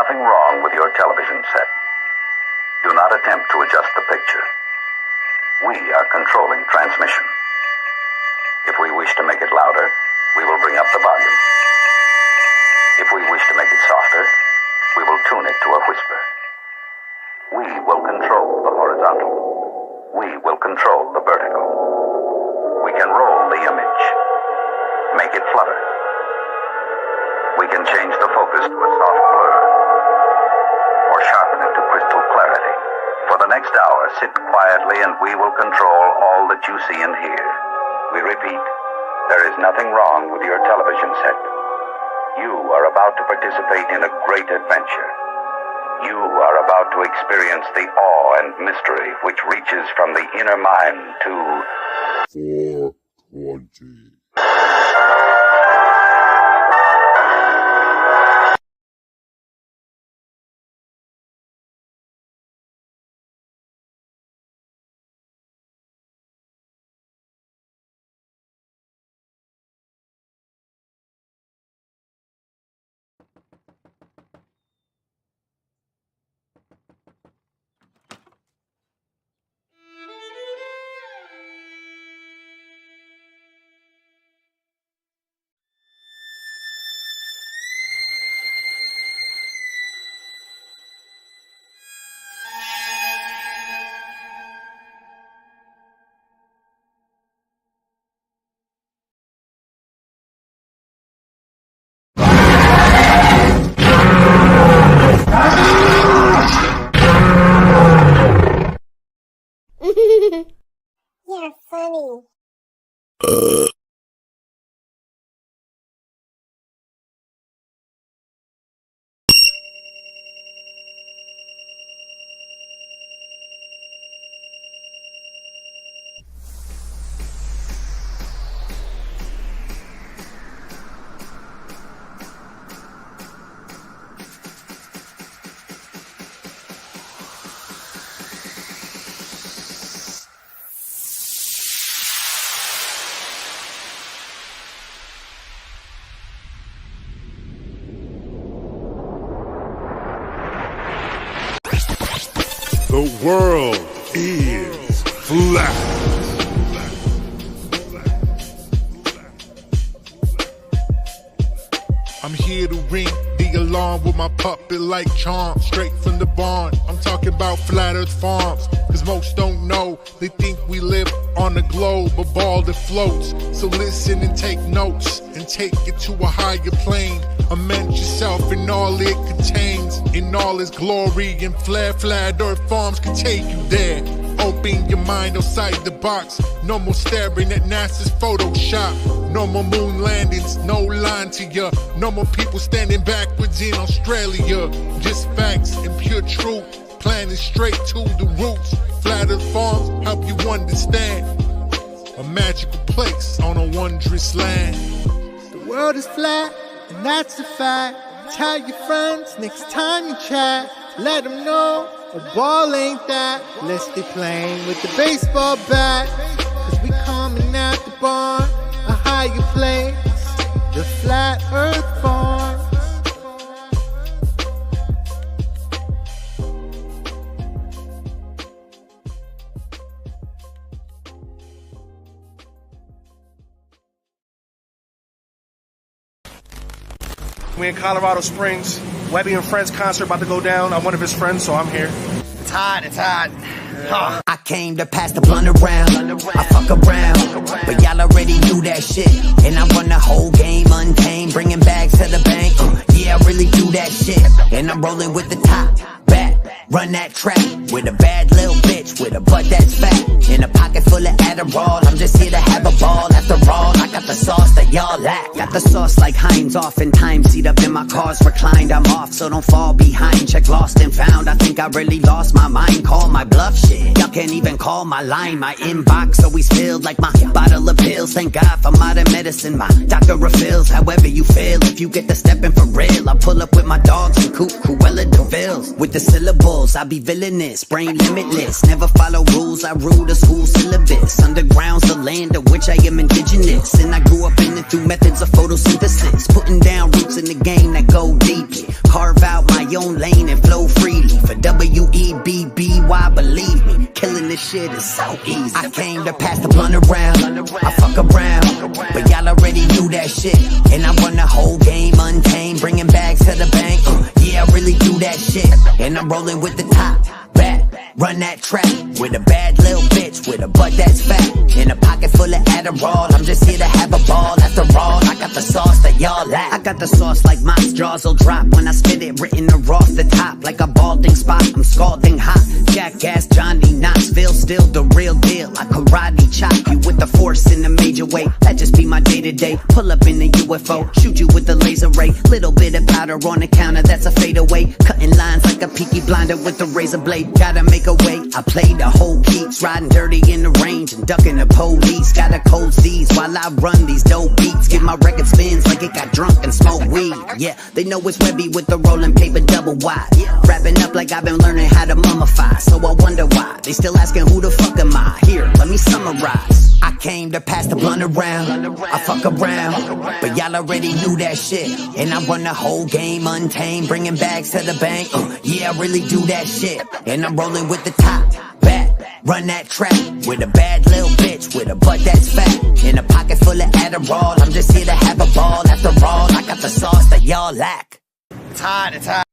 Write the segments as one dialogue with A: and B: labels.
A: nothing wrong with your television set. Do not attempt to adjust the picture. We are controlling transmission. If we wish to make it louder, we will bring up the volume. If we wish to make it softer, we will tune it to a whisper. We will control the horizontal. We will control the vertical. We can roll the image, make it flutter. We can change the focus to a soft blur, or sharpen it to crystal clarity. For the next hour, sit quietly and we will control all that you see and hear. We repeat, there is nothing wrong with your television set. You are about to participate in a great adventure. You are about to experience the awe and mystery which reaches from the inner mind to 420.
B: You're funny.
C: The world is flat. I'm here to ring the alarm with my puppet like charm, straight from the barn. I'm talking about Flat Earth Farms, cause most don't know. They think we live on a globe, a ball that floats. So listen and take notes, and take it to a higher plane. Imagine yourself in all it contains, in all its glory, and Flat Earth Farms can take you there. Open your mind outside the box. No more staring at NASA's Photoshop. No more moon landings, no line to ya. No more people standing backwards in Australia. Just facts and pure truth, planning straight to the roots. Flat Earth Farms help you understand. A magical place on a wondrous land.
D: The world is flat, and that's a fact. Tell your friends next time you chat. Let them know a ball ain't that. Let's stay playing with the baseball bat. Cause we coming at the barn, a higher place, the Flat Earth Farm.
E: We in Colorado Springs. Webby and Friends concert about to go down. I'm one of his friends, so I'm here.
F: It's hot, it's hot. Huh.
G: I came to pass the blunt around. I fuck around, but y'all already knew that shit. And I run the whole game untamed, bringing bags to the bank. Yeah, I really do that shit. And I'm rolling with the top back, run that track with a bad little bitch with a butt that's fat. In a pocket full of Adderall, I'm just here to have a ball. After all, I got the sauce that y'all lack. Got the sauce like Heinz, oftentimes seat up in my car's reclined. I'm off, so don't fall behind. Check lost and found, I think I really lost my mind. Call my bluff shit, y'all can't even call my line. My inbox always filled like my bottle of pills. Thank God for modern medicine, my doctor refills. However you feel, if you get the stepping for real, I pull up with my dogs and coop Cruella DeVille's. With the syllables, I be villainous, brain limitless. Never follow rules, I rule the school syllabus. Underground's the land of which I am indigenous, and I grew up in it through methods of photosynthesis. Putting down roots in the game that go deep, carve out my own believe me, killing this shit is so easy. I came to pass the blunt around, I fuck around, but y'all already knew that shit. And I run the whole game untamed, bringing bags to the bank. Yeah, I really do that shit. And I'm rolling with the top back, run that track with a bad little bitch with a butt that's fat, in a pocket full of Adderall. I'm just here to have a ball. After all, I got the sauce that y'all lack. I got the sauce like my jaws will drop when I spit it, written across the top like a balding spot. I'm scalding hot, jackass Johnny Knoxville, still the real deal. I karate chop you with the force in a major way. That just be my day to day. Pull up in the UFO, shoot you with the laser ray. Little bit of powder on the counter, that's a fadeaway. Cutting lines like a peaky blinder with the razor blade. Gotta make a way. I play the whole keeps, riding dirty in the range and ducking the police. Got a cold seize while I run these dope beats. Get my record spins like it got drunk and smoke weed. Yeah, they know it's Webby with the rolling paper double wide. Wrapping up like I've been learning how to mummify. So I wonder why they still asking who the fuck am I? Here, let me summarize. I came to pass the blunt around, I fuck around, but y'all already knew that shit. And I run the whole game untamed, bringing bags to the bank. Yeah, I really do that shit. And I'm rolling with the top back, run that track with a bad little bitch with a butt that's fat, in a pocket full of Adderall. I'm just here to have a ball. After all, I got the sauce that y'all lack.
F: It's hot, it's hot.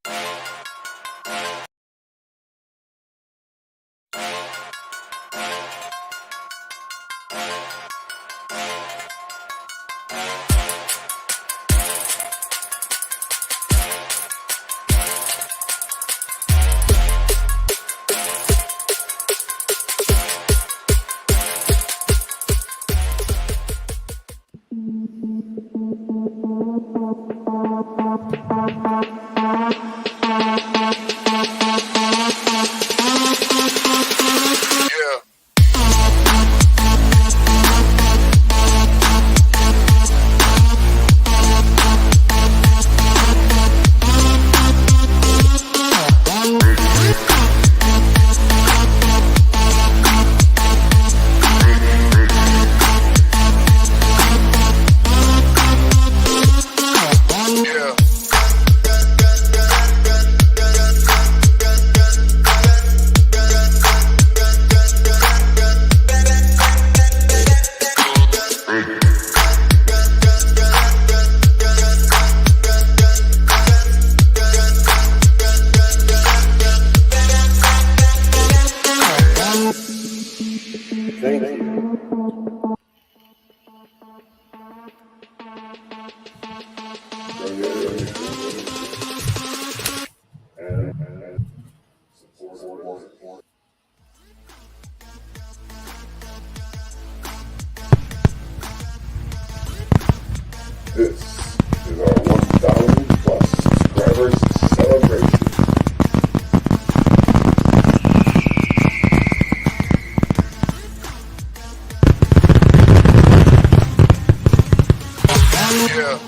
H: This is our 1,000 plus subscribers celebration. Yeah.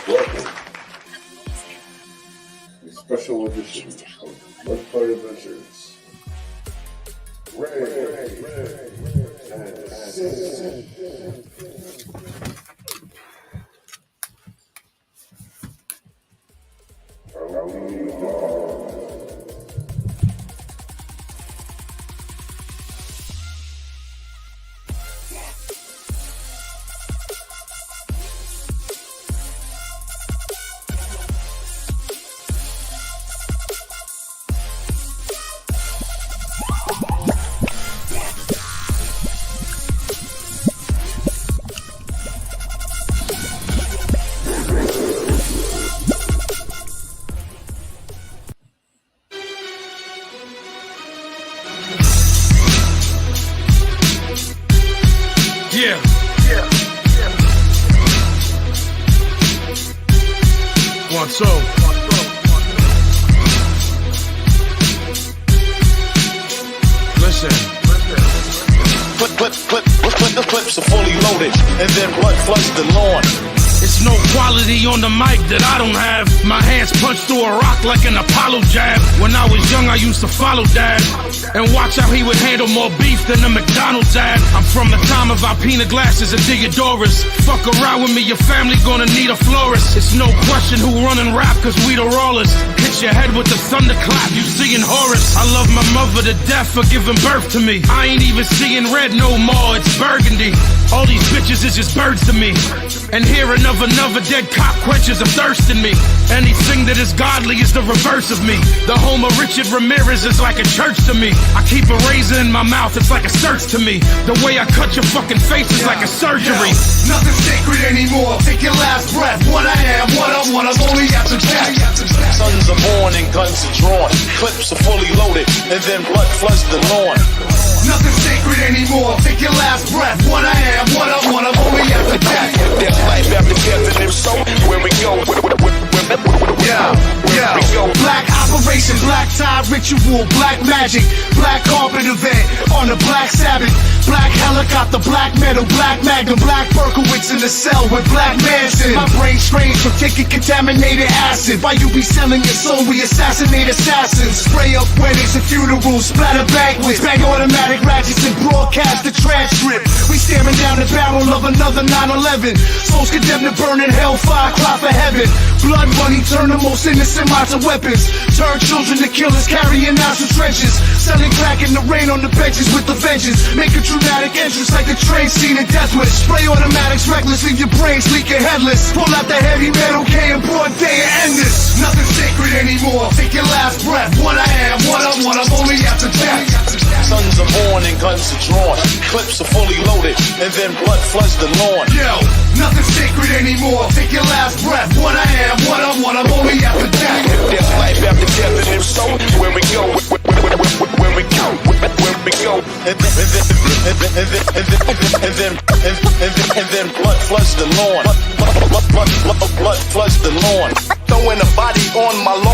H: Welcome. A special edition of Mudfight Adventures.
E: So listen.
I: Clip the clips are fully loaded, and then blood floods the lawn.
E: It's
I: It's no quality on the mic that I don't have. My hands punch through a rock like an Apollo jab. When I was young, I used to follow Dad and watch how he would handle more beef than a McDonald's ad. I'm from the time of Alpina glasses and Theodoras. Fuck around with me, your family gonna need a florist. It's no question who running rap, cause we the rollers. Hit your head with the thunderclap, you seeing Horus. I love my mother to death for giving birth to me. I ain't even seeing red no more, it's burgundy. All these bitches is just birds to me. And hearing of another dead cop quenches a thirst in me. Anything that is godly is the reverse of me. The home of Richard Ramirez is like a church to me. I keep a razor in my mouth, it's like a search to me. The way I cut your fucking face is like a surgery.
J: Nothing's sacred anymore. Take your last breath. What I am, what I want, I'm only after death.
K: Sons are born and guns are drawn. Clips are fully loaded, and then blood floods the lawn.
J: Nothing's sacred anymore. Take your last breath. What I am, what I want, I'm only after death.
K: There's life after death, and if so, where we go?
J: Black operation, black tie ritual, black magic, black carpet event on a black Sabbath, black helicopter, black metal, black magnum, black Berkowitz in the cell with black Manson. My brain strange from taking contaminated acid. Why you be selling your soul? We assassinate assassins. Spray up weddings and funerals, splatter banquets, bang automatic ratchets and broadcast the transcript. We staring down the barrel of another 9/11. Souls condemned to burn in hellfire, cry for heaven. Blood money turn the most innocent minds to weapons. Turn children to killers carrying out from trenches. Selling crack in the rain on the benches with the vengeance. Make a dramatic entrance like a train scene in Death Wish. Spray automatics reckless, leave your brains leaking headless. Pull out the heavy metal K in broad day and end this. Nothing's sacred anymore. Take your last breath. What I am, what I want, I'm only after death.
K: Sons are born and guns are drawn. Clips are fully loaded, and then blood floods the lawn.
J: Yo, nothing's sacred anymore. Take your last breath. What I am, what I want, I'm only after death.
K: There's life after death, and if so, where we go? Where we go? Where we go? And then blood floods the lawn. Blood floods the lawn. Throwing a body on my lawn.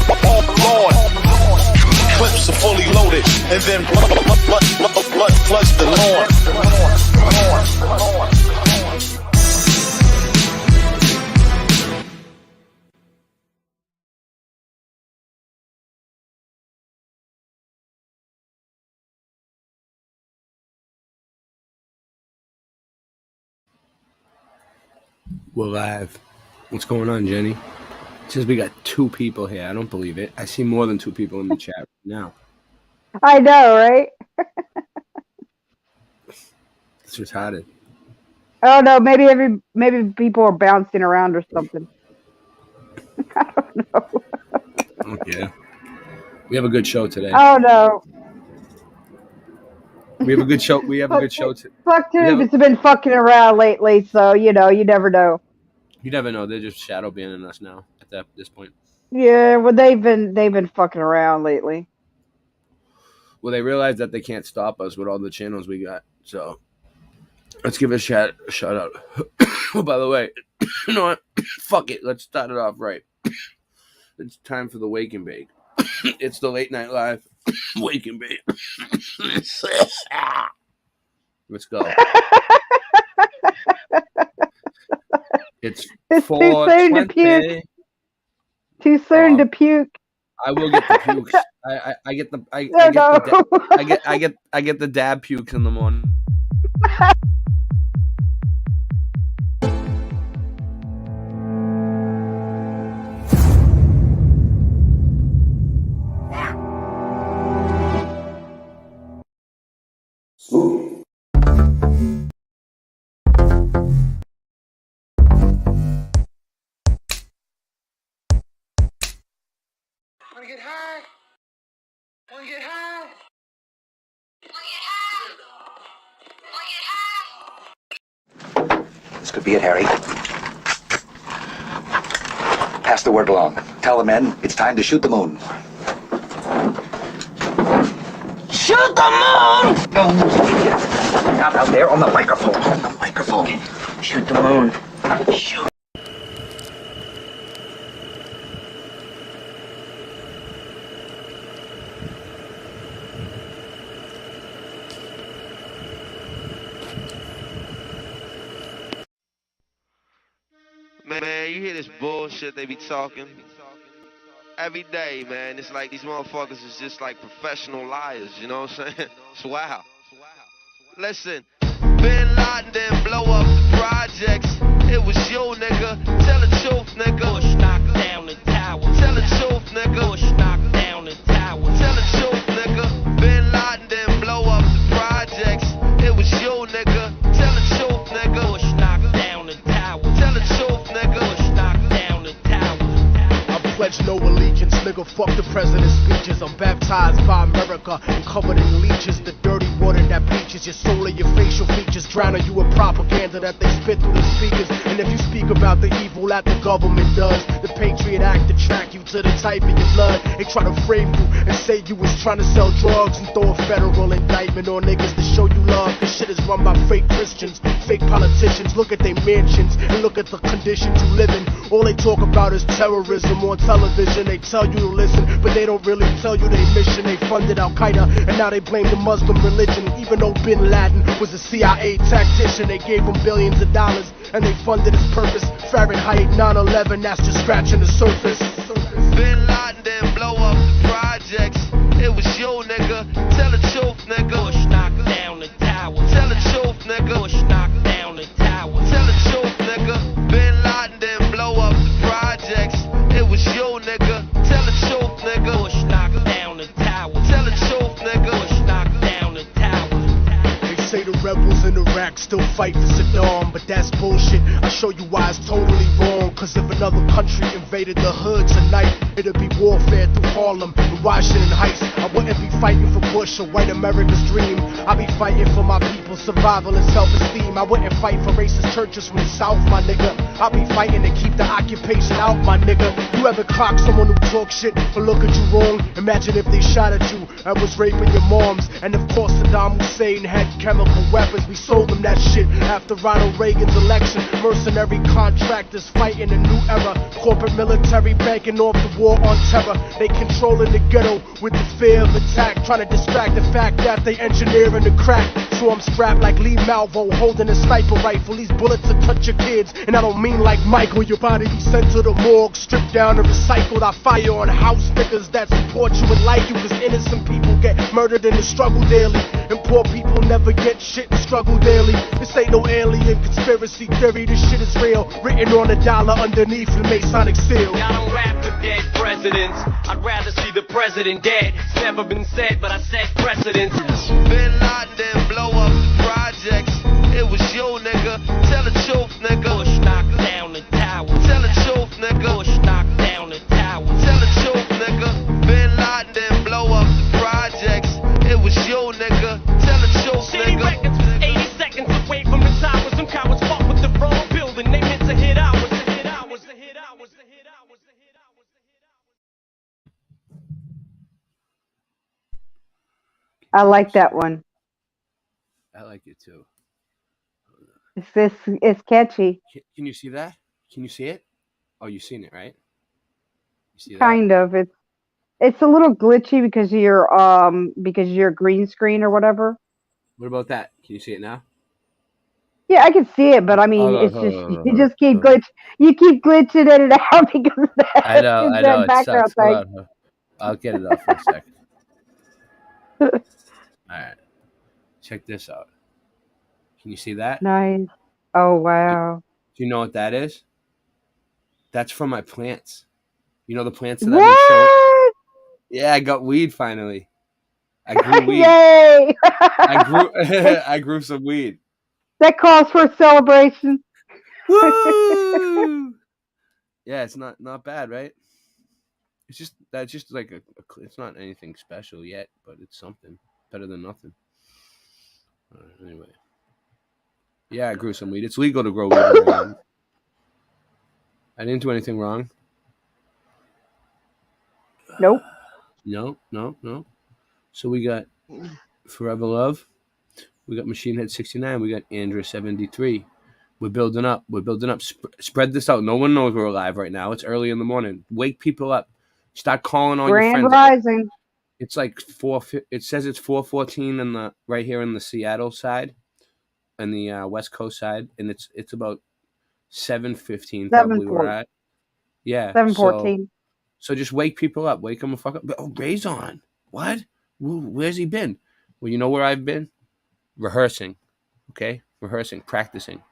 K: Clips are fully loaded, and then blood floods the lawn.
L: We're live. What's going on, Jenny? It says we got 2 people here. I don't believe it. I see more than 2 people in the chat right now.
M: I know, right?
L: It's retarded.
M: Oh no, maybe people are bouncing around or something. I don't know.
L: Oh, yeah. We have a good show today.
M: Oh no.
L: We have a good show. We have a good show today.
M: Fuck dude, it's been fucking around lately, so you never know.
L: You never know. They're just shadow banning us now at this point.
M: Yeah, well they've been fucking around lately.
L: Well, they realize that they can't stop us with all the channels we got. So let's give a shout out. Oh, by the way, you know what? Fuck it. Let's start it off right. It's time for the Wake and Bake. It's the Late Night Live Wake and Bake. Let's go. It's
M: too soon to puke. Too soon to puke.
L: I will get the pukes. I get the dab pukes in the morning.
J: Wanna get high? Wanna get high?
A: This could be it, Harry. Pass the word along. Tell the men it's time to shoot the moon.
J: Shoot the moon!
A: No, not out there on the microphone. On the microphone.
J: Shoot the moon. Shoot.
N: man, you hear this bullshit they be talking every day, man. It's like these motherfuckers is just like professional liars, you know what I'm saying? It's wild. Listen, Bin Laden didn't blow up the projects. It was you, nigga. Tell the truth, nigga. Bush knocked down the tower. Tell the truth, nigga. Bush knocked down the tower. Tell the truth, nigga. Bin Laden didn't blow up the projects. It was you, nigga. Tell the truth, nigga. Bush knocked down the tower. Tell the truth, nigga. Bush knocked down the tower.
J: I pledge no allegiance, nigga. Fuck the president's speeches. I'm baptized by America and covered in leeches. The dirty water that bleaches your soul and your facial features, drowning you in propaganda that they spit through the speakers. And if you speak about the evil that the government does, the Patriot Act to track you to the type of your blood. They try to frame you and say you was trying to sell drugs and throw a federal indictment on niggas to show you love. This shit is run by fake Christians, fake politicians. Look at their mansions and look at the conditions you live in. All they talk about is terrorism on television. They tell you to listen, but they don't really tell you their mission. They funded Al-Qaeda and now they blame the Muslim religion. Even though Bin Laden was a CIA tactician, they gave him billions of dollars and they funded his purpose. Fahrenheit 9/11, that's just scratching the surface.
N: Bin Laden didn't blow up the projects. It was you, nigga. Tell the truth, nigga. Bush knocked down the tower. Tell the truth, nigga. Bush knocked down the tower. Tell the truth, nigga. Bin Laden didn't blow up the projects. It was you, nigga. Tell the truth, nigga. Bush knocked down the tower. Tell the truth, nigga. Bush knocked down the tower.
J: They say the rebels in Iraq still fight for Saddam, but that's bullshit. I'll show you why it's totally wrong. Cause if another country invaded the hood tonight, it'd be warfare through Harlem and Washington Heights. I wouldn't be fighting for Bush or white America's dream. I'd be fighting for my people's survival and self-esteem. I wouldn't fight for racist churches from the South, my nigga. I'll be fighting to keep the occupation out, my nigga. You ever clock someone who talk shit or look at you wrong? Imagine if they shot at you and was raping your moms. And of course Saddam Hussein had chemical weapons. We sold them that shit after Ronald Reagan's election. Mercenary contractors fighting a new era. Corporate military banking off the war on terror. They controlling the ghetto with the fear of attack, trying to distract the fact that they engineering the crack. So I'm strapped like Lee Malvo, holding a sniper rifle. These bullets will touch your kids, and I don't mean like Michael. Your body be sent to the morgue, stripped down and recycled. I fire on house niggas that support you and like you, cause innocent people get murdered in the struggle daily, and poor people never get shit and struggle daily. This ain't no alien conspiracy theory, this shit is real, written on a dollar underneath the Masonic seal.
O: I don't rap for dead presidents, I'd rather see the president dead. It's never been said, but I set precedents.
N: Bin Laden didn't blow up the projects. It was you, nigga. Tell the truth, nigga.
O: Bush knocked down the tower.
N: Tell the truth, nigga.
O: Bush knocked down the tower.
N: Tell the truth, nigga. Bin Laden didn't blow up the projects. It was you, nigga. Tell the truth,
O: Shady
N: nigga.
O: Records was 80 seconds away from the towers. Some cowards fuck with the wrong building. They meant to hit ours. To hit ours. To hit ours. To hit ours. To hit ours.
M: I like that one.
L: I like it too.
M: It's catchy.
L: Can you see that? Can you see it? Oh, you've seen it, right? You see that?
M: Kind of. It's a little glitchy because of your green screen or whatever.
L: What about that? Can you see it now?
M: Yeah, I can see it, but I mean, it's just you just keep glitching in and out because of that.
L: I know. It
M: background
L: sucks. Hold on. I'll get it off for a second. All right. Check this out. Can you see that?
M: Nice. Oh, wow.
L: Do you know what that is? That's from my plants. You know the plants that I've been showing? Yeah, I got weed finally. I grew weed.
M: Yay!
L: I grew some weed.
M: That calls for a celebration.
L: Woo! Yeah, it's not bad, right? That's just like it's not anything special yet, but it's something better than nothing. Anyway, yeah, I grew some weed. It's legal to grow weed. I didn't do anything wrong.
M: Nope.
L: No. So we got Forever Love. We got Machine Head 69. We got Andrew 73. We're building up. Spread this out. No one knows we're alive right now. It's early in the morning. Wake people up. Start calling all your friends.
M: Grand Rising.
L: It's like 4. It says it's 4:14 right here in the Seattle side, and the West Coast side, and it's about 7:15
M: Seven
L: probably we're
M: four
L: at. Yeah.
M: 7:14.
L: So just wake people up. Wake them the fuck up. Oh, Ray's on. What? Where's he been? Well, you know where I've been? Rehearsing. Okay? Rehearsing, practicing.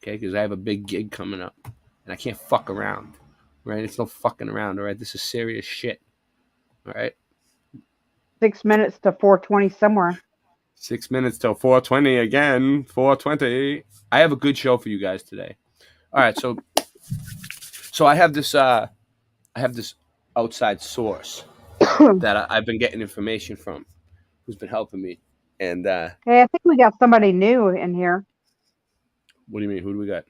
L: Okay? Because I have a big gig coming up. And I can't fuck around. Right? It's no fucking around. All right? This is serious shit. All right?
M: 6 minutes to 4:20 somewhere.
L: 6 minutes till 4:20 again. 4:20. I have a good show for you guys today. All right, so I have this outside source that I've been getting information from, who's been helping me. And
M: Hey, I think we got somebody new in here.
L: what do you mean? Who do we got?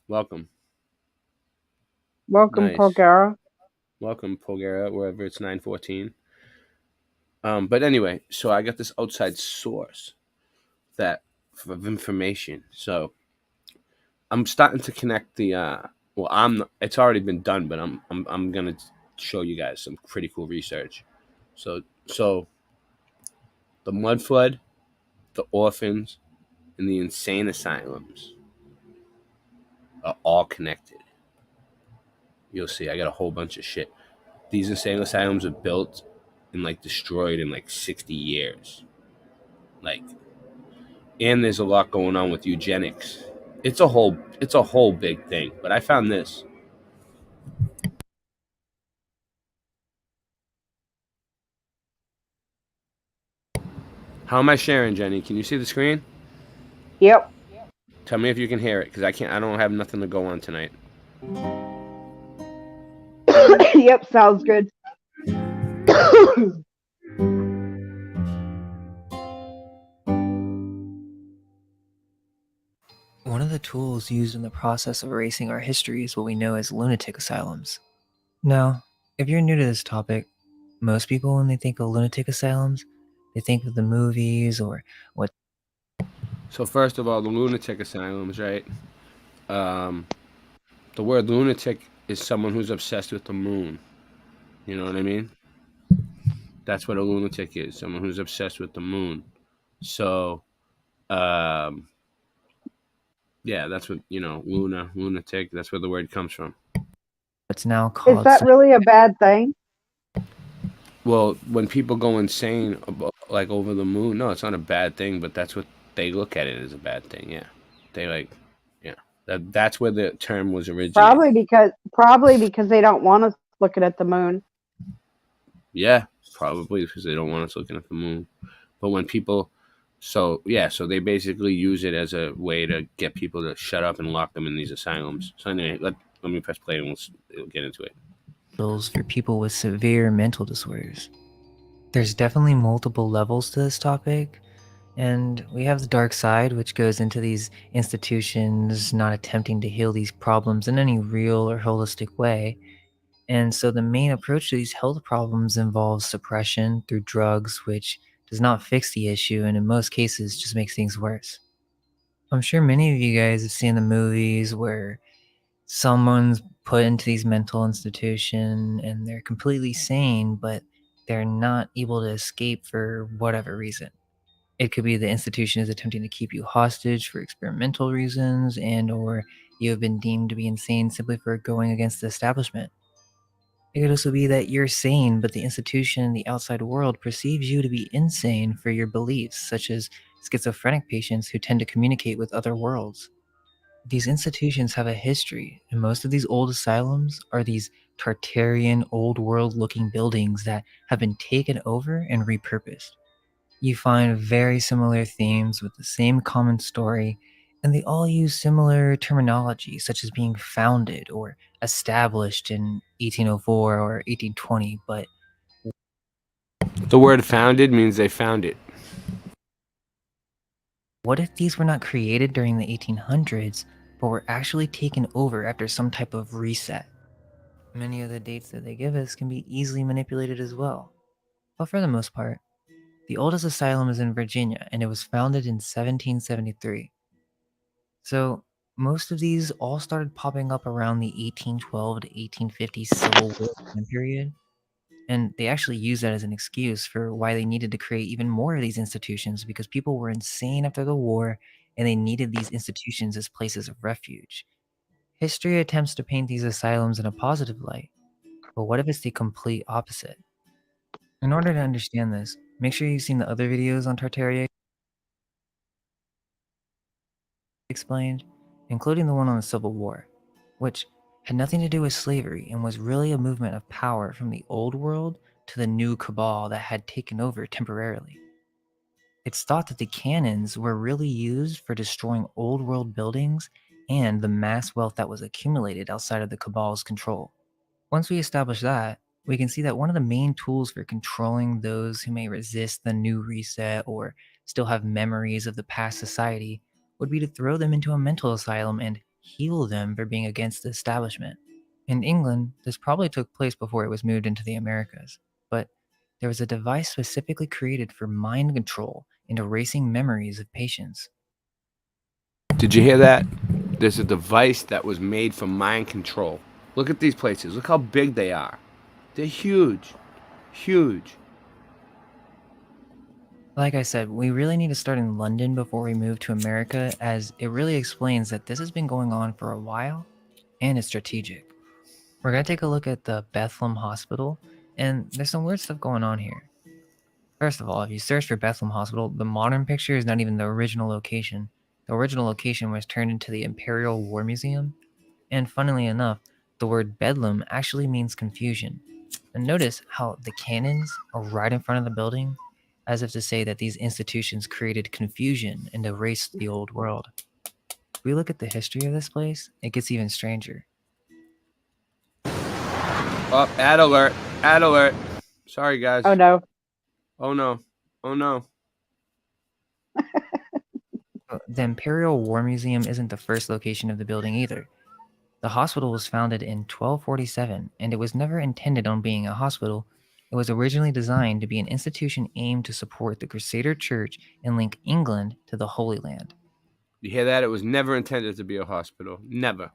L: Welcome.
M: Welcome,
L: Nice.
M: Polgara.
L: Welcome, Polgara, wherever it's 9:14. But anyway, so I got this outside source that of information. So I'm starting to connect the it's already been done, but I'm gonna show you guys some pretty cool research. So the mud flood, the orphans, and the insane asylums are all connected. You'll see. I got a whole bunch of shit. These insane asylums are built and like destroyed in like 60 years. Like, and there's a lot going on with eugenics. It's a whole big thing. But I found this. How am I sharing, Jenny? Can you see the screen?
M: Yep.
L: Tell me if you can hear it, because I can't. I don't have nothing to go on tonight.
M: Yep, sounds good.
P: One of the tools used in the process of erasing our history is what we know as lunatic asylums. Now, if you're new to this topic, most people, when they think of lunatic asylums, they think of the movies or what.
L: So first of all, the lunatic asylums, right? The word lunatic is someone who's obsessed with the moon. You know what I mean? That's what a lunatic is. Someone who's obsessed with the moon. So, yeah, that's what, lunatic. That's where the word comes from.
P: It's now called.
M: Is that really a bad thing?
L: Well, when people go insane, like over the moon, no, it's not a bad thing, but that's what they look at it as a bad thing. Yeah. They like, yeah. That's where the term was originated.
M: Probably because they don't want us looking at the moon.
L: Yeah, probably because they don't want us looking at the moon. But when people, so they basically use it as a way to get people to shut up and lock them in these asylums. So anyway, let me press play and we'll get into it.
P: For people with severe mental disorders. There's definitely multiple levels to this topic, and we have the dark side, which goes into these institutions not attempting to heal these problems in any real or holistic way. And so the main approach to these health problems involves suppression through drugs, which does not fix the issue and in most cases just makes things worse. I'm sure many of you guys have seen the movies where someone's put into these mental institution and they're completely sane, but they're not able to escape for whatever reason. It could be the institution is attempting to keep you hostage for experimental reasons, and or you have been deemed to be insane simply for going against the establishment. It could also be that you're sane, but the institution and the outside world perceives you to be insane for your beliefs, such as schizophrenic patients who tend to communicate with other worlds. These institutions have a history, and most of these old asylums are these Tartarian, old world looking buildings that have been taken over and repurposed. You find very similar themes with the same common story, and they all use similar terminology, such as being founded or established in 1804 or 1820, but
L: the word founded means they found it.
P: What if these were not created during the 1800s, but were actually taken over after some type of reset? Many of the dates that they give us can be easily manipulated as well. But for the most part, the oldest asylum is in Virginia, and it was founded in 1773. So most of these all started popping up around the 1812 to 1850 Civil War time period. And they actually used that as an excuse for why they needed to create even more of these institutions because people were insane after the war and they needed these institutions as places of refuge. History attempts to paint these asylums in a positive light, but what if it's the complete opposite? In order to understand this, make sure you've seen the other videos on Tartaria explained, including the one on the Civil War, which had nothing to do with slavery and was really a movement of power from the old world to the new cabal that had taken over temporarily. It's thought that the cannons were really used for destroying old world buildings and the mass wealth that was accumulated outside of the cabal's control. Once we establish that, we can see that one of the main tools for controlling those who may resist the new reset or still have memories of the past society would be to throw them into a mental asylum and heal them for being against the establishment. In England, this probably took place before it was moved into the Americas, but there was a device specifically created for mind control and erasing memories of patients.
L: Did you hear that? There's a device that was made for mind control. Look at these places. Look how big they are. They're huge. Huge.
P: Like I said, we really need to start in London before we move to America, as it really explains that this has been going on for a while and it's strategic. We're going to take a look at the Bethlehem Hospital, and there's some weird stuff going on here. First of all, if you search for Bethlehem Hospital, the modern picture is not even the original location. The original location was turned into the Imperial War Museum, and funnily enough, the word Bedlam actually means confusion. And notice how the cannons are right in front of the building, as if to say that these institutions created confusion and erased the old world. If we look at the history of this place, it gets even stranger.
L: Oh, ad alert. Ad alert. Sorry, guys.
M: Oh, no.
L: Oh, no. Oh, no.
P: The Imperial War Museum isn't the first location of the building either. The hospital was founded in 1247, and it was never intended on being a hospital. It was originally designed to be an institution aimed to support the Crusader Church and link England to the Holy Land.
L: You hear that? It was never intended to be a hospital. Never.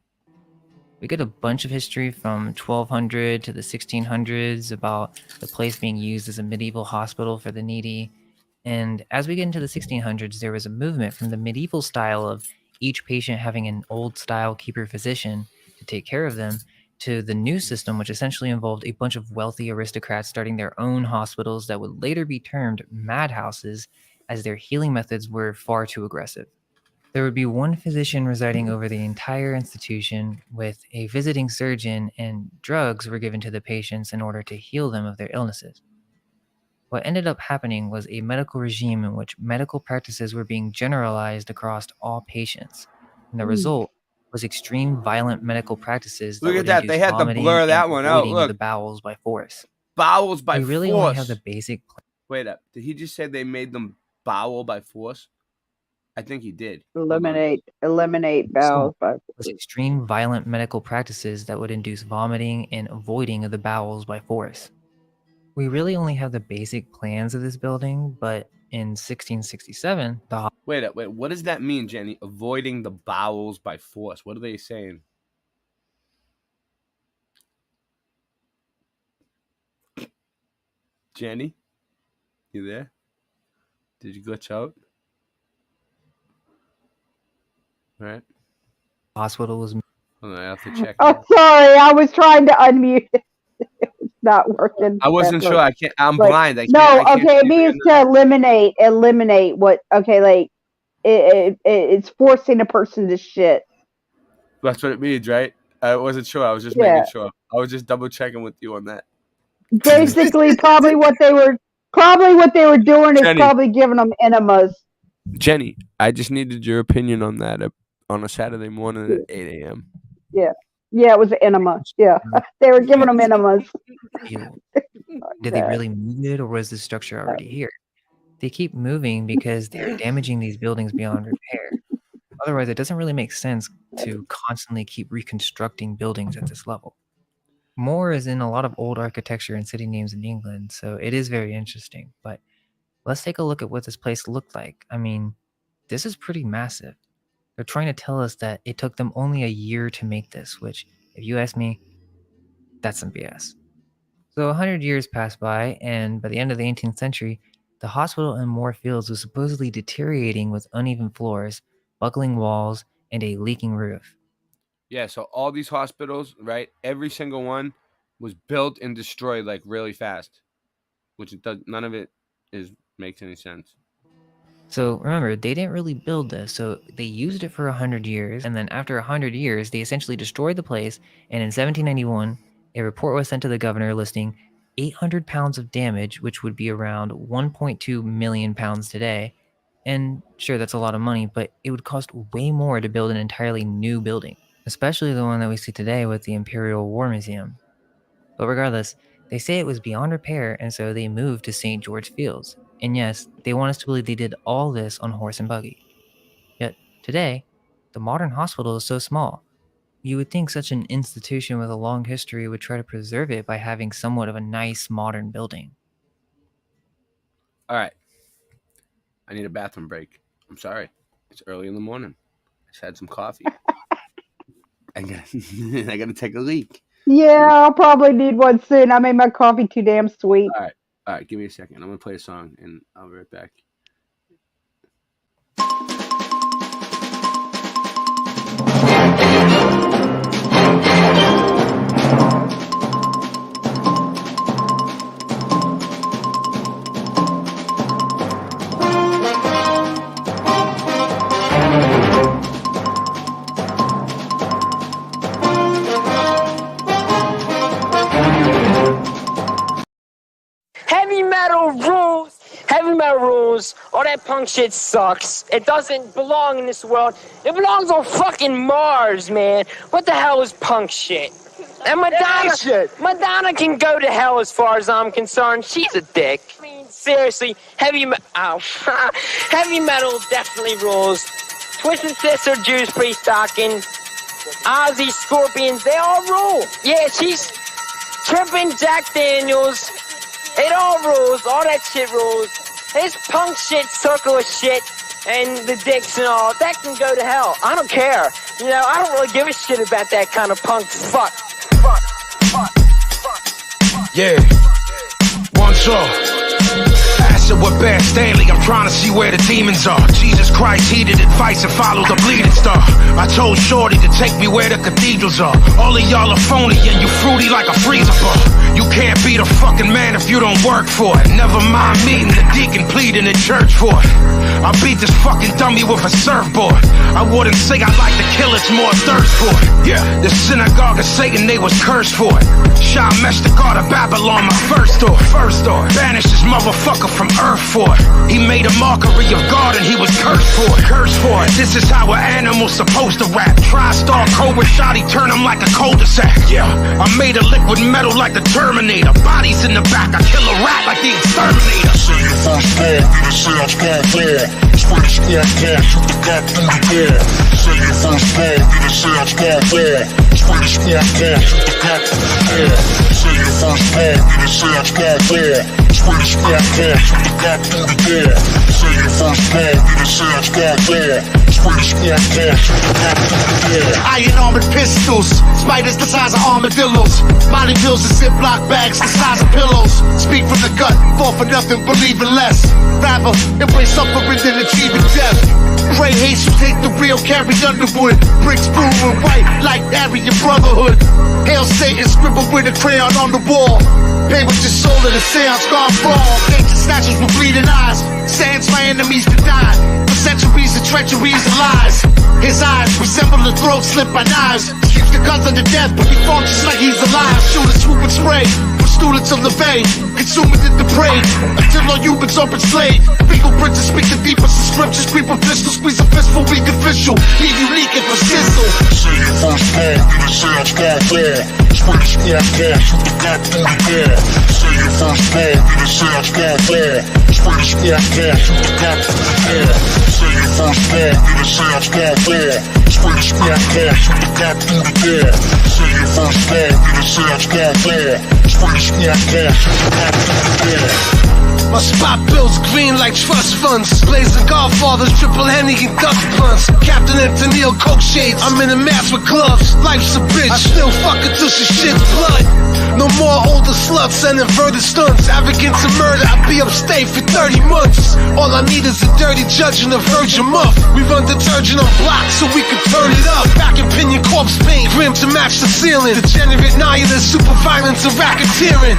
P: We get a bunch of history from 1200 to the 1600s about the place being used as a medieval hospital for the needy. And as we get into the 1600s, there was a movement from the medieval style of each patient having an old style keeper physician to take care of them to the new system, which essentially involved a bunch of wealthy aristocrats starting their own hospitals that would later be termed madhouses, as their healing methods were far too aggressive. There would be one physician residing over the entire institution with a visiting surgeon, and drugs were given to the patients in order to heal them of their illnesses. What ended up happening was a medical regime in which medical practices were being generalized across all patients. And the result was extreme violent medical practices that
L: Look
P: would
L: at that.
P: induce
L: They had to
P: vomiting
L: blur
P: and
L: that one out.
P: voiding of the
L: Look.
P: bowels by force.
L: Bowels by
P: We really
L: force.
P: only have the basic.
L: Wait up. Did he just say they made them bowel by force? I think he did.
M: Eliminate
P: The
M: bowels
P: result
M: by
P: was extreme violent medical practices that would induce vomiting and voiding of the bowels by force. We really only have the basic plans of this building, but in 1667, the
L: Wait up. Wait. What does that mean, Jenny? Avoiding the bowels by force. What are they saying? Jenny? You there? Did you glitch out? All right.
P: hospital was.
L: Hold on, I have to check.
M: Oh, sorry. I was trying to unmute it. It's not working.
L: I wasn't sure. I can't. I'm
M: Like,
L: blind. I can't.
M: no,
L: I can't
M: okay. It
L: see
M: means to eliminate what. Okay, like it's forcing a person to shit.
L: That's what it means, right? I wasn't sure. I was just
M: Yeah.
L: making sure. I was just double checking with you on that.
M: Basically, probably what they were doing is
L: Jenny.
M: probably giving them enemas.
L: Jenny, I just needed your opinion on that on a Saturday morning at 8 a.m.
M: Yeah, it was an enema. Yeah, they were giving them enemas.
P: Did they really move it, or was the structure already here? They keep moving because they're damaging these buildings beyond repair. Otherwise, it doesn't really make sense to constantly keep reconstructing buildings at this level. Moore is in a lot of old architecture and city names in England, so it is very interesting. But let's take a look at what this place looked like. I mean, this is pretty massive. They're trying to tell us that it took them only a year to make this, which, if you ask me, that's some BS. So 100 years passed by, and by the end of the 18th century, the hospital in Moore Fields was supposedly deteriorating with uneven floors, buckling walls, and a leaking roof.
L: Yeah, so all these hospitals, right? Every single one was built and destroyed like really fast, which it does, none of it makes any sense.
P: So remember, they didn't really build this, so they used it for 100 years, and then after 100 years, they essentially destroyed the place, and in 1791, a report was sent to the governor listing 800 pounds of damage, which would be around 1.2 million pounds today. And sure, that's a lot of money, but it would cost way more to build an entirely new building, especially the one that we see today with the Imperial War Museum. But regardless, they say it was beyond repair, and so they moved to St. George Fields. And yes, they want us to believe they did all this on horse and buggy. Yet, today, the modern hospital is so small. You would think such an institution with a long history would try to preserve it by having somewhat of a nice modern building.
L: All right. I need a bathroom break. I'm sorry. It's early in the morning. I just had some coffee. I gotta take a leak.
M: Yeah, I'll probably need one soon. I made my coffee too damn sweet.
L: All right. Give me a second. I'm gonna play a song and I'll be right back.
O: Heavy metal rules. All that punk shit sucks. It doesn't belong in this world. It belongs on fucking Mars, man. What the hell is punk shit? And Madonna can go to hell as far as I'm concerned. She's a dick. I mean, seriously, heavy metal definitely rules. Twisted Sister, Judas Priest, Dawkins, Ozzy, Scorpions, they all rule. Yeah, she's tripping Jack Daniels. It all rules. All that shit rules. This punk shit, circle of shit, and the dicks and all, that can go to hell. I don't care. You know, I don't really give a shit about that kind of punk fuck.
I: Yeah. Once all. Acid with Bear Stanley, I'm trying to see where the demons are. Jesus Christ heeded advice and followed the bleeding star. I told Shorty to take me where the cathedrals are. All of y'all are phony and you fruity like a freezer bar. You can't be the fucking man if you don't work for it. Never mind meeting the deacon pleading in church for it. I beat this fucking dummy with a surfboard. I wouldn't say I like to kill, it's more thirst for it. Yeah, the synagogue of Satan, they was cursed for it. Shamesh, the god of Babylon, my first door. Banished this motherfucker from earth for it. He made a mockery of God and he was cursed for it. This is how an animal's supposed to rap. Tri-star Cobra shot, he turned him like a cul-de-sac. Yeah, I made a liquid metal like the Terminator. Bodies in the back, I kill a rat like the exterminator.
K: Say your first ball, get a sound squad ball. Spray the squad car, shoot the cop through the door. Say your first ball, get a sound squad ball. Spray the squad car, shoot the cop through the door. Say your first ball, get a sound squad ball. Spray the squad car, shoot the cop through the door. Say your first ball, get a sound squad ball. Spray the squad car, shoot the cop through the door.
J: Iron armored pistols, spiders the size of armadillos. Molly pills and Ziploc bags the size of pillows. Speak from the gut, fall for nothing, believe in less. Rather, embrace suffering than achieving death. Pray haste, you take the real, carry Underwood. Bricks blue and white, like Aryan Brotherhood. Hail Satan, scribble with a crayon on the wall. Pay with your soul in a seance gone wrong. Ancient statues with bleeding eyes. Sands my enemies denied. For centuries of treacheries and lies. His eyes resemble a throat slit by knives. Keeps the cousin to death, but he functions like he's alive. Shooters swoop and spray. For students of the bay, consuming the depraved. Until all humans are enslaved. Fingerprints speak the deepest of scriptures. Creep a pistol, squeeze a fistful, weak official. Be unique and for sizzle.
K: Say your first ball, get a sound squad ball. Spray the squad car, shoot the cop through the door. Say your first ball, get a sound squad ball. Spray the squad car, shoot the cop through the door. Say your first ball, get a sound squad ball. Spray the squad car, shoot the cop through the door. Say your first ball, get a sound squad ball. Spray the squad car, shoot the cop through the door.
J: My spot bills green like trust funds. Blazing Godfathers, triple Henny and dust blunts. Captain Antonio Coke shades. I'm in a mask with gloves. Life's a bitch. I still fuck her till she shits blood. No more older sluts and inverted stunts. Arrogance and murder. I'll be upstate for 30 months. All I need is a dirty judge and a virgin muff. We run detergent on blocks so we can turn it up. Back in pinion corpse paint, grim to match the ceiling. Degenerate nihilist, super violence and racketeering.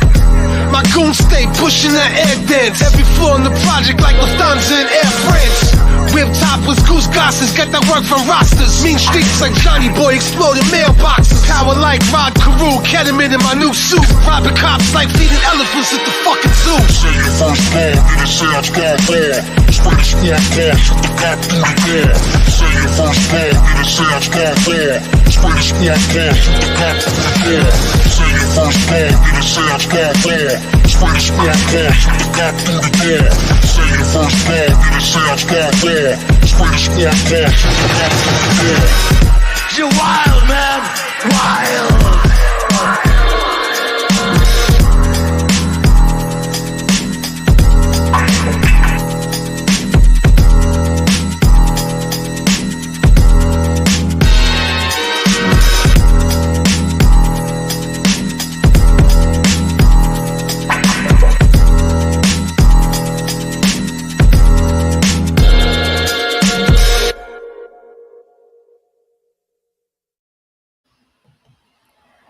J: My goons stay pushing that air dance. Every floor in the project like Lufthansa and Air France. Whip top with goose gosses, get that work from rosters. Mean streets like Johnny Boy exploding mailboxes. Power like Rod Carew, ketamine in my new suit. Robbing cops like feeding elephants at the fucking zoo.
K: Say your first ball, then it sounds gone ball. Spray the squad car, shoot the cop through the door. Say your first ball, then it sounds gone ball. Spray the squad car, shoot the cop through the door. Say your first ball, then it sounds gone ball. Spray the squad car, shoot the cop through the door. Say your first ball, then it sounds gone ball. Spray the squad car, shoot the cop through the door.
J: You're wild, man, wild.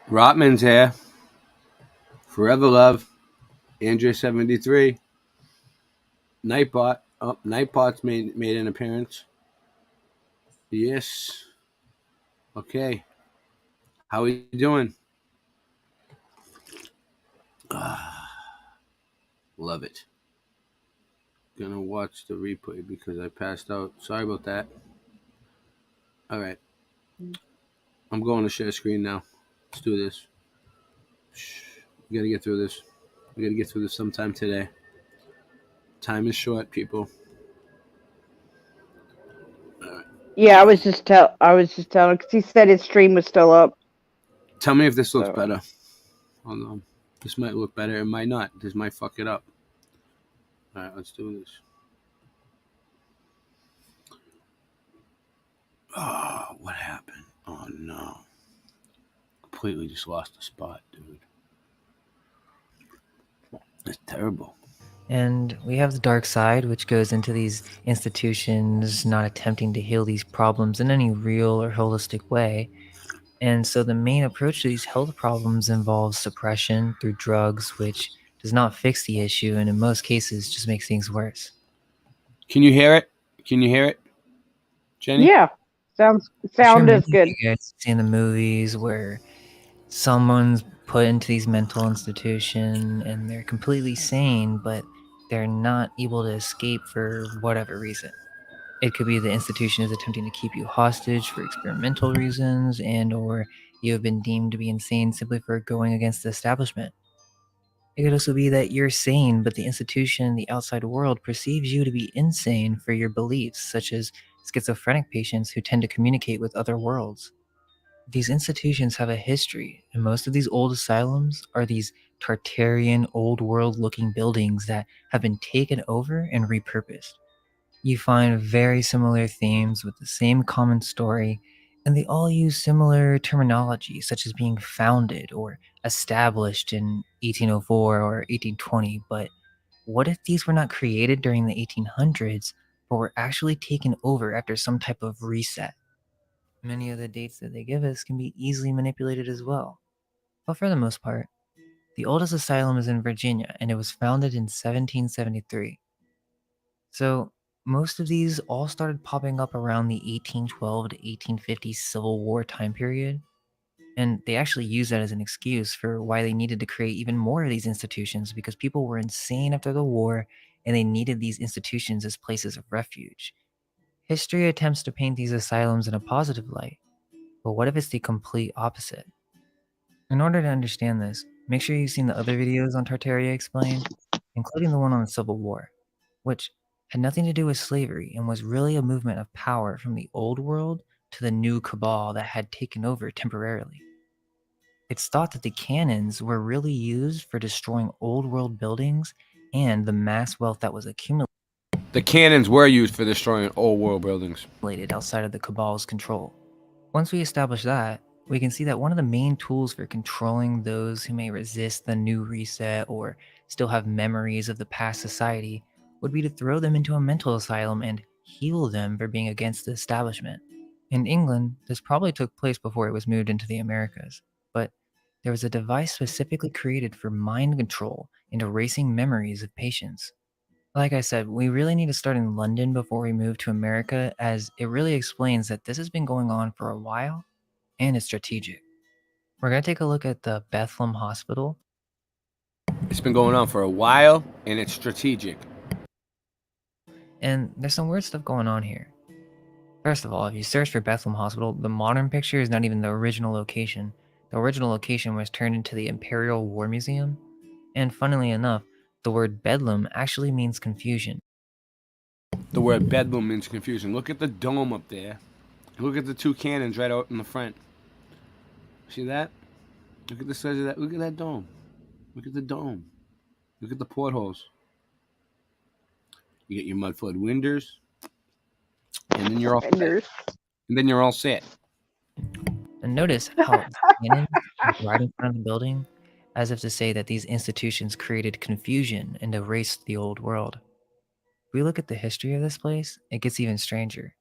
L: Rotman's here. Forever Love. Andrew 73. Nightbot. Oh, Nightbot's made an appearance. Yes. Okay. How are you doing? Love it. Gonna watch the replay because I passed out. Sorry about that. All right. I'm going to share screen now. Let's do this. We gotta get through this. We gotta get through this sometime today. Time is short, people.
M: Yeah, I was just telling because he said his stream was still up.
L: Tell me if this looks better. Hold on. This might look better. It might not. This might fuck it up. All right, let's do this. Oh, what happened? Oh no. Completely just lost the spot, dude. It's terrible.
P: And we have the dark side, which goes into these institutions not attempting to heal these problems in any real or holistic way. And so the main approach to these health problems involves suppression through drugs, which does not fix the issue and in most cases just makes things worse.
L: Can you hear it? Can you hear it, Jenny?
M: Yeah, sound is good.
P: You guys see in the movies where someone's put into these mental institution and they're completely sane, but they're not able to escape for whatever reason. It could be the institution is attempting to keep you hostage for experimental reasons, and or you have been deemed to be insane simply for going against the establishment. It could also be that you're sane, but the institution and the outside world perceives you to be insane for your beliefs, such as schizophrenic patients who tend to communicate with other worlds. These institutions have a history, and most of these old asylums are these Tartarian, old world looking buildings that have been taken over and repurposed. You find very similar themes with the same common story, and they all use similar terminology, such as being founded or established in 1804 or 1820. But what if these were not created during the 1800s, but were actually taken over after some type of reset? Many of the dates that they give us can be easily manipulated as well. But for the most part, the oldest asylum is in Virginia, and it was founded in 1773. So most of these all started popping up around the 1812 to 1850 Civil War time period, and they actually used that as an excuse for why they needed to create even more of these institutions, because people were insane after the war and they needed these institutions as places of refuge. History attempts to paint these asylums in a positive light, but what if it's the complete opposite? In order to understand this, make sure you've seen the other videos on Tartaria Explained, including the one on the Civil War, which had nothing to do with slavery and was really a movement of power from the old world to the new cabal that had taken over temporarily. It's thought that the cannons were really used for destroying old world buildings and the mass wealth that was accumulated
L: The cannons were used for destroying old world buildings
P: outside of the Cabal's control. Once we establish that, we can see that one of the main tools for controlling those who may resist the new reset or still have memories of the past society would be to throw them into a mental asylum and heal them for being against the establishment. In England, this probably took place before it was moved into the Americas, but there was a device specifically created for mind control and erasing memories of patients. Like I said, we really need to start in London before we move to America, as it really explains that this has been going on for a while and it's strategic. We're going to take a look at the Bethlehem Hospital.
L: It's been going on for a while and it's strategic.
P: And there's some weird stuff going on here. First of all, if you search for Bethlehem Hospital, the modern picture is not even the original location. The original location was turned into the Imperial War Museum. And funnily enough, the word Bedlam actually means confusion.
L: The word Bedlam means confusion. Look at the dome up there. Look at the two cannons right out in the front. See that? Look at the size of that. Look at that dome. Look at the dome. Look at the portholes. You get your mud flood windows, and then you're all set. And then you're all set.
P: And notice how the cannon is right in front of the building, as if to say that these institutions created confusion and erased the old world. If we look at the history of this place, it gets even stranger.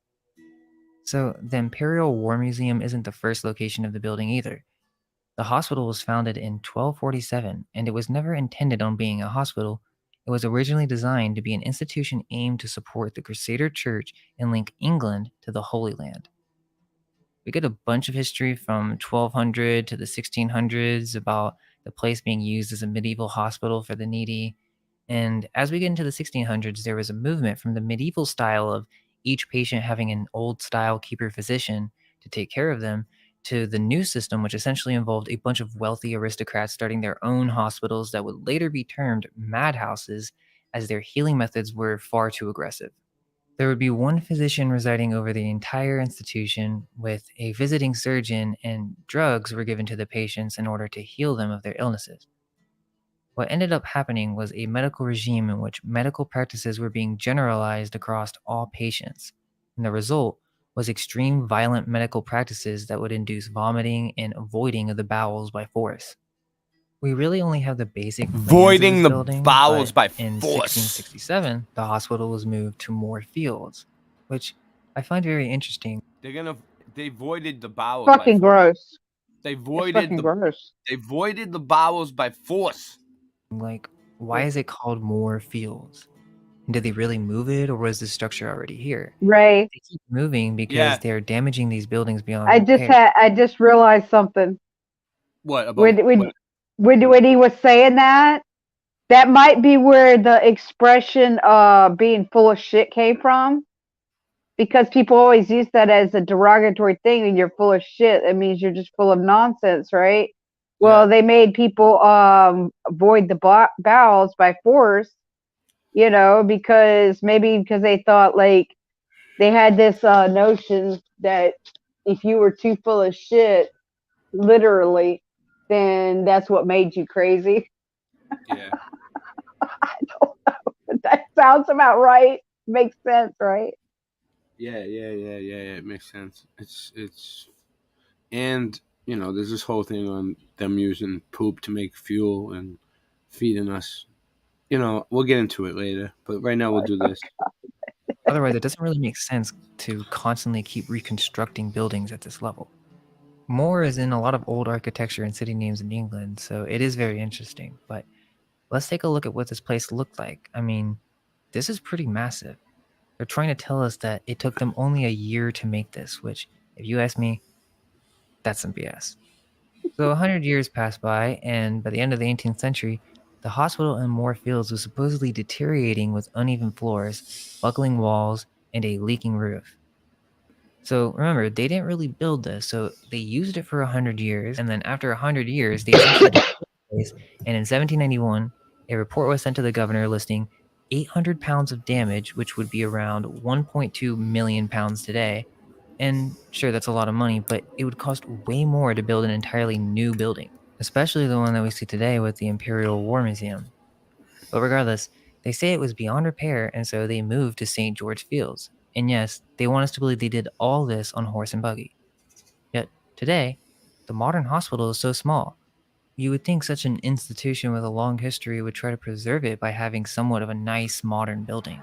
P: So, the Imperial War Museum isn't the first location of the building either. The hospital was founded in 1247, and it was never intended on being a hospital. It was originally designed to be an institution aimed to support the Crusader Church and link England to the Holy Land. We get a bunch of history from 1200 to the 1600s about the place being used as a medieval hospital for the needy. And as we get into the 1600s, there was a movement from the medieval style of each patient having an old style keeper physician to take care of them to the new system, which essentially involved a bunch of wealthy aristocrats starting their own hospitals that would later be termed madhouses, as their healing methods were far too aggressive. There would be one physician residing over the entire institution with a visiting surgeon, and drugs were given to the patients in order to heal them of their illnesses. What ended up happening was a medical regime in which medical practices were being generalized across all patients, and the result was extreme violent medical practices that would induce vomiting and voiding of the bowels by force. We really only have the basic plans of
L: Voiding
P: this
L: the
P: building,
L: bowels
P: but
L: by
P: in
L: force.
P: 1667, the hospital was moved to more fields, which I find very interesting.
L: They voided the bowels.
M: Fucking
L: by force.
M: gross.
L: They
M: It's
L: voided
M: fucking
L: the.
M: gross.
L: They voided the bowels by force.
P: Like, why is it called more fields? And did they really move it, or was the structure already here?
M: Ray,
P: They keep moving because
L: Yeah.
P: they're damaging these buildings beyond
M: I
P: repair.
M: just realized something.
L: What about
M: When he was saying that might be where the expression being full of shit came from, because people always use that as a derogatory thing. And you're full of shit, it means you're just full of nonsense, right? Well, they made people avoid the bowels by force, because they thought, like, they had this notion that if you were too full of shit, literally, then that's what made you crazy.
L: Yeah.
M: I don't know, but that sounds about right. Makes sense, right?
L: Yeah. It makes sense. It's, and there's this whole thing on them using poop to make fuel and feeding us. We'll get into it later, but right now we'll do this.
P: Otherwise, it doesn't really make sense to constantly keep reconstructing buildings at this level. More is in a lot of old architecture and city names in England, so it is very interesting. But let's take a look at what this place looked like. I mean, this is pretty massive. They're trying to tell us that it took them only a year to make this, which, if you ask me, that's some BS. So 100 years passed by, and by the end of the 18th century, the hospital in Moorfields was supposedly deteriorating with uneven floors, buckling walls, and a leaking roof. So remember, they didn't really build this, so they used it for 100 years, and then after 100 years, they essentially destroyed the place, and in 1791, a report was sent to the governor listing 800 pounds of damage, which would be around 1.2 million pounds today. And sure, that's a lot of money, but it would cost way more to build an entirely new building, especially the one that we see today with the Imperial War Museum. But regardless, They say it was beyond repair, and so they moved to St. George Fields. And yes, they want us to believe they did all this on horse and buggy. Yet, today, the modern hospital is so small. You would think such an institution with a long history would try to preserve it by having somewhat of a nice modern building.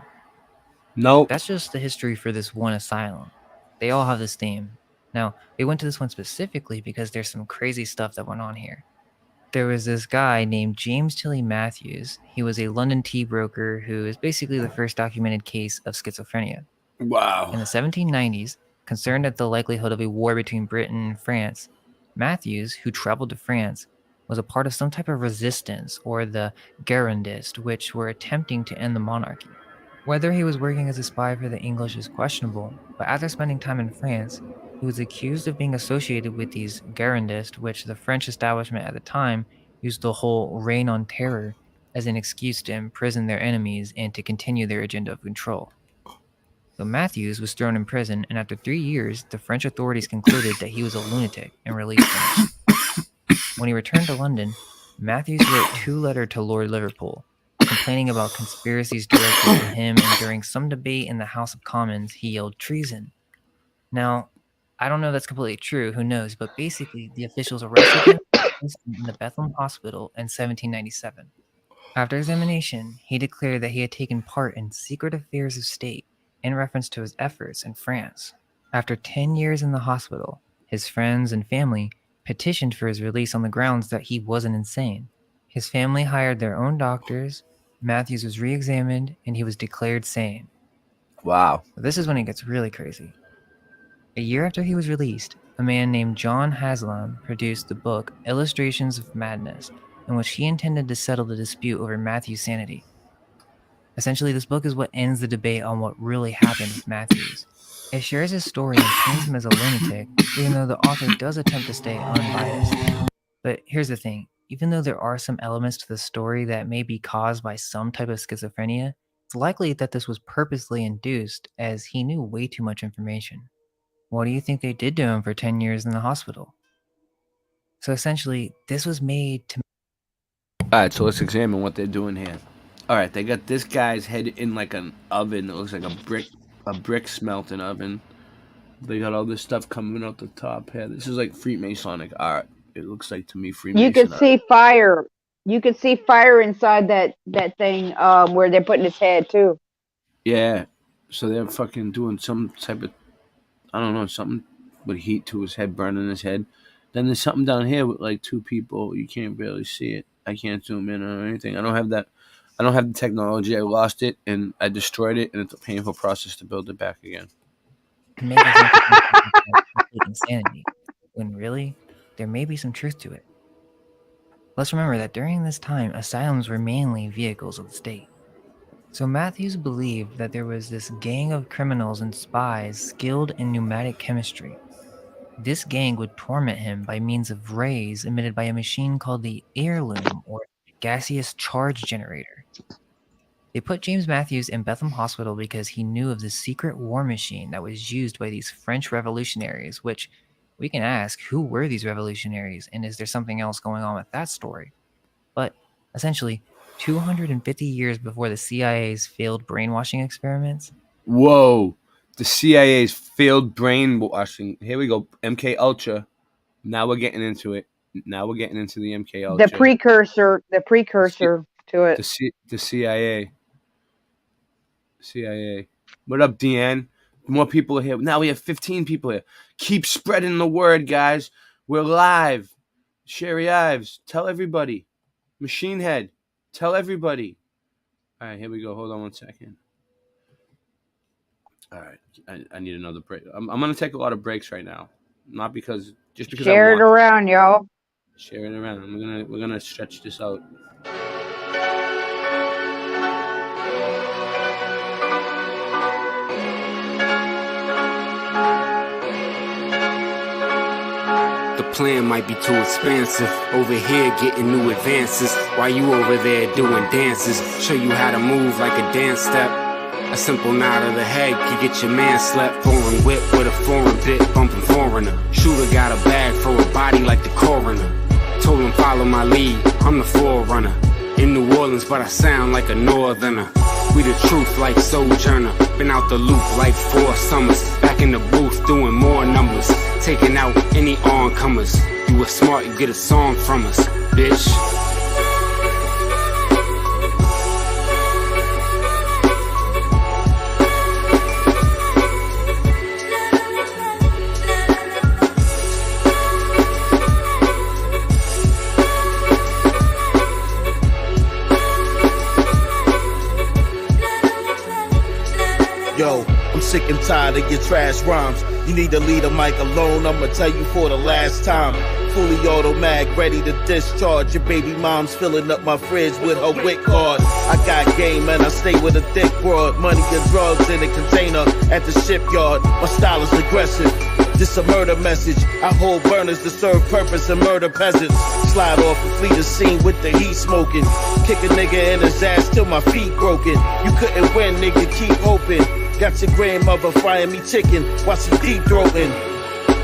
L: Nope.
P: That's just the history for this one asylum. They all have this theme. Now, we went to this one specifically because there's some crazy stuff that went on here. There was this guy named James Tilly Matthews. He was a London tea broker who is basically the first documented case of schizophrenia.
L: Wow.
P: In the 1790s, concerned at the likelihood of a war between Britain and France, Matthews, who traveled to France, was a part of some type of resistance or the Girondists, which were attempting to end the monarchy. Whether he was working as a spy for the English is questionable, but after spending time in France, he was accused of being associated with these Girondists, which the French establishment at the time used the whole reign on terror as an excuse to imprison their enemies and to continue their agenda of control. So Matthews was thrown in prison, and after 3 years, the French authorities concluded that he was a lunatic and released him. When he returned to London, Matthews wrote 2 letters to Lord Liverpool, complaining about conspiracies directed to him, and during some debate in the House of Commons, he yelled treason. Now, I don't know if that's completely true, who knows, but basically the officials arrested him and placed him in the Bethlehem Hospital in 1797. After examination, he declared that he had taken part in secret affairs of state in reference to his efforts in France. After 10 years in the hospital, his friends and family petitioned for his release on the grounds that he wasn't insane. His family hired their own doctors, Matthews was re-examined, and he was declared sane.
L: Wow.
P: This is when it gets really crazy. A year after he was released, a man named John Haslam produced the book Illustrations of Madness, in which he intended to settle the dispute over Matthews' sanity. Essentially, this book is what ends the debate on what really happened with Matthews. It shares his story and paints him as a lunatic, even though the author does attempt to stay unbiased. But here's the thing, even though there are some elements to the story that may be caused by some type of schizophrenia, it's likely that this was purposely induced as he knew way too much information. What do you think they did to him for 10 years in the hospital? So essentially, this was made to...
L: Alright, so let's examine what they're doing here. Alright, they got this guy's head in like an oven. It looks like a brick smelting oven. They got all this stuff coming out the top here. This is like Freemasonic art. It looks like to me Freemason
M: You could
L: art.
M: see fire. You could see fire inside that thing where they're putting his head too.
L: Yeah. So they're fucking doing some type of, I don't know, something with heat to his head, burning his head. Then there's something down here with like 2 people. You can't barely see it. I can't zoom in or anything. I don't have that. I don't have the technology. I lost it and I destroyed it, and it's a painful process to build it back again.
P: Make us insanity, when really, there may be some truth to it. Let's remember that during this time, asylums were mainly vehicles of the state. So Matthews believed that there was this gang of criminals and spies skilled in pneumatic chemistry. This gang would torment him by means of rays emitted by a machine called the heirloom, or gaseous charge generator. They put James Matthews in Bethlehem Hospital because he knew of the secret war machine that was used by these French revolutionaries, which we can ask, who were these revolutionaries, and is there something else going on with that story? But essentially, 250 years before the CIA's failed brainwashing experiments.
L: Whoa. The CIA's failed brainwashing. Here we go. MK Ultra. Now we're getting into it. Now we're getting into the MK Ultra.
M: The precursor to it.
L: The CIA. What up, Deanne? More people are here. Now we have 15 people here. Keep spreading the word, guys. We're live. Sherry Ives, tell everybody. Machine Head, tell everybody. All right, here we go. Hold on 1 second. All right, I need another break. I'm going to take a lot of breaks right now. Not because, just because
M: Share it around, y'all.
L: Share it around. We're gonna stretch this out.
Q: The plan might be too expensive. Over here getting new advances, while you over there doing dances. Show you how to move like a dance step. A simple nod of the head can get your man slept. Foreign whip with a foreign bit, bumping foreigner. Shooter got a bag for a body like the coroner. Told him follow my lead, I'm the forerunner. in New Orleans, but I sound like a northerner. We the truth like Sojourner. Been out the loop like 4 summers. Back in the booth doing more numbers. Taking out any oncomers. You were smart, you get a song from us, bitch.
K: Yo, I'm sick and tired of your trash rhymes. You need to leave the mic alone, I'ma tell you for the last time. Fully auto-mag, ready to discharge. Your baby mom's filling up my fridge with her WIC card. I got game and I stay with a thick broad. Money and drugs in a container at the shipyard. My style is aggressive. This a murder message. I hold burners to serve purpose and murder peasants. Slide off and flee the scene with the heat smoking. Kick a nigga in his ass till my feet broken. You couldn't win, nigga, keep hoping. Got your grandmother frying me chicken while she deep throating.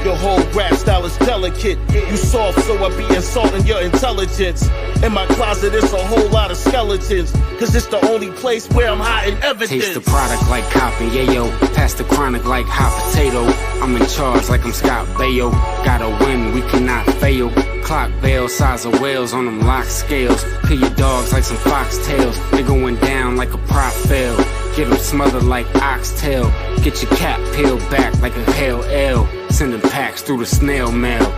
K: Your whole rap style is delicate. You soft, so I be insulting your intelligence. In my closet, it's a whole lot of skeletons. Cause it's the only place where I'm hiding evidence.
Q: Taste the product like cotton, yayo. Pass the chronic like hot potato. I'm in charge like I'm Scott Baio. Gotta win, we cannot fail. Clock bell, size of whales on them lock scales. Kill your dogs like some foxtails. They going down like a prop fail. Get them smothered like oxtail. Get your cap peeled back like a hell L. Sending packs through the snail mail.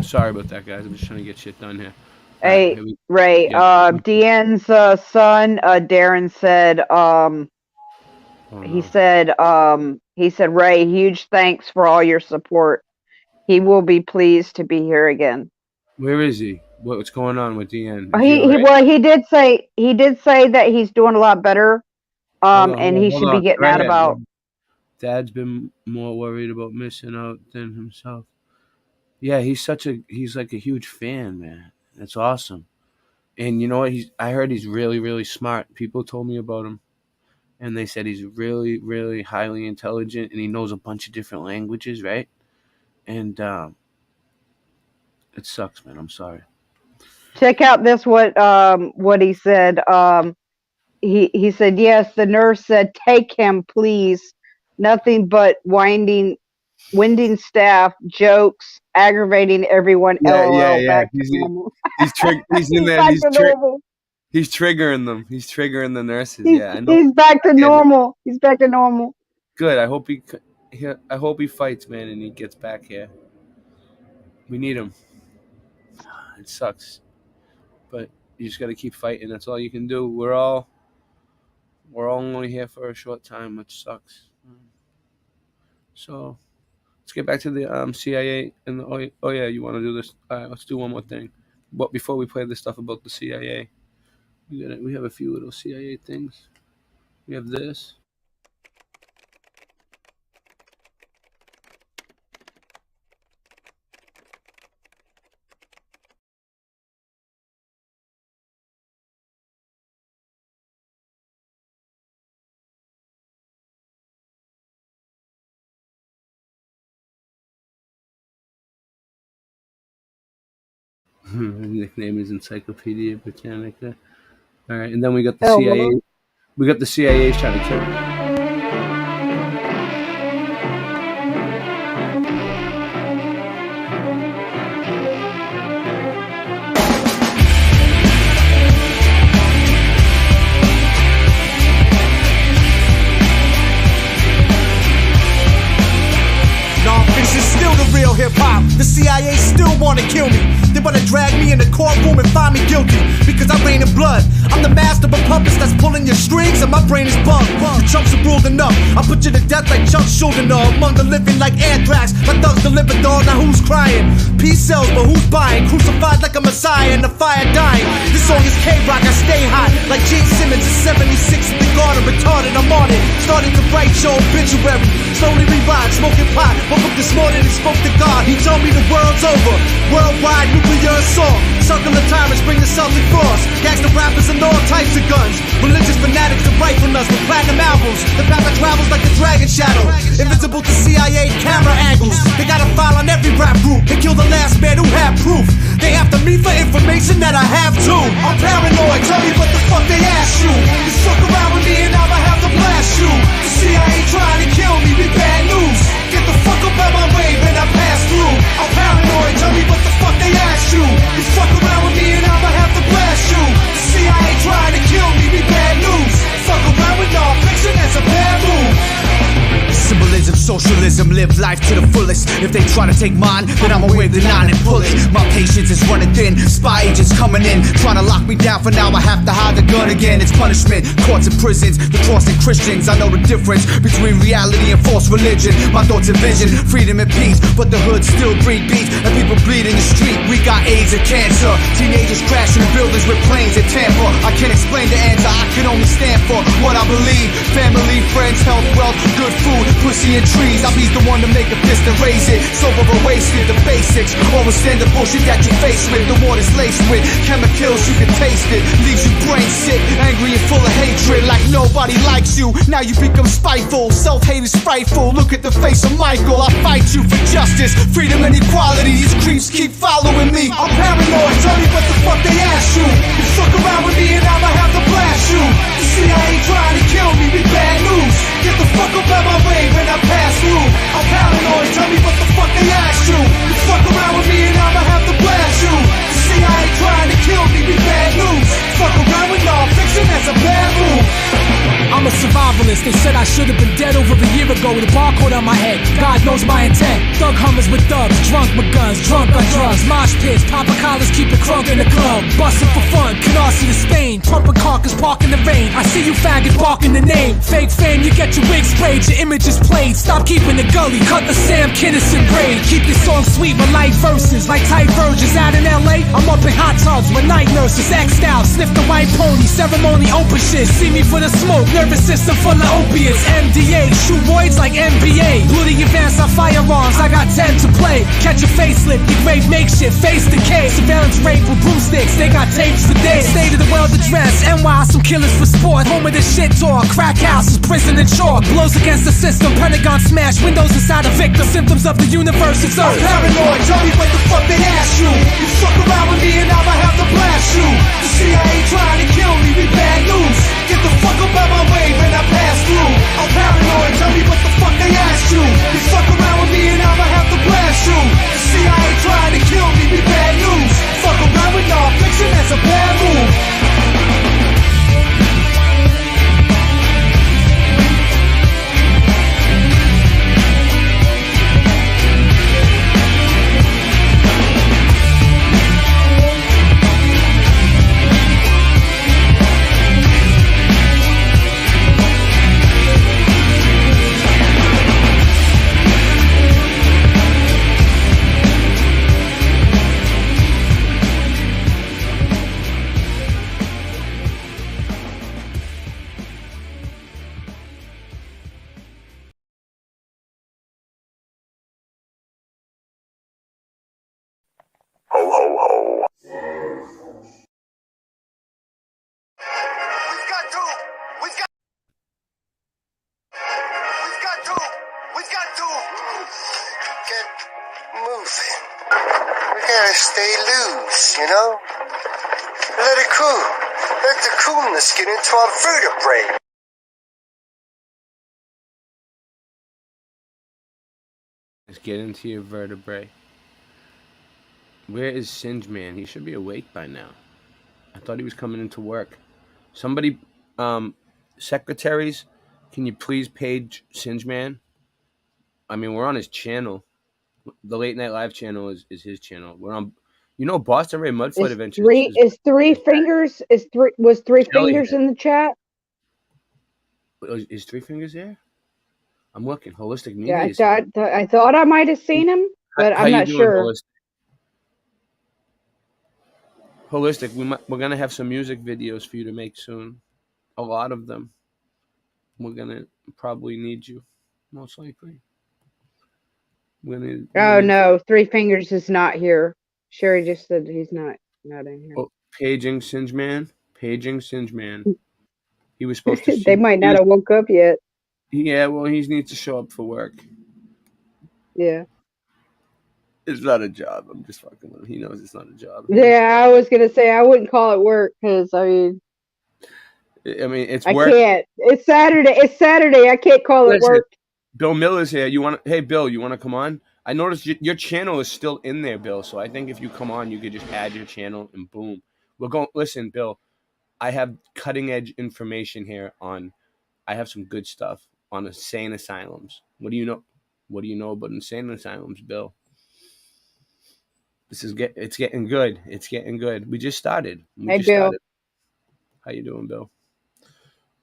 L: Sorry about that, guys. I'm just trying to get shit done here.
M: Hey, Ray. Deanne's son, Darren said. He said, Ray, huge thanks for all your support. He will be pleased to be here again.
L: Where is he? What's going on with Deanne?
M: He did say that he's doing a lot better. And he should be getting out about.
L: Dad's been more worried about missing out than himself. Yeah, he's like a huge fan, man. That's awesome. And you know what? I heard he's really, really smart. People told me about him, and they said he's really, really highly intelligent, and he knows a bunch of different languages, right? And it sucks, man. I'm sorry.
M: Check out this what he said. He said, yes, the nurse said, take him, please. Nothing but winding staff, jokes, aggravating everyone.
L: Yeah. He's in there. He's triggering them. He's triggering the nurses. I know.
M: He's back to normal. He's back to normal.
L: Good. I hope he fights, man, and he gets back here. We need him. It sucks, but you just got to keep fighting. That's all you can do. We're all only here for a short time, which sucks. So let's get back to the CIA and the oh yeah, you want to do this? All right, let's do one more thing. But before we play the stuff about the CIA, we have a few little CIA things. We have this. His nickname is Encyclopedia Britannica. All right, and then we got the CIA. Well. We got the CIA trying to kill him.
J: This is still the real hip hop. The CIA still wanna kill me. The
R: wanna drag me in the courtroom and find me guilty because I reign in blood. I'm the master of puppets that's pulling your strings and my brain is bugged. You chumps are ruled enough. I'll put you to death like Chuck Schuldiner. Among the living like anthrax. My thugs deliver, dog. Now who's crying? Peace sells, but who's buying? Crucified like a messiah in the fire dying. This song is K-Rock, I stay hot. Like Gene Simmons in 76 in the garden. Retarded, I'm on it. Starting to write your obituary. Slowly revive, smoking pot. Woke up this morning and spoke to God. He told me the world's over. Worldwide nuclear assault. Circle of tyrants bring the Celtic frost. Gangsta rappers and all types of guns. Religious fanatics are rifling us with platinum albums. The path that travels like a dragon shadow. Invisible to CIA camera angles. They got a file on every rap group. They killed the last man who had proof. They after me for information that I have too. I'm paranoid, tell me what the fuck they asked you. You fuck around with me and I'ma have to blast you. The CIA trying to kill me, be bad news. Get the fuck up out my way when I pass through. I'm paranoid, tell me what the fuck they asked you. You fuck around with me and I'ma have to blast you. The CIA trying to kill me, be bad news. Fuck around with non-fiction, that's a bad move.
F: Symbolism, socialism, live life to the fullest. If they try to take mine, then I'ma wave the 9 and pull it. My patience is running thin, spy agents coming in, trying to lock me down. For now I have to hide the gun again. It's punishment, courts and prisons, the cross and Christians. I know the difference between reality and false religion. My thoughts and vision, freedom and peace, but the hood still breed beats and people bleed in the street. We got AIDS and cancer, teenagers crashing buildings with planes in Tampa. I can't explain the answer, I can only stand for what I believe. Family, friends, health, wealth, good food, pussy and trees. I'll be the one to make a fist and raise it. Sober or wasted, the basics. Overstand the bullshit that you face with. The water's laced with chemicals, you can taste it. Leaves you brain sick, angry and full of hatred. Like nobody likes you, now you become spiteful. Self-hate is frightful, look at the face of Michael. I fight you for justice, freedom and equality. These creeps keep following me. I'm paranoid, tell me what the fuck they asked you. You fuck around with me and I'ma have to blast you. The CIA trying to kill me, be bad news. Get the fuck up out my way when I pass through. I'm paranoid, tell me what the fuck they asked you. You fuck around with me and I'ma have to blast you. The CIA trying to kill me, be bad news. Fuck around with non-fiction, that's a bad move.
S: I'm a survivalist, they said I should have been dead over a year ago with a barcode on my head. God knows my intent. Thug hummers with thugs, drunk with guns, drunk on drugs. Mosh pits, popper collars, keep it crunk in the club. Bustin' for fun, Canarsie to Spain. Pumping carcass, park in the rain. I see you faggots barking the name. Fake fame, you get your wig sprayed, your image is played. Stop keeping the gully, cut the Sam Kinison braid. Keep your song sweet with light verses, like tight virgins out in LA. I'm up in hot tubs with night nurses, X'd out, sniff the white pony, ceremony open shit. See me for the smoke, nervous system full of opiates. MDA, shoot voids like NBA. Bloody advance on firearms, I got 10 to play. Catch a facelift, you grave makeshift, face decay. Surveillance rape with broomsticks, they got tapes for days. State of the world address, NY, some killers for sport. Home of the shit talk, crack houses, prison and chalk. Blows against the system, Pentagon smash, windows inside a victim. Symptoms of the universe, it's Earth.
R: Paranoid, tell me what the fuck they asked you. You fuck around with me and I'ma have to blast you. The CIA trying to kill me, be bad news. Get the fuck up out my way when I pass through. I'm paranoid, tell me what the fuck they asked you. You fuck around with me and I'ma have to blast you. The CIA trying to kill me, be bad news. Fuck around with non-fiction, that's a bad move.
A: Ho, ho, ho.
J: We've got to get moving. We gotta stay loose, you know? Let it cool. Let the coolness get into our vertebrae.
L: Let's get into your vertebrae. Where is Singe Man? He should be awake by now. I thought he was coming into work. Somebody, secretaries, can you please page Singe Man? I mean, we're on his channel. The Late Night Live channel is his channel. We're on, You know, Boston Ray Mudfoot
M: Is
L: Adventures
M: three is three fingers was three
L: Kelly
M: fingers in the chat?
L: Is Three Fingers there? I'm looking. Holistic
M: Yeah,
L: Media is here.
M: I thought I might have seen him, but
L: How
M: I'm
L: you
M: not
L: doing,
M: sure.
L: Holistic? Holistic, we're gonna have some music videos for you to make soon. A lot of them. We're gonna probably need you, most likely.
M: Oh no, Three Fingers is not here. Sherry just said he's not in here.
L: Oh, paging Singe Man. He was supposed to.
M: They might not have woke up yet.
L: Yeah, well, he needs to show up for work.
M: Yeah.
L: It's not a job. I'm just fucking with him. He knows it's not a job.
M: Yeah, I was gonna say I wouldn't call it work because I mean
L: it's
M: I
L: work.
M: can't. It's Saturday. It's Saturday. I can't call it work.
L: Bill Miller's here. Hey, Bill, you want to come on? I noticed your channel is still in there, Bill. So I think if you come on, you could just add your channel and boom. We're going. Listen, Bill, I have cutting edge information here on. I have some good stuff on insane asylums. What do you know? What do you know about insane asylums, Bill? It's getting good. It's getting good. We just started.
M: Hey, Bill.
L: How you doing, Bill?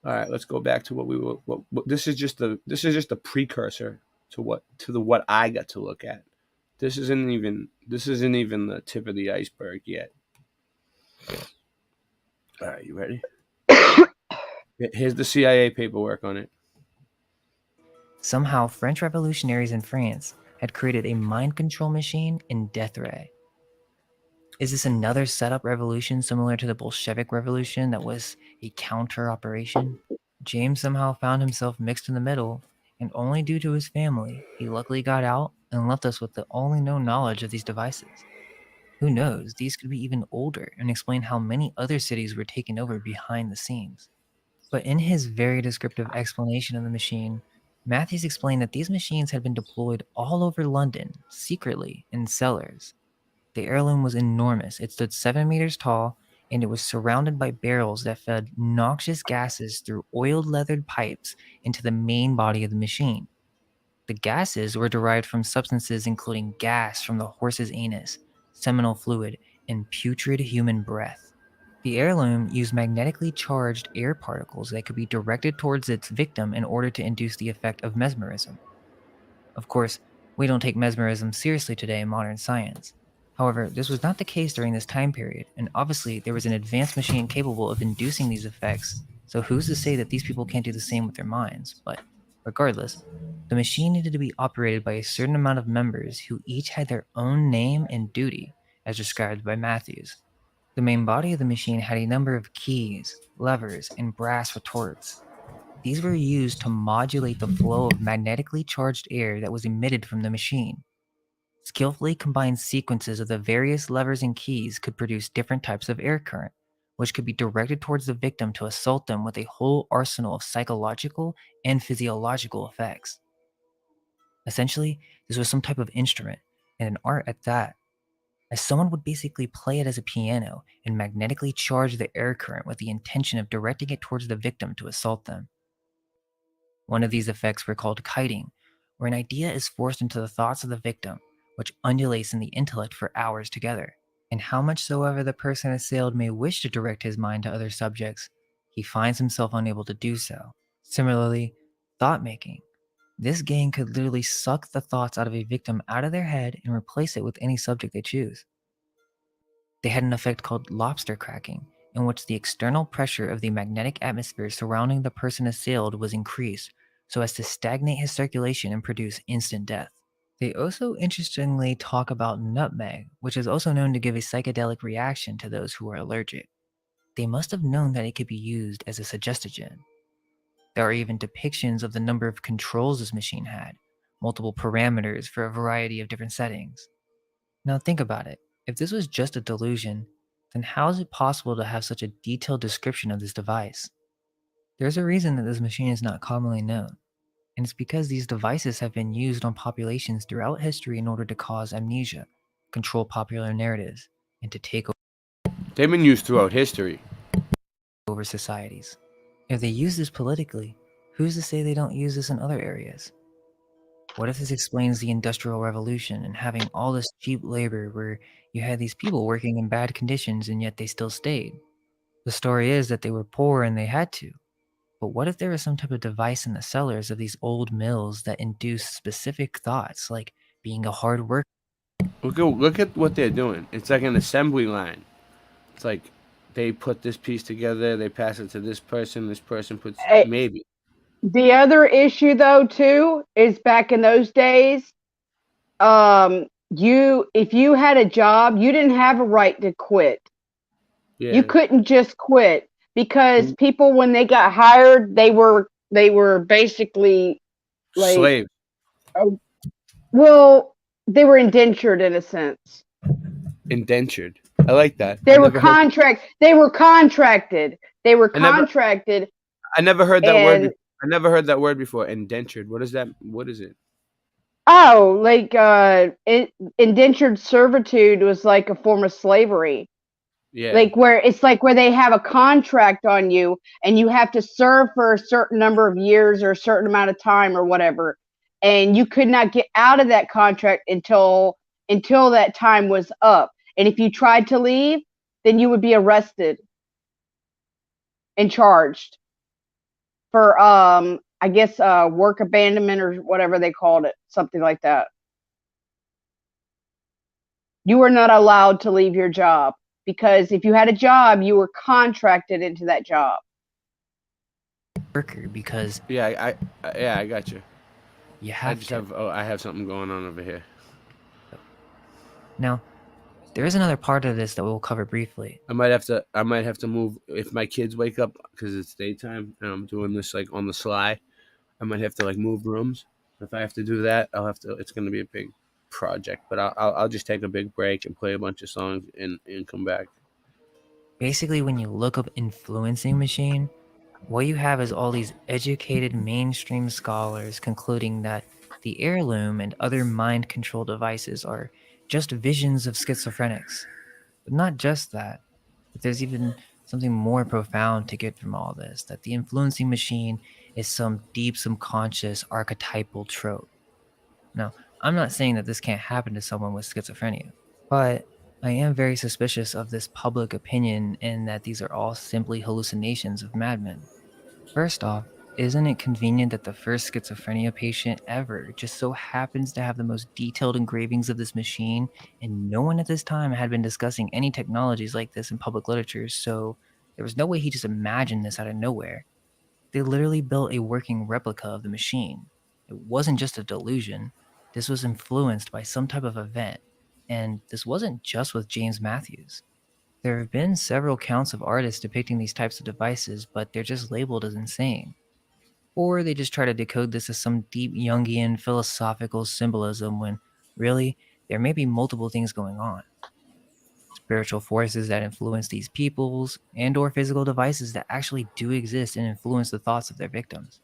L: All right, let's go back to what we were. What this is just a precursor to what I got to look at. This isn't even the tip of the iceberg yet. All right, you ready? Here's the CIA paperwork on it.
P: Somehow, French revolutionaries in France had created a mind control machine in Death Ray. Is this another setup revolution similar to the Bolshevik Revolution that was a counter operation? James somehow found himself mixed in the middle, and only due to his family, he luckily got out and left us with the only known knowledge of these devices. Who knows, these could be even older and explain how many other cities were taken over behind the scenes. But in his very descriptive explanation of the machine, Matthews explained that these machines had been deployed all over London, secretly, in cellars. The heirloom was enormous. It stood 7 meters tall, and it was surrounded by barrels that fed noxious gases through oiled leathered pipes into the main body of the machine. The gases were derived from substances including gas from the horse's anus, seminal fluid, and putrid human breath. The heirloom used magnetically charged air particles that could be directed towards its victim in order to induce the effect of mesmerism. Of course, we don't take mesmerism seriously today in modern science. However, this was not the case during this time period, and obviously there was an advanced machine capable of inducing these effects, so who's to say that these people can't do the same with their minds? But regardless, the machine needed to be operated by a certain amount of members who each had their own name and duty, as described by Matthews. The main body of the machine had a number of keys, levers, and brass retorts. These were used to modulate the flow of magnetically charged air that was emitted from the machine. Skillfully combined sequences of the various levers and keys could produce different types of air current, which could be directed towards the victim to assault them with a whole arsenal of psychological and physiological effects. Essentially, this was some type of instrument, and an art at that, as someone would basically play it as a piano and magnetically charge the air current with the intention of directing it towards the victim to assault them. One of these effects were called kiting, where an idea is forced into the thoughts of the victim, which undulates in the intellect for hours together. And how much soever the person assailed may wish to direct his mind to other subjects, he finds himself unable to do so. Similarly, thought-making. This gang could literally suck the thoughts out of a victim out of their head and replace it with any subject they choose. They had an effect called lobster cracking, in which the external pressure of the magnetic atmosphere surrounding the person assailed was increased so as to stagnate his circulation and produce instant death. They also interestingly talk about nutmeg, which is also known to give a psychedelic reaction to those who are allergic. They must have known that it could be used as a suggestogen. There are even depictions of the number of controls this machine had, multiple parameters for a variety of different settings. Now think about it. If this was just a delusion, then how is it possible to have such a detailed description of this device? There's a reason that this machine is not commonly known, and it's because these devices have been used on populations throughout history in order to cause amnesia, control popular narratives, and to take
L: They've been used throughout history.
P: Over societies. If they use this politically, who's to say they don't use this in other areas? What if this explains the Industrial Revolution and having all this cheap labor where you had these people working in bad conditions and yet they still stayed? The story is that they were poor and they had to. But what if there was some type of device in the cellars of these old mills that induced specific thoughts, like being a hard worker?
L: Look at what they're doing. It's like an assembly line. It's like they put this piece together, they pass it to this person puts maybe.
M: The other issue, though, too, is back in those days, if you had a job, you didn't have a right to quit.
L: Yeah.
M: You couldn't just quit because people, when they got hired, they were basically like
L: slaves.
M: Well, they were indentured in a sense.
L: Indentured. I like that.
M: They were contracted. They were contracted.
L: I never heard that word. I never heard that word before. Indentured. What is that? What is it?
M: Oh, like indentured servitude was like a form of slavery.
L: Yeah.
M: Like where they have a contract on you and you have to serve for a certain number of years or a certain amount of time or whatever. And you could not get out of that contract until that time was up. And if you tried to leave, then you would be arrested and charged for I guess work abandonment or whatever they called it, something like that. You were not allowed to leave your job because if you had a job, you were contracted into that job.
P: Worker, because
L: I got you.
P: You have
L: I have something going on over here.
P: Now, there is another part of this that we'll cover briefly.
L: I might have to move if my kids wake up because it's daytime and I'm doing this like on the sly. I might have to like move rooms. If I have to do that, I'll have to. It's going to be a big project, but I'll just take a big break and play a bunch of songs and come back.
P: Basically, when you look up influencing machine, what you have is all these educated mainstream scholars concluding that the heirloom and other mind control devices are just visions of schizophrenics. But not just that, but there's even something more profound to get from all this, that the influencing machine is some deep subconscious archetypal trope. Now, I'm not saying that this can't happen to someone with schizophrenia, but I am very suspicious of this public opinion and that these are all simply hallucinations of madmen. First off, isn't it convenient that the first schizophrenia patient ever just so happens to have the most detailed engravings of this machine, and no one at this time had been discussing any technologies like this in public literature, so there was no way he just imagined this out of nowhere. They literally built a working replica of the machine. It wasn't just a delusion. This was influenced by some type of event, and this wasn't just with James Matthews. There have been several counts of artists depicting these types of devices, but they're just labeled as insane. Or they just try to decode this as some deep Jungian philosophical symbolism when, really, there may be multiple things going on. Spiritual forces that influence these peoples, and or physical devices that actually do exist and influence the thoughts of their victims.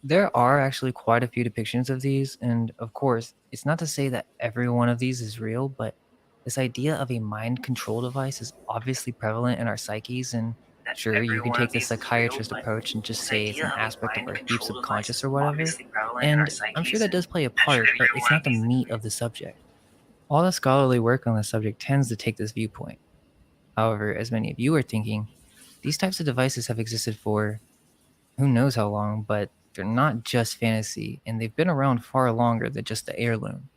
P: There are actually quite a few depictions of these, and of course, it's not to say that every one of these is real, but this idea of a mind control device is obviously prevalent in our psyches, and sure, you can take the psychiatrist approach and just say it's an aspect of our deep subconscious or whatever, and I'm sure that does play a part, but it's not the meat of the subject. All the scholarly work on the subject tends to take this viewpoint. However, as many of you are thinking, these types of devices have existed for who knows how long, but they're not just fantasy, and they've been around far longer than just the heirloom.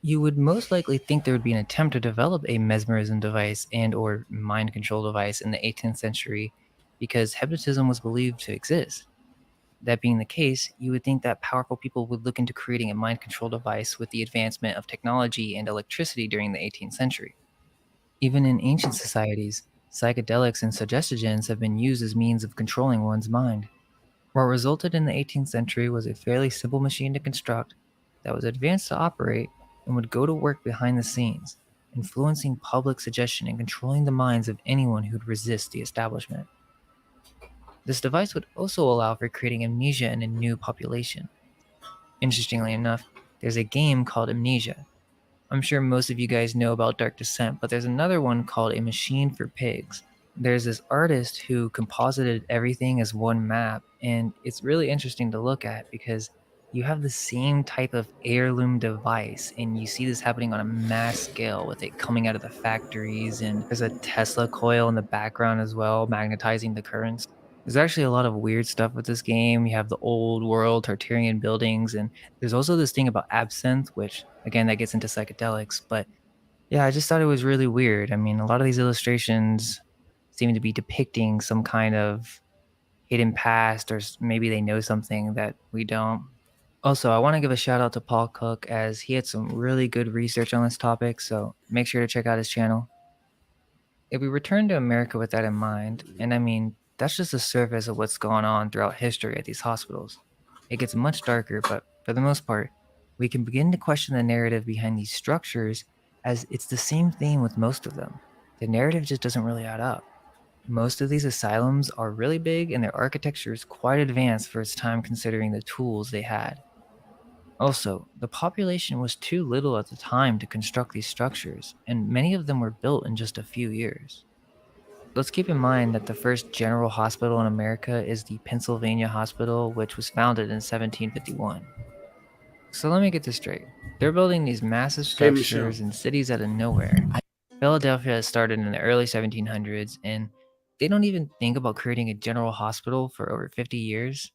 P: You would most likely think there would be an attempt to develop a mesmerism device and or mind control device in the 18th century because hypnotism was believed to exist. That being the case, you would think that powerful people would look into creating a mind control device with the advancement of technology and electricity during the 18th century. Even in ancient societies, psychedelics and suggestogens have been used as means of controlling one's mind. What resulted in the 18th century was a fairly simple machine to construct that was advanced to operate and would go to work behind the scenes, influencing public suggestion and controlling the minds of anyone who'd resist the establishment. This device would also allow for creating amnesia in a new population. Interestingly enough, there's a game called Amnesia. I'm sure most of you guys know about Dark Descent, but there's another one called A Machine for Pigs. There's this artist who composited everything as one map, and it's really interesting to look at because you have the same type of heirloom device, and you see this happening on a mass scale with it coming out of the factories, and there's a Tesla coil in the background as well, magnetizing the currents. There's actually a lot of weird stuff with this game. You have the old world Tartarian buildings, and there's also this thing about absinthe, which again that gets into psychedelics. But yeah, I just thought it was really weird. I mean, a lot of these illustrations seem to be depicting some kind of hidden past, or maybe they know something that we don't. Also, I want to give a shout out to Paul Cook as he had some really good research on this topic, so make sure to check out his channel. If we return to America with that in mind, and I mean, that's just the surface of what's going on throughout history at these hospitals. It gets much darker, but for the most part, we can begin to question the narrative behind these structures, as it's the same theme with most of them. The narrative just doesn't really add up. Most of these asylums are really big, and their architecture is quite advanced for its time considering the tools they had. Also, the population was too little at the time to construct these structures, and many of them were built in just a few years. Let's keep in mind that the first general hospital in America is the Pennsylvania Hospital, which was founded in 1751. So let me get this straight. They're building these massive
L: Hey, Michelle.
P: structures in cities out of nowhere. Philadelphia started in the early 1700s, and they don't even think about creating a general hospital for over 50 years.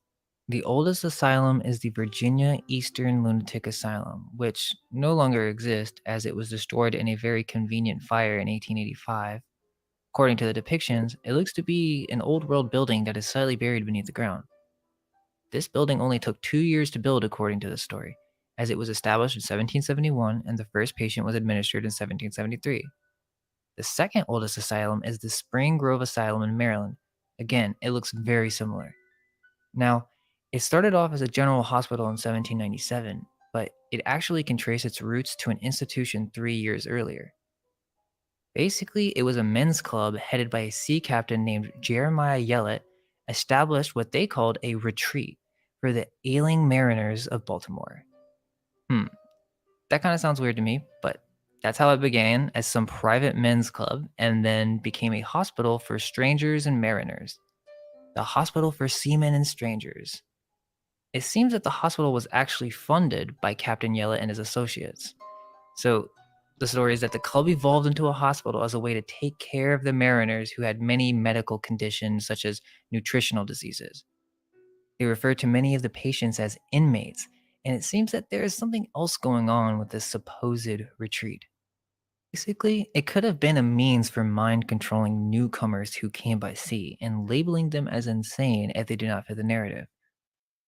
P: The oldest asylum is the Virginia Eastern Lunatic Asylum, which no longer exists as it was destroyed in a very convenient fire in 1885. According to the depictions, it looks to be an old world building that is slightly buried beneath the ground. This building only took 2 years to build according to the story, as it was established in 1771 and the first patient was administered in 1773. The second oldest asylum is the Spring Grove Asylum in Maryland. Again, it looks very similar. Now, it started off as a general hospital in 1797, but it actually can trace its roots to an institution 3 years earlier. Basically, it was a men's club headed by a sea captain named Jeremiah Yellett, established what they called a retreat for the ailing mariners of Baltimore. That kind of sounds weird to me, but that's how it began as some private men's club and then became a hospital for strangers and mariners. The Hospital for Seamen and Strangers. It seems that the hospital was actually funded by Captain Yellett and his associates. So, the story is that the club evolved into a hospital as a way to take care of the mariners who had many medical conditions, such as nutritional diseases. They referred to many of the patients as inmates, and it seems that there is something else going on with this supposed retreat. Basically, it could have been a means for mind controlling newcomers who came by sea and labeling them as insane if they do not fit the narrative.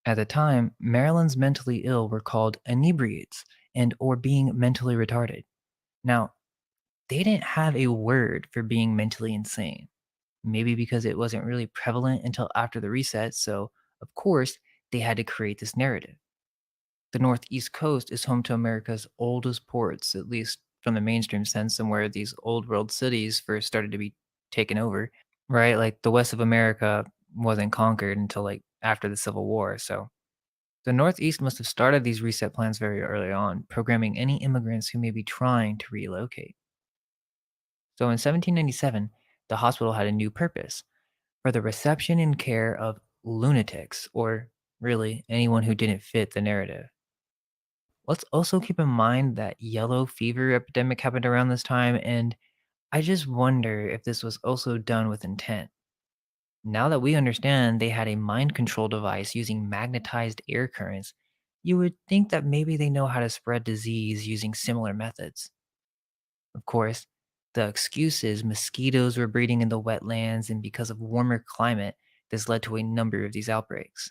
P: At the time, Maryland's mentally ill were called inebriates and or being mentally retarded. Now, they didn't have a word for being mentally insane. Maybe because it wasn't really prevalent until after the reset, so of course, they had to create this narrative. The Northeast Coast is home to America's oldest ports, at least from the mainstream sense, and where these old world cities first started to be taken over, right? Like the west of America wasn't conquered until like after the Civil War, so the Northeast must have started these reset plans very early on, programming any immigrants who may be trying to relocate. So in 1797, the hospital had a new purpose for the reception and care of lunatics, or really anyone who didn't fit the narrative. Let's also keep in mind that yellow fever epidemic happened around this time, and I just wonder if this was also done with intent. Now that we understand they had a mind control device using magnetized air currents, you would think that maybe they know how to spread disease using similar methods. Of course, the excuse is mosquitoes were breeding in the wetlands, and because of warmer climate, this led to a number of these outbreaks.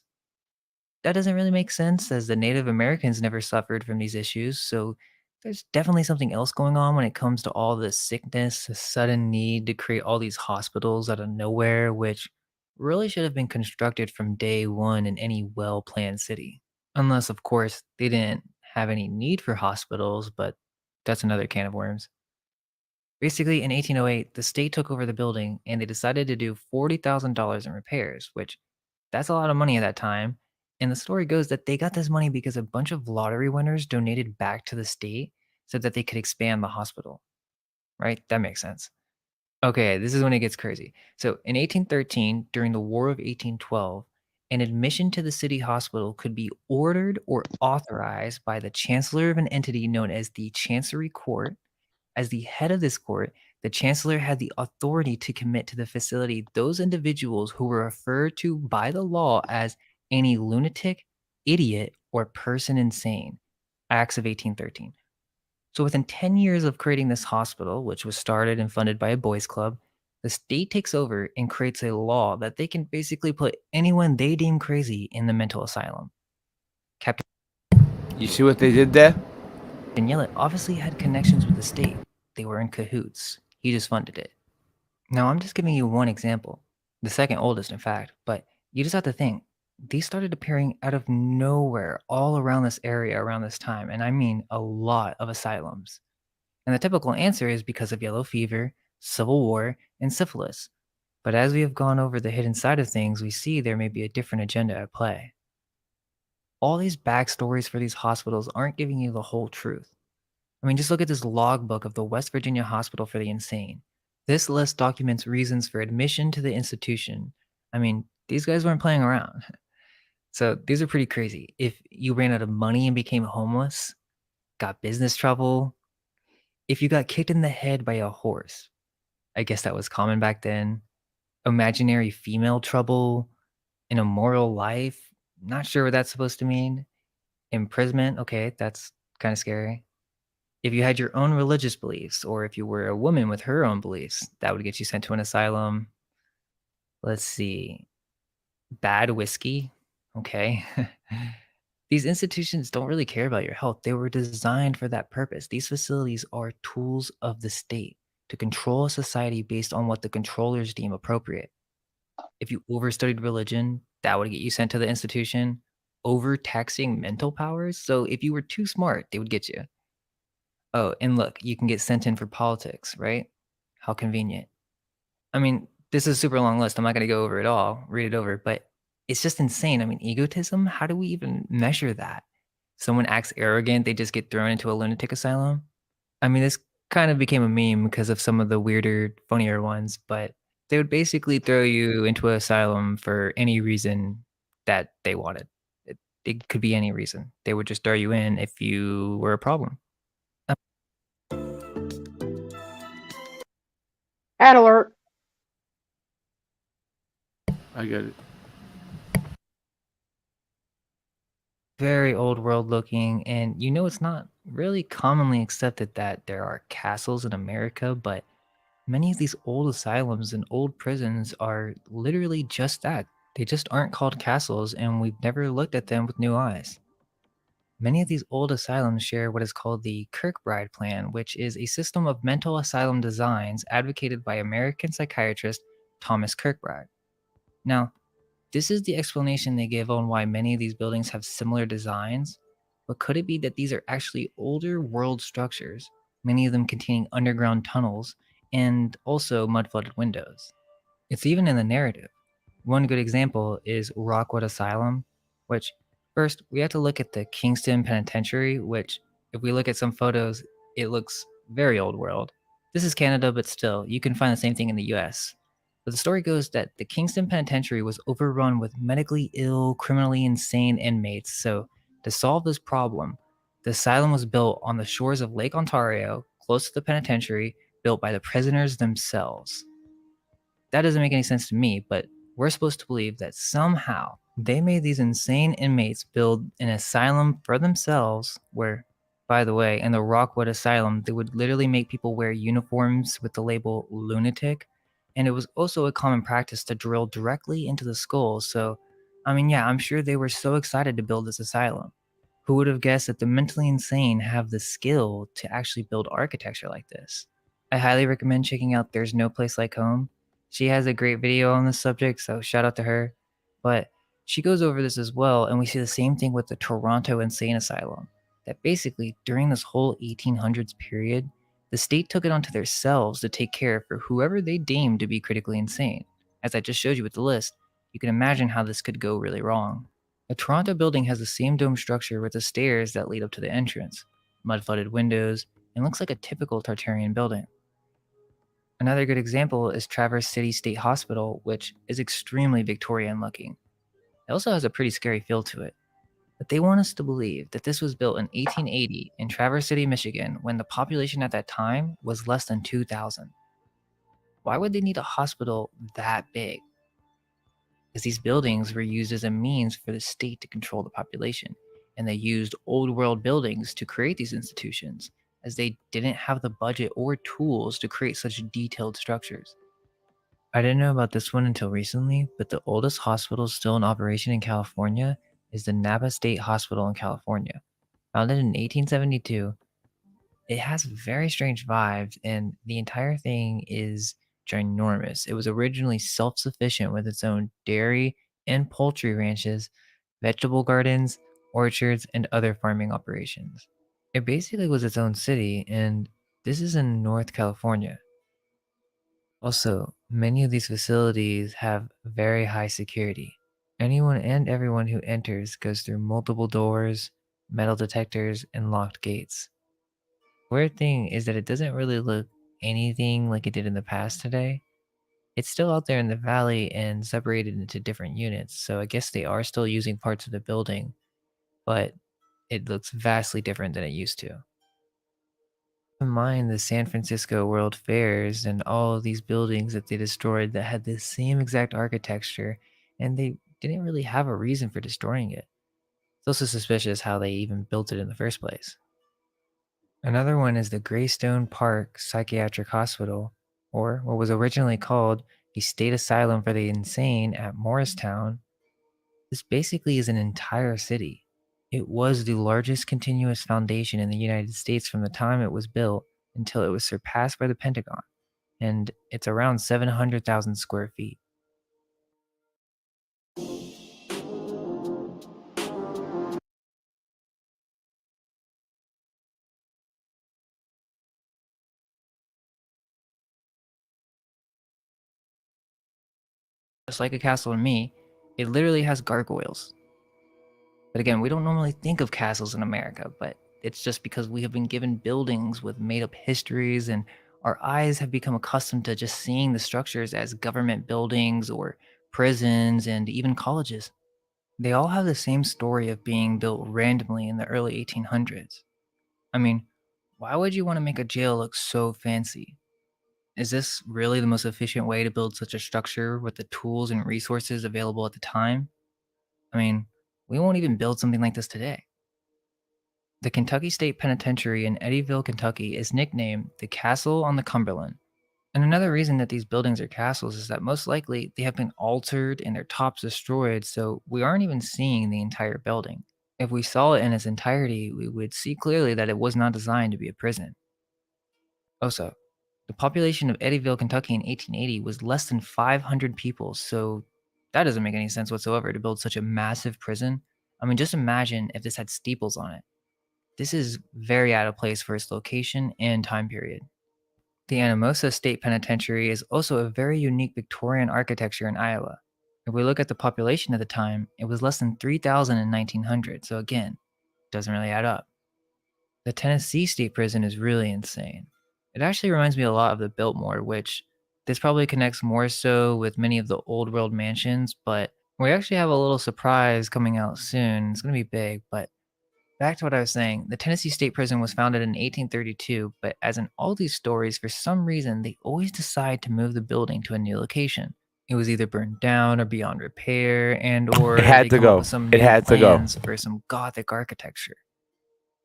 P: That doesn't really make sense as the Native Americans never suffered from these issues, so there's definitely something else going on when it comes to all this sickness, the sudden need to create all these hospitals out of nowhere, which really should have been constructed from day one in any well planned city. Unless, of course, they didn't have any need for hospitals, but that's another can of worms. Basically, in 1808, the state took over the building and they decided to do $40,000 in repairs, which that's a lot of money at that time. And the story goes that they got this money because a bunch of lottery winners donated back to the state so that they could expand the hospital. Right? That makes sense. Okay, this is when it gets crazy. So in 1813, during the War of 1812, An admission to the city hospital could be ordered or authorized by the chancellor of an entity known as the Chancery Court. As the head of this court, the chancellor had the authority to commit to the facility those individuals who were referred to by the law as any lunatic, idiot, or person insane. Acts of 1813. So within 10 years of creating this hospital, which was started and funded by a boys' club, the state takes over and creates a law that they can basically put anyone they deem crazy in the mental asylum. Captain
L: You see what they did there?
P: Yellett obviously had connections with the state. They were in cahoots. He just funded it. Now, I'm just giving you one example, the second oldest, in fact, but you just have to think. These started appearing out of nowhere all around this area around this time, and I mean a lot of asylums. And the typical answer is because of yellow fever, civil war, and syphilis. But as we have gone over the hidden side of things, we see there may be a different agenda at play. All these backstories for these hospitals aren't giving you the whole truth. I mean, just look at this logbook of the West Virginia Hospital for the Insane. This list documents reasons for admission to the institution. I mean, these guys weren't playing around. So these are pretty crazy. If you ran out of money and became homeless, got business trouble, if you got kicked in the head by a horse, I guess that was common back then, imaginary female trouble, an immoral life, not sure what that's supposed to mean, imprisonment, okay, that's kind of scary. If you had your own religious beliefs, or if you were a woman with her own beliefs, that would get you sent to an asylum. Let's see. Bad whiskey. Okay. These institutions don't really care about your health. They were designed for that purpose. These facilities are tools of the state to control a society based on what the controllers deem appropriate. If you overstudied religion, that would get you sent to the institution. Overtaxing mental powers. So if you were too smart, they would get you. Oh, and look, you can get sent in for politics, right? How convenient. I mean, this is a super long list. I'm not going to go over it all, read it over, but it's just insane. I mean, egotism, how do we even measure that? Someone acts arrogant, they just get thrown into a lunatic asylum? I mean, this kind of became a meme because of some of the weirder, funnier ones, but they would basically throw you into an asylum for any reason that they wanted. It could be any reason. They would just throw you in if you were a problem.
M: Ad alert.
L: I get it.
P: Very old world looking, and you know it's not really commonly accepted that there are castles in America, but many of these old asylums and old prisons are literally just that. They just aren't called castles, and we've never looked at them with new eyes. Many of these old asylums share what is called the Kirkbride Plan, which is a system of mental asylum designs advocated by American psychiatrist Thomas Kirkbride. Now, this is the explanation they give on why many of these buildings have similar designs, but could it be that these are actually older world structures, many of them containing underground tunnels and also mud-flooded windows? It's even in the narrative. One good example is Rockwood Asylum, which first we have to look at the Kingston Penitentiary, which if we look at some photos, it looks very old world. This is Canada, but still, you can find the same thing in the US. But the story goes that the Kingston Penitentiary was overrun with medically ill, criminally insane inmates. So, to solve this problem, the asylum was built on the shores of Lake Ontario, close to the penitentiary, built by the prisoners themselves. That doesn't make any sense to me, but we're supposed to believe that somehow they made these insane inmates build an asylum for themselves where, by the way, in the Rockwood Asylum, they would literally make people wear uniforms with the label lunatic. And it was also a common practice to drill directly into the skull. So, I mean, yeah, I'm sure they were so excited to build this asylum. Who would have guessed that the mentally insane have the skill to actually build architecture like this? I highly recommend checking out There's No Place Like Home. She has a great video on this subject, so shout out to her. But she goes over this as well, and we see the same thing with the Toronto Insane Asylum. That basically, during this whole 1800s period, the state took it onto themselves to take care for whoever they deemed to be critically insane. As I just showed you with the list, you can imagine how this could go really wrong. The Toronto building has the same dome structure with the stairs that lead up to the entrance, mud-flooded windows, and looks like a typical Tartarian building. Another good example is Traverse City State Hospital, which is extremely Victorian looking. It also has a pretty scary feel to it. But they want us to believe that this was built in 1880 in Traverse City, Michigan, when the population at that time was less than 2,000. Why would they need a hospital that big? Because these buildings were used as a means for the state to control the population, and they used old world buildings to create these institutions, as they didn't have the budget or tools to create such detailed structures. I didn't know about this one until recently, but the oldest hospital still in operation in California is the Napa State Hospital in California. Founded in 1872, it has very strange vibes, and the entire thing is ginormous. It was originally self sufficient with its own dairy and poultry ranches, vegetable gardens, orchards, and other farming operations. It basically was its own city, and this is in North California. Also, many of these facilities have very high security. Anyone and everyone who enters goes through multiple doors, metal detectors, and locked gates. Weird thing is that it doesn't really look anything like it did in the past today. It's still out there in the valley and separated into different units, so I guess they are still using parts of the building, but it looks vastly different than it used to. In mind the San Francisco World Fairs and all of these buildings that they destroyed that had the same exact architecture, and they didn't really have a reason for destroying it. It's also suspicious how they even built it in the first place. Another one is the Greystone Park Psychiatric Hospital, or what was originally called the State Asylum for the Insane at Morristown. This basically is an entire city. It was the largest continuous foundation in the United States from the time it was built until it was surpassed by the Pentagon, and it's around 700,000 square feet. Just like a castle to me, it literally has gargoyles. But again, we don't normally think of castles in America, but it's just because we have been given buildings with made up histories, and our eyes have become accustomed to just seeing the structures as government buildings or prisons and even colleges. They all have the same story of being built randomly in the early 1800s. I mean, why would you want to make a jail look so fancy? Is this really the most efficient way to build such a structure with the tools and resources available at the time? I mean, we won't even build something like this today. The Kentucky State Penitentiary in Eddyville, Kentucky is nicknamed the Castle on the Cumberland. And another reason that these buildings are castles is that most likely they have been altered and their tops destroyed, so we aren't even seeing the entire building. If we saw it in its entirety, we would see clearly that it was not designed to be a prison. Also, the population of Eddyville, Kentucky in 1880 was less than 500 people, so that doesn't make any sense whatsoever to build such a massive prison. I mean, just imagine if this had steeples on it. This is very out of place for its location and time period. The Anamosa State Penitentiary is also a very unique Victorian architecture in Iowa. If we look at the population at the time, it was less than 3,000 in 1900, so again, doesn't really add up. The Tennessee State Prison is really insane. It actually reminds me a lot of the Biltmore, which this probably connects more so with many of the old world mansions, but we actually have a little surprise coming out soon. It's going to be big, but back to what I was saying, the Tennessee State Prison was founded in 1832, but as in all these stories, for some reason, they always decide to move the building to a new location. It was either burned down or beyond repair, and or
L: It had
P: they
L: to
P: come up
L: go.
P: with some
L: It
P: new
L: had to go.
P: plans for some gothic architecture.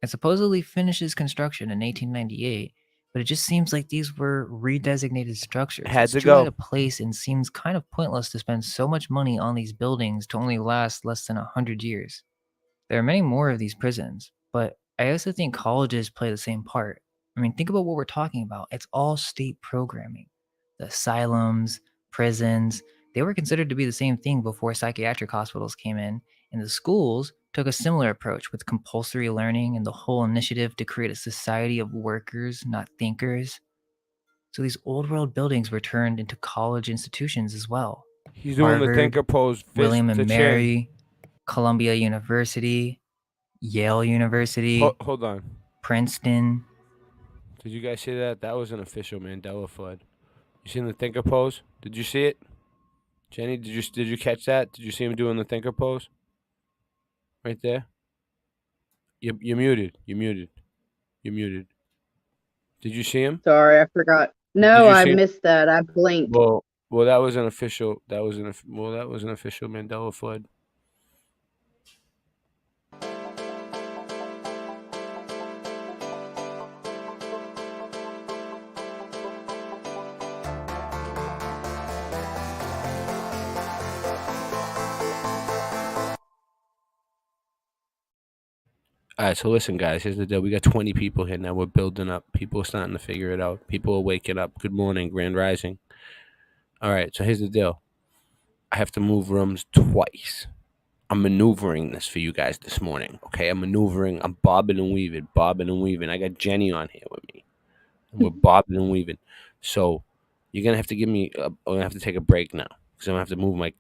P: It supposedly finishes construction in 1898, but it just seems like these were redesignated structures.
L: Had
P: It's
L: to
P: too
L: go.
P: out of place and seems kind of pointless to spend so much money on these buildings to only last less than 100 years. There are many more of these prisons, but I also think colleges play the same part. I mean, think about what we're talking about. It's all state programming. The asylums, prisons, they were considered to be the same thing before psychiatric hospitals came in, and the schools took a similar approach with compulsory learning and the whole initiative to create a society of workers, not thinkers. So these old world buildings were turned into college institutions as well.
L: He's doing the thinker pose, fist
P: William
L: to
P: and
L: chin.
P: Mary, Columbia University, Yale University,
L: Hold on.
P: Princeton.
L: Did you guys see that? That was an official Mandela flood. You seen the thinker pose? Did you see it? Jenny, did you catch that? Did you see him doing the thinker pose? Right there. You're muted. You're muted. You're muted. Did you see him?
T: Sorry, I forgot. No, I missed that. I blinked.
L: Well, that was an official. That was an official Mandela flood. All right, so listen, guys. Here's the deal. We got 20 people here now. We're building up. People are starting to figure it out. People are waking up. Good morning, Grand Rising. All right, so here's the deal. I have to move rooms twice. I'm maneuvering this for you guys this morning. Okay, I'm maneuvering. I'm bobbing and weaving. I got Jenny on here with me. And we're bobbing and weaving. So you're gonna have to give me. I'm gonna have to take a break now because I'm gonna have to move my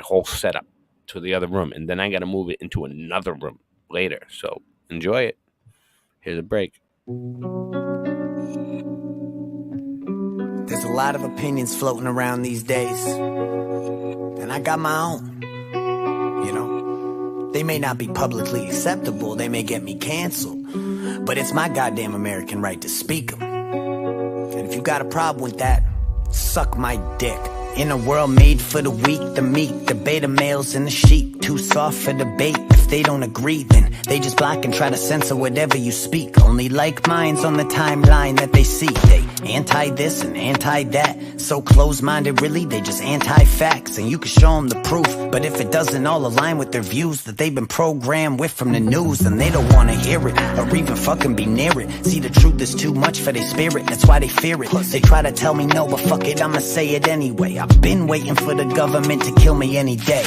L: whole setup to the other room, and then I gotta move it into another room later. So enjoy it. Here's a break.
G: There's a lot of opinions floating around these days, and I got my own. You know, they may not be publicly acceptable, they may get me canceled, but it's my goddamn American right to speak them. And if you got a problem with that, suck my dick. In a world made for the weak, the meek, the beta males and the sheep, too soft for debate. If they don't agree, then they just block and try to censor whatever you speak. Only like minds on the timeline that they see. They anti this and anti that. So close-minded, really, they just anti-facts. And you can show them the proof, but if it doesn't all align with their views that they've been programmed with from the news, then they don't want to hear it, or even fucking be near it. See, the truth is too much for their spirit, that's why they fear it. They try to tell me no, but fuck it, I'ma say it anyway. I've been waiting for the government to kill me any day.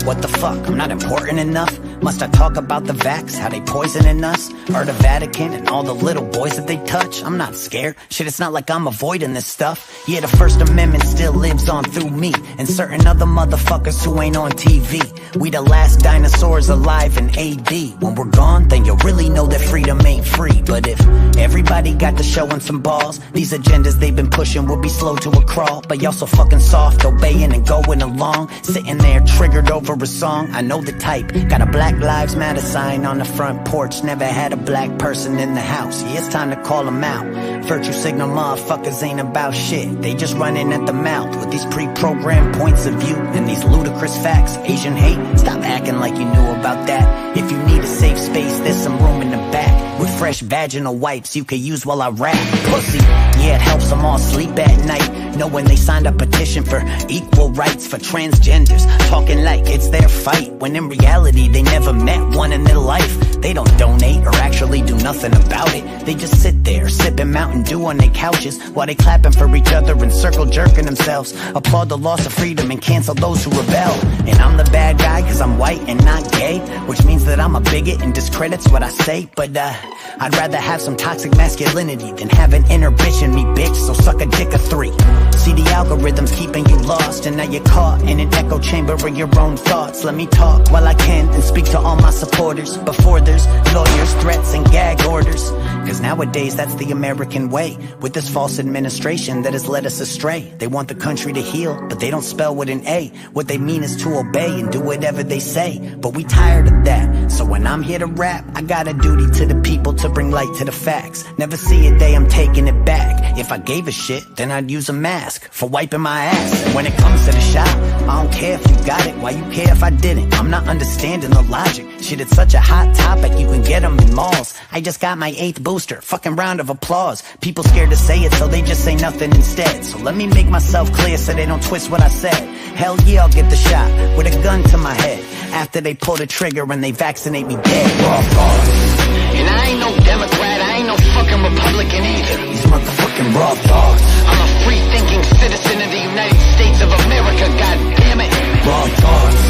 G: What the fuck, I'm not important enough? Must I talk about the vax, how they poisoning us? Or the Vatican and all the little boys that they touch? I'm not scared, shit, it's not like I'm avoiding this stuff. Yeah, the First Amendment still lives on through me and certain other motherfuckers who ain't on TV. We the last dinosaurs alive in AD. When we're gone, then you'll really know that freedom ain't free. But if everybody got to showing some balls, these agendas they've been pushing will be slow to a crawl. But y'all so fucking soft, obeying and going along, sitting there triggered over a song. I know the type, got a Black Lives Matter sign on the front porch, never had a black person in the house. Yeah, it's time to call them out. Virtue signal motherfuckers ain't about shit, they just running at the mouth with these pre-programmed points of view and these ludicrous facts. Asian hate, stop acting like you knew about that. If you need a safe space, there's some room in the back with fresh vaginal wipes you can use while I rap. Pussy, yeah, it helps them all sleep at night, knowing they signed a petition for equal rights for transgenders, talking like it's their fight, when in reality they never met one in their life. They don't donate or actually do nothing about it, they just sit there sipping Mountain Dew on their couches while they clapping for each other and circle jerking themselves, applaud the loss of freedom and cancel those who rebel. And I'm the bad guy cause I'm white and not gay, which means that I'm a bigot and discredits what I say. But I'd rather have some toxic masculinity than have an inner bitch in me, bitch, so suck a dick of 3. See, the algorithm's keeping you lost, and now you're caught in an echo chamber of your own thoughts. Let me talk while I can and speak to all my supporters before there's lawyers, threats, and gag orders. Cause nowadays that's the American way, with this false administration that has led us astray. They want the country to heal, but they don't spell with an A. What they mean is to obey and do whatever they say, but we tired of that. So when I'm here to rap, I got a duty to the people to bring light to the facts. Never see a day I'm taking it back. If I gave a shit, then I'd use a mask for wiping my ass. And when it comes to the shop, I don't care if you got it, why you care if I didn't? I'm not understanding the logic. Shit, it's such a hot topic, you can get them in malls. I just got my 8th booster, fucking round of applause. People scared to say it, so they just say nothing instead. So let me make myself clear so they don't twist what I said. Hell yeah, I'll get the shot with a gun to my head after they pull the trigger and they vaccinate me dead. Raw thoughts. And I ain't no Democrat, I ain't no fucking Republican either. These motherfucking raw thoughts. I'm a free-thinking citizen of the United States of America, god damn it. Raw thoughts.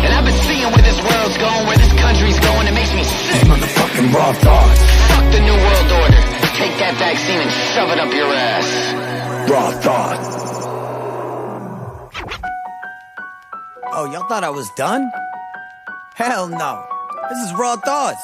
G: And I've been seeing where this world's going, where this country's going, it makes me sick. These motherfucking raw thoughts. Fuck the New World Order. Take that vaccine and shove it up your ass. Raw thoughts. Oh, y'all thought I was done? Hell no. This is Raw Thoughts.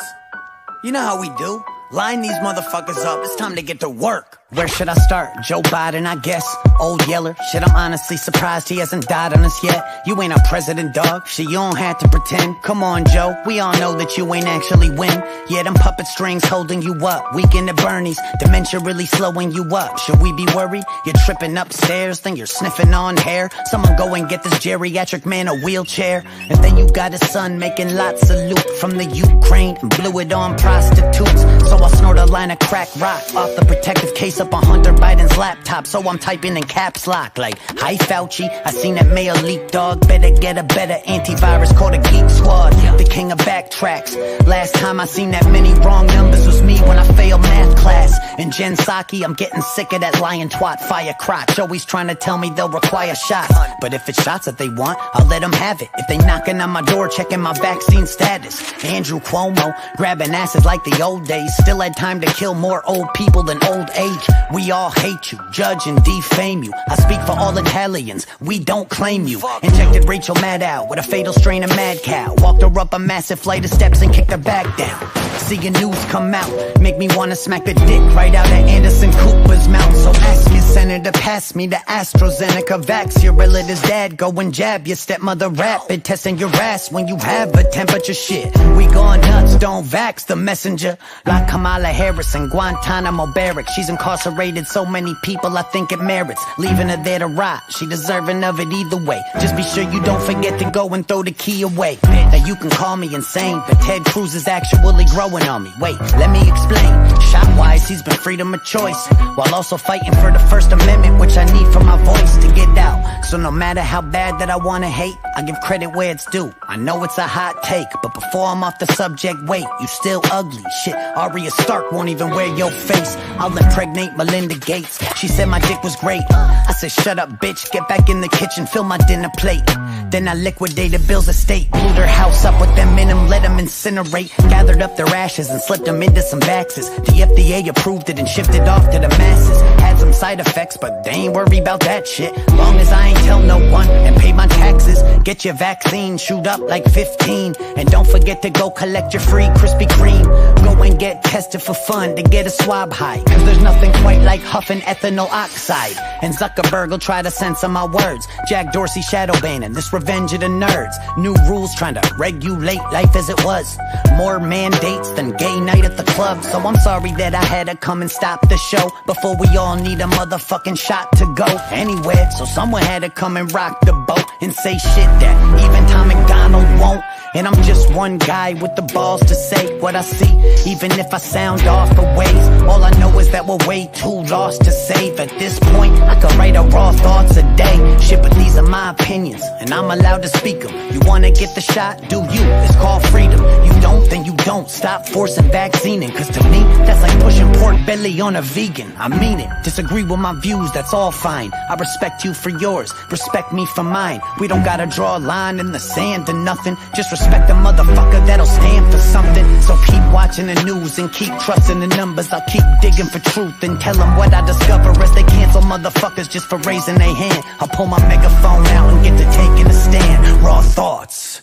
G: You know how we do. Line these motherfuckers up. It's time to get to work. Where should I start? Joe Biden, I guess. Old Yeller. Shit, I'm honestly surprised he hasn't died on us yet. You ain't our president, dog. Shit, you don't have to pretend. Come on, Joe. We all know that you ain't actually win. Yeah, them puppet strings holding you up. Weekend at Bernie's. Dementia really slowing you up. Should we be worried? You're tripping upstairs, then you're sniffing on hair. Someone go and get this geriatric man a wheelchair. And then you got his son making lots of loot from the Ukraine and blew it on prostitutes. So I snort a line of crack rock off the protective case up on Hunter Biden's laptop. So I'm typing in caps lock like, hi Fauci, I seen that mail leak, dog. Better get a better antivirus called a Geek Squad. The king of backtracks. Last time I seen that many wrong numbers was me when I failed math class. And Jen Psaki, I'm getting sick of that lying twat fire crotch. Always trying to tell me they'll require shots. But if it's shots that they want, I'll let them have it. If they knocking on my door checking my vaccine status. Andrew Cuomo, grabbing asses like the old days. Still had time to kill more old people than old age. We all hate you, judge and defame you. I speak for all Italians, we don't claim you. Injected Rachel Maddow with a fatal strain of mad cow. Walked her up a massive flight of steps and kicked her back down. Seeing news come out, make me wanna smack the dick right out of Anderson Cooper's mouth. So ask your senator, pass me the AstraZeneca vax. Your relative's dad, go and jab your stepmother rapid. Testing your ass when you have a temperature shit. We gone nuts, don't vax the messenger. Like Kamala Harris in Guantanamo Barrack. She's incarcerated so many people, I think it merits leaving her there to rot. She deserving of it either way. Just be sure you don't forget to go and throw the key away. Now you can call me insane, but Ted Cruz is actually growing on me. Wait, let me explain. Shot-wise, he's been freedom of choice, while also fighting for the First Amendment, which I need for my voice to get out. So no matter how bad that I wanna hate, I give credit where it's due. I know it's a hot take, but before I'm off the subject, wait, you still ugly. Shit, Arya Stark won't even wear your face. I'll impregnate Melinda Gates. She said my dick was great. I said shut up bitch, get back in the kitchen, fill my dinner plate. Then I liquidated Bill's estate, blew their house up with them in them, let them incinerate. Gathered up their ashes and slipped them into some vaxes. The FDA approved it and shipped it off to the masses. Had some side effects, but they ain't worried about that shit. Long as I ain't tell no one and pay my taxes. Get your vaccine, shoot up like 15. And don't forget to go collect your free Krispy Kreme. Go and get tested for fun to get a swab high. Cause there's nothing quite like huffing ethanol oxide. And Zuckerberg will try to censor my words. Jack Dorsey shadow banning, this revenge of the nerds. New rules trying to regulate life as it was. More mandates than gay night at the club. So I'm sorry that I had to come and stop the show before we all need a motherfucking shot to go anywhere. So someone had to come and rock the boat and say shit that even Tom McDonald won't. And I'm just one guy with the balls to say what I see, even if I sound off a ways. All I know is that we're way too lost to save. At this point, I could write a raw thoughts a day. Shit, but these are my opinions, and I'm allowed to speak them. You wanna get the shot? Do you? It's called freedom. You don't, then you don't. Stop forcing vaccinating, cause to me, that's like pushing pork belly on a vegan. I mean it. Disagree with my views, that's all fine. I respect you for yours, respect me for mine. We don't gotta draw a line in the sand or nothing. Just respect a motherfucker that'll stand for something. So keep watching the news and keep trusting the numbers. I'll keep digging for truth and tell them what I discover as they cancel motherfuckers just for raising their hand. I'll pull my megaphone out and get to taking a stand. Raw thoughts.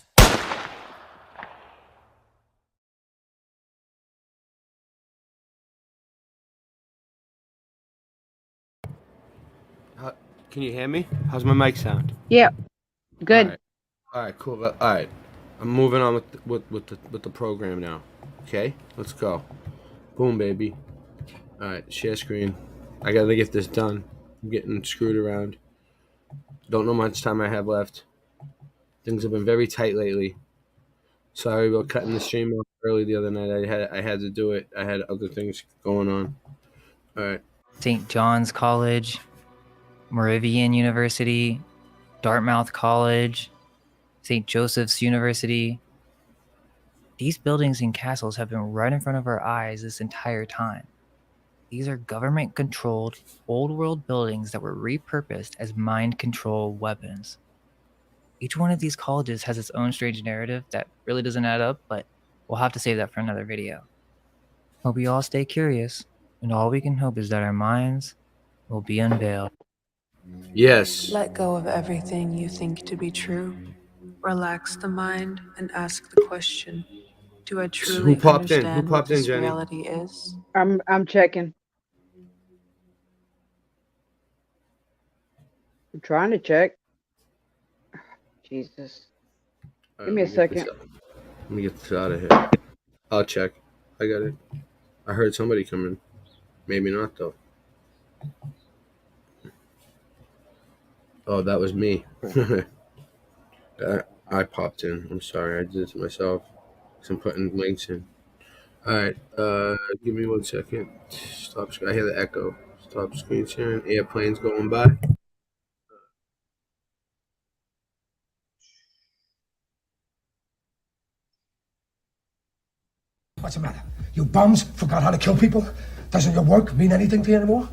L: Can you hear me? How's my mic sound?
M: Yeah, good.
L: All right, cool. All right, I'm moving on with the program now. Okay, let's go. Boom, baby. All right, share screen. I gotta get this done. I'm getting screwed around. Don't know how much time I have left. Things have been very tight lately. Sorry about cutting the stream off early the other night. I had to do it. I had other things going on. All right.
P: St. John's College, Moravian University, Dartmouth College, St. Joseph's University. These buildings and castles have been right in front of our eyes this entire time. These are government-controlled, old-world buildings that were repurposed as mind control weapons. Each one of these colleges has its own strange narrative that really doesn't add up, but we'll have to save that for another video. Hope you all stay curious, and all we can hope is that our minds will be unveiled.
L: Yes.
U: Let go of everything you think to be true. Relax the mind and ask the question, do I truly understand what this
L: Jenny?
U: reality is?
M: I'm checking. I'm trying to check. Jesus. Give me a second.
L: Let me get this out of here. I'll check. I got it. I heard somebody coming. Maybe not, though. Oh, that was me. I popped in. I'm sorry. I did it to myself. I'm putting links in. All right. Give me 1 second. Stop. I hear the echo. Stop screen sharing. Airplanes going by.
B: What's the matter? You bums forgot how to kill people? Doesn't your work mean anything to you anymore?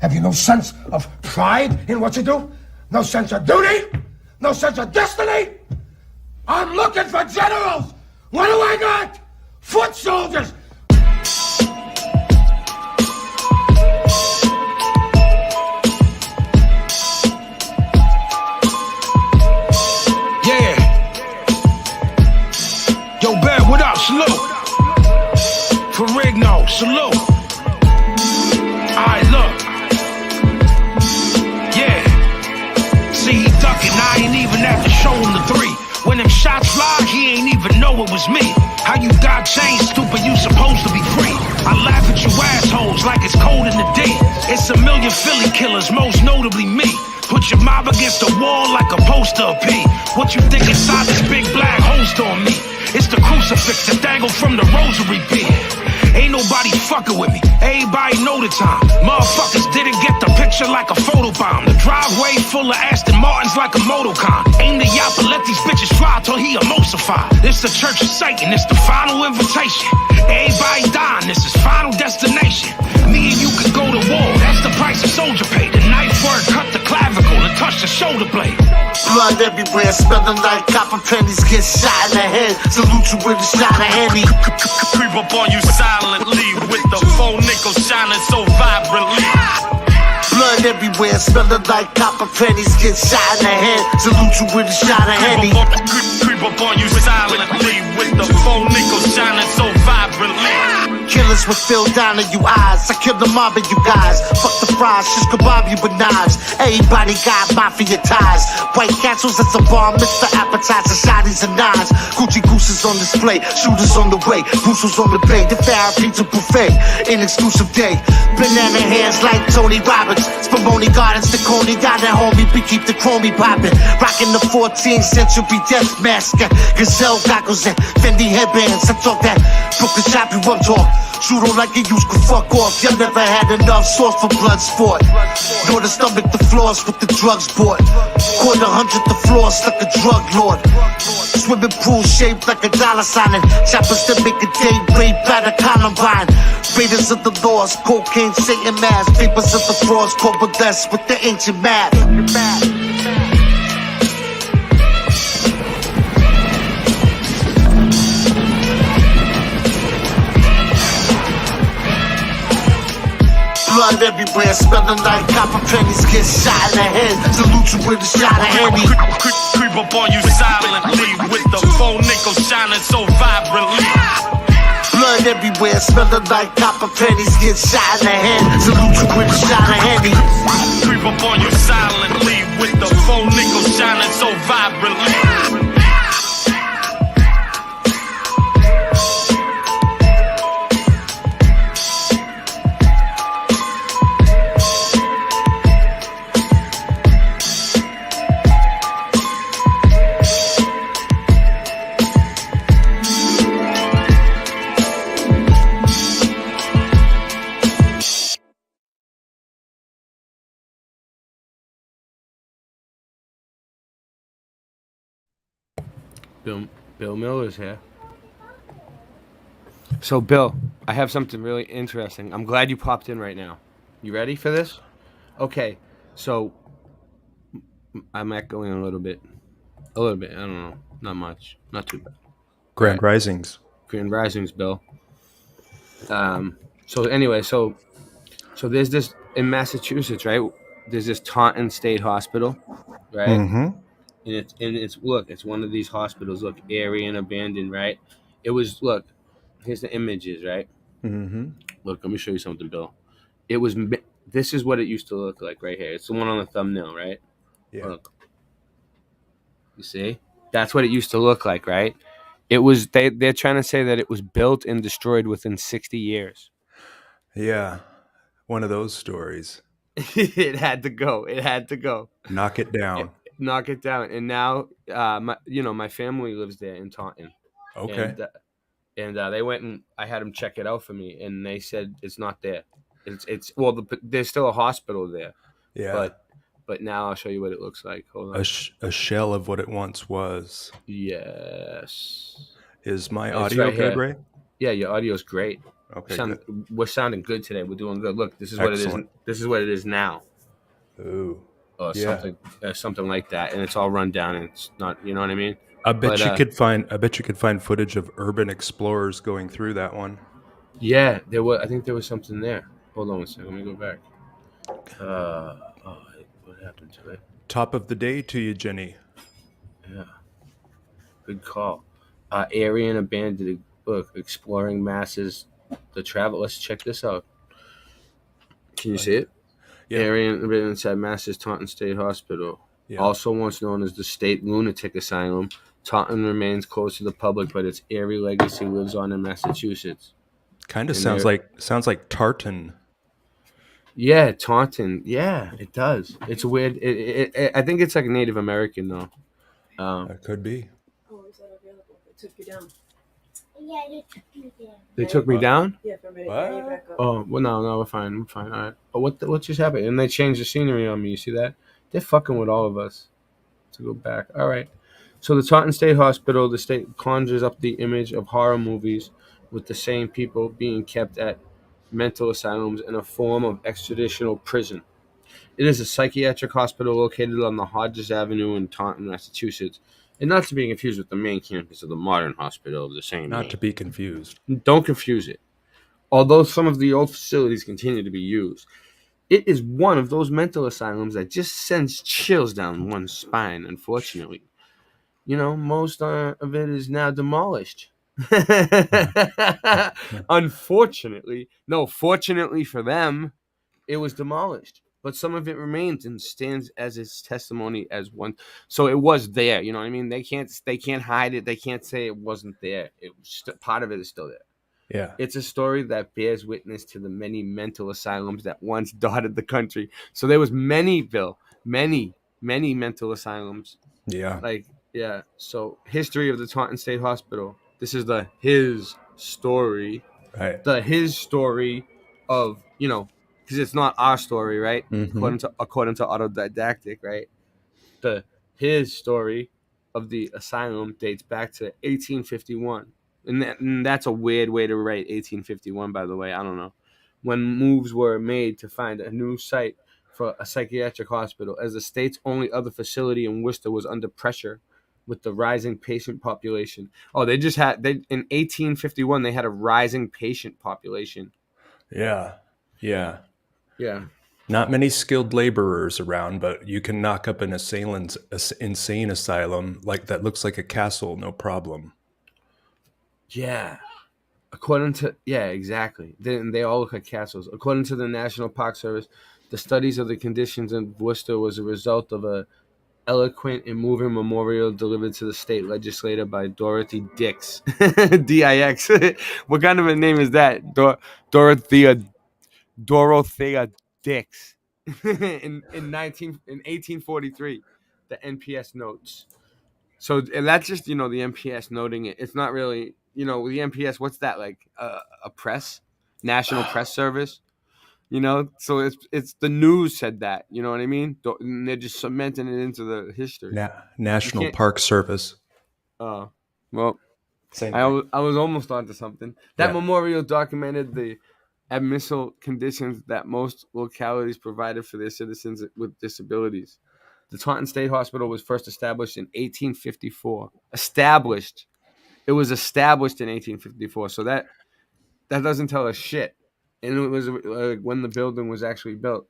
B: Have you no sense of pride in what you do? No sense of duty? No sense of destiny? I'm looking for generals! What do I got? Foot soldiers!
I: Yeah. Yo, Bear, what up? Salute. Ferrigno, salute. Alright, look. Yeah. See, he ducking, I ain't even have to show him the 3. When them shots fly, he ain't even know it was me. How you got chains, stupid, you supposed to be free. I laugh at you assholes like it's cold in the D. It's a million Philly killers, most notably me. Put your mob against the wall like a poster of P. What you think inside this big black holster on me? It's the crucifix that dangled from the rosary bead. Ain't nobody fucking with me, everybody know the time. Motherfuckers didn't get the picture like a photobomb. The driveway full of Aston Martins like a Motorcon. Aim the yapper, let these bitches fly till he emulsify. This the church of Satan, it's the final invitation. Everybody dying, this is final destination. Me and you could go to war, that's the price a soldier pay. The knife word cut the clavicle and touch the shoulder blade.
J: Blood everywhere, smelling like copper pennies. Get shot in the head, salute you with a shot of Henny.
K: Creep up on you silently with the 4 nickels shining so vibrantly.
J: Blood everywhere, smelling like copper pennies. Get shot in the head, salute you with a shot of Henny.
K: Creep up on you silently with the 4 nickels shining so vibrantly.
J: Killers with Phil down in you eyes. I kill the mob of you guys. Fuck the fries, just kebab you with knives. Everybody got mafia ties. White castles, it's a bar, Mr. Appetizer, shotties and knives. Gucci gooses on display, shooters on the way, Brussels on the bay, the Farrah pizza buffet, in exclusive day. Banana hands like Tony Robbins. Spumoni Gardens, the Coney got that homie, we keep the chromie poppin'. Rockin' the 14th century death mask. Gazelle goggles and Fendi headbands. I talk that Brooklyn shop you up talk. Shoot on like you used to fuck off. Y'all never had enough sauce for blood sport. Nor to stomach the floors with the drugs bought. Quarter 100 the floor, stuck a drug lord. Swimming pool shaped like a dollar sign. And choppers that make a day rape out of Columbine. Raiders of the laws, cocaine, Satan mass. Papers of the frauds, coalesce with the ancient math. Blood everywhere, smelling like copper pennies. Get shot in the head, salute you with a shot of Henny.
K: Creep up on you silently with the 4 nickels shining so vibrantly.
J: Blood everywhere, smelling like copper pennies. Get shot in the head, salute you with a shot of Henny.
K: Creep up on you silently with the 4 nickels shining so vibrantly.
L: Bill Miller's here. So, Bill, I have something really interesting. I'm glad you popped in right now. You ready for this? Okay, so I'm echoing a little bit. I don't know. Not much. Not too bad.
V: Grand Risings.
L: Grand Risings, Bill. So anyway, so there's this in Massachusetts, right? There's this Taunton State Hospital, right?
V: Mm-hmm.
L: And it's one of these hospitals. Look, airy and abandoned, right? It was here's the images, right?
V: Mm-hmm.
L: Look, let me show you something, Bill. This is what it used to look like right here. It's the one on the thumbnail, right?
V: Yeah.
L: Look. You see? That's what it used to look like, right? It was they're trying to say that it was built and destroyed within 60 years.
V: Yeah. One of those stories.
L: It had to go. It had to go.
V: Knock it down.
L: Knock it down. And now my family lives there in Taunton.
V: Okay.
L: And they went and I had them check it out for me, and they said it's not there. There's still a hospital there.
V: Yeah.
L: But now I'll show you what it looks like. Hold on.
V: A shell of what it once was.
L: Yes.
V: Is my
L: It's
V: audio
L: right
V: good,
L: here.
V: Ray?
L: Yeah, your audio's great.
V: Okay,
L: good. We're sounding good today. We're doing good. Look, this is what it is.
V: Excellent.
L: This is what it is now.
V: Ooh.
L: Or
V: Yeah.
L: something like that, and it's all run down. And it's not, you know what I mean?
V: I bet you could find footage of urban explorers going through that one.
L: Yeah, I think there was something there. Hold on a second. Let me go back. What happened to it?
V: Top of the day to you, Jenny.
L: Yeah. Good call. Aryan abandoned book, Exploring Masses, the travel. Let's check this out. Can you see it?
V: Yeah.
L: Aryan abandoned inside Masses Taunton State Hospital.
V: Yeah.
L: Also once known as the State Lunatic Asylum, Taunton remains closed to the public, but its eerie legacy lives on in Massachusetts.
V: Kind of sounds like tartan.
L: Yeah, Taunton. Yeah, it does. It's weird. I think it's like Native American though.
V: That could be.
U: Oh, is that available? It took you down.
C: Yeah, they took me down.
L: They took me down?
U: Yeah, for a minute. Now you're back up.
L: Oh, well, no, we're fine. We're fine. All right. Oh, what just happened? And they changed the scenery on me. You see that? They're fucking with all of us. To go back. All right. So the Taunton State Hospital, the state conjures up the image of horror movies with the same people being kept at mental asylums in a form of extraditional prison. It is a psychiatric hospital located on the Hodges Avenue in Taunton, Massachusetts, and not to be confused with the main campus of the modern hospital of the same name.
V: Not to be confused.
L: Don't confuse it. Although some of the old facilities continue to be used, it is one of those mental asylums that just sends chills down one's spine, unfortunately. You know, most of it is now demolished. Unfortunately. No, fortunately for them, it was demolished. But some of it remains and stands as its testimony as one. So it was there. You know what I mean? They can't hide it. They can't say it wasn't there. Part of it is still there.
V: Yeah.
L: It's a story that bears witness to the many mental asylums that once dotted the country. So there was many mental asylums.
V: Yeah.
L: Yeah. So history of the Taunton State Hospital. This is his story.
V: Right.
L: His story of, because it's not our story, right?
V: Mm-hmm.
L: According to autodidactic, right? His story of the asylum dates back to 1851. And that's a weird way to write 1851, by the way. I don't know. When moves were made to find a new site for a psychiatric hospital, as the state's only other facility in Worcester was under pressure with the rising patient population. Oh, in 1851, they had a rising patient population.
V: Yeah. Yeah.
L: Yeah.
V: Not many skilled laborers around, but you can knock up an insane asylum that looks like a castle, no problem.
L: Yeah. Exactly. They all look like castles. According to the National Park Service, the studies of the conditions in Worcester was a result of a eloquent and moving memorial delivered to the state legislature by Dorothy Dix. D-I-X. What kind of a name is that? Dorothea Dix. in 1843, the NPS notes. So, and that's just, the NPS noting it. It's not really, the NPS, what's that, like a press? National Press Service? So it's the news said that, you know what I mean? And they're just cementing it into the history.
V: National Park Service.
L: Oh, well,
V: same
L: I was almost onto something. That
V: Yeah.
L: memorial documented the admissible conditions that most localities provided for their citizens with disabilities. The Taunton State Hospital was first established in 1854. It was established in 1854. So that doesn't tell us shit. And it was when the building was actually built.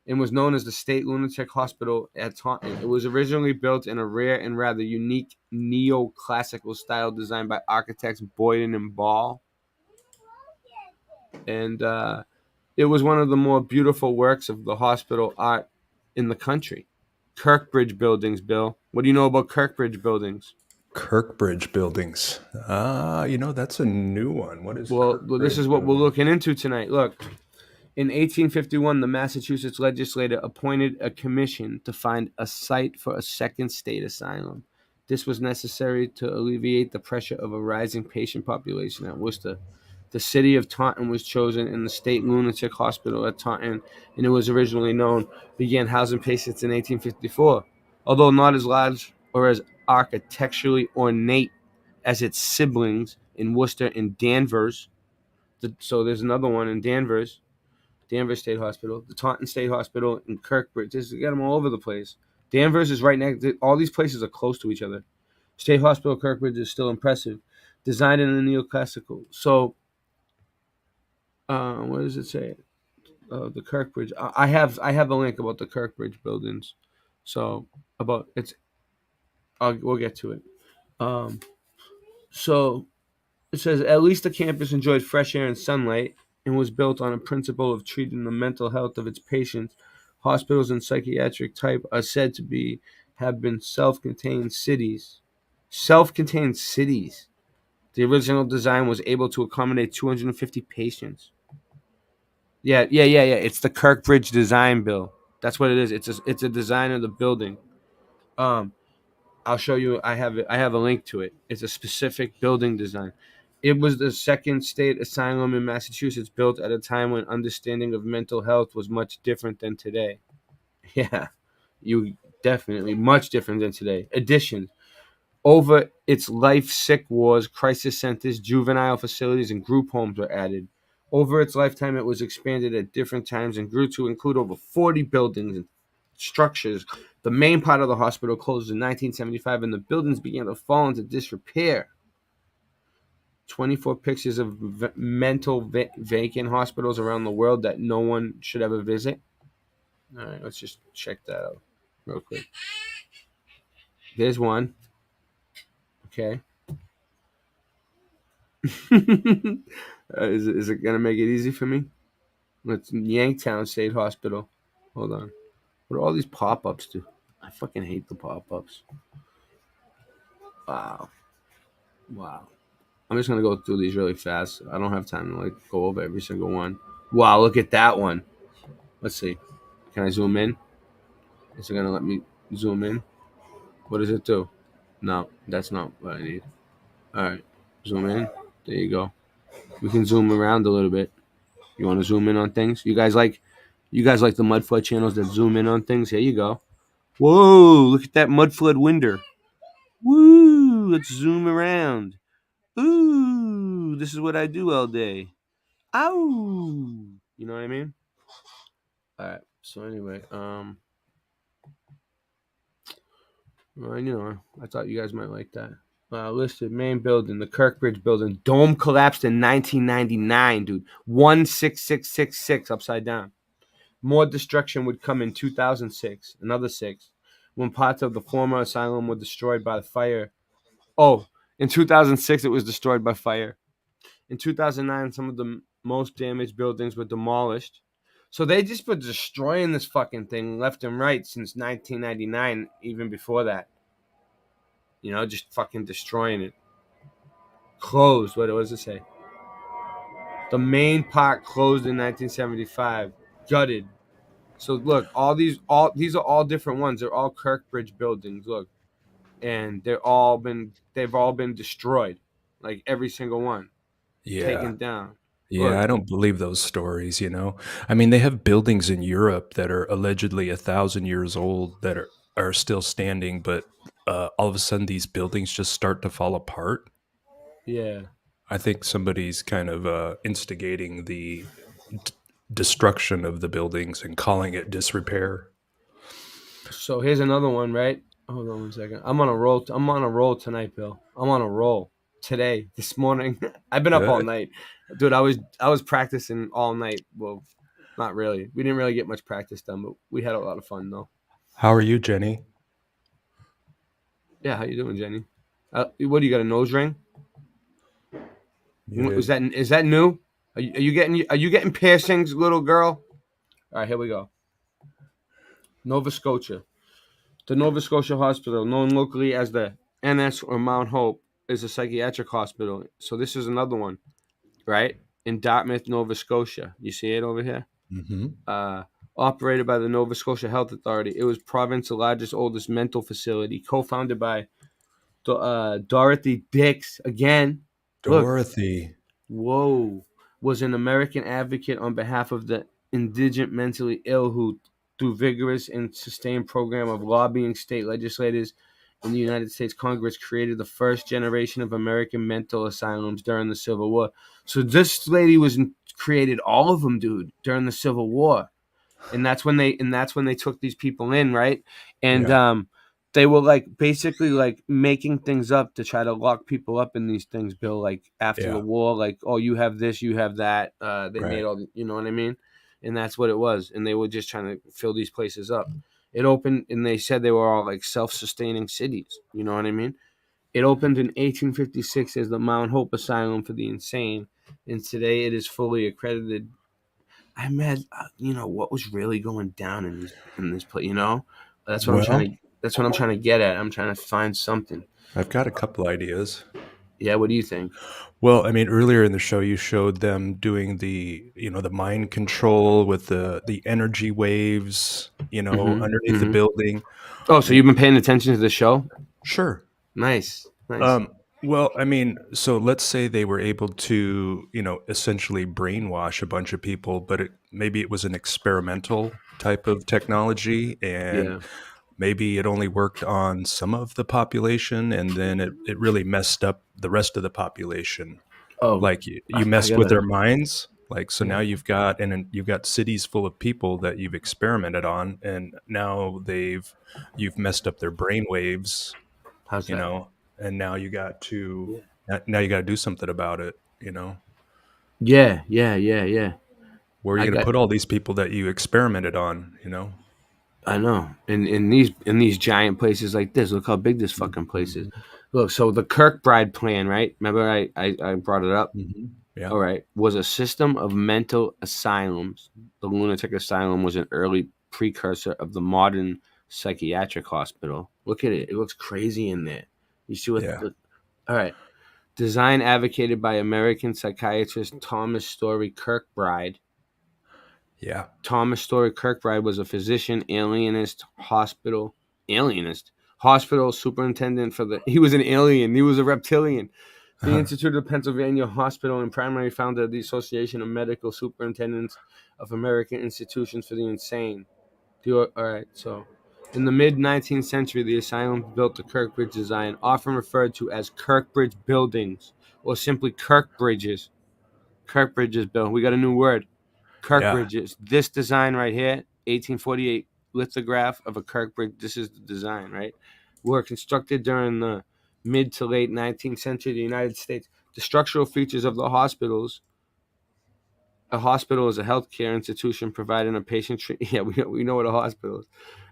L: It was known as the State Lunatic Hospital at Taunton. It was originally built in a rare and rather unique neoclassical style designed by architects Boyden and Ball. And it was one of the more beautiful works of the hospital art in the country. Kirkbridge buildings, Bill. What do you know about Kirkbridge buildings?
V: Kirkbridge buildings. That's a new one. What is
L: Well, this is
V: Kirkbridge
L: what we're
V: building?
L: looking into tonight. Look, in 1851, the Massachusetts legislature appointed a commission to find a site for a second state asylum. This was necessary to alleviate the pressure of a rising patient population at Worcester. The city of Taunton was chosen, and the state lunatic hospital at Taunton, and it was originally known, began housing patients in 1854. Although not as large or as architecturally ornate as its siblings in Worcester and Danvers. So there's another one in Danvers State Hospital, the Taunton State Hospital, and Kirkbridge. Just get them all over the place. Danvers is right next. All these places are close to each other. State Hospital Kirkbridge is still impressive, designed in the neoclassical. So, what does it say? The Kirkbridge. I have a link about the Kirkbridge buildings. So about it's. We'll get to it. So it says at least the campus enjoyed fresh air and sunlight and was built on a principle of treating the mental health of its patients. Hospitals and psychiatric type are said to have been self-contained cities. Self-contained cities. The original design was able to accommodate 250 patients. Yeah. It's the Kirkbridge design, Bill. That's what it is. It's a design of the building. I'll show you. I have a link to it. It's a specific building design. It was the second state asylum in Massachusetts, built at a time when understanding of mental health was much different than today. Yeah, you definitely much different than today. Additions. Over its life, sick wards, crisis centers, juvenile facilities, and group homes were added. Over its lifetime, it was expanded at different times and grew to include over 40 buildings and structures. The main part of the hospital closed in 1975, and the buildings began to fall into disrepair. 24 pictures of vacant hospitals around the world that no one should ever visit. All right, let's just check that out real quick. There's one. Okay. Is it going to make it easy for me? It's Yanktown State Hospital. Hold on. What do all these pop-ups do? I fucking hate the pop-ups. Wow. I'm just going to go through these really fast. I don't have time to go over every single one. Wow, look at that one. Let's see. Can I zoom in? Is it going to let me zoom in? What does it do? No, that's not what I need. All right. Zoom in. There you go. We can zoom around a little bit. You want to zoom in on things? You guys like the Mudflood channels that zoom in on things? Here you go. Whoa, look at that Mudflood window. Woo, let's zoom around. Ooh, this is what I do all day. Ow. You know what I mean? All right. So anyway, well, I thought you guys might like that. Listed main building, the Kirkbridge building. Dome collapsed in 1999, dude. 16666 upside down. More destruction would come in 2006, another 6, when parts of the former asylum were destroyed by the fire. Oh, in 2006, it was destroyed by fire. In 2009, some of the most damaged buildings were demolished. So they just been destroying this fucking thing left and right since 1999, even before that. Just fucking destroying it. Closed. What does it say? The main part closed in 1975. Gutted. So look, these are all different ones. They're all Kirkbridge buildings. Look, and they've all been destroyed, like every single one, taken down.
V: Yeah,
L: Look,
V: I don't believe those stories, I mean, they have buildings in Europe that are allegedly 1,000 years old that are still standing, but all of a sudden these buildings just start to fall apart.
L: Yeah.
V: I think somebody's kind of instigating the destruction of the buildings and calling it disrepair.
L: So here's another one, right? Hold on 1 second. I'm on a roll tonight, Bill. I'm on a roll today, this morning. I've been up all night. Dude, I was practicing all night. Well, not really. We didn't really get much practice done, but we had a lot of fun, though.
V: How are you, Jenny?
L: Yeah, how you doing, Jenny? What do you got, a nose ring? Is that new? Are you getting piercings, little girl? All right, here we go. Nova Scotia. The Nova Scotia Hospital, known locally as the NS or Mount Hope, is a psychiatric hospital. So this is another one, right? In Dartmouth, Nova Scotia. You see it over here?
V: Mm-hmm.
L: Operated by the Nova Scotia Health Authority. It was province's largest, oldest mental facility, co-founded by Dorothy Dix. Again,
V: Dorothy.
L: Whoa. Was an American advocate on behalf of the indigent mentally ill who, through vigorous and sustained program of lobbying state legislators in the United States Congress, created the first generation of American mental asylums during the Civil War. So this lady created all of them, dude, during the Civil War. And that's when they took these people in, right? And they were like basically like making things up to try to lock people up in these things, Bill, like after the war, like, oh, you have this, you have that. They made all you know what I mean? And that's what it was. And they were just trying to fill these places up. It opened, and they said they were all like self-sustaining cities. You know what I mean? It opened in 1856 as the Mount Hope Asylum for the Insane, and today it is fully accredited. I met, what was really going down in this place. That's what I'm trying to get at. I'm trying to find something.
V: I've got a couple ideas.
L: Yeah, what do you think?
V: Well, I mean, earlier in the show, you showed them doing the mind control with the energy waves, underneath the building.
L: Oh, so you've been paying attention to the show?
V: Sure.
L: Nice.
V: Well, I mean, so let's say they were able to, essentially brainwash a bunch of people, but maybe it was an experimental type of technology, and maybe it only worked on some of the population, and then it really messed up the rest of the population.
L: Oh,
V: like you messed with their minds. Like, so now you've got cities full of people that you've experimented on, and now you've messed up their brain waves.
L: How's that?
V: And now you got to do something about it.
L: Yeah.
V: Where are you going to put all these people that you experimented on?
L: I know. In these giant places like this, look how big this fucking place is. Look, so the Kirkbride plan, right? Remember I brought it up?
V: Mm-hmm. Yeah.
L: All right. Was a system of mental asylums. The lunatic asylum was an early precursor of the modern psychiatric hospital. Look at it. It looks crazy in there. You see what?
V: Yeah.
L: All right. Design advocated by American psychiatrist Thomas Story Kirkbride.
V: Yeah.
L: Thomas Story Kirkbride was a physician, hospital superintendent he was an alien. He was a reptilian. The Institute of Pennsylvania Hospital and primary founder of the Association of Medical Superintendents of American Institutions for the Insane. All right, so in the mid-19th century, the asylum built the Kirkbridge design, often referred to as Kirkbridge buildings or simply Kirkbridges. Kirkbridges, Bill. We got a new word. Kirkbridges. Yeah. This design right here, 1848 lithograph of a Kirkbridge. This is the design, right? Were constructed during the mid to late 19th century in the United States. The structural features of the hospitals. A hospital is a healthcare institution providing a patient treatment. Yeah, we know what a hospital is.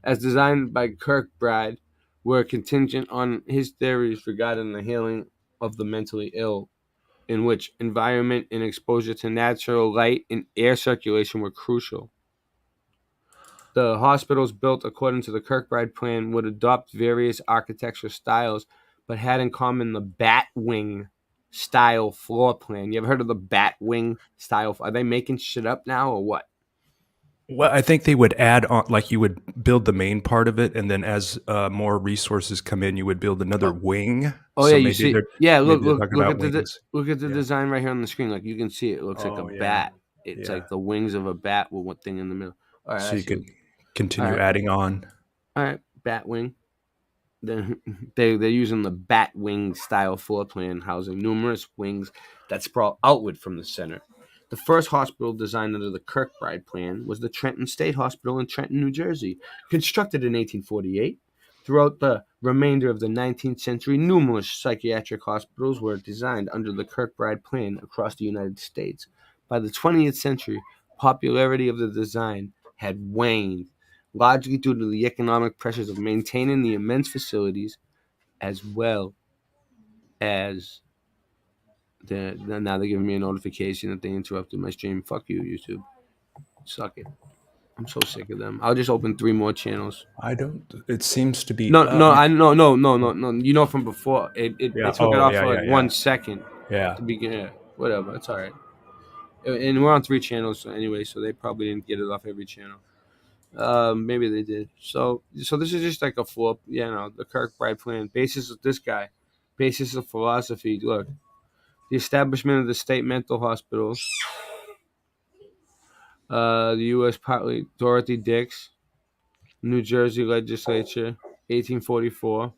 L: As designed by Kirkbride, were contingent on his theories regarding the healing of the mentally ill, in which environment and exposure to natural light and air circulation were crucial. The hospitals built according to the Kirkbride plan would adopt various architectural styles, but had in common the bat wing style floor plan. You ever heard of the bat wing style? Are they making shit up now or what?
V: Well, I think they would add on, like you would build the main part of it, and then as more resources come in, you would build another wing.
L: Oh, so yeah, you see. Yeah, look at the design right here on the screen. Like you can see, it looks like a bat. It's like the wings of a bat with one thing in the middle. All right,
V: so you could continue adding on.
L: All right, bat wing. Then they're using the bat wing style floor plan, housing numerous wings that sprawl outward from the center. The first hospital designed under the Kirkbride plan was the Trenton State Hospital in Trenton, New Jersey, constructed in 1848. Throughout the remainder of the 19th century, numerous psychiatric hospitals were designed under the Kirkbride plan across the United States. By the 20th century, popularity of the design had waned, largely due to the economic pressures of maintaining the immense facilities, as well as now they're giving me a notification that they interrupted my stream. Fuck you, YouTube. Suck it. I'm so sick of them. I'll just open 3 more channels.
V: I don't. It seems to be.
L: No. No. You know from before.
V: Yeah.
L: It took it
V: Oh,
L: off
V: yeah,
L: for
V: yeah,
L: like
V: yeah.
L: 1 second.
V: Yeah.
L: At the beginning. Yeah, whatever. It's all right. And we're on 3 channels anyway, so they probably didn't get it off every channel. Maybe they did. So this is just like a flip. The Kirkbride plan. Basis of this guy. Basis of philosophy. Look, the establishment of the state mental hospitals. The U.S. Partly Dorothy Dix, New Jersey legislature, 1844.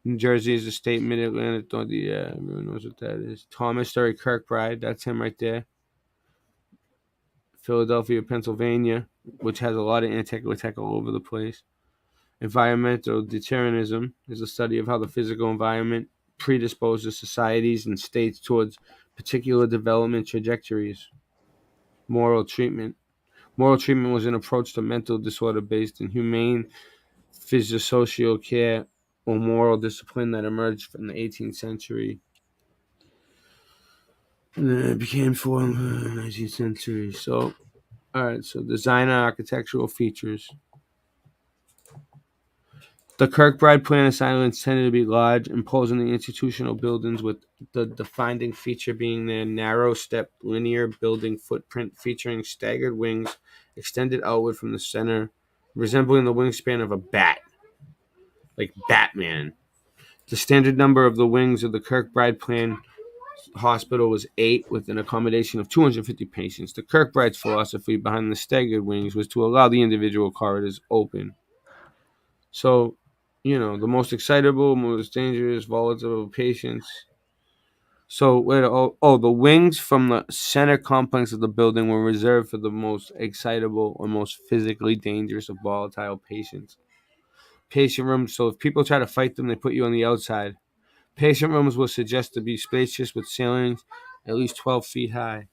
L: New Jersey is a state, Mid-Atlantic. Yeah, everyone knows what that is. Thomas Story Kirkbride, that's him right there. Philadelphia, Pennsylvania, which has a lot of anti-tech all over the place. Environmental determinism is the study of how the physical environment predisposes societies and states towards particular development trajectories. Moral treatment. Moral treatment was an approach to mental disorder based in humane physiosocial care or moral discipline that emerged from the 18th century. And then it became formed in the 19th century. So, all right, so design and architectural features. The Kirkbride plan asylums tended to be large, imposing institutional buildings, with the defining feature being their narrow step linear building footprint featuring staggered wings extended outward from the center, resembling the wingspan of a bat, like Batman. The standard number of the wings of the Kirkbride plan hospital was 8, with an accommodation of 250 patients. The Kirkbride's philosophy behind the staggered wings was to allow the individual corridors open. So, the most excitable, most dangerous, volatile patients. So, the wings from the center complex of the building were reserved for the most excitable or most physically dangerous of volatile patients. Patient rooms. So, if people try to fight them, they put you on the outside. Patient rooms were suggested to be spacious with ceilings at least 12 feet high,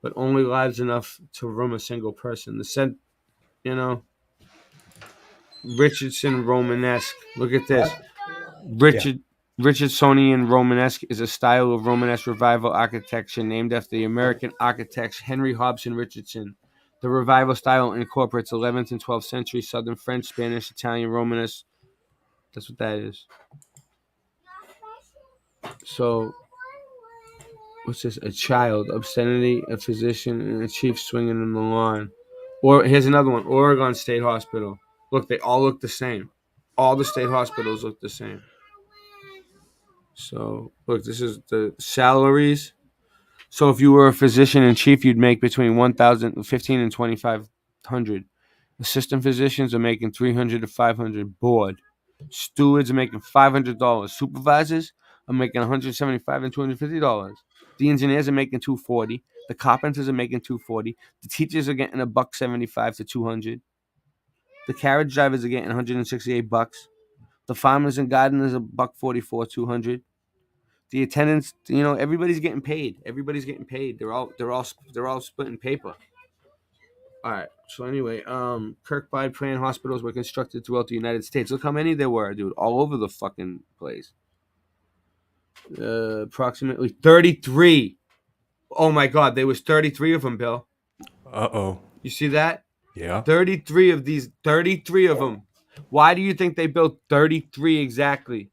L: but only large enough to room a single person. Richardson Romanesque. Look at this. Richardsonian Romanesque is a style of Romanesque revival architecture named after the American architects Henry Hobson Richardson. The revival style incorporates 11th and 12th century Southern French, Spanish, Italian Romanesque. That's what that is. So, what's this? A child, obscenity, a physician, and a chief swinging in the lawn. Or here's another one: Oregon State Hospital. Look, they all look the same. All the state hospitals look the same. So, look, this is the salaries. So, if you were a physician in chief, you'd make between 1,015 and 2,500. Assistant physicians are making 300 to 500. Board. Stewards are making $500. Supervisors are making $175 and $250. The engineers are making $240. The carpenters are making $240. The teachers are getting $175 to $200. The carriage drivers are getting $168. The farmers and gardeners are $144, $200. The attendants, everybody's getting paid. Everybody's getting paid. They're all splitting paper. All right. So anyway, Kirkbride plan hospitals were constructed throughout the United States. Look how many there were, dude, all over the fucking place. Approximately 33. Oh my God, there was 33 of them, Bill.
V: Uh-oh.
L: You see that?
V: Yeah.
L: 33 of these. 33 of them. Why do you think they built 33 exactly?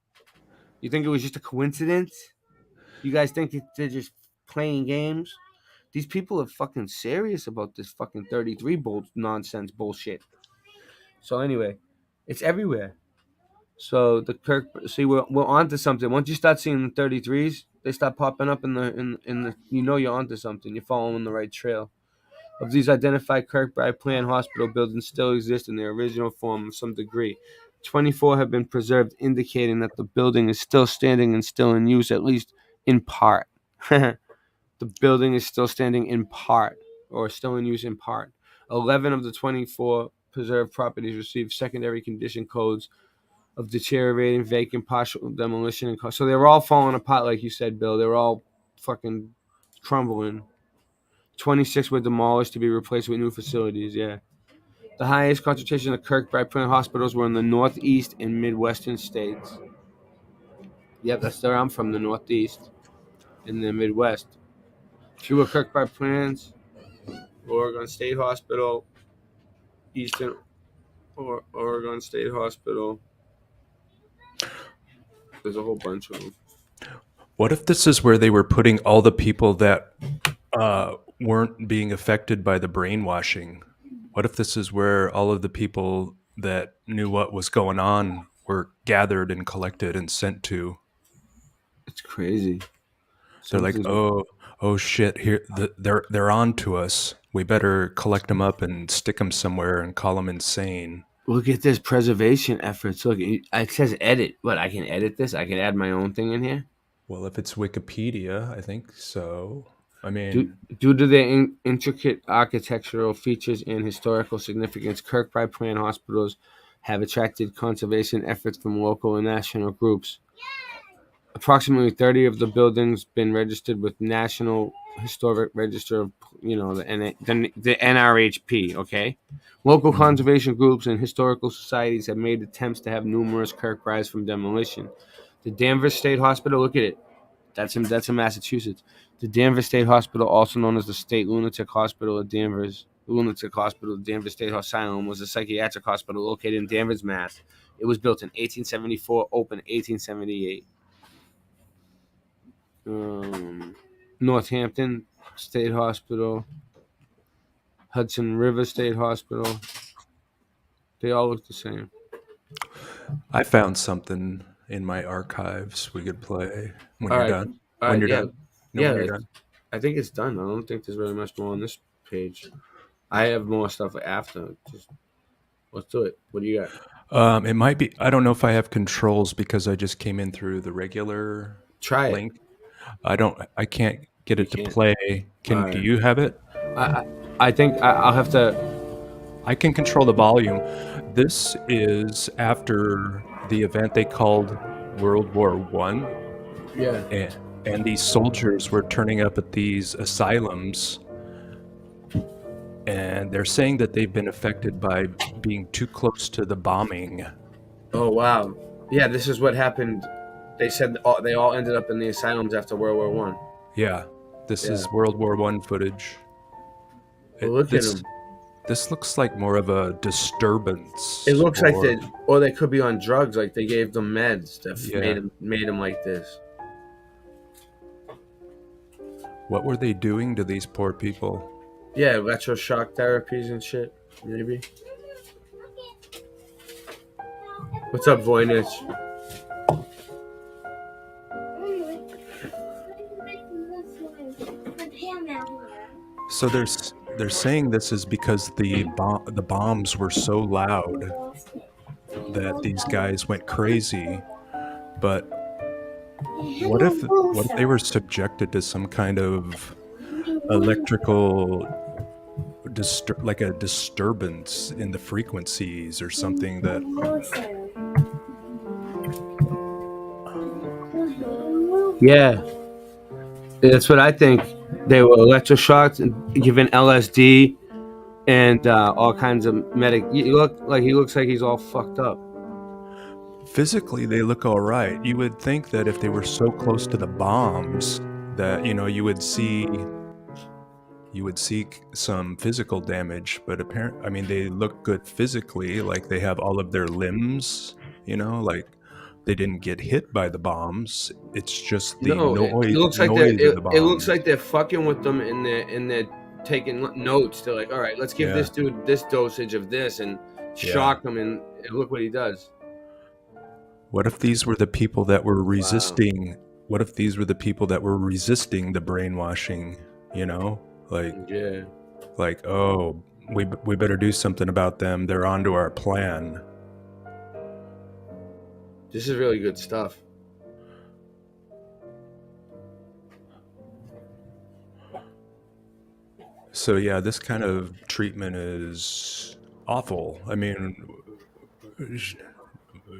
L: You think it was just a coincidence? You guys think they're just playing games? These people are fucking serious about this fucking 33 nonsense bullshit. So anyway, it's everywhere. So we're onto something. Once you start seeing the 33s, they start popping up in the you're onto something. You're following the right trail. Of these identified Kirkbride plan hospital buildings still exist in their original form of some degree. 24 have been preserved, indicating that the building is still standing and still in use, at least in part. The building is still standing in part, or still in use in part. 11 of the 24 preserved properties received secondary condition codes of deteriorating, vacant, partial demolition, and so they were all falling apart, like you said, Bill. They were all fucking crumbling. 26 were demolished to be replaced with new facilities. Yeah, the highest concentration of Kirkbride plan hospitals were in the Northeast and Midwestern states. Yep, that's where I'm from, the Northeast and the Midwest. Fewer Kirkbride plans. Oregon State Hospital. Eastern Oregon State Hospital. There's a whole bunch of them.
V: What if this is where they were putting all the people that weren't being affected by the brainwashing? What if this is where all of the people that knew what was going on were gathered and collected and sent to?
L: It's crazy.
V: They're like, oh shit! Here, they're on to us. We better collect them up and stick them somewhere and call them insane.
L: Look at this preservation efforts. Look, it says edit. What, I can edit this? I can add my own thing in here?
V: Well, if it's Wikipedia, I think so. I mean,
L: due to their intricate architectural features and historical significance, Kirkbride Plan hospitals have attracted conservation efforts from local and national groups. Approximately 30 of the buildings been registered with National Historic Register of, the NRHP, okay? Local conservation groups and historical societies have made attempts to have numerous Kirkbrides from demolition. The Danvers State Hospital, look at it. That's in Massachusetts. The Danvers State Hospital, also known as the State Lunatic Hospital of Danvers, Danvers State Asylum, was a psychiatric hospital located in Danvers, Mass. It was built in 1874, opened 1878. Northampton State Hospital, Hudson River State Hospital. They all look the same.
V: I found something in my archives we could play when
L: All
V: you're
L: right.
V: done.
L: All
V: When
L: right,
V: you're
L: yeah.
V: done. No, when you're done.
L: I think it's done. I don't think there's really much more on this page. I have more stuff after. Let's do it. What do you got?
V: It might be. I don't know if I have controls because I just came in through the regular link. I can't get it to play. Do you have it?
L: I think I'll have to.
V: I can control the volume. This is after the event they called World War One.
L: Yeah.
V: And these soldiers were turning up at these asylums, and they're saying that they've been affected by being too close to the bombing.
L: Oh, wow. Yeah, this is what happened. They said they all ended up in the asylums after World War One.
V: Yeah, this is World War One footage.
L: Look at them.
V: This looks like more of a disturbance.
L: It looks like they could be on drugs. Like they gave them meds that made them like this.
V: What were they doing to these poor people?
L: Yeah, electroshock therapies and shit, maybe. What's up, Voynich?
V: So they're saying this is because the bombs were so loud that these guys went crazy. But what if they were subjected to some kind of electrical like a disturbance in the frequencies or something that
L: that's what I think. They were electroshocked and given LSD and all kinds of he looks like he's all fucked up.
V: Physically they look all right. You would think that if they were so close to the bombs that you would see some physical damage, but apparently, they look good physically, like they have all of their limbs, like they didn't get hit by the bombs. It's just the noise.
L: It looks like
V: of the bombs.
L: it looks like they're fucking with them and they're taking notes. They're like, all right, let's give this dude this dosage of this and shock him, and look what he does.
V: What if these were the people that were resisting? Wow. What if these were the people that were resisting the brainwashing? Like, oh, we better do something about them. They're onto our plan.
L: This is really good stuff.
V: So yeah, this kind of treatment is awful.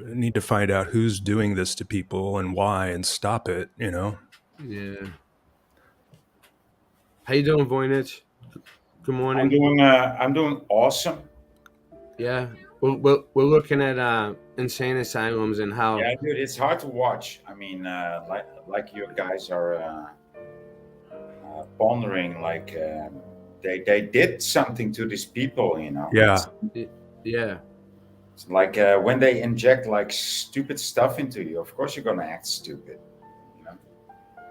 V: Need to find out who's doing this to people and why, and stop it.
L: Yeah. How you doing, Voynich? Good morning.
D: I'm doing awesome.
L: Yeah, we're looking at insane asylums and how.
D: Yeah, dude, it's hard to watch. like you guys are pondering they did something to these people, you know.
V: Yeah.
L: Yeah.
D: It's like when they inject like stupid stuff into you, of course you're gonna act stupid. You know?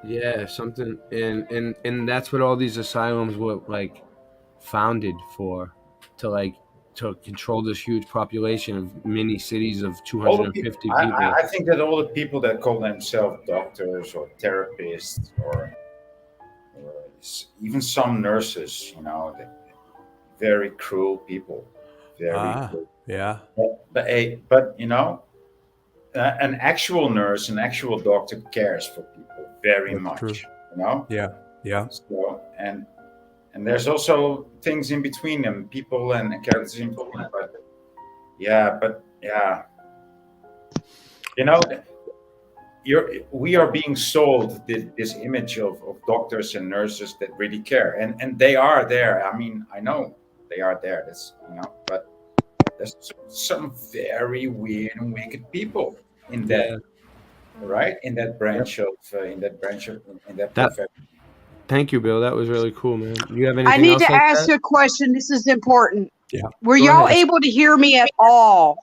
L: Yeah, something, and that's what all these asylums were like founded for, to control this huge population of mini cities of
D: All the people,
L: 250 people.
D: I think that all the people that call themselves doctors or therapists or even some nurses, you know, very cruel people, very cruel.
V: Yeah.
D: But you know, an actual nurse, an actual doctor cares for people very
V: That's
D: much.
V: true.
D: You know.
V: Yeah. Yeah.
D: So and there's also things in between them, people and characters in between. But yeah, you know, we are being sold this image of doctors and nurses that really care, and they are there. I mean, I know they are there. That's, you know, but there's some very weird and wicked people in that, right? In that branch of
L: That-
D: profession.
L: Thank you, Bill. That was really cool, man. You have anything
E: I need
L: else
E: to
L: like
E: ask
L: that?
E: a question. This is important.
V: Yeah.
E: Were
L: Go
E: y'all
L: ahead.
E: able to hear me at all?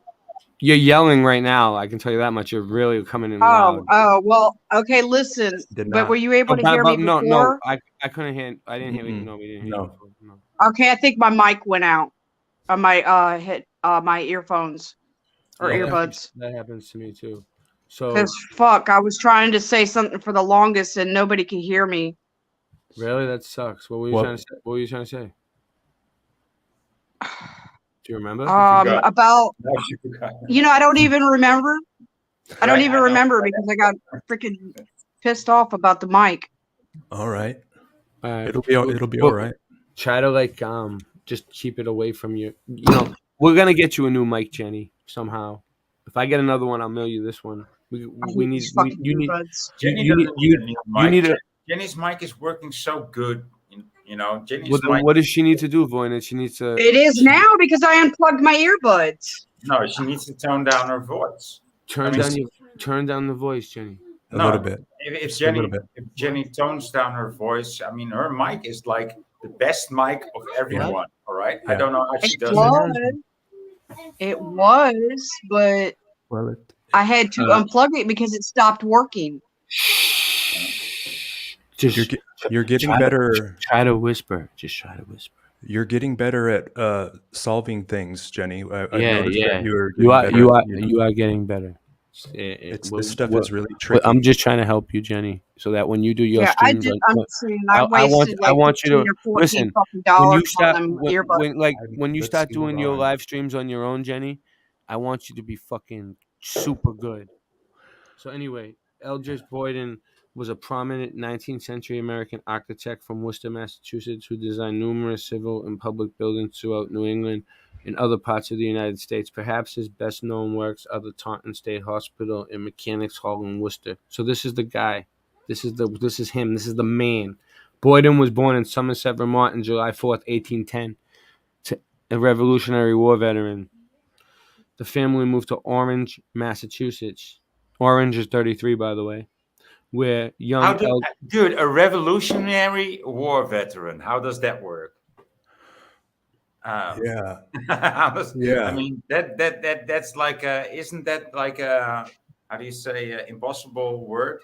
L: You're yelling right now. I can tell you that much. You're really coming in
E: Oh,
L: loud.
E: well, okay, listen.
V: Did
E: But
V: not.
E: were you able to hear me
L: no,
E: before?
L: I couldn't hear. I didn't hear. No, we didn't hear.
V: No.
L: You before. No.
E: Okay, I think my mic went out on my my earphones or
L: Yeah,
E: earbuds.
L: That happens to me too. So
E: Because fuck, I was trying to say something for the longest and nobody could hear me.
L: really, that sucks. What were you
V: What-
L: trying to say? What were you trying to say? Do you remember?
E: About
D: No, she forgot.
E: you know, I don't even remember. I don't even remember because I got freaking pissed off about the mic.
V: All right.
L: Alright.
V: It'll be
L: Well,
V: all right.
L: Try to just keep it away from you. You know, we're gonna get you a new mic, Jenny, somehow. If I get another one, I'll mail you this one. We need
E: these fucking
L: you need
E: earbuds.
D: Jenny
L: you
D: doesn't need a new mic.
L: need a.
D: Jenny's mic is working so good. You know, Jenny's
L: Well, then
D: mic.
L: what does she need to do, Voynich? She needs to.
E: It is now because I unplugged my earbuds.
D: No, she needs to tone down her voice.
L: Turn down the voice, Jenny.
V: A little bit.
D: If
V: Just a little
D: Jenny
V: bit.
D: if Jenny tones down her voice, I mean, her mic is like the best mic of everyone. All right, I
V: Yeah.
D: don't know how she does
E: It was, but
V: Well,
E: I had to unplug it because it stopped working.
L: Just
V: you're getting
L: try
V: better.
L: Try to whisper. Just try to whisper.
V: You're getting better at solving things, Jenny. I've
L: Yeah,
V: noticed
L: yeah.
V: that you are.
L: You are
V: getting
L: you
V: better
L: are
V: at, you know.
L: you are getting better.
V: This stuff is really tricky.
L: I'm just trying to help you, Jenny, so that when you do your
E: Yeah, I
L: streams,
E: did.
L: like,
E: I'm saying I wasted
L: I
E: like
L: want you to
E: 15 or 14
L: listen.
E: fucking
L: When
E: dollars
L: you start,
E: on them earbuds.
L: when you
V: Let's
L: start
V: see
L: doing
V: what
L: your
V: on.
L: live streams on your own, Jenny, I want you to be fucking super good. So anyway, Eldridge Boyden was a prominent 19th century American architect from Worcester, Massachusetts, who designed numerous civil and public buildings throughout New England and other parts of the United States. Perhaps his best known works are the Taunton State Hospital and Mechanics Hall in Worcester. So this is the guy. This is him. This is the man. Boyden was born in Somerset, Vermont on July 4th, 1810, to a Revolutionary War veteran. The family moved to Orange, Massachusetts. Orange is 33, by the way, where young
D: Dude, a Revolutionary War veteran. How does that work?
V: Yeah.
D: Yeah. I mean, that's like isn't that like a, how do you say, impossible word?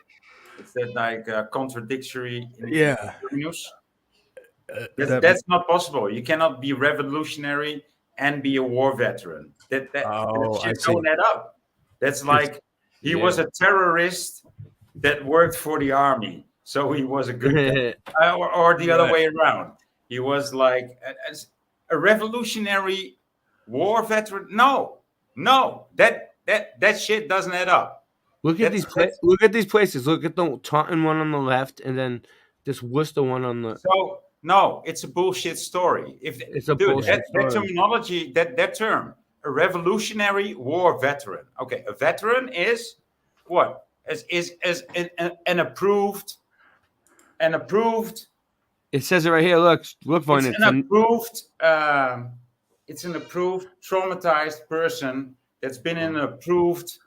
D: Is that like contradictory in
V: Yeah.
D: news? That's not possible. You cannot be revolutionary and be a war veteran. That
V: Oh, I
D: shit
V: see.
D: don't add up. That's like he was a terrorist that worked for the army, so he was a good guy. Or the other way around. He was like a revolutionary war veteran. No, that shit doesn't add up.
L: Look at these places. Look at the Taunton one on the left, and then this Worcester one on the.
D: So no, it's a bullshit story.
L: It's a
D: dude,
L: bullshit
D: that
L: story.
D: terminology, that term, a Revolutionary War veteran. Okay, a veteran is what? Is an approved.
L: It says it right here. Look, Vaughn.
D: It's an approved traumatized person that's been in an approved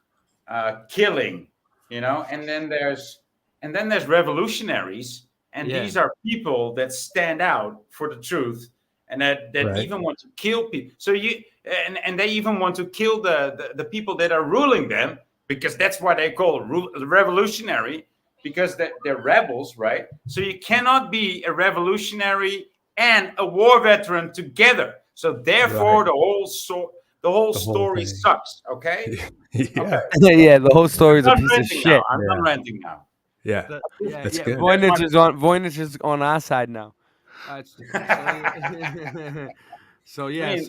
D: killing, you know. And then there's revolutionaries, And
L: Yeah.
D: these are people that stand out for the truth, and that
V: Right.
D: even want to kill people. So and they even want to kill the people that are ruling them, because that's why they call revolutionary, because they're rebels, right? So you cannot be a revolutionary and a war veteran together. So therefore,
V: Right.
D: the whole
V: The whole
D: story
V: thing.
D: sucks. Okay.
V: Yeah.
L: Yeah, the whole story
D: I'm
L: is a
D: done
L: piece of
D: ranting now.
L: shit.
D: I'm done
V: Yeah.
D: ranting now.
V: Yeah.
L: Yeah,
V: That's
L: yeah.
V: good.
L: Voynich is on our side now. So, so
D: I
L: yeah,
D: mean,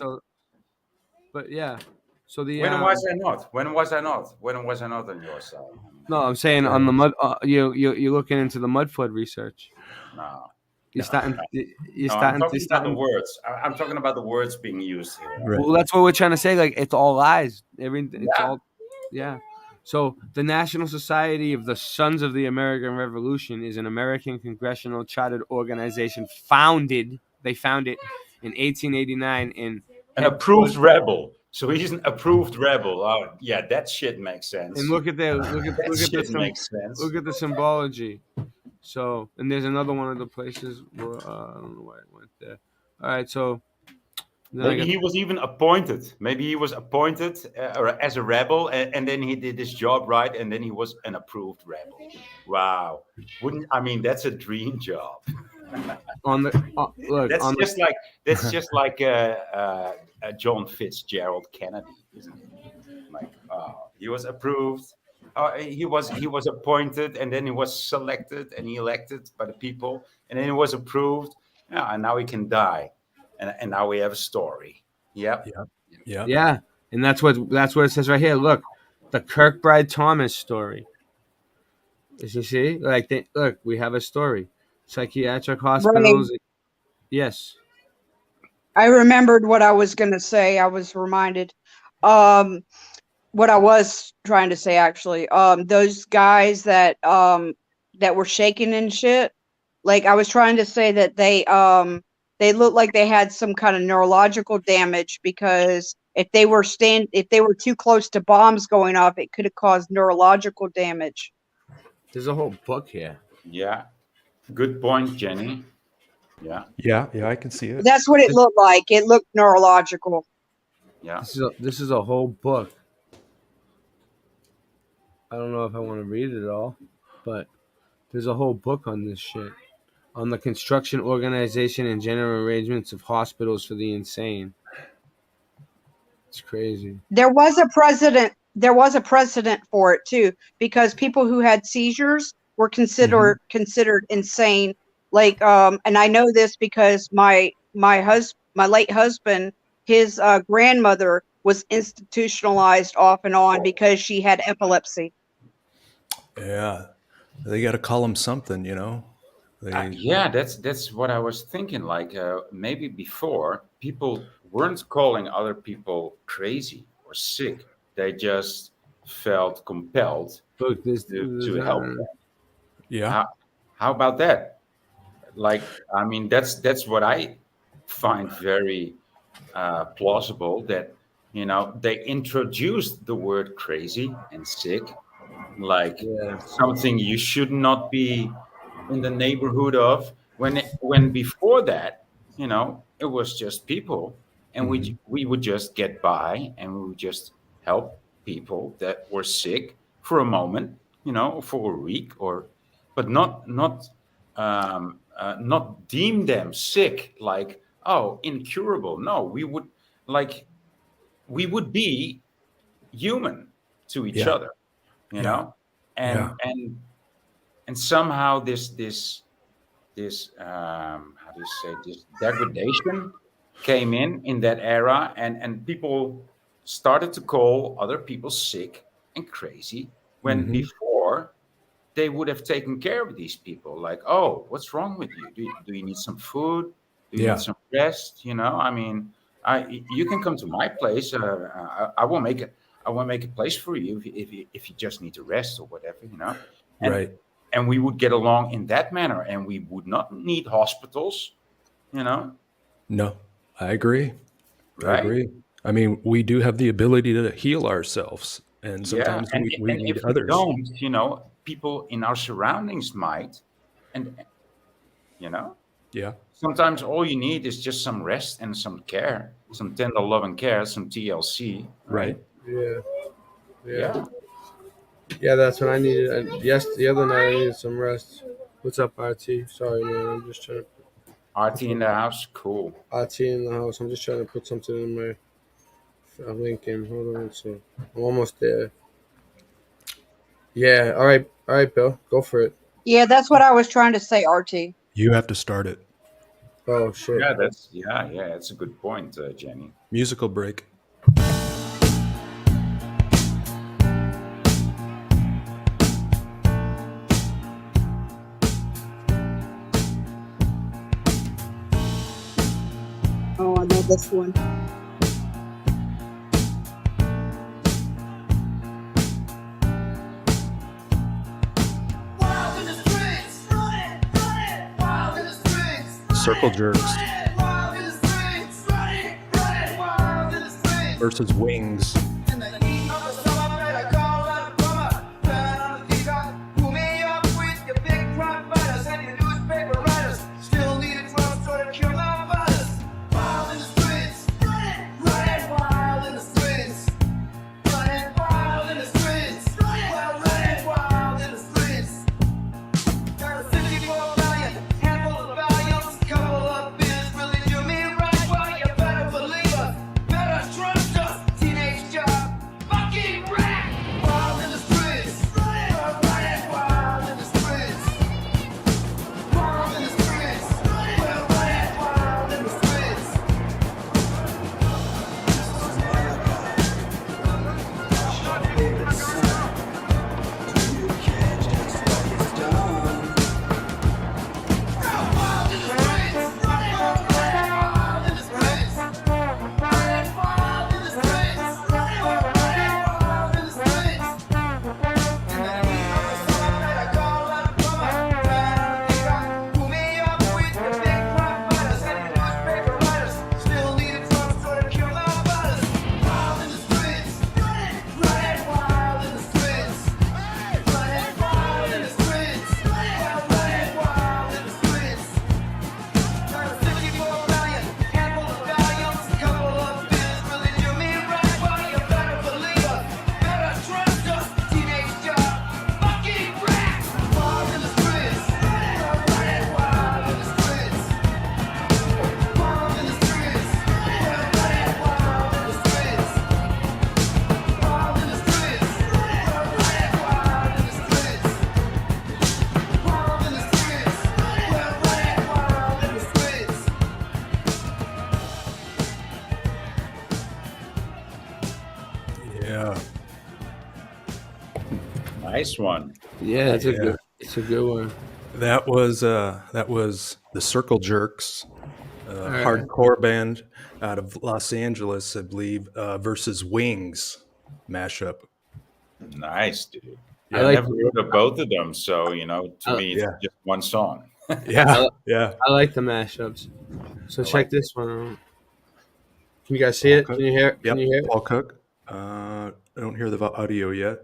L: but yeah. So the
D: when was I not? When was I not? When was I not on your side? I mean,
L: no, I'm saying on the mud. You're looking into the mud flood research.
D: no.
L: You're starting. You're
D: No, I'm
L: starting. You're
D: talking about the
L: starting.
D: words. I'm talking about the words being used here.
V: Right.
L: Well, that's what we're trying to say. Like it's all lies. Everything. It's
D: Yeah.
L: all. Yeah. So the National Society of the Sons of the American Revolution is an American congressional chartered organization founded. They found it in 1889 in
D: An approved rebel. So he's an approved rebel. Oh, yeah, that shit makes sense.
L: And look at the
D: sense.
L: look at the symbology. So, and there's another one of the places where I don't know why I went there. All right, so then
D: Maybe he was even appointed. Maybe he was appointed as a rebel, and then he did his job right, and then he was an approved rebel. Wow, that's a dream job.
L: on the look.
D: That's just like John Fitzgerald Kennedy, isn't it? Like he was approved. He was appointed, and then he was selected and elected by the people, and then he was approved. Yeah, and now he can die, and now we have a story. Yep.
V: Yeah.
L: Yeah, and that's what it says right here. Look, the Kirkbride Thomas story. As you see, look, we have a story. Psychiatric hospitals. Yes.
E: I remembered what I was going to say. I was reminded. What I was trying to say actually. Those guys that were shaking and shit. Like I was trying to say that they looked like they had some kind of neurological damage, because if they were too close to bombs going off, it could have caused neurological damage.
L: There's a whole book here.
D: Yeah. Good point, Jenny. Yeah.
V: Yeah, I can see it.
E: That's what it looked like. It looked neurological.
D: Yeah.
L: This is a whole book. I don't know if I want to read it all, but there's a whole book on this shit. On the construction, organization, and general arrangements of hospitals for the insane. It's crazy.
E: There was a precedent for it too, because people who had seizures were considered insane. Like, and I know this because my late husband, his grandmother was institutionalized off and on because she had epilepsy.
V: Yeah, they got to call them something, you know.
D: Yeah, that's what I was thinking. Like maybe before, people weren't calling other people crazy or sick. They just felt compelled to help them.
V: Yeah.
D: How about that? Like, I mean, that's what I find very plausible. That they introduced the word crazy and sick, like something you should not be in the neighborhood of, when before that, it was just people, and we would just get by, and we would just help people that were sick for a moment, for a week, but not deem them sick, like, oh, incurable. No, we would be human to each other, and somehow this how do you say, this degradation came in that era, and people started to call other people sick and crazy, when before they would have taken care of these people. Like, oh, what's wrong with you? Do you need some food? Do you need some rest? I mean, you can come to my place. I will make a place for you if you just need to rest or whatever. And, and we would get along in that manner, and we would not need hospitals.
V: No, I agree.
D: Right?
V: I agree. I mean, we do have the ability to heal ourselves, and sometimes we need
D: if
V: others.
D: we don't, people in our surroundings might, and You know.
V: Yeah.
D: Sometimes all you need is just some rest and some care, some tender love and care, some TLC, right?
L: Yeah.
D: Yeah.
L: Yeah, that's what I needed. Yes, the other night I needed some rest. What's up, RT? Sorry, man. I'm just trying to
D: RT in the house, cool.
L: RT in the house. I'm just trying to put something in my LinkedIn. Hold on, so I'm almost there. Yeah. All right, Bill. Go for it.
E: Yeah, that's what I was trying to say, RT.
V: You have to start it.
L: Oh shit.
D: Yeah, that's a good point, Jenny.
V: Musical break.
E: Oh, I know this one.
V: Circle Jerks versus Wings. Yeah.
D: Nice one.
L: Yeah, it's a good one.
V: That was the Circle Jerks,
L: right.
V: hardcore band out of Los Angeles, I believe, versus Wings mashup.
D: Nice, dude.
V: Yeah.
D: I
L: like-
D: never heard of both of them, so to me, it's
V: yeah.
D: just one song.
V: Yeah, yeah.
L: I like the mashups. So
D: I
L: check
D: like
L: this one out. Can you guys see it?
V: Cook.
L: Can you hear it?
V: Yep.
L: Can you hear it?
V: Paul Cook. I don't hear the audio yet.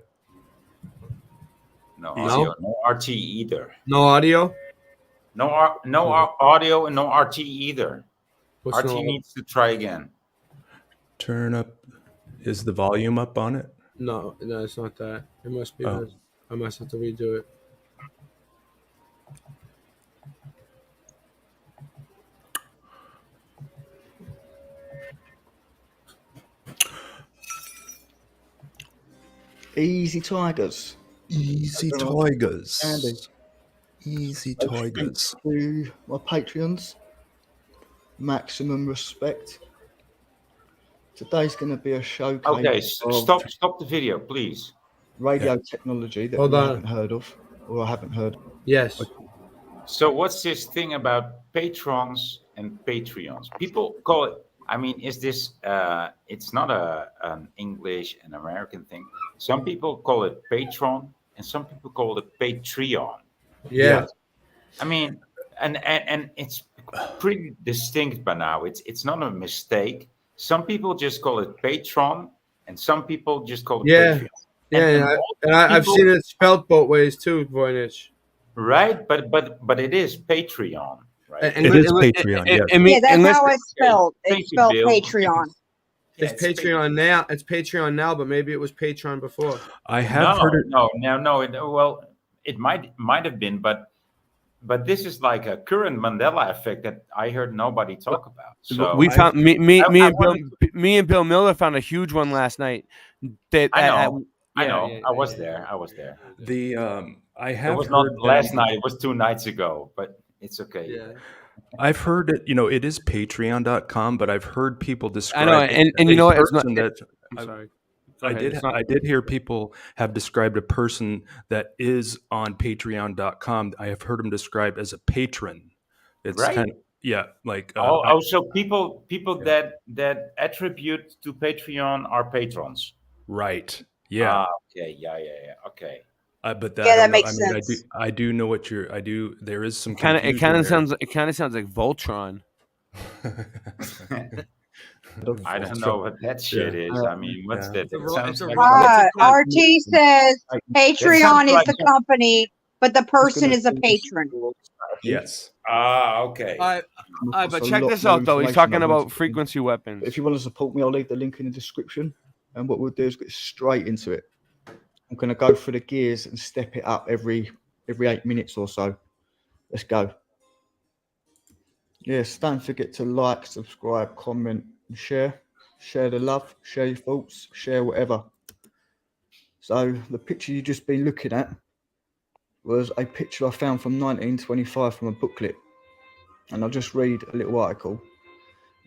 D: No
L: No?
D: audio, no RT either.
L: No audio?
D: No audio and no RT either.
L: What's
D: RT
L: no-
D: needs to try again.
V: Turn up. Is the volume up on it?
L: No, it's not that. It must be
V: Oh.
L: this. I must have to redo it.
H: Easy Tigers.
V: Easy
H: I don't know.
V: Tigers.
H: Andy.
V: Easy
H: Thanks
V: Tigers.
H: to my Patreons. Maximum respect. Today's going to be a showcase
D: Okay,
H: of
D: stop the video, please.
H: radio technology that
L: Hold
H: we
L: on.
H: haven't heard of, or I haven't heard.
L: Yes.
D: So what's this thing about patrons and Patreons? People call it. I mean, is this? It's not an English and American thing. Some people call it patron, and some people call it Patreon.
L: Yeah.
D: I mean, and it's pretty distinct by now. It's not a mistake. Some people just call it patron, and some people just call it
L: Yeah.
D: Patreon.
L: Yeah,
D: And
L: I've
D: people-
L: seen it spelled both ways too, Voynich.
D: Right, but it is Patreon. right?
V: It is Patreon.
E: Yeah, that's
L: unless-
E: how it's spelled. It's
D: Thank you,
E: spelled
D: Bill.
E: Patreon.
L: It's Patreon now. It's Patreon now, but maybe it was Patreon before.
V: I have heard it.
D: No. It might have been, but this is like a current Mandela effect that I heard nobody talk about. So
L: we found me
D: I
L: and Bill Miller found a huge one last night.
D: I know. I was there.
V: I
D: It
V: have
D: was not
V: heard
D: last
V: them-
D: night. It was 2 nights ago, but it's okay.
L: Yeah.
V: I've heard it. It is Patreon.com, but I've heard people describe.
L: I know,
V: it
L: and
V: as
L: you know
V: a
L: what? It's not.
V: person that
L: I'm sorry.
V: I did hear people have described a person that is on Patreon.com. I have heard him described as a patron. It's
D: Right.
V: kind of like
D: So people that attribute to Patreon are patrons.
V: right. Yeah.
D: Okay. Yeah. Okay.
V: But
E: Yeah,
V: I
E: that
V: don't know.
E: makes
V: I mean,
E: sense.
V: I do know what you're. I do. There is some
L: It
V: confusion
L: kind of
V: there.
L: sounds like Voltron.
D: I don't know what that shit is. I mean, what's that? It sounds like
E: RT says Patreon
D: sounds
E: is
D: like
E: the company, but the person is a patron.
V: Yes.
D: Okay.
L: All right, but
H: That's a
L: check
H: lot
L: this
H: more
L: out though. He's
H: information
L: talking
H: I
L: about
H: wanted to-
L: frequency weapons.
H: If you want to support me, I'll leave the link in the description. And what we'll do is get straight into it. I'm going to go through the gears and step it up every 8 minutes or so. Let's go. Yes, don't forget to like, subscribe, comment, and share. Share the love, share your thoughts, share whatever. So the picture you've just been looking at was a picture I found from 1925 from a booklet. And I'll just read a little article.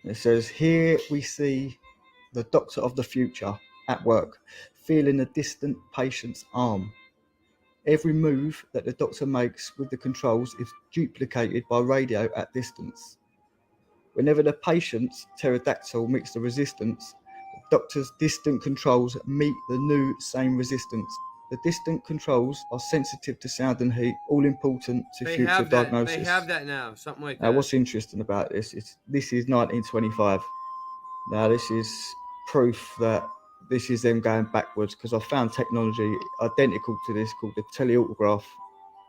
H: It says, here we see the doctor of the future at work, feeling a distant patient's arm. Every move that the doctor makes with the controls is duplicated by radio at distance. Whenever the patient's pterodactyl meets the resistance, the doctor's distant controls meet the new same resistance. The distant controls are sensitive to sound and heat, all important to
L: They
H: future
L: have
H: diagnosis.
L: that. They have that now. Something like that.
H: Now, what's interesting about this is this is 1925. Now, this is proof that this is them going backwards, because I found technology identical to this called the teleautograph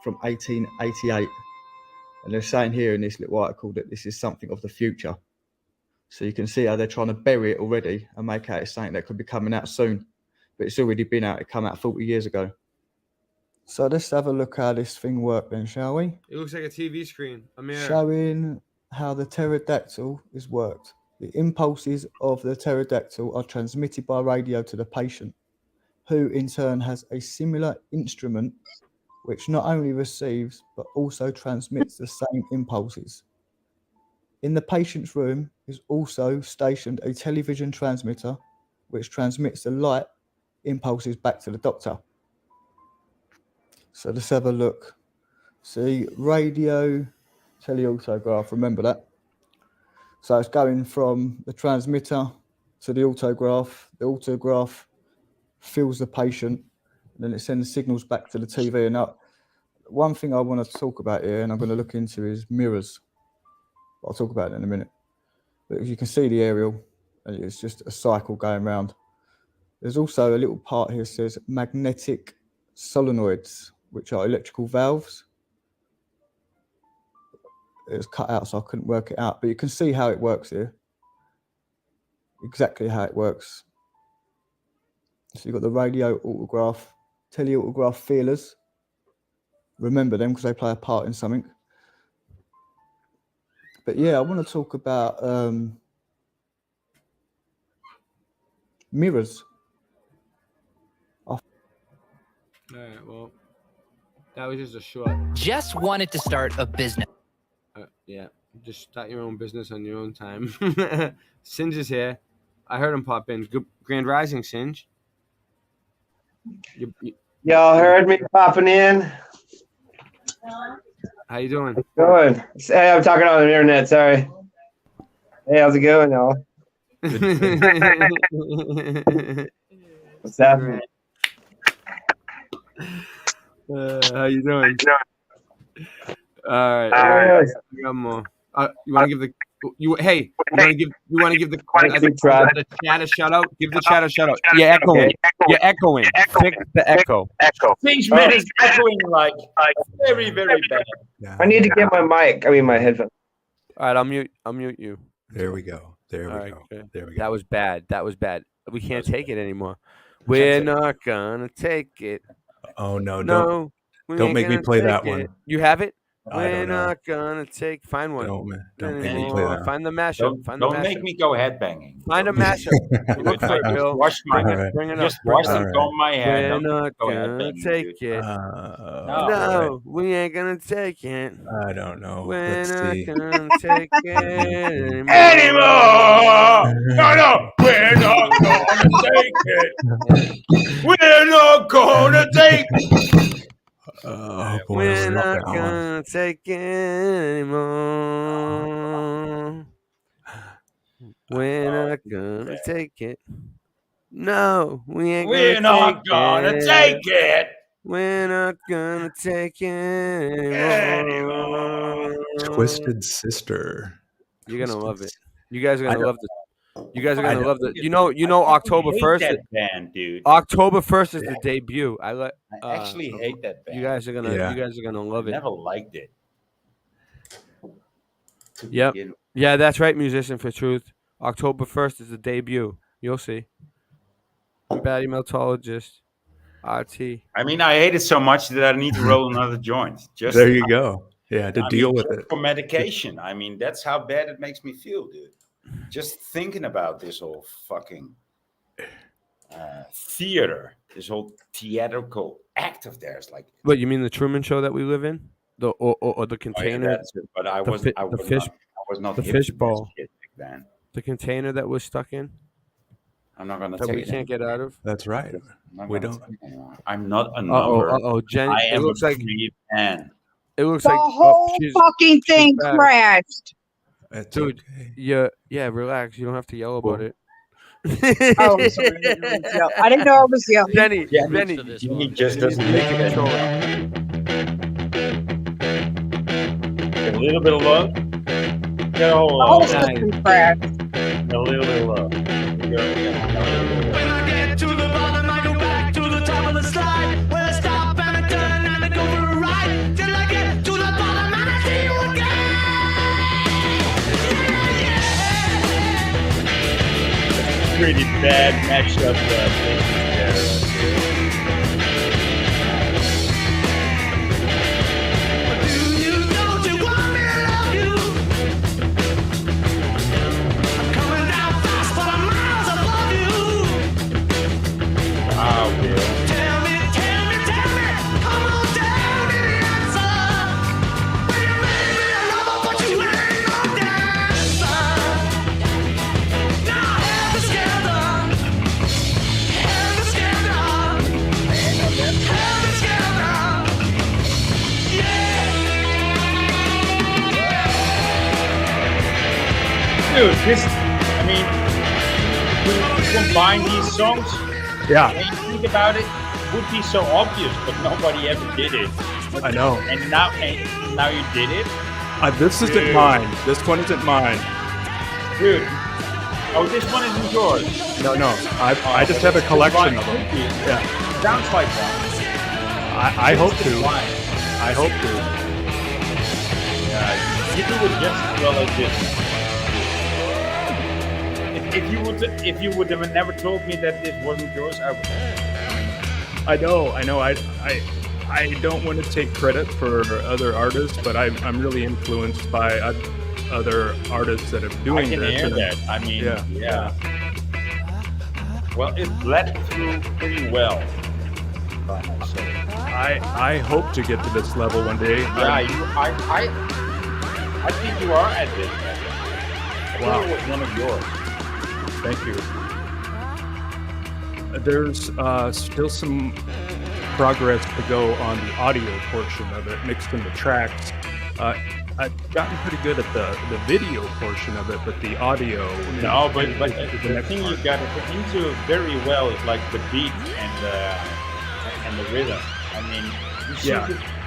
H: from 1888. And they're saying here in this little article that this is something of the future. So you can see how they're trying to bury it already and make out it's something that could be coming out soon. But it's already been out. It came out 40 years ago. So let's have a look how this thing worked then, shall we?
L: It looks like a TV screen. A mirror.
H: Showing how the pterodactyl is worked. The impulses of the pterodactyl are transmitted by radio to the patient, who in turn has a similar instrument which not only receives but also transmits the same impulses. In the patient's room is also stationed a television transmitter which transmits the light impulses back to the doctor. So let's have a look. See, radio teleautograph, remember that? So it's going from the transmitter to the autograph. The autograph fills the patient, and then it sends signals back to the TV. And now, one thing I want to talk about here, and I'm going to look into, is mirrors. I'll talk about it in a minute. But as you can see the aerial, and it's just a cycle going round. There's also a little part here that says magnetic solenoids, which are electrical valves. It was cut out, so I couldn't work it out. But you can see how it works here. Exactly how it works. So you've got the radio autograph, teleautograph feelers. Remember them because they play a part in something. But yeah, I want to talk about mirrors.
L: All right, well, that was just a short.
N: Just wanted to start a business.
L: Yeah, just start your own business on your own time. Singe is here. I heard him pop in. Good, Grand Rising, Singe.
O: Y'all heard me popping in?
L: How you doing?
O: Good. Hey, I'm talking on the internet. Sorry. Hey, how's it going, y'all? What's happening?
L: How you doing? All right. We got more. You want to give the you want to give the chat a shout out? Give the chat a shout out. You're echoing.
O: Okay.
L: You're echoing. Fix the echo.
O: Things
D: man is echoing like very, very bad.
O: I need to get my mic. I mean, my headphones.
L: All right, I'll mute you.
V: There we go. There we
L: All
V: go.
L: good.
V: There we go.
L: That was bad. We can't take it anymore. We're not gonna take it.
V: Oh no!
L: No,
V: Don't make me play that one.
L: You have it?
V: I don't
L: We're
V: know.
L: not gonna find one.
V: Don't make me play that.
L: Find the mashup.
D: Don't make me go headbanging.
L: Find a mashup. Look for it, Bill. Bring it up.
D: Just wash the comb on my head.
L: We're not gonna take it. No, we ain't gonna take it.
V: I don't know.
L: We're
V: Let's
L: not
V: see.
L: gonna take it
D: anymore. No, we're not gonna take it. We're not gonna take it.
V: Oh boy,
L: we're not gonna take it anymore. We're not gonna take it. No, we ain't
D: We're not gonna take it.
L: We're not gonna take it anymore.
V: Twisted Sister.
L: You're gonna love it. You guys are gonna love this. You guys are gonna love it. You know, October 1st.
D: That band, dude.
L: October 1st is the debut. I
D: actually hate that band.
L: You guys are gonna love it.
D: Never liked it.
L: Yep. Yeah, that's right, Musician for Truth. October 1st is the debut. You'll see. Bad Emeltologist. RT.
D: I mean, I hate it so much that I need to roll another joint. Just
V: there you go. Yeah, to deal with it.
D: For medication. I mean, that's how bad it makes me feel, dude. Just thinking about this whole fucking theater, this whole theatrical act of theirs, like.
L: What, you mean the Truman Show that we live in, or the container?
D: Oh, yeah, that's it. But I was not
L: the
D: hip to
L: fishbowl.
D: that shit back then.
L: The container that we're stuck in.
D: I'm not gonna
L: that
D: take
L: we can't get out of.
V: That's right. We don't.
D: I'm not a number.
L: Jen.
D: I am
L: it looks
D: a
L: like
D: free man.
L: It looks
E: The
L: like
E: whole fucking thing
L: back.
E: crashed.
L: Dude, yeah, relax. You don't have to yell about it.
E: Oh, I'm sorry. I didn't know I was yelling.
L: Jenny,
D: He just doesn't
L: make
D: it.
L: control.
D: A little bit of love. Get a whole
E: The whole
D: lot.
E: system crashed.
D: A little bit of love.
R: When I get to the bottom, I go back to the top of the slide. Where I stop and I turn and I go for a ride. Till I get to the bottom and I see you again.
D: Pretty bad mashup.
R: Don't you want me to love you? I'm coming down fast, but I'm miles above you.
D: Wow, Bill.
R: Tell me, come on, tell me the answer. When you made me a lover, but you ain't no dancer. Now have the scandal, have the scandal, have the scandal.
D: Dude, this, I mean, to combine these songs,
V: yeah,
D: when you think about it, would be so obvious, but nobody ever did it.
V: I know.
D: And now you did it?
V: This isn't mine. This one isn't mine.
D: Dude. Oh, this one isn't yours.
V: No. I just have a collection of them. Yeah.
D: Sounds like one.
V: I hope to. I hope to.
D: Yeah, you do it just as well as this. If you would have never told me that this wasn't yours, I would.
V: I know. I don't want to take credit for other artists, but I'm really influenced by other artists that are doing
D: I can
V: this.
D: hear that. I mean, yeah. Well, it bled through pretty well.
V: I hope to get to this level one day.
D: Yeah, I think you are at this level. I think it was one of yours.
V: Thank you. There's still some progress to go on the audio portion of it, mixed in the tracks. I've gotten pretty good at the video portion of it, but the audio.
D: No, but the thing you got to put into very well is like the beat and the rhythm. I mean,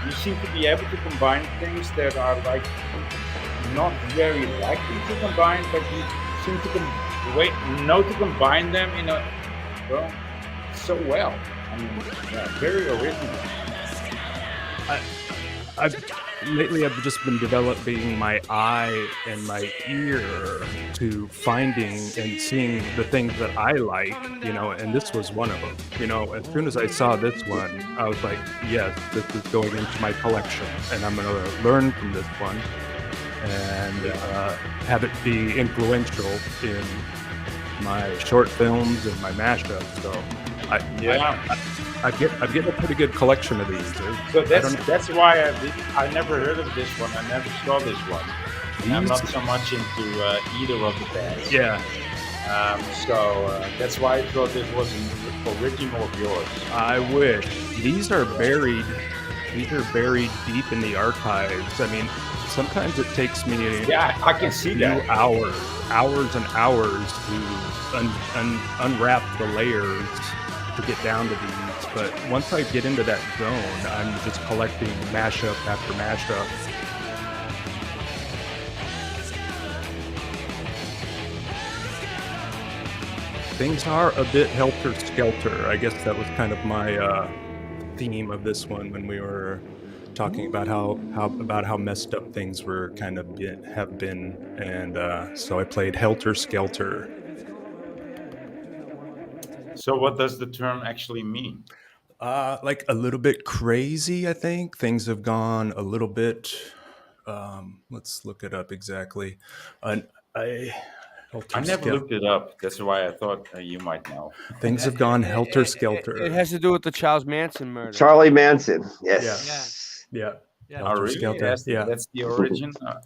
D: you seem to be able to combine things that are like not very likely to combine, but you seem to know to combine them in a so well. I mean, yeah, very original.
V: lately I've just been developing my eye and my ear to finding and seeing the things that I like, you know, and this was one of them. You know, as soon as I saw this one, I was like, yes, this is going into my collection, and I'm going to learn from this one and have it be influential in my short films and my mashups. So I'm getting a pretty good collection of these.
D: So that's why I never heard of this one. I never saw this one. And I'm not so much into either of the bands.
V: Yeah.
D: So that's why I thought this was an original of yours.
V: I wish. These are buried deep in the archives. I mean, sometimes it takes me
D: I can see that.
V: hours and hours to unwrap the layers to get down to these. But once I get into that zone, I'm just collecting mashup after mashup. Things are a bit helter-skelter. I guess that was kind of my theme of this one when we were talking about how messed up things were kind of have been, and so I played helter-skelter.
D: So what does the term actually mean?
V: Like a little bit crazy, I think. Things have gone a little bit. Let's look it up exactly. I
D: never looked it up. That's why I thought you might know.
V: Things have gone helter-skelter.
L: It has to do with the Charles Manson murder.
O: Charlie Manson. Yes.
V: Yeah.
D: Oh, really? That's the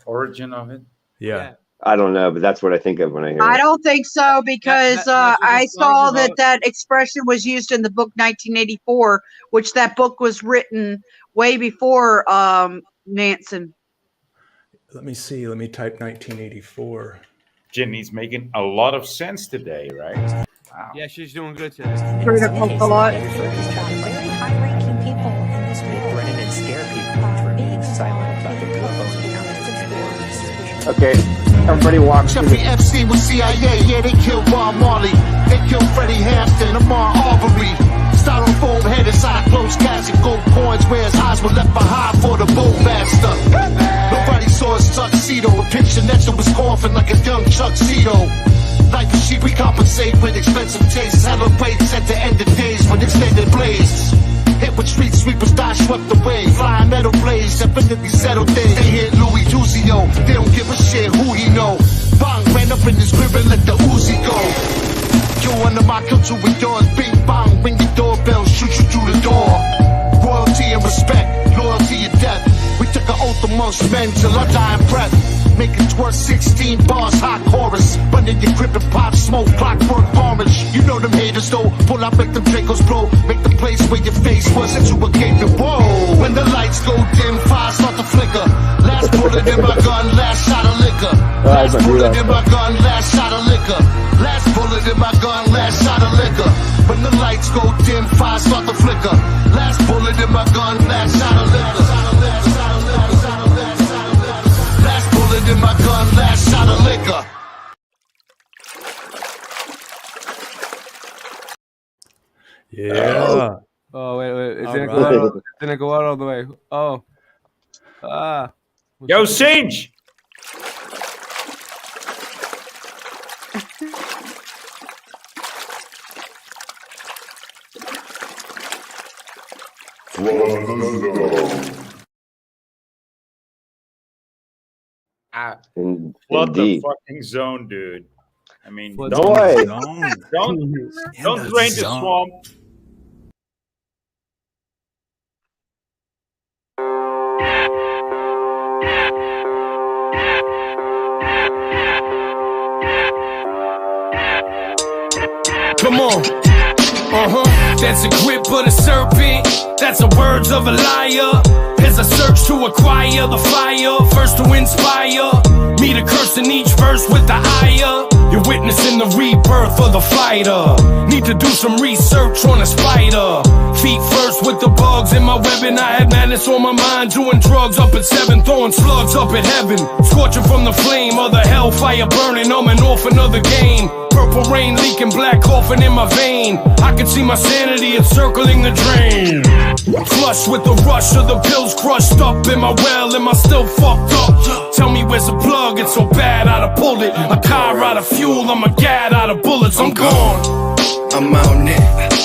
D: origin of it?
V: Yeah.
O: I don't know, but that's what I think of when I hear it.
E: I don't think so, because I saw that expression was used in the book 1984, which that book was written way before Manson.
V: Let me see. Let me type 1984.
D: Jenny's making a lot of sense today, right? Wow.
L: Yeah, she's doing good today.
E: Critical thought.
F: Very high-ranking people in this group run in and scare people for being silent about their UFO encounters.
O: Okay, everybody walks through
J: Jeffrey Epstein was CIA, yeah, they killed Bob Marley. They killed Freddie Hampton, Amar Arbery. Styrofoam head inside closed casket, gold coins, where's highs were left behind for the boatmaster. Nobody saw his tuxedo, a picture next to his coffin like a young tuxedo. Like a sheep, we compensate with expensive tastes. Celebrates at the end of days with extended blades. Hit with street sweepers, die swept away. Flying metal blades, definitely settled things. They hit Louis Duzio, they don't give a shit who he know. Bang, ran up in his crib and let the Uzi go. You under my culture with yours, bing bang, ring your doorbell, shoot you through the door. Royalty and respect, loyalty and death. We took an oath amongst men till our dying breath. Make it twerk 16 bars, hot chorus. Run in your crib and pop smoke, clockwork orange. You know them haters though, pull out, make them Dracos blow. Make the place where your face was into a gaping whoa. When the lights go dim, fire start to flicker. Last bullet in my gun, last shot of liquor. Last bullet in my gun, last shot of liquor. Last bullet in my gun, last shot of liquor. When the lights go dim, fire start to flicker. Last bullet in my gun, last shot of liquor. Last bullet in my gun, last shot of liquor.
V: Yeah.
L: Oh, wait. It
V: All
L: didn't go out all the way. Oh.
D: Yo, Singe! Flood the fucking zone, dude. I mean, don't drain the swamp.
I: Come on. That's a grip of the serpent. That's the words of a liar. As I search to acquire the fire, first to inspire me to curse in each verse with the ire. You're witnessing the rebirth of the fighter. Need to do some research on a spider. Feet first with the bugs in my webbing. I had madness on my mind, doing drugs up at 7, throwing slugs up at heaven. Scorching from the flame of the hell fire burning, on and off another game. Purple rain leaking, black coffin in my vein. I can see my sanity encircling the drain. Flush with the rush of the pills crushed up in my well. Am I still fucked up? Tell me where's the plug? It's so bad I'd have pulled it. A car out of fuel, I'm a gad out of bullets. I'm gone.
Q: I'm on it,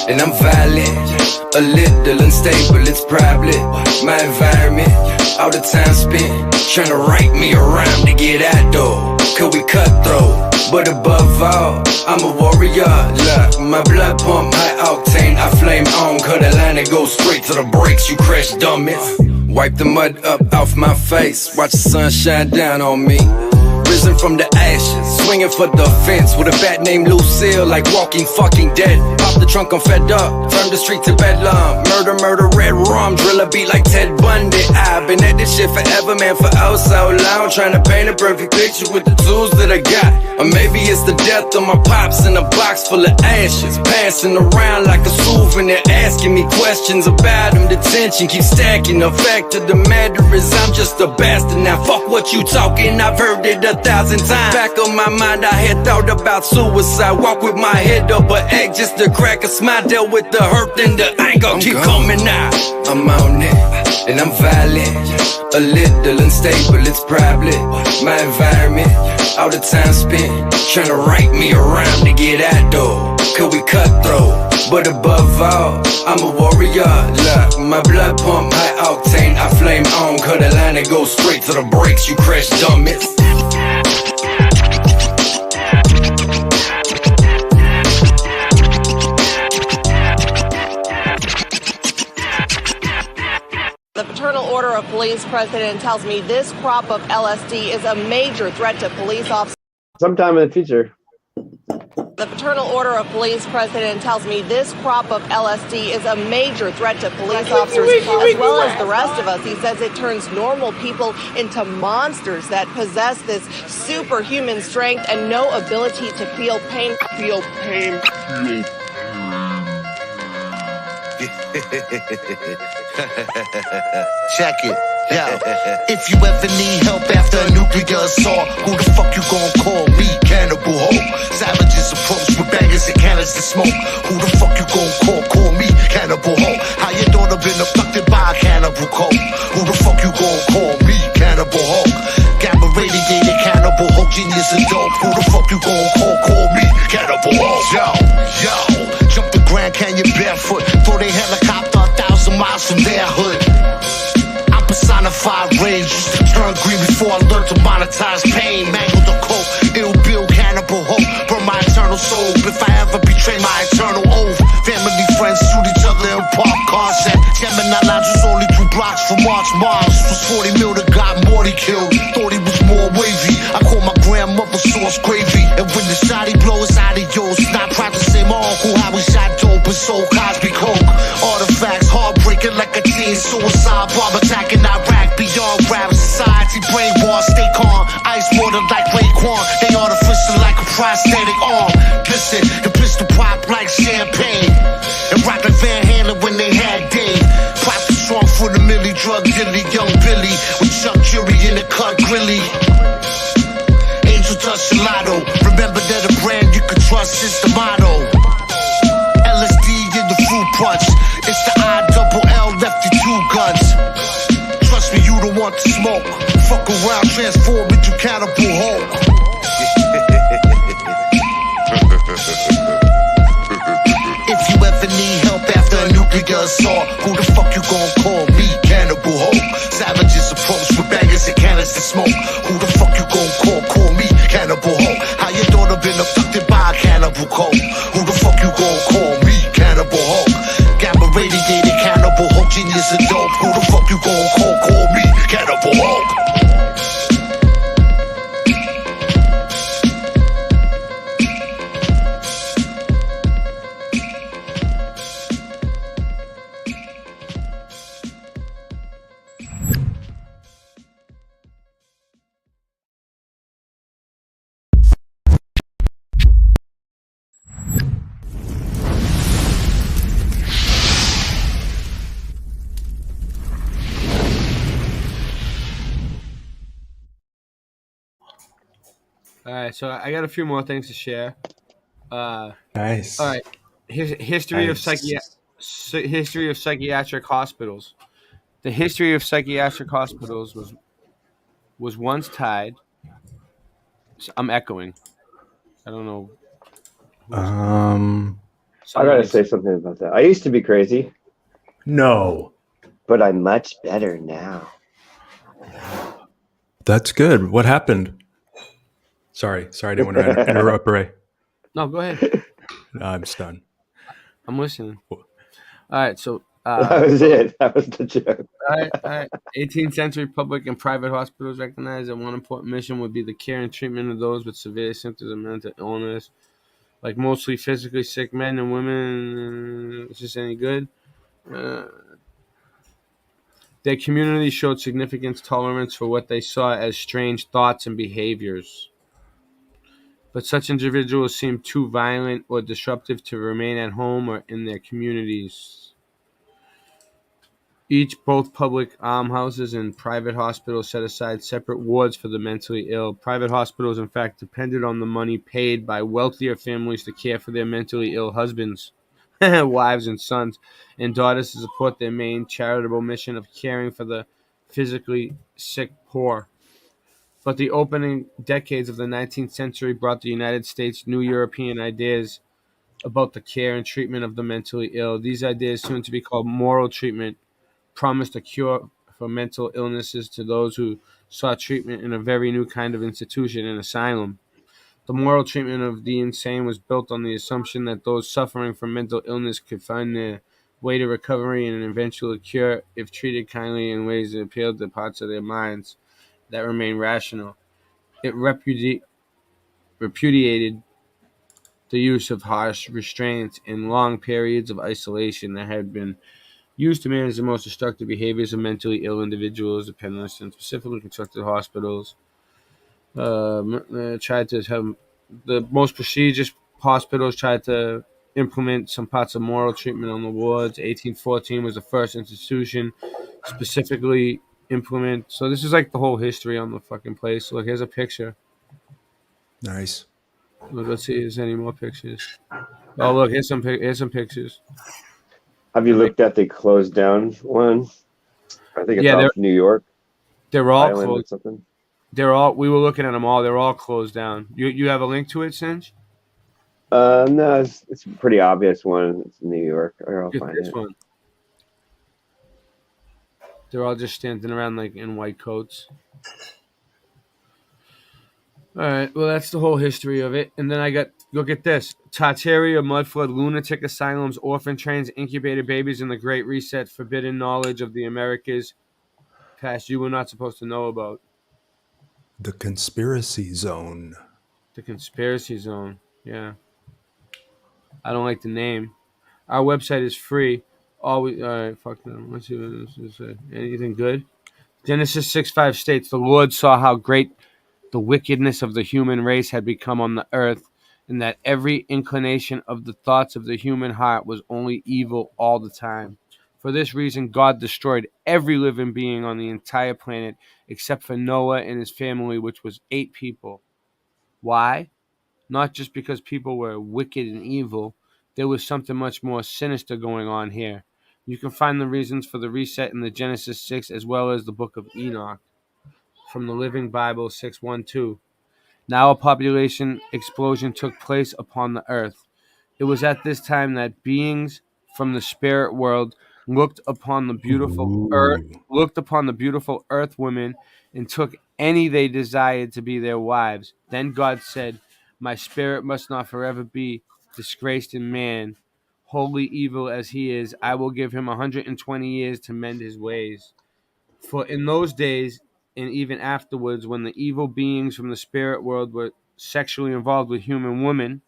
Q: and I'm violent. A little unstable, it's probably my environment. All the time spent trying to write me a rhyme to get out though. Could we cutthroat? But above all, I'm a warrior. Look, my blood pump high octane. I flame on, cut a line and go straight to the brakes. You crash dummies. Wipe the mud up off my face. Watch the sun shine down on me. Risen from the ashes, swinging for the fence with a bat named Lucille, like Walking Fucking Dead. Pop the trunk, I'm fed up. Turn the street to bedlam. Murder, murder, red rum. Drill a beat like Ted Bundy. I've been at this shit forever, man, for oh so long. Trying to paint a perfect picture with the tools that I got. Or maybe it's the death of my pops in a box full of ashes, passing around like a souvenir, asking me questions about him. The tension keeps stacking. The fact of the matter is I'm just a bastard. Now fuck what you talking, I've heard it 1,000 times. Back on my mind, I had thought about suicide. Walk with my head up, but egg just to crack a smile. Dealt with the hurt and the anger keep coming out. I'm on it, and I'm violent. A little unstable, it's probably my environment. All the time spent trying to write me a rhyme to get out though. Could we cutthroat? But above all, I'm a warrior. Look, my blood pump high octane. I flame on, cut a line and go straight to the brakes. You crash dummies.
S: The Fraternal Order of Police president tells me this crop of LSD is a major threat to police officers.
O: Sometime in the future.
S: The Fraternal Order of Police president tells me this crop of LSD is a major threat to police officers as well as the rest of us. He says it turns normal people into monsters that possess this superhuman strength and no ability to feel pain.
J: Check it. Yo, if you ever need help after a nuclear assault, who the fuck you gon' call? Me, Cannibal Hope. Savages approach with bangers and cannons to smoke. Who the fuck you gon' call? Call me, Cannibal Hope. How your daughter been abducted by a cannibal cult? Who the fuck you gon' call? Me, Cannibal Hope. Gamma radiated Cannibal Hope, genius and dope. Who the fuck you gon' call? Call me, Cannibal Hope. Yo, jump the Grand Canyon barefoot. Throw they helicopter 1,000 miles from their hood. Personified rage, used to turn green before I learned to monetize pain. Mangled the coat, ill bill, Cannibal Hope. Burn my eternal soul if I ever betray my eternal oath. Family friends shoot each other in park cars at Gemini Lounge was only 2 blocks from March. Mars was 40 mil that got Morty killed. Thought he was more wavy. I call my grandmother sauce gravy. And when the shotty blows adios, not proud to say my uncle how he shot dope and sold Cosby coke. Artifacts, heartbreaking like a teen suicide bomb attacking Iraq beyond rap society. Brainwash, stay calm. Ice water like Raekwon. They artificial like a prosthetic arm. Listen, the pistol pop like champagne. And rock like Van Halen when they had Dave. Pop the strong for the milli, drug dilly, young Billy with Chuck Jury in the cut grilly. Angel touch gelato. Remember that a brand you can trust is the motto. LSD in the fruit punch. It's the ILL lefty 2 guns. Trust me, you don't want to smoke. Fuck around, transform into Cannibal Hope. If you ever need help after a nuclear assault, who the fuck you gon' call? Me, Cannibal Hope. Savages approach with bangers and cannons to smoke. Who the fuck you gon' call? Call me, Cannibal Hope. How your daughter been abducted by a cannibal cult? Who the fuck you gon' call? Me, Cannibal Hope. Gamma radiated Cannibal Hope, genius and dope. Who the fuck you gon' call? Call me, Cannibal Hope.
L: All right, so I got a few more things to share.
V: Nice.
L: All right, history of
V: Nice.
L: history of psychiatric hospitals. The history of psychiatric hospitals was once tied. I'm echoing. I don't know.
O: I gotta
L: Somebody's.
O: say something about that. I used to be crazy,
V: No.
O: but I'm much better now.
V: That's good. What happened? Sorry, I didn't want to interrupt, Ray.
L: No, go ahead.
V: No, I'm stunned.
L: I'm listening. All right, so
O: That was it. That was the joke.
L: all right. 18th century public and private hospitals recognized that one important mission would be the care and treatment of those with severe symptoms of mental illness, like mostly physically sick men and women. Is this any good? Their community showed significant tolerance for what they saw as strange thoughts and behaviors. But such individuals seemed too violent or disruptive to remain at home or in their communities. Both public almshouses and private hospitals set aside separate wards for the mentally ill. Private hospitals, in fact, depended on the money paid by wealthier families to care for their mentally ill husbands, wives, and sons, and daughters to support their main charitable mission of caring for the physically sick poor. But the opening decades of the 19th century brought the United States new European ideas about the care and treatment of the mentally ill. These ideas, soon to be called moral treatment, promised a cure for mental illnesses to those who sought treatment in a very new kind of institution, an asylum. The moral treatment of the insane was built on the assumption that those suffering from mental illness could find their way to recovery and an eventual cure if treated kindly in ways that appealed to parts of their minds that remain rational. It repudiated the use of harsh restraints and long periods of isolation that had been used to manage the most destructive behaviors of mentally ill individuals, dependents, and specifically constructed hospitals. Tried to have the most prestigious hospitals tried to implement some parts of moral treatment on the wards. 1814 was the first institution specifically implement. So this is like the whole history on the fucking place. Look, here's a picture.
V: Nice.
L: Look, let's see if there's any more pictures. Oh, look, here's some pictures.
O: Have you looked at the closed down one? I think it's
L: Yeah,
O: off New York.
L: They're all
O: Island or
L: closed.
O: something.
L: They're all. We were looking at them all. They're all closed down. You have a link to it, Singe?
O: No, it's a pretty obvious one. It's New York. Or I'll
L: Get
O: find
L: this
O: it.
L: one. They're all just standing around like in white coats. All right. Well, that's the whole history of it. And then I got look at this: Tartaria, mud flood, lunatic asylums, orphan trains, incubator babies, and the Great Reset. Forbidden knowledge of the Americas past you were not supposed to know about.
V: The conspiracy zone.
L: The conspiracy zone. Yeah. I don't like the name. Our website is free. All right, fuck them. Let's see what this is. Anything good? Genesis 6:5 states, "The Lord saw how great the wickedness of the human race had become on the earth, and that every inclination of the thoughts of the human heart was only evil all the time. For this reason, God destroyed every living being on the entire planet except for Noah and his family, which was 8 people. Why? Not just because people were wicked and evil. There was something much more sinister going on here. You can find the reasons for the reset in the Genesis 6 as well as the book of Enoch from the Living Bible 6:1-2. Now a population explosion took place upon the earth. It was at this time that beings from the spirit world looked upon the beautiful earth women and took any they desired to be their wives. Then God said, "My spirit must not forever be disgraced in man. Wholly evil as he is, I will give him 120 years to mend his ways." For in those days, and even afterwards, when the evil beings from the spirit world were sexually involved with human women,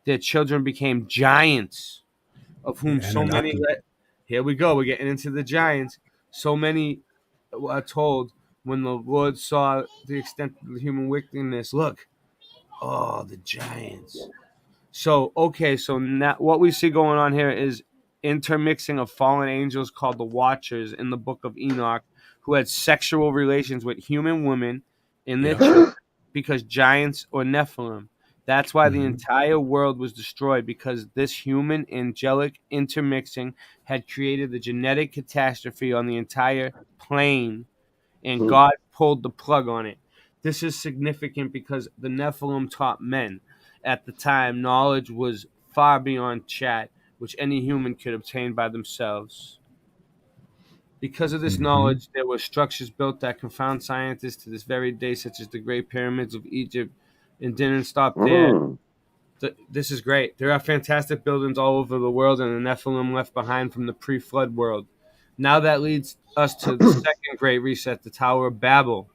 L: their children became giants, of whom so many.
V: Anunnaki.
L: Here we go. We're getting into the giants. So many are told when the Lord saw the extent of the human wickedness. Look, oh, the giants. So now what we see going on here is intermixing of fallen angels called the Watchers in the book of Enoch, who had sexual relations with human women in their children. because giants or Nephilim. That's why the
V: Mhm.
L: entire world was destroyed, because this human angelic intermixing had created the genetic catastrophe on the entire plane, and God pulled the plug on it. This is significant because the Nephilim taught men. At the time, knowledge was far beyond chat, which any human could obtain by themselves. Because of this
V: Mhm.
L: knowledge, there were structures built that confound scientists to this very day, such as the Great Pyramids of Egypt, and didn't stop there. This is great. There are fantastic buildings all over the world, and the Nephilim left behind from the pre-flood world. Now that leads us to the second great reset, the Tower of Babel.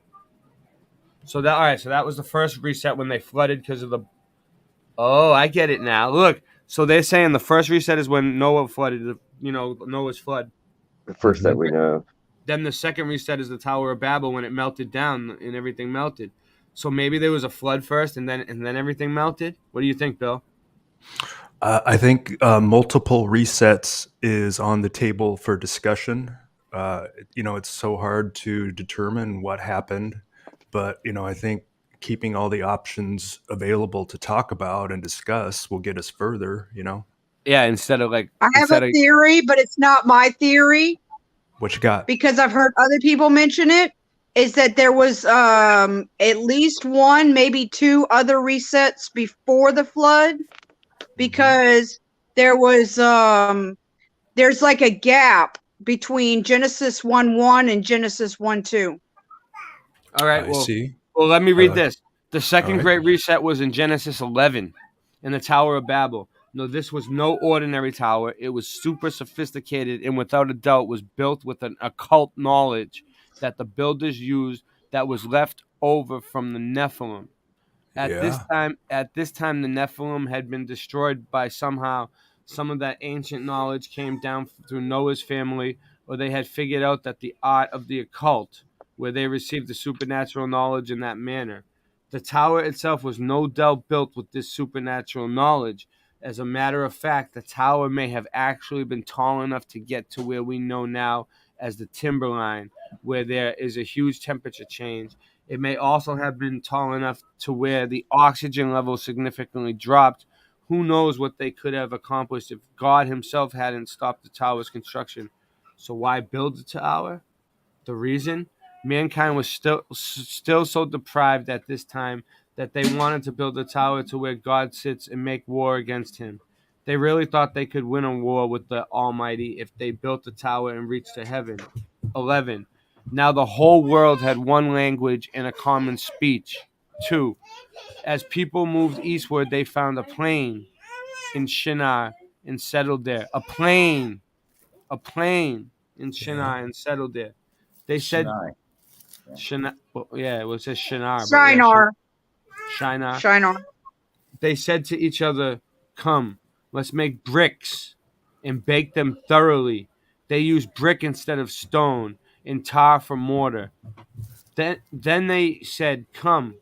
L: So that all right. So that was the first reset when they flooded because of the. Oh, I get it now. Look, so they're saying the first reset is when Noah flooded. Noah's flood.
O: The first that we know of.
L: Then the second reset is the Tower of Babel when it melted down and everything melted. So maybe there was a flood first, and then everything melted. What do you think, Bill?
V: I think multiple resets is on the table for discussion. It's so hard to determine what happened, but I think keeping all the options available to talk about and discuss will get us further.
L: Yeah, instead of
E: I have a theory, but it's not my theory
V: What you got?
E: because I've heard other people mention it. Is that there was at least one, maybe two other resets before the flood, because there was there's like a gap between Genesis 1:1 and Genesis 1:2.
L: All right.
V: I see.
L: Well, let me read this. The second
V: right.
L: great reset was in Genesis 11 in the Tower of Babel. No, this was no ordinary tower. It was super sophisticated and without a doubt was built with an occult knowledge that the builders used that was left over from the Nephilim. At this time, the Nephilim had been destroyed by somehow. Some of that ancient knowledge came down through Noah's family, or they had figured out that the art of the occult, where they received the supernatural knowledge in that manner. The tower itself was no doubt built with this supernatural knowledge. As a matter of fact, the tower may have actually been tall enough to get to where we know now as the timberline, where there is a huge temperature change. It may also have been tall enough to where the oxygen level significantly dropped. Who knows what they could have accomplished if God himself hadn't stopped the tower's construction. So why build the tower? The reason? Mankind was still so deprived at this time that they wanted to build a tower to where God sits and make war against him. They really thought they could win a war with the Almighty if they built a tower and reached to heaven. 11. Now the whole world had one language and a common speech. 2. As people moved eastward, they found a plain in Shinar and settled there. A plain in Shinar and settled there. They said Shinar. Well, yeah, it says Shinar.
E: Shinar.
L: Shinar.
E: Shinar.
L: They said to each other, "Come, let's make bricks and bake them thoroughly." They used brick instead of stone and tar for mortar. Then they said, "Come,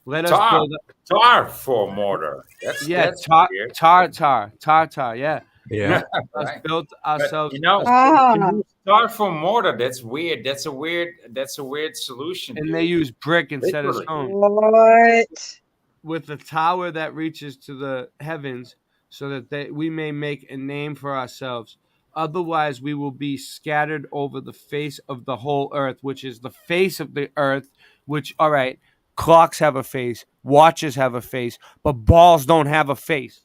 L: let us build
D: tar for mortar." That's weird.
L: Tar. Yeah.
V: Yeah.
L: Let's build ourselves.
D: To use tar for mortar. That's weird. That's a weird solution.
L: And
D: dude.
L: they use brick instead of stone.
E: What?
L: With a tower that reaches to the heavens, so that we may make a name for ourselves. Otherwise, we will be scattered over the face of the whole earth, which is the face of the earth. Which, all right, clocks have a face, watches have a face, but balls don't have a face.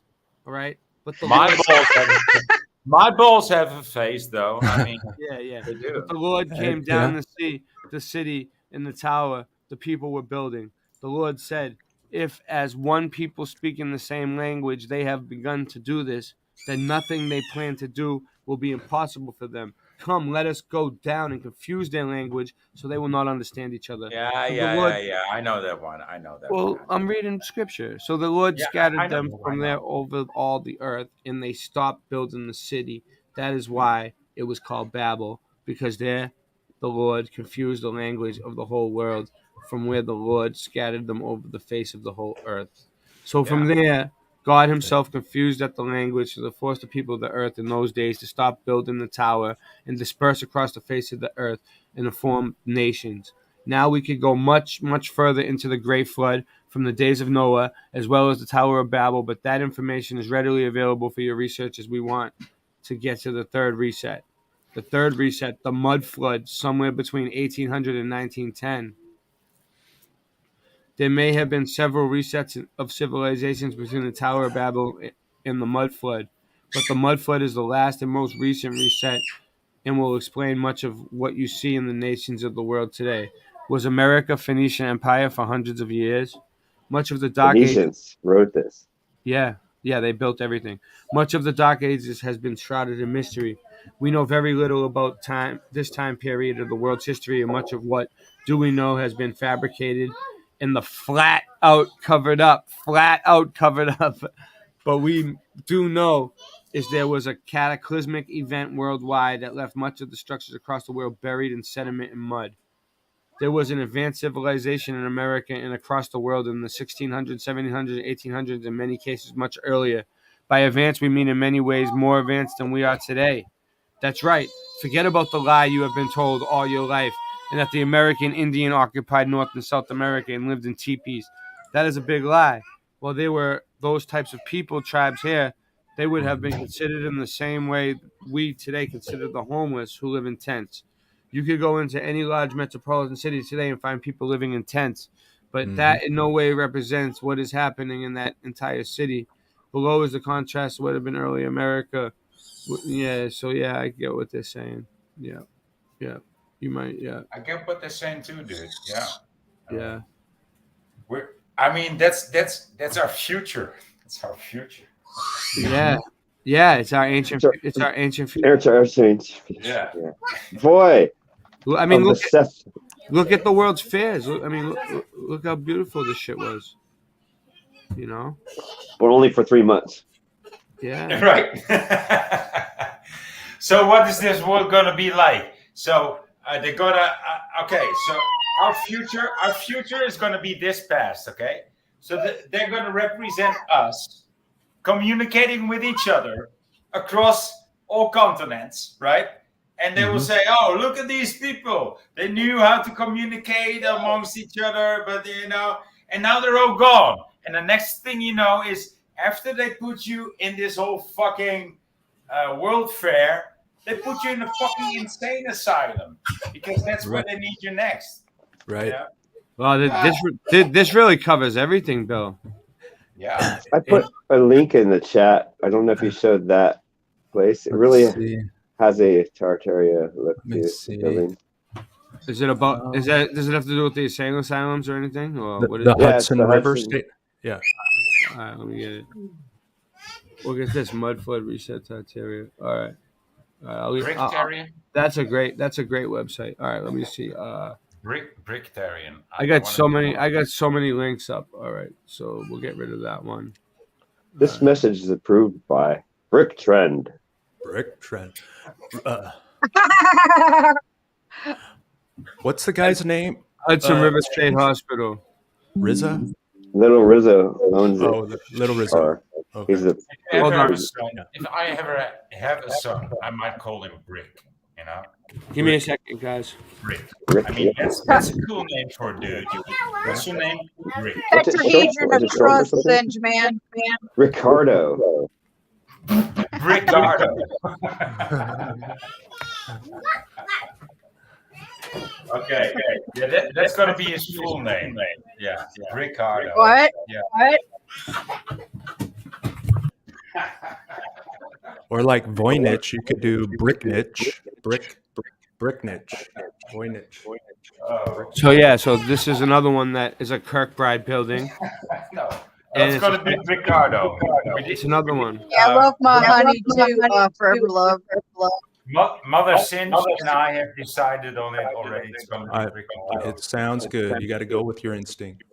L: All right, but
D: my balls have a face, though. I mean,
L: yeah.
D: They do.
L: But the Lord came down to see the city and the tower the people were building. The Lord said, "If, as one people speaking the same language, they have begun to do this, then nothing they plan to do will be impossible for them. Come, let us go down and confuse their language, so they will not understand each other."
D: Yeah. I know that one.
L: Well, I'm reading scripture. So the Lord
D: Yeah, I
L: scattered
D: know,
L: them
D: I
L: from
D: know.
L: there over all the earth, and they stopped building the city. That is why it was called Babel, because there the Lord confused the language of the whole world, from where the Lord scattered them over the face of the whole earth. So from there, God himself confused at the language to force the people of the earth in those days to stop building the tower and disperse across the face of the earth and to form nations. Now we could go much, much further into the great flood from the days of Noah, as well as the Tower of Babel, but that information is readily available for your research as we want to get to the third reset. The third reset, the mud flood, somewhere between 1800 and 1910. There may have been several resets of civilizations between the Tower of Babel and the mud flood, but the mud flood is the last and most recent reset and will explain much of what you see in the nations of the world today. Was America Phoenician Empire for hundreds of years? Much of the Dark Ages.
O: Phoenicians wrote this.
L: Yeah, they built everything. Much of the Dark Ages has been shrouded in mystery. We know very little about this time period of the world's history, and much of what do we know has been fabricated and the flat out covered up. But we do know is there was a cataclysmic event worldwide that left much of the structures across the world buried in sediment and mud. There was an advanced civilization in America and across the world in the 1600s, 1700s, 1800s, in many cases much earlier. By advanced, we mean in many ways more advanced than we are today. That's right. Forget about the lie you have been told all your life, and that the American Indian occupied North and South America and lived in teepees. That is a big lie. Well, there were those types of people, tribes here, they would have been considered in the same way we today consider the homeless who live in tents. You could go into any large metropolitan city today and find people living in tents, but that in no way represents what is happening in that entire city. Below is the contrast to what had been early America. Yeah, so yeah, I get what they're saying. Yeah, you might. Yeah,
D: I get what they're saying too, dude. Yeah.
L: yeah.
D: That's our future. It's our future.
L: Yeah, it's our ancient. It's our ancient future.
O: It's our ancient future.
D: Yeah.
O: Boy.
L: I mean, look at the world's fairs. Look how beautiful this shit was. You know.
O: But only for 3 months.
L: Yeah.
D: Right. So what is this world gonna be like? So they're gonna. Okay. So our future is gonna be this past. Okay. So they're gonna represent us communicating with each other across all continents, right? And they will say, "Oh, look at these people! They knew how to communicate amongst each other, but and now they're all gone." And the next thing you know is, after they put you in this whole fucking world fair, they put you in a fucking insane asylum because that's where they need you next.
V: Right.
D: Yeah.
L: Well, this really covers everything, Bill.
D: Yeah.
O: I put a link in the chat. I don't know if you showed that place. It really has a Tartaria look to the building.
L: Is it about? Does it have to do with the asylums or anything? Or what is
V: the
L: it?
V: Hudson River State. Yeah.
L: All right, let me get it. Look at this mud flood reset Tartaria. All right.
D: Bricktarian.
L: That's a great website. All right, let me see.
D: Bricktarian.
L: I got so many links up. All right, so we'll get rid of that one.
O: This message is approved by Brick Trend.
V: What's the guy's name?
L: Hudson River State Hospital.
V: Rizzo?
O: Little Rizzo owns it.
V: Oh, Little Rizzo. Okay.
O: He's a
D: If I ever have a son, I might call him Brick. You know.
L: Give me a second, guys.
D: Rick. I mean, that's a cool name for a dude. What's your name? Rick.
E: Tetrahedron of trust, man.
O: Ricardo.
D: Ricardo. Okay. Yeah, that's gonna be his full name. Yeah. Ricardo.
E: What?
D: Yeah.
E: What?
V: Or like Voynich, you could do Bricknich. Bricknich. Voynich.
L: So this is another one that is a Kirkbride building.
D: No. It's gonna be Ricardo.
L: It's another one.
E: Yeah, I love my honey too. Forever love.
D: Mother Cinch and I have decided on it already. It's gonna be Ricardo.
V: It sounds good. You got to go with your instinct.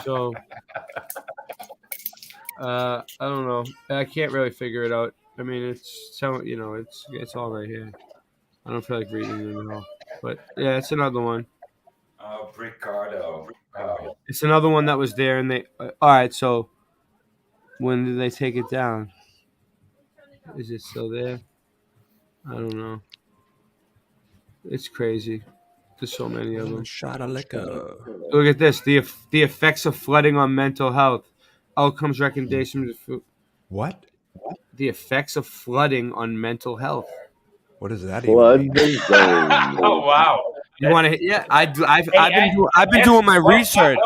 L: So, I don't know. I can't really figure it out. I mean, it's all right here. I don't feel like reading it at all. But yeah, it's another one.
D: Ricardo.
L: It's another one that was there, and they. All right, so when did they take it down? Is it still there? I don't know. It's crazy. There's so many of them.
V: Shot of liquor.
L: Look at this. The effects of flooding on mental health. Outcomes recommendations.
V: What?
L: The effects of flooding on mental health.
V: What does that
O: Flood
V: even
O: the
V: mean?
O: zone.
D: Oh wow!
L: You want to? Yeah, I've been doing my research.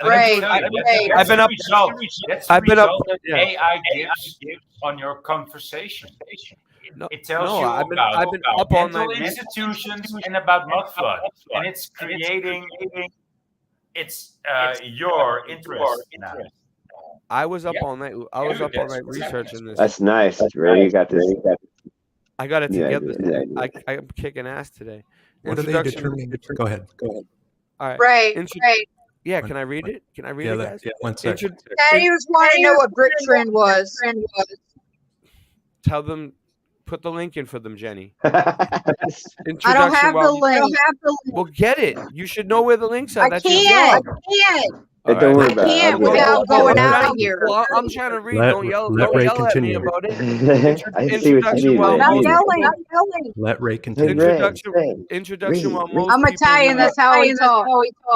E: Right,
L: I've been up.
D: That's
L: I've been up.
D: that
L: Yeah.
D: AI gives on your conversation.
L: No,
D: It tells
L: no,
D: you
L: I've
D: about
L: been up all
D: mental
L: night.
D: institutions and about mud flood, and it's creating your interest now.
L: I was up
D: Yeah.
L: all night. I was
D: Dude,
L: up all
D: that's
L: night
D: great.
L: researching this.
O: That's nice. Really got this.
L: I got it
O: Yeah,
L: together.
O: yeah.
L: I'm kicking ass today.
V: What are they determining? Go ahead.
L: All right.
E: Right.
L: Yeah, can I read it? Can I read it, guys?
V: Yeah, one sec.
E: Daddy was wanting to know what brick trend was.
L: Tell them, put the link in for them, Jenny.
E: I don't have the link.
L: Well, get it. You should know where the links are.
E: I
L: That's your
E: can't.
L: job.
O: Hey, don't worry about it.
E: can't
O: I'll get it.
E: without going out of here.
L: Well, I'm trying to read.
V: Let
L: Don't yell
V: Ray
L: at me
V: continue.
L: about it.
O: I see what you mean,
L: while
O: man.
E: I'm
L: most
E: yelling.
L: people-
E: I'm yelling.
V: Let Ray
O: Hey,
V: continue.
L: Introduction while most
E: I'm
L: people
E: Italian. That's how I talk.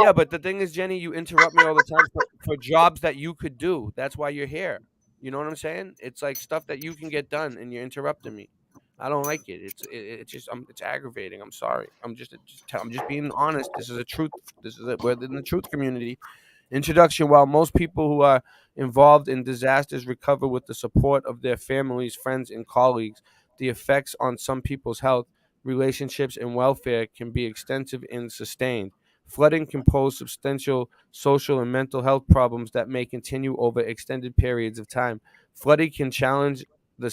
L: Yeah, but the thing is, Jenny, you interrupt me all the time for jobs that you could do. That's why you're here. You know what I'm saying? It's like stuff that you can get done, and you're interrupting me. I don't like it. It's just it's aggravating. I'm sorry. I'm just being honest. This is a truth. We're in the truth community. Introduction. While most people who are involved in disasters recover with the support of their families, friends, and colleagues, the effects on some people's health, relationships, and welfare can be extensive and sustained. Flooding can pose substantial social and mental health problems that may continue over extended periods of time. Flooding can challenge the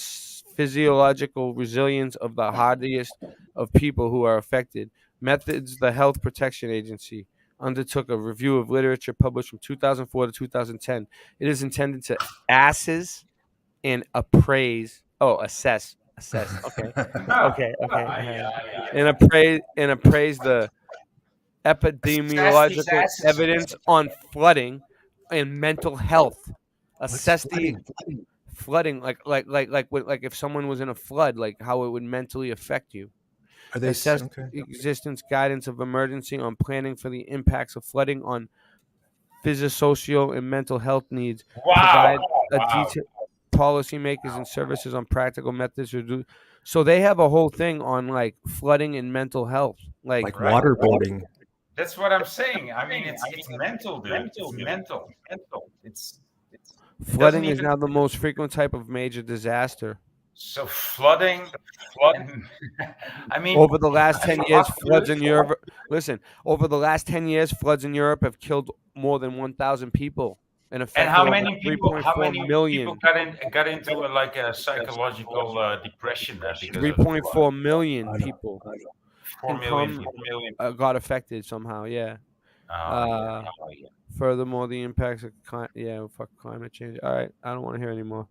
L: physiological resilience of the hardiest of people who are affected. Methods. The Health Protection Agency undertook a review of literature published from 2004 to 2010. It is intended to assess and assess. Okay. And appraise the epidemiological evidence on flooding and mental health. Assess the flooding, like if someone was in a flood, like how it would mentally affect you.
V: Are they
L: Assess
V: okay?
L: existence guidance of emergency on planning for the impacts of flooding on physiosocial and mental health needs. Provide a detailed policymakers and services on practical methods to do. So they have a whole thing on like flooding and mental health, like
V: waterboarding.
D: That's what I'm saying. I mean, it's mental, dude. It's mental. It's
L: flooding is now the most frequent type of major disaster.
D: So flooding. I mean,
L: over the last 10 years, floods in Europe. Listen, over the last 10 years, floods in Europe have killed more than 1,000 people and affected
D: how many people? How
L: 3.4
D: many
L: million.
D: people got into a psychological depression?
L: 3.4 million people.
D: 4 million.
L: Got affected somehow. Yeah. Furthermore, the impacts of climate change. All right, I don't want to hear anymore.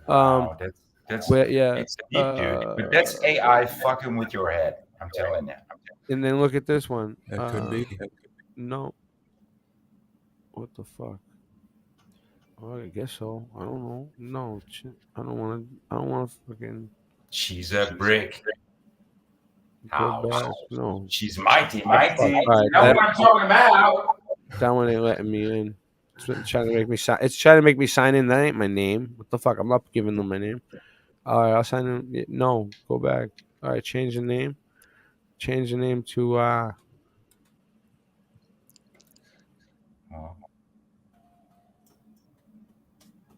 D: That's
L: it's
D: deep, dude. But that's AI fucking with your head. I'm telling you.
L: And then look at this one.
V: That could be.
L: No. What the fuck? Oh, I guess so. I don't know. No, I don't want to fucking.
D: She's a brick.
L: No.
D: She's mighty.
L: All right,
D: you know what I'm talking about.
L: That one ain't letting me in. It's trying to make me sign. It's trying to make me sign in. That ain't my name. What the fuck? I'm not giving them my name. All right, I'll sign in. No, go back. All right, change the name. Change the name to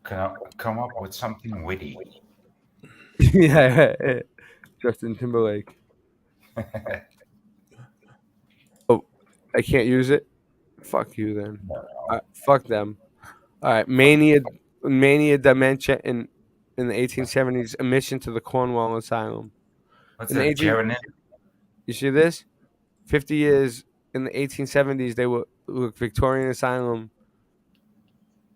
D: Come up with something witty.
L: yeah, Justin Timberlake. Oh, I can't use it. Fuck you then. Fuck them. All right, mania, dementia in the 1870s, admission to the Cornwall Asylum.
D: What's that, Jared?
L: You see this? 50 years in the 1870s, they were Victorian Asylum.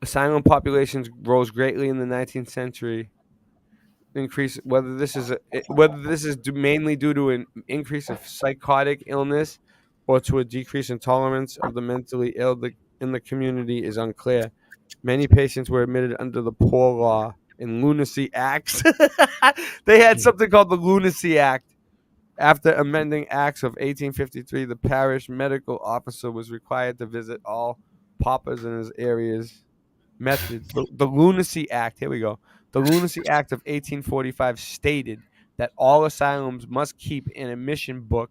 L: Asylum populations rose greatly in the 19th century. Increase whether this is mainly due to an increase of psychotic illness or to a decrease in tolerance of the mentally ill in the community is unclear. Many patients were admitted under the Poor Law and Lunacy Acts. They had something called the Lunacy Act. After amending acts of 1853, the parish medical officer was required to visit all paupers in his areas. Methods. The Lunacy Act, here we go. The Lunacy Act of 1845 stated that all asylums must keep an admission book,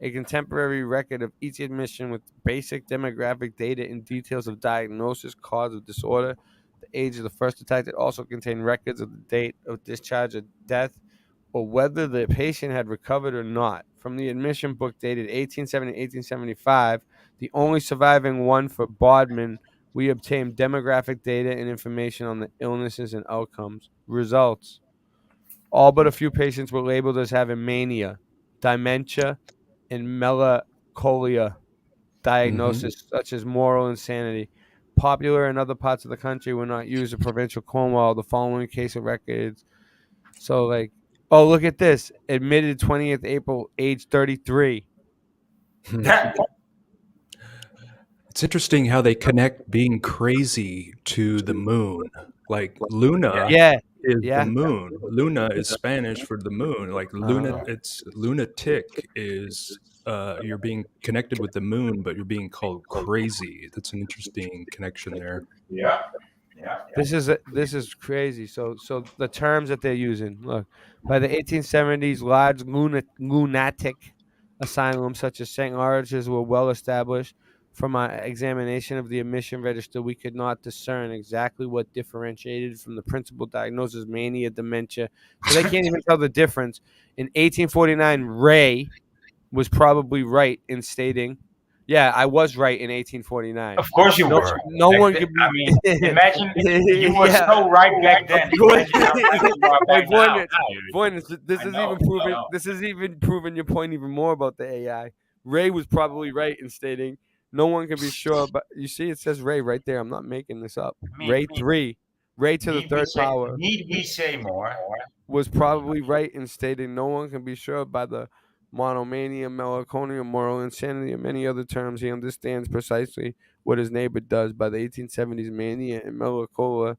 L: a contemporary record of each admission with basic demographic data and details of diagnosis, cause of disorder, the age of the first attack. It also contained records of the date of discharge or death, or whether the patient had recovered or not. From the admission book dated 1870 1875, the only surviving one for Bodmin, we obtained demographic data and information on the illnesses and outcomes. Results. All but a few patients were labeled as having mania, dementia, and melancholia diagnosis, such as moral insanity. Popular in other parts of the country were not used in provincial Cornwall. The following case of records. So, like, oh, look at this. Admitted 20th April, age 33.
V: It's interesting how they connect being crazy to the moon. Like Luna
L: Yeah.
V: is
L: Yeah.
V: the moon. Luna is Spanish for the moon. Like it's lunatic is you're being connected with the moon, but you're being called crazy. That's an interesting connection there.
D: Yeah.
L: This is crazy. So the terms that they're using. Look, by the 1870s, large lunatic asylums such as St. Lawrence's were well established. From our examination of the admission register, we could not discern exactly what differentiated from the principal diagnosis, mania, dementia. So they can't even tell the difference. In 1849, Ray was probably right in stating, yeah, I was right in 1849.
D: Of course you were.
L: No
D: Back
L: one
D: then-
L: could be.
D: I mean, imagine you were
L: Yeah.
D: so right back then. Imagine how right you are
L: Hey,
D: back now.
L: Boyne, this
D: I
L: is
D: know,
L: even proving.
D: I know.
L: This is even proving your point even more about the AI. Ray was probably right in stating no one can be sure, but you see, it says Ray right there. I'm not making this up. Ray 3, Ray to the third power.
D: Need we say more?
L: Was probably right in stating no one can be sure by the monomania, melancholia, moral insanity, and many other terms. He understands precisely what his neighbor does. By the 1870s, mania and melancholia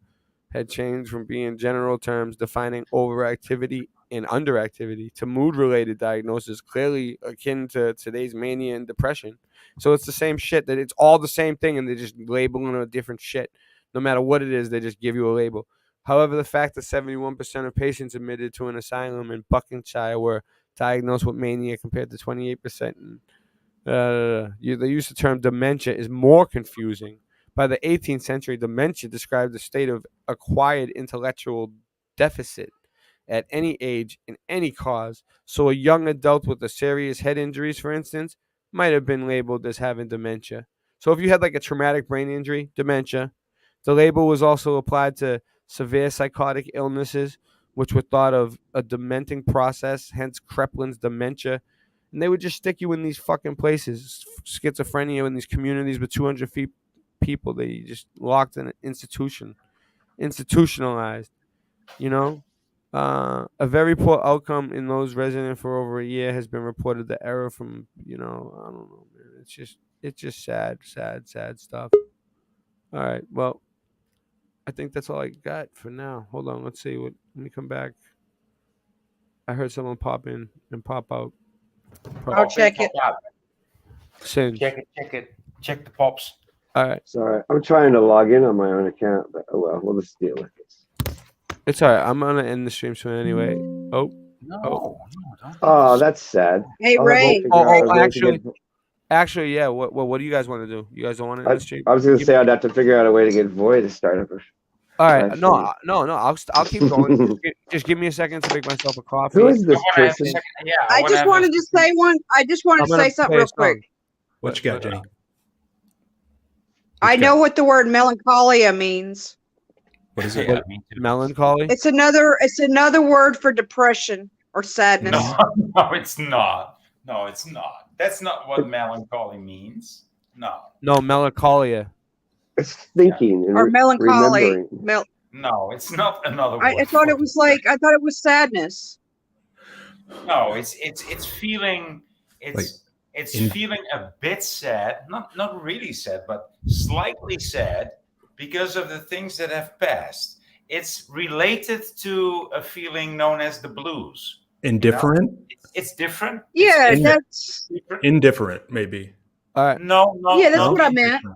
L: had changed from being general terms defining overactivity and underactivity to mood-related diagnosis, clearly akin to today's mania and depression. So it's the same shit. That it's all the same thing, and they're just labeling a different shit. No matter what it is, they just give you a label. However, the fact that 71% of patients admitted to an asylum in Buckinghamshire were diagnosed with mania compared to 28% in the use of the term dementia is more confusing. By the 18th century, dementia described a state of acquired intellectual deficit at any age in any cause. So a young adult with a serious head injuries, for instance, might have been labeled as having dementia. So if you had like a traumatic brain injury, dementia. The label was also applied to severe psychotic illnesses, which were thought of a dementing process, hence Kreplin's dementia. And they would just stick you in these fucking places, schizophrenia in these communities with 200 people. They just locked in an institutionalized, you know. A very poor outcome in those resident for over a year has been reported. The error from, I don't know, man. It's just sad stuff. All right, well, I think that's all I got for now. Hold on, let me come back. I heard someone pop in and pop out.
E: I'll check it.
L: Singe.
D: Check the pops.
L: All right.
O: Sorry, I'm trying to log in on my own account, but oh well, we'll just deal with this.
L: It's all right. I'm gonna end the stream soon anyway. Oh.
O: Oh, that's sad.
E: Hey,
O: I'll have
E: Ray.
O: to figure out a way to
L: Actually, yeah. What do you guys want to do? You guys don't want to end the stream?
O: I was going to say I'd have to figure out a way to get Void to start up.
L: All right. No. I'll keep going. just give me a second to make myself a coffee.
O: Who is this person?
E: I just wanted to say one. I just wanted to say something real quick.
V: What you got, Jenny?
E: I know what the word melancholia means.
V: What is it?
D: Yeah,
L: melancholy?
E: It's another word for depression or sadness.
D: No, it's not. No, it's not. That's not what melancholy means. No.
L: No, melancholia.
O: It's thinking
E: Or melancholy.
D: No, it's not another word.
E: I thought it was I thought it was sadness.
D: No, it's feeling feeling a bit sad, not really sad, but slightly sad because of the things that have passed. It's related to a feeling known as the blues.
V: Indifferent?
D: It's different.
E: Yeah,
V: It's
E: that's
V: indifferent, maybe.
L: All right.
D: No,
E: yeah, that's
D: no,
E: what I meant.
D: no,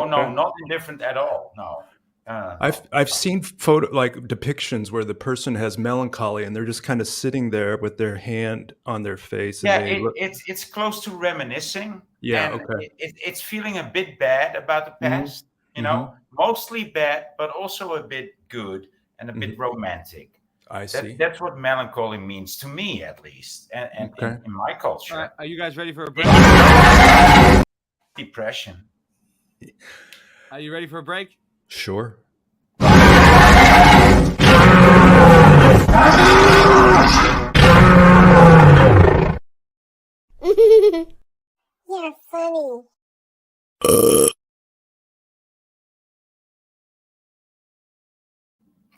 V: Okay.
D: not indifferent at all. No.
V: I've seen depictions where the person has melancholy and they're just kind of sitting there with their hand on their face.
D: Yeah,
V: And
D: it's close to reminiscing.
V: Yeah,
D: and
V: okay.
D: It's feeling a bit bad about the past. You know, mostly bad, but also a bit good and a bit romantic.
V: I see.
D: That's what melancholy means to me, at least, and
V: Okay.
D: in my culture.
A: All right, are you guys ready for a break?
D: Depression.
A: Are you ready for a break?
V: Sure.
C: You're funny.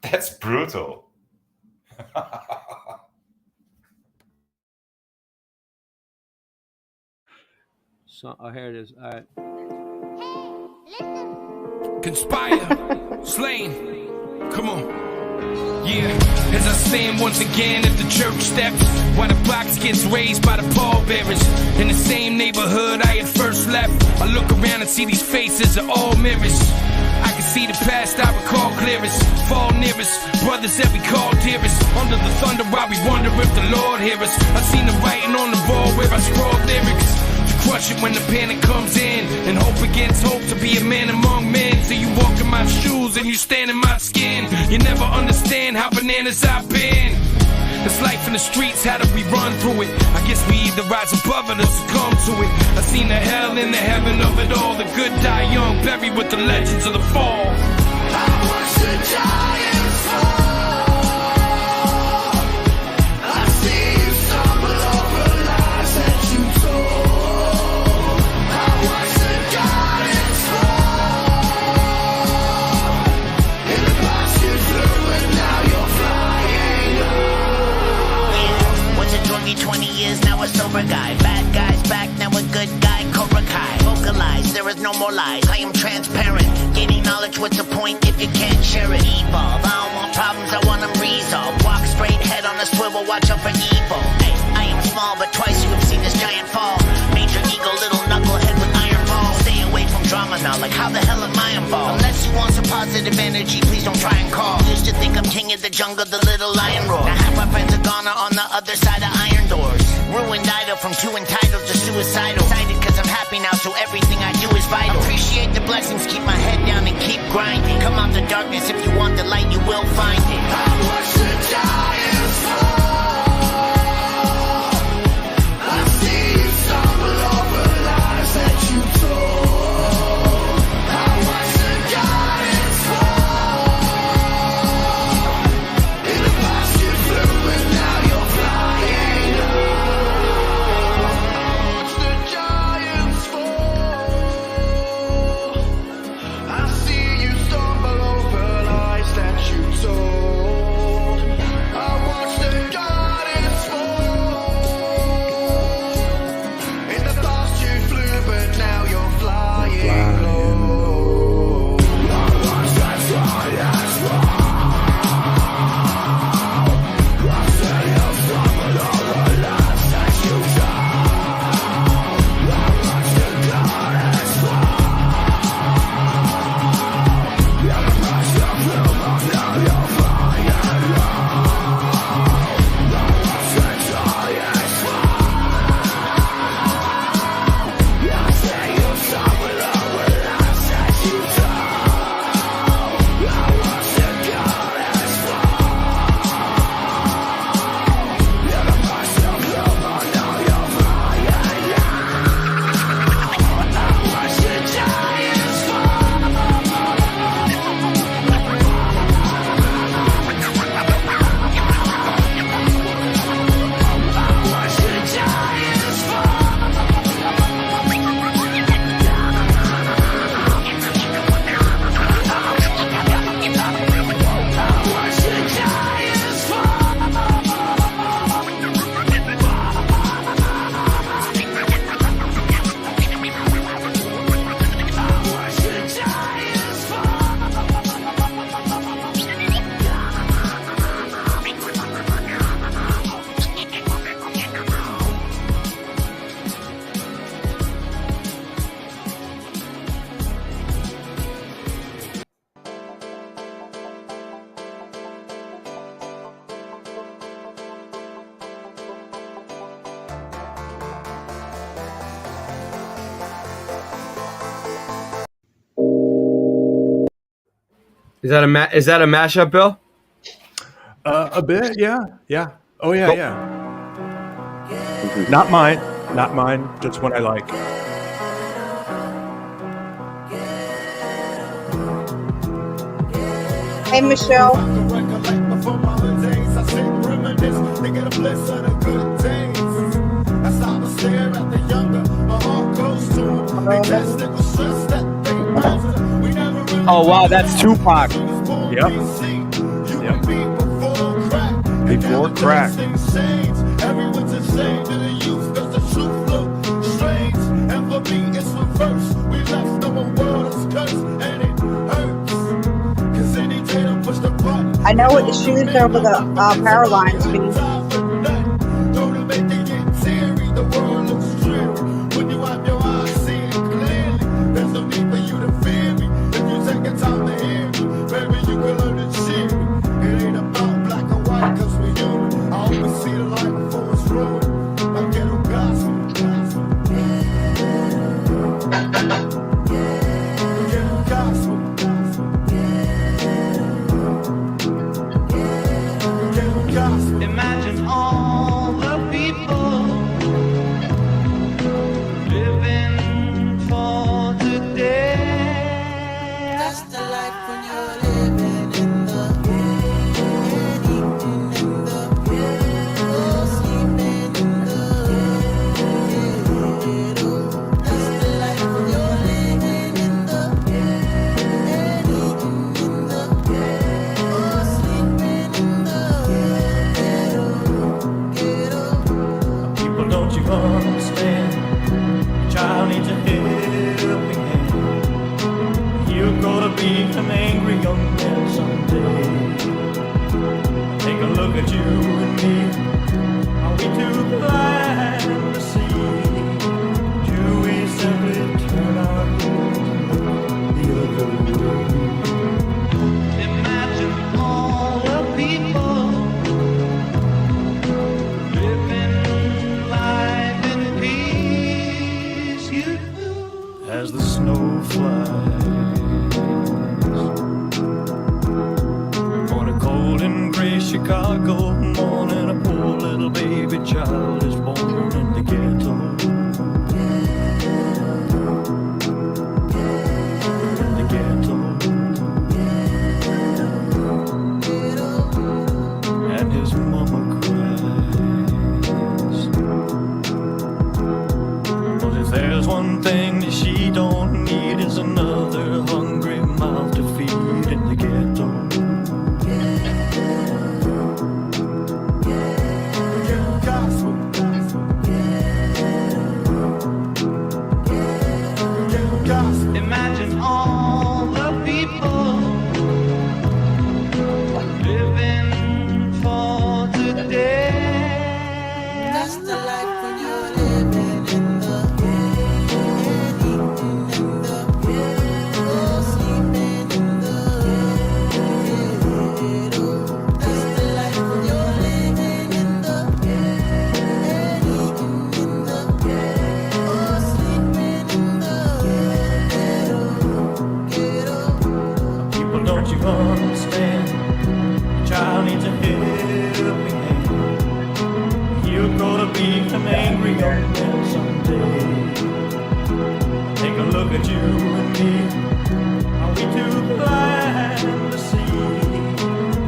D: That's brutal.
A: So, oh, here it is. All right.
I: Conspire, slain. Come on. Yeah, as I stand once again at the church steps, while the blocks gets raised by the pallbearers. In the same neighborhood I had first left, I look around and see these faces are all mirrors. I can see the past I recall clearest, fall nearest, brothers that we call dearest. Under the thunder while we wonder if the Lord hear us. I seen the writing on the wall where I scrawled lyrics. Crush it when the panic comes in, and hope against hope to be a man among men. So you walk in my shoes and you stand in my skin. You never understand how bananas I've been. It's life in the streets, how do we run through it? I guess we either rise above it or succumb to it. I seen the hell and the heaven of it all. The good die young, buried with the legends of the fall. I watch the giants fall. I see you stumble over lies that you told. I watch the giants fall. In the past you flew and now you're flying low.
T: What's it took me 20 years, now a sober guy. Bad guys back, now a good guy. Cobra Kai, vocalize, there is no more lies. I am transparent, gaining knowledge, what's the point if you can't share it? Evolve, I don't want problems, I want them resolved. Walk straight, head on a swivel, watch out for evil. Hey, I am small, but twice you have seen this giant fall. Major ego, little knucklehead with iron balls. Stay away from drama now, like how the hell am I involved? Unless you want some positive energy, please don't try and call. Used to think I'm king of the jungle, the little lion roar. Now half my friends are gone, are on the other side of iron doors. Ruined idol from too entitled to suicidal. Excited cause I'm happy now, so everything I do is vital. Appreciate the blessings, keep my head down and keep grinding. Come out the darkness, if you want the light, you will find it. I watch the giants fall. I see you stumble over lies that you told. I watch the giants fall. In the past you flew and now you're flying low. Watch the giants fall. I see you stumble over lies that you told.
A: Is that a mashup, Bill?
V: A bit, yeah. Oh yeah,
A: Cool.
V: yeah. Not mine, just one I like.
E: Hey, Michelle.
A: Oh wow, that's Tupac.
V: Yep. Before crack.
E: I know what the shoes over the power lines mean.
I: Imagine all the people living for today. That's the life when you're living in the eating in the sleeping in the that's the life when you're living in the eating in the sleeping in the People, don't you understand? The child needs a helping hand. You're gonna be an angry young man someday. Take a look at you and me. Are we too blind to see? Do we simply turn our heads and look the other way? Imagine all the people living life in peace. You do. As the snow flies on a cold and gray Chicago morning, a poor little baby child is born in the ghetto. In the ghetto. And his mama cries. But if there's one thing that she don't need, is another hungry mouth to feed in the ghetto. Imagine all the people living for today. That's the life when you're living in the eating in the sleeping in the that's the life when you're living in the eating in the sleeping in the People, don't you understand? The child needs a helping hand. You're gonna be an angry young man someday. Take a look at you and me. Are we too blind to see?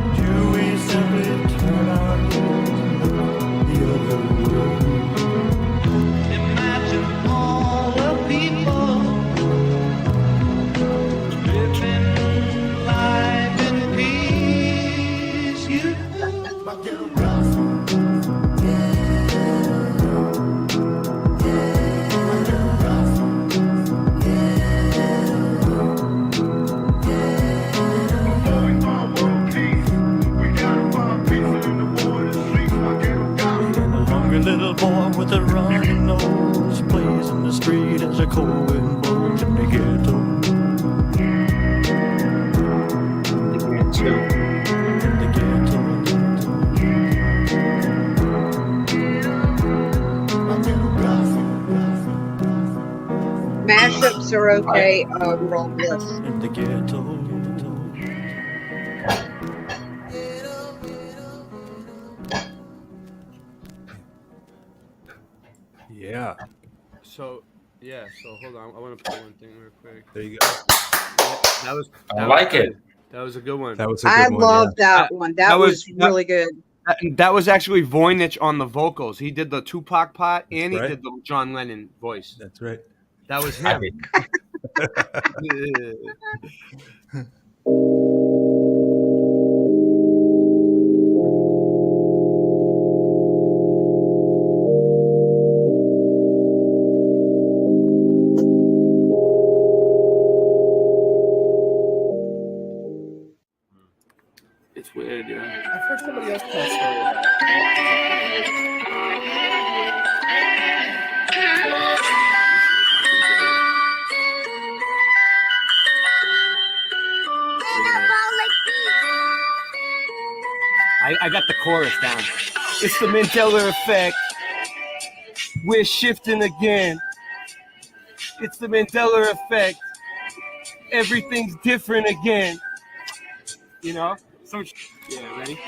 I: Do we simply turn our heads and look the other way? Imagine all the people living life in peace. You and a hungry little boy with a runny nose plays in the street as a cold wind blows in the ghetto. In the ghetto.
E: Mashups are okay, Robles.
I: In the ghetto.
L: So hold on. I want to play one thing real quick.
V: There you go.
L: That was.
D: I like
L: good.
D: it.
L: That was a good one.
V: That was a
E: I
V: good one.
E: love that one. That was really good.
A: That was actually Voynich on the vocals. He did the Tupac part and he
V: right.
A: did the John Lennon voice.
V: That's right.
A: That was him.
L: It's weird, yeah.
G: I've heard somebody else tell a story about it.
A: I got the chorus down. It's the Mandela effect. We're shifting again. It's the Mandela effect. Everything's different again. You know? So, yeah, ready?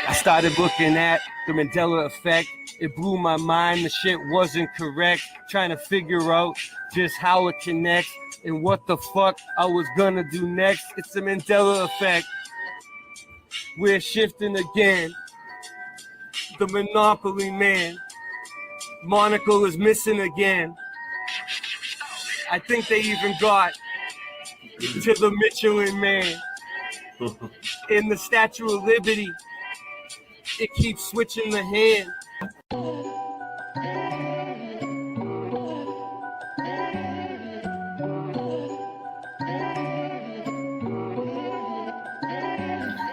A: I started looking at the Mandela effect. It blew my mind. The shit wasn't correct. Trying to figure out just how it connects and what the fuck I was gonna do next. It's the Mandela effect. We're shifting again. The Monopoly man. Monocle is missing again. I think they even got to the Michelin man. In the Statue of Liberty, it keeps switching the hand.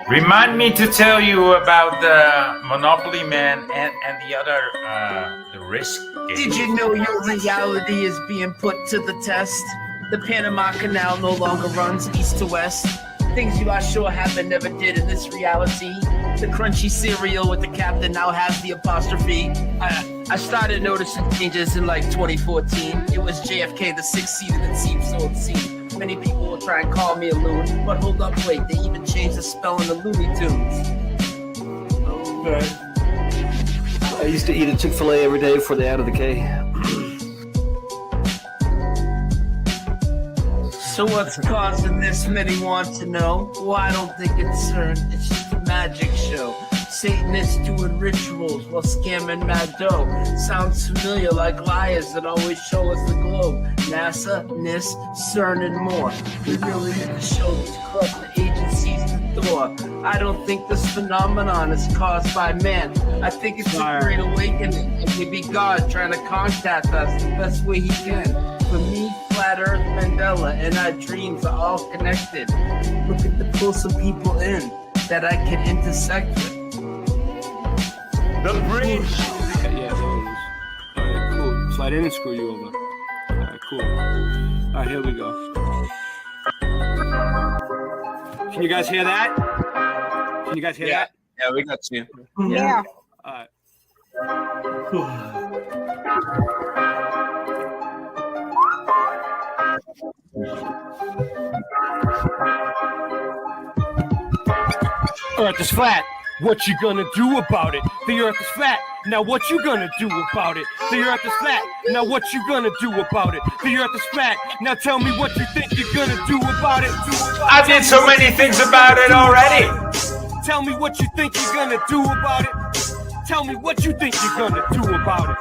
D: Remind me to tell you about the Monopoly Man and the other the Risk game.
P: Did you know your reality is being put to the test? The Panama Canal no longer runs east to west. Things you are sure happened never did in this reality. The crunchy cereal with the captain now has the apostrophe. I started noticing changes in like 2014. It was JFK, the sixth seater that seemed so obscene. Many people will try and call me a loon, but hold up, wait, they even changed the spelling of Looney Tunes.
W: I used to eat a Chick-fil-A every day before they added the K.
P: So what's causing this? Many want to know. Well, I don't think it's CERN, it's just a magic show. Satanists doing rituals while scamming mad dough. Sounds familiar, like liars that always show us the globe. NASA, NIST, CERN, and more. We really need to show these corrupt agencies the door. I don't think this phenomenon is caused by man. I think it's a great awakening. It may be God trying to contact us the best way he can. For me, Flat Earth, Mandela, and our dreams are all connected. Look at the pull some people in that I can intersect with.
D: The bridge.
A: Yeah, alright, cool. So I didn't screw you over. Alright, cool. Alright, here we go. Can you guys hear that? Can you guys hear that?
L: Yeah, we got you.
E: Yeah.
A: Alright. Earth is flat. What you gonna do about it? The earth is flat. Now what you gonna do about it? The earth is flat. Now what you gonna do about it? The earth is flat. Now tell me what you think you're gonna do about it.
D: I did so many things about it already.
A: Tell me what you think you're gonna do about it. Tell me what you think you're gonna do about it.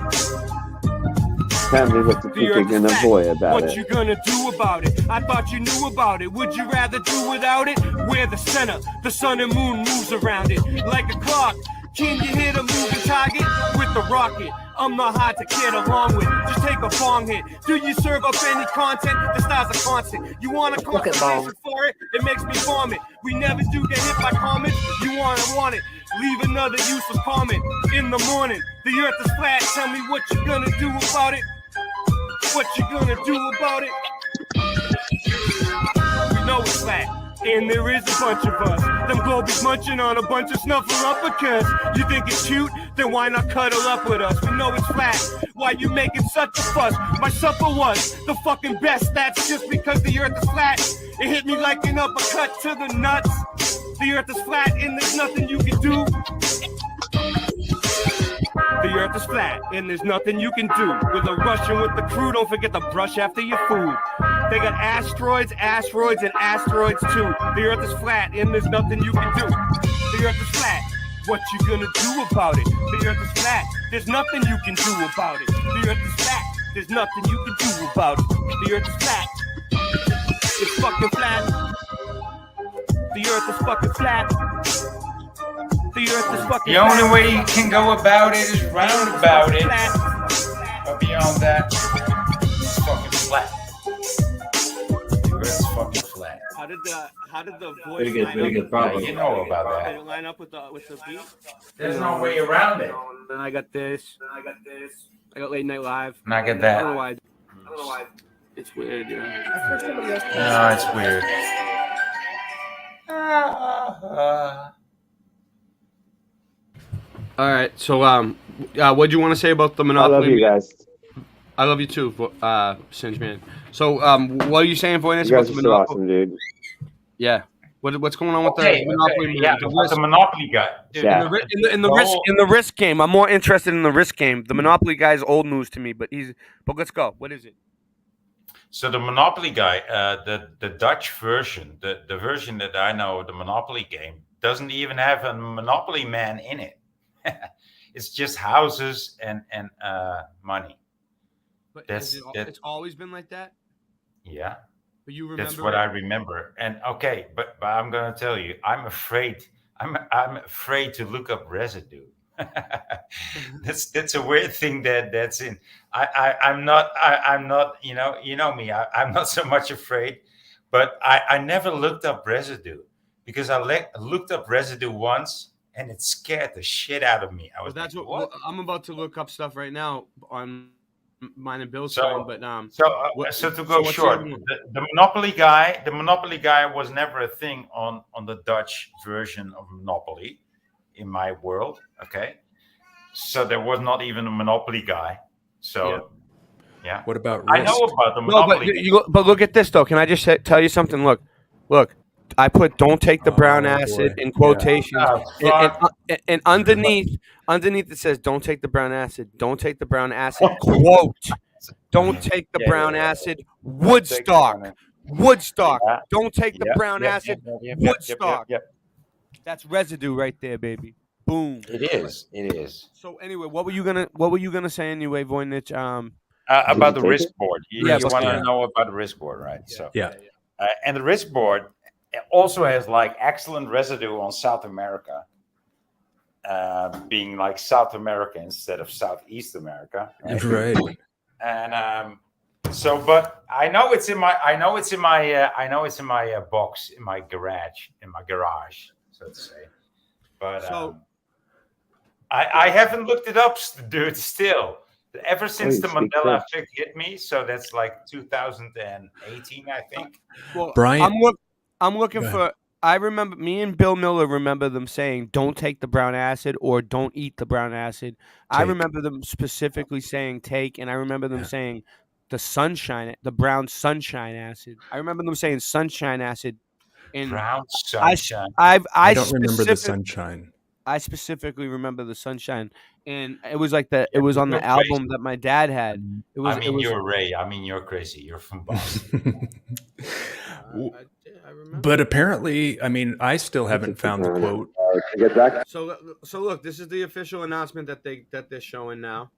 O: Tell me what you think you're gonna avoid about
A: What
O: it.
A: you gonna do about it? I thought you knew about it. Would you rather do without it? We're the center. The sun and moon moves around it like a clock. Can you hit a moving target with the rocket? I'm not hard to get along with. Just take a bong hit. Do you serve up any content? The stars are constant. You want a conversation for it? It makes me vomit. We never do get hit by comments. You want it. Leave another useless comment in the morning. The earth is flat. Tell me what you gonna do about it. What you gonna do about it? We know it's flat. And there is a bunch of us. Them globies munching on a bunch of snuffleupagus. You think it's cute? Then why not cuddle up with us? We know it's flat. Why you making such a fuss? My supper was the fucking best. That's just because the earth is flat. It hit me like an uppercut to the nuts. The earth is flat and there's nothing you can do. The earth is flat, and there's nothing you can do. With a Russian with the crew, don't forget to brush after your food. They got asteroids, asteroids, and asteroids too. The earth is flat, and there's nothing you can do. The earth is flat. What you gonna do about it? The earth is flat. There's nothing you can do about it. The earth is flat. There's nothing you can do about it. The earth is flat. It's fucking flat. The earth is fucking flat. The earth is fucking
D: The
A: flat.
D: only way you can go about it is round about it. But beyond that, it's fucking flat. The earth is fucking flat.
A: How did the voice
W: Very good,
A: line
W: very
A: up?
W: good, bravo.
D: You know about
A: Did
D: that.
A: it line up with the beat?
D: There's no way around it.
A: Then I got this. I got Late Night Live.
D: And I get
A: I don't know
D: that.
A: why. It's weird, yeah.
D: No, it's weird.
L: All right. So, what do you want to say about the
O: I
L: Monopoly?
O: love you guys.
L: I love you too, Singe Man. So, what are you saying, Voynich,
O: You
L: about
O: guys
L: the
O: are so
L: Monopoly?
O: awesome, dude.
L: Yeah. What's going on with
D: Okay,
L: the Monopoly?
D: yeah,
L: The
D: about
L: risk,
D: the Monopoly guy.
L: in the, ri- in the risk in the risk game. I'm more interested in the risk game. The Monopoly guy's old news to me, but let's go. What is it?
D: So the Monopoly guy, the Dutch version, the version that I know of the Monopoly game, doesn't even have a Monopoly man in it. It's just houses and money.
L: But
D: That's
L: it's always been like that.
D: Yeah.
L: But you remember?
D: That's what I remember. And okay, but I'm gonna tell you, I'm afraid to look up residue. that's a weird thing that's in. I'm not you know me. I'm not so much afraid, but I never looked up residue because I looked up residue once and it scared the shit out of me. I was
L: That's
D: like,
L: what I'm about to look up stuff right now on mine and Bill's
D: So-
L: phone. But
D: So to go
L: what's the
D: short,
L: other one?
D: the Monopoly guy was never a thing on the Dutch version of Monopoly in my world. Okay, so there was not even a Monopoly guy. So yeah.
V: What about
D: I
V: risk?
D: know about the
L: No, but
D: Monopoly.
L: but look at this though. Can I just tell you something? Look. I put "Don't take the brown acid"
V: boy.
L: in quotations,
D: Oh,
L: and underneath it says "Don't take the brown acid." Don't take the brown acid. Quote: Don't take the brown acid. Woodstock. Woodstock.
D: Yeah.
L: Don't take the brown acid.
D: Yep.
L: Woodstock. That's residue right there, baby. Boom.
D: It is.
L: So anyway, what were you gonna say anyway, Voynich?
D: About the
O: take
D: risk
O: it?
D: board. You
L: Yeah,
D: want to
V: yeah.
D: know about the risk board, right? So
V: Yeah.
D: and the risk board also has like excellent residue on South America, being like South America instead of Southeast America.
V: Right.
D: And so, but I know it's in my box in my garage, so to say. But
L: So-
D: I haven't looked it up, dude. Still, ever since
O: Please,
D: the
O: speak
D: Mandela
O: French.
D: effect hit me, so that's like 2018, I think.
L: Well,
V: Brian-
L: I'm looking
V: Go
L: for. I remember me and Bill Miller remember them saying, "Don't take the brown acid" or "Don't eat the brown acid." I
V: Take.
L: remember them specifically saying "take," and I remember them saying the brown sunshine acid. I remember them saying sunshine acid. And
D: Brown sunshine.
V: I don't remember the sunshine.
L: I specifically remember the sunshine, and it was like it was on the
D: you're
L: album
D: crazy.
L: that my dad had. It was.
D: I mean, you're Ray. I mean, you're crazy. You're from Boston.
L: I remember.
V: But apparently, I mean, I still haven't found the quote.
O: To get back,
L: So look, this is the official announcement that they're showing now.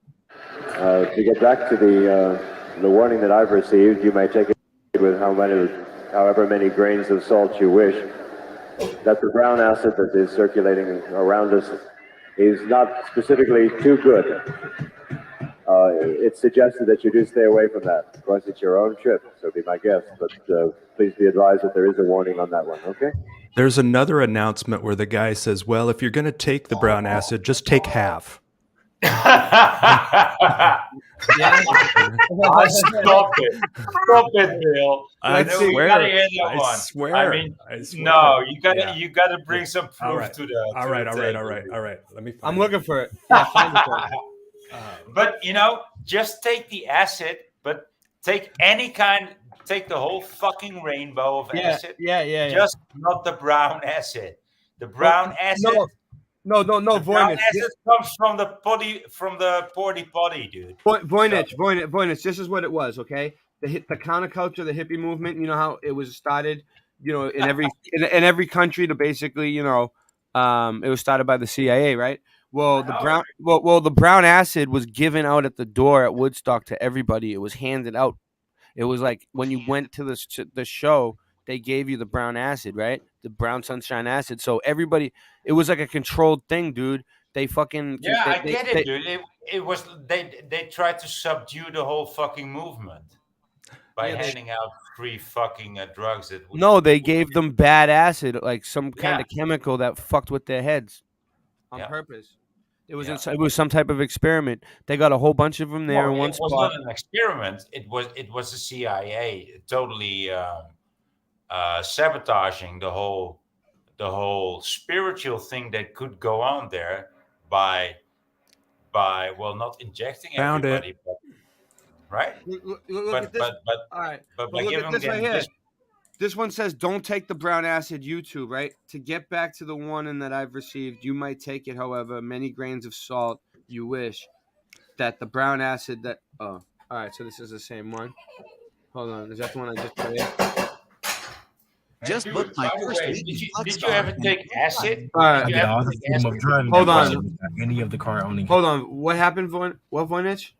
O: to get back to the warning that I've received, you may take it with however many grains of salt you wish. That the brown acid that is circulating around us is not specifically too good. It's suggested that you do stay away from that. Of course, it's your own trip, so be my guest. But please be advised that there is a warning on that one. Okay.
V: There's another announcement where the guy says, "Well, if you're going to take the brown acid, just take half."
D: Stop it, Bill.
V: I
D: We
V: swear.
D: gotta hear that
V: I
D: one.
V: swear.
D: I mean,
V: I swear.
D: no, you gotta
V: Yeah.
D: you gotta bring some proof
V: All right.
D: to the.
V: All right. Let me. Find
L: I'm
V: it.
L: looking for it. Yeah, find it.
D: But just take the acid, but take take the whole fucking rainbow of acid.
L: Yeah.
D: Just not the brown acid. The brown acid.
A: No,
D: brown
A: Voynich.
D: acid comes from the potty, dude.
A: Voynich. This is what it was. Okay, the counterculture, the hippie movement. You know how it was started. You know, in every country to basically, you know, it was started by the CIA, right? Well, the brown acid was given out at the door at Woodstock to everybody. It was handed out. It was like when you went to the show, they gave you the brown acid, right? The brown sunshine acid. So everybody, it was like a controlled thing, dude. They fucking
D: Yeah, I get it, dude. It was they tried to subdue the whole fucking movement by handing out free fucking drugs.
A: No, they gave them bad acid, like some kind of chemical that fucked with their heads on purpose. It was it was some type of experiment. They got a whole bunch of them there in one spot.
D: It was not an experiment. It was the CIA totally sabotaging the whole spiritual thing that could go on there by not injecting everybody, but, right?
A: Look at this. All right,
D: but by
A: look
D: giving
A: at this
D: them
A: right here. This one says, "Don't take the brown acid, YouTube." Right? To get back to the warning that I've received, you might take it, however, many grains of salt you wish. That the brown acid that. Oh, all right. So this is the same one. Hold on. Is that the one I just played?
B: Just booked my first week.
D: Did you ever take acid?
A: All right. Hold on.
K: Any of the car owning.
A: Hold on. What happened, Voynich?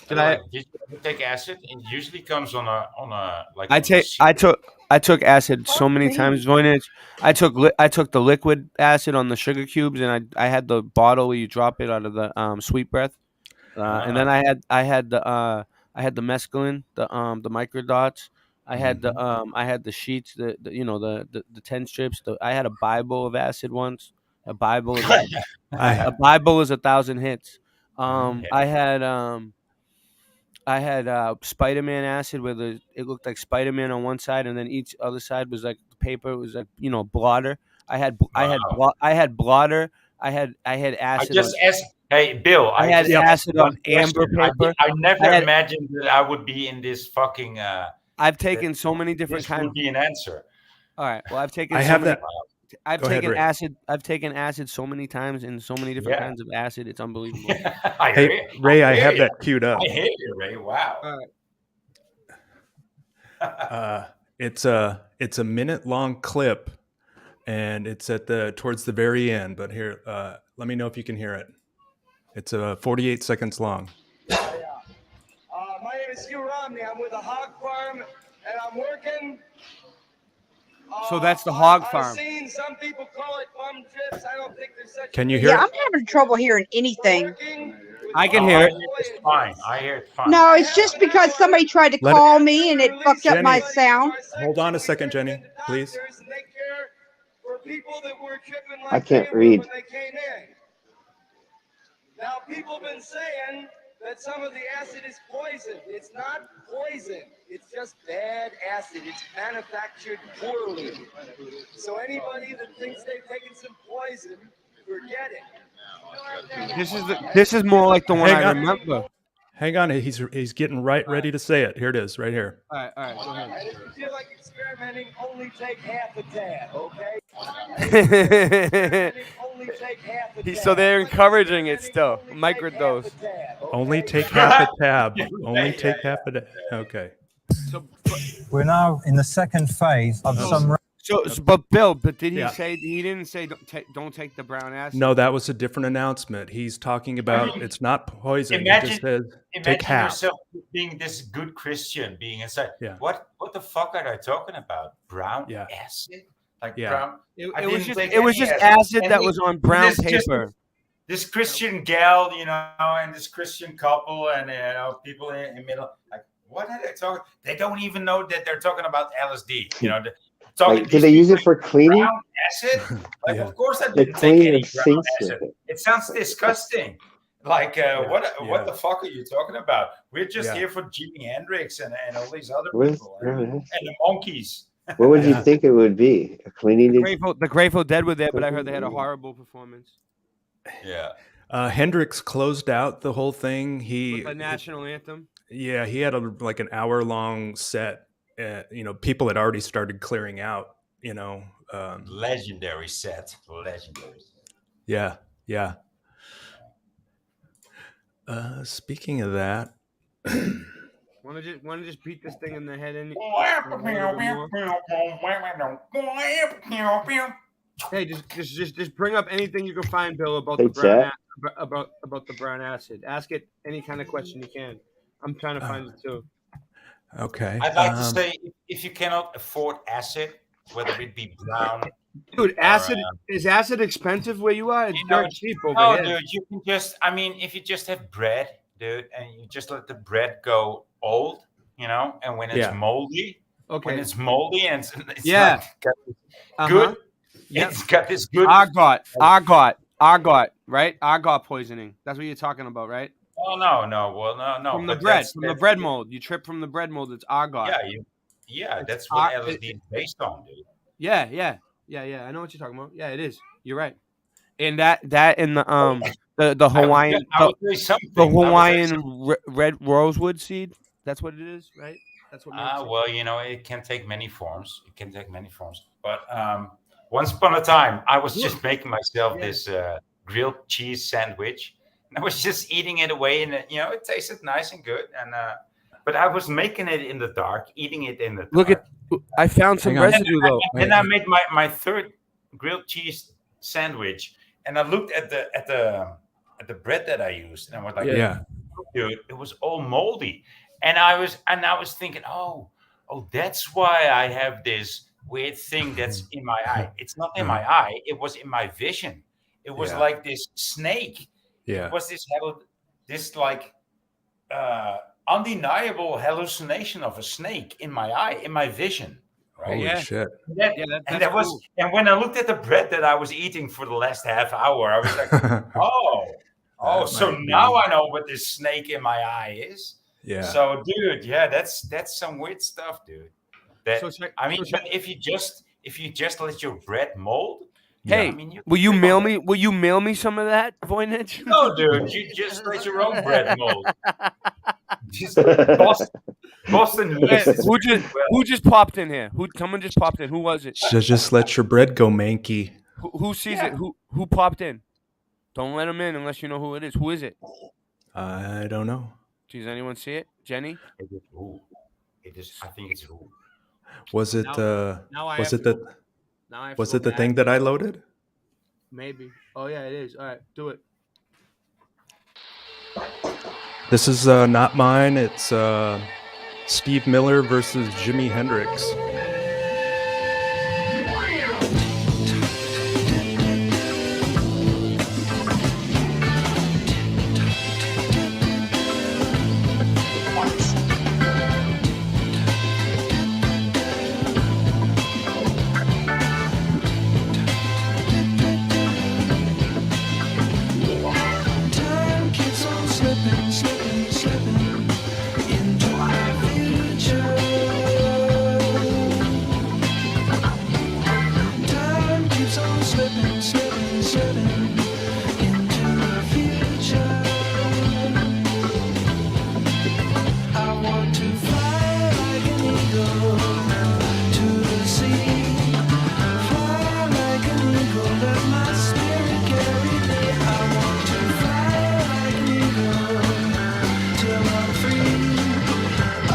D: Did you ever take acid? It usually comes on a like.
A: I took acid so many times, Voynich. I took the liquid acid on the sugar cubes, and I had the bottle where you drop it out of the sweet breath, and then I had the mescaline, the microdots. I had the sheets, the 10 strips. I had a Bible of acid once. A Bible is a Bible is 1,000 hits. I had Spider-Man acid where it looked like Spider-Man on one side, and then each other side was like paper. It was like blotter. I had blotter. I had acid.
D: I just asked. Hey, Bill.
A: I had acid on amber paper.
D: I never imagined that I would be in this fucking.
A: I've taken so many different kinds.
D: Would be an answer.
A: All right. Well, I've taken. I've taken acid. I've taken acid so many times in so many different kinds of acid. It's unbelievable.
V: Hey, Ray, I have that queued up.
D: I hear you, Ray. Wow.
A: All right.
V: It's a minute-long clip, and it's towards the very end. But here, let me know if you can hear it. It's 48 seconds long.
M: My name is Hugh Romney. I'm with a hog farm, and I'm working.
A: So that's the hog farm.
M: I've seen some people call it bum trips. I don't think there's such.
V: Can you hear?
E: Yeah, I'm having trouble hearing anything.
A: I can hear it.
D: It's fine. I hear it fine.
E: No, it's just because somebody tried to call me and it fucked up my sound.
V: Hold on a second, Jenny, please.
O: I can't read.
M: Now, people have been saying that some of the acid is poison. It's not poison. It's just bad acid. It's manufactured poorly. So anybody that thinks they've taken some poison, forget it.
A: This is more like the one I remember.
V: Hang on, he's getting ready to say it. Here it is, right here.
A: All right, go ahead.
M: And if you feel like experimenting, only take half a tab, okay?
A: So they're encouraging it still. Microdose.
V: Only take half a tab. Only take half a tab. Okay.
K: We're now in the second phase of some.
A: But Bill, did he say he didn't say don't take the brown acid?
V: No, that was a different announcement. He's talking about it's not poison.
D: Imagine,
V: he just says take
D: imagine
V: half.
D: yourself being this good Christian being inside.
V: Yeah.
D: What the fuck are they talking about? Brown acid? Like brown?
A: It was just acid that was on brown paper.
D: This Christian gal, and this Christian couple, and people in the middle. Like, what are they talking? They don't even know that they're talking about LSD.
O: Do they use it for cleaning?
D: Brown acid? Like, of course, I
O: They
D: didn't take
O: clean
D: any
O: and
D: brown
O: sinks
D: acid.
O: with it.
D: It sounds disgusting. Like, what the fuck are you talking about? We're just here for Jimi Hendrix and all these other people and the monkeys.
O: What would you think it would be? A cleaning?
A: The Grateful Dead were there, but I heard they had a horrible performance.
D: Yeah.
V: Hendrix closed out the whole thing.
A: With the national anthem.
V: Yeah, he had an hour-long set. People had already started clearing out.
D: Legendary set. Legendary.
V: Yeah, yeah. Speaking of that,
L: Want to just beat this thing in the head any Hey, just bring up anything you can find, Bill, about
O: Hey,
L: the brown
O: chat.
L: about the brown acid. Ask it any kind of question you can. I'm trying to find it too.
V: okay.
D: I'd like to say, if you cannot afford acid, whether it be brown,
L: Dude, acid is acid expensive where you are? It's dirt cheap over
D: no,
L: here.
D: dude, you can just. I mean, if you just have bread, dude, and you just let the bread go old, and when it's
V: Yeah.
D: moldy,
L: Okay.
D: when it's moldy and it's
L: Yeah.
D: like got this good,
L: Yep.
D: it's got this good.
L: Argot, right? Argot poisoning. That's what you're talking about, right?
D: Oh no, well no.
L: From the
D: but
L: bread,
D: that's,
L: from the
D: that's
L: bread mold. You trip from the bread mold. It's argot.
D: Yeah,
L: It's
D: that's what LSD is based on, dude.
L: Yeah. I know what you're talking about. Yeah, it is. You're right. And that and the Hawaiian
D: I would say something.
L: the Hawaiian red rosewood seed. That's what it is, right? That's what makes it.
D: Well, it can take many forms. But once upon a time, I was just making myself this grilled cheese sandwich, and I was just eating it away, and it tasted nice and good. And but I was making it in the dark, eating it in the dark.
L: Look at, I found some residue though.
D: And I made my third grilled cheese sandwich, and I looked at the bread that I used, and I was like, dude, it was all moldy. And I was thinking, oh, that's why I have this weird thing that's in my eye. It's not in my eye. It was in my vision. It was like this snake.
V: Yeah.
D: It was this like undeniable hallucination of a snake in my eye, in my vision. Right?
V: Holy shit.
D: And when I looked at the bread that I was eating for the last half hour, I was like, so now I know what this snake in my eye is.
V: Yeah.
D: So, dude, that's some weird stuff, dude. But if you just let your bread mold,
L: hey, will you mail me? Will you mail me some of that, Voynich?
D: No, dude, you just let your own bread mold. Just Boston.
L: Who just popped in here? Someone just popped in. Who was it?
V: Just let your bread go manky.
L: Who sees it? Who popped in? Don't let him in unless you know who it is. Who is it?
V: I don't know.
L: Does anyone see it? Jenny?
D: It is. I think it's who.
V: Was it? Was it the
L: back.
V: thing that I loaded?
L: Maybe. Oh yeah, it is. All right, do it.
V: This is not mine. It's Steve Miller versus Jimi Hendrix.
B: Time keeps on slipping into our future. Time keeps on slipping into the future. I want to fly like an eagle to the sea. Fly like an eagle, let my spirit carry me. I want to fly like an eagle till I'm free. Oh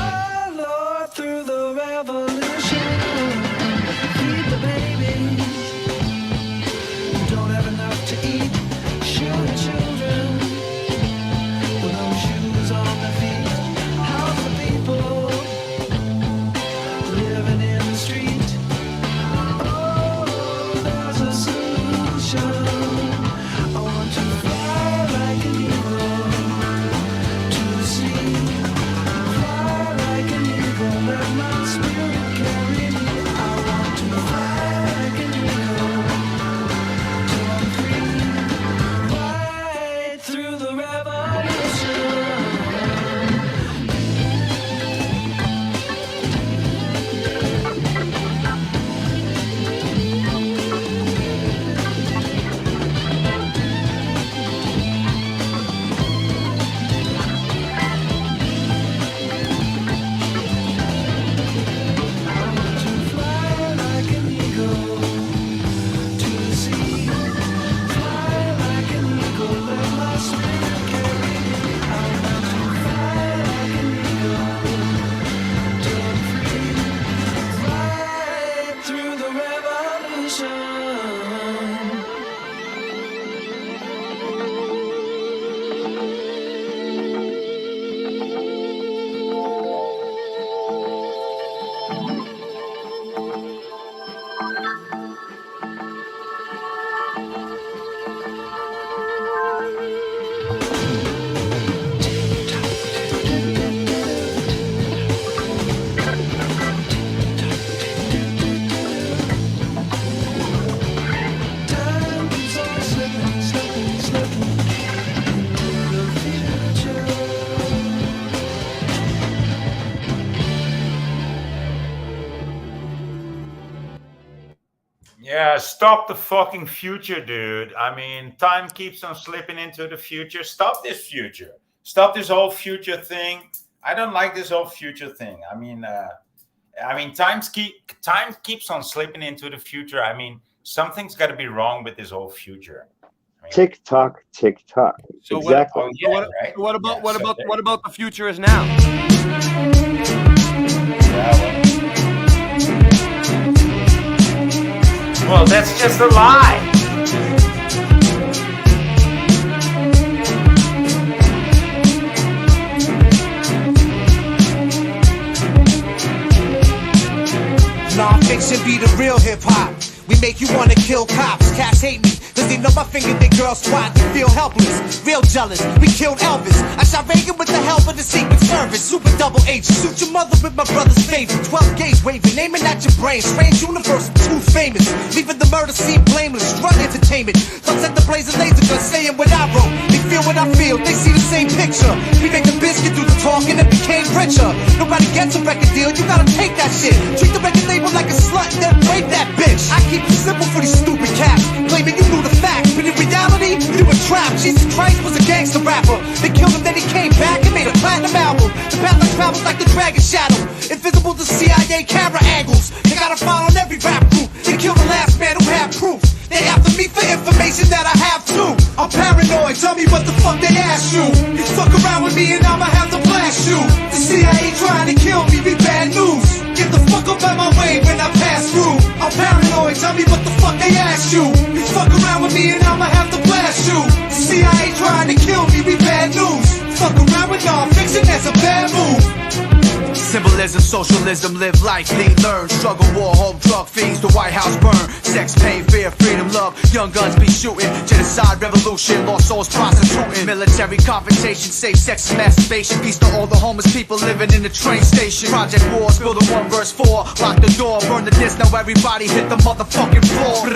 B: Lord, through the revolution, feed the babies who don't have enough to eat.
D: Yeah, stop the fucking future, dude. I mean, time keeps on slipping into the future. Stop this future. Stop this whole future thing. I don't like this whole future thing. I mean, time keeps on slipping into the future. I mean, something's got to be wrong with this whole future.
O: Tick tock, tick tock.
L: So
O: Exactly.
L: What about the future is now?
D: Well, that's just a lie.
R: Non-fiction be the real hip-hop. We make you wanna kill cops. Cats hate me, cause they know my finger, they girl squat. They feel helpless, real jealous. We killed Elvis. I shot Reagan with the help of the Secret Service. Super double H, shoot your mother with my brother's favorite. 12 gauge waving, aiming at your brain. Strange universe, too famous. Leaving the murder scene blameless. Drug entertainment. Thugs at the blazing laser gun, saying what I wrote. They feel what I feel, they see the same picture. We make the biscuit through the talking and became richer. Nobody gets a record deal, you gotta take that shit. Treat the record label like a slut, then rape that bitch. I keep it simple for these stupid cats, claiming you knew the facts, but in reality, you were trapped. Jesus Christ was a gangster rapper. They killed him, then he came back and made a platinum album. The path like travels like the dragon shadow, invisible to CIA camera angles. They got a file on every rap group. They killed the last man who had proof. They after me for information that I have too. I'm paranoid, tell me what the fuck they asked you. You fuck around with me and I'ma have to blast you. The CIA trying to kill me, be bad news. Get the fuck up out my way when I pass through. I'm paranoid, tell me what the fuck they asked you. You fuck around with me and I'ma have to blast you. The CIA trying to kill me, be bad news. Fuck around with non-fiction, that's a bad move.
H: Symbolism, socialism, live life, lead, learn. Struggle, war, home, drug fiends, the White House burn. Sex, pain, fear, freedom, love. Young guns be shooting. Genocide, revolution, lost souls prostituting. Military confrontation, safe sex and masturbation. Peace to all the homeless people living in the train station. Project Wars, build a 1 verse 4. Lock the door, burn the disc, now everybody hit the motherfucking floor.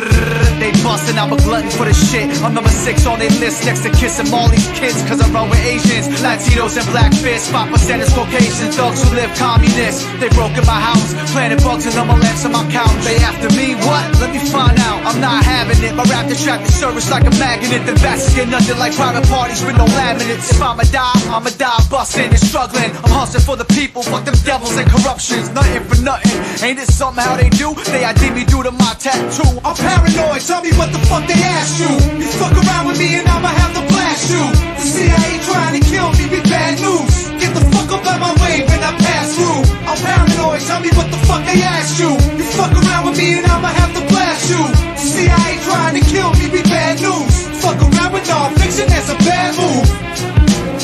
H: They bustin', I'm a glutton for the shit. I'm number 6 on their list, next to kissing all these kids. Cause I run with Asians, Latinos and black fists. 5% is Caucasians, thugs who live communists. They broke in my house, planted bugs and my lamps on my couch. They after me, what? Let me find out. I'm not having it. My rap attracted service like a magnet. The vast get nothing like private parties with no laminates. If I'ma die busting and struggling. I'm hustling for the people, fuck them devils and corruptions. Nothing for nothing. Ain't it something how they do? They ID me due to my tattoo.
R: I'm paranoid, tell me what the fuck they asked you. You fuck around with me and I'ma have to blast you. The CIA trying to kill me, be bad news. Get the fuck up out my way when I pass through. I'm paranoid, tell me what the fuck they asked you. You fuck around with me and I'ma have to blast you. The CIA trying to kill me, be bad news. Fuck around with non-fiction, that's a bad move.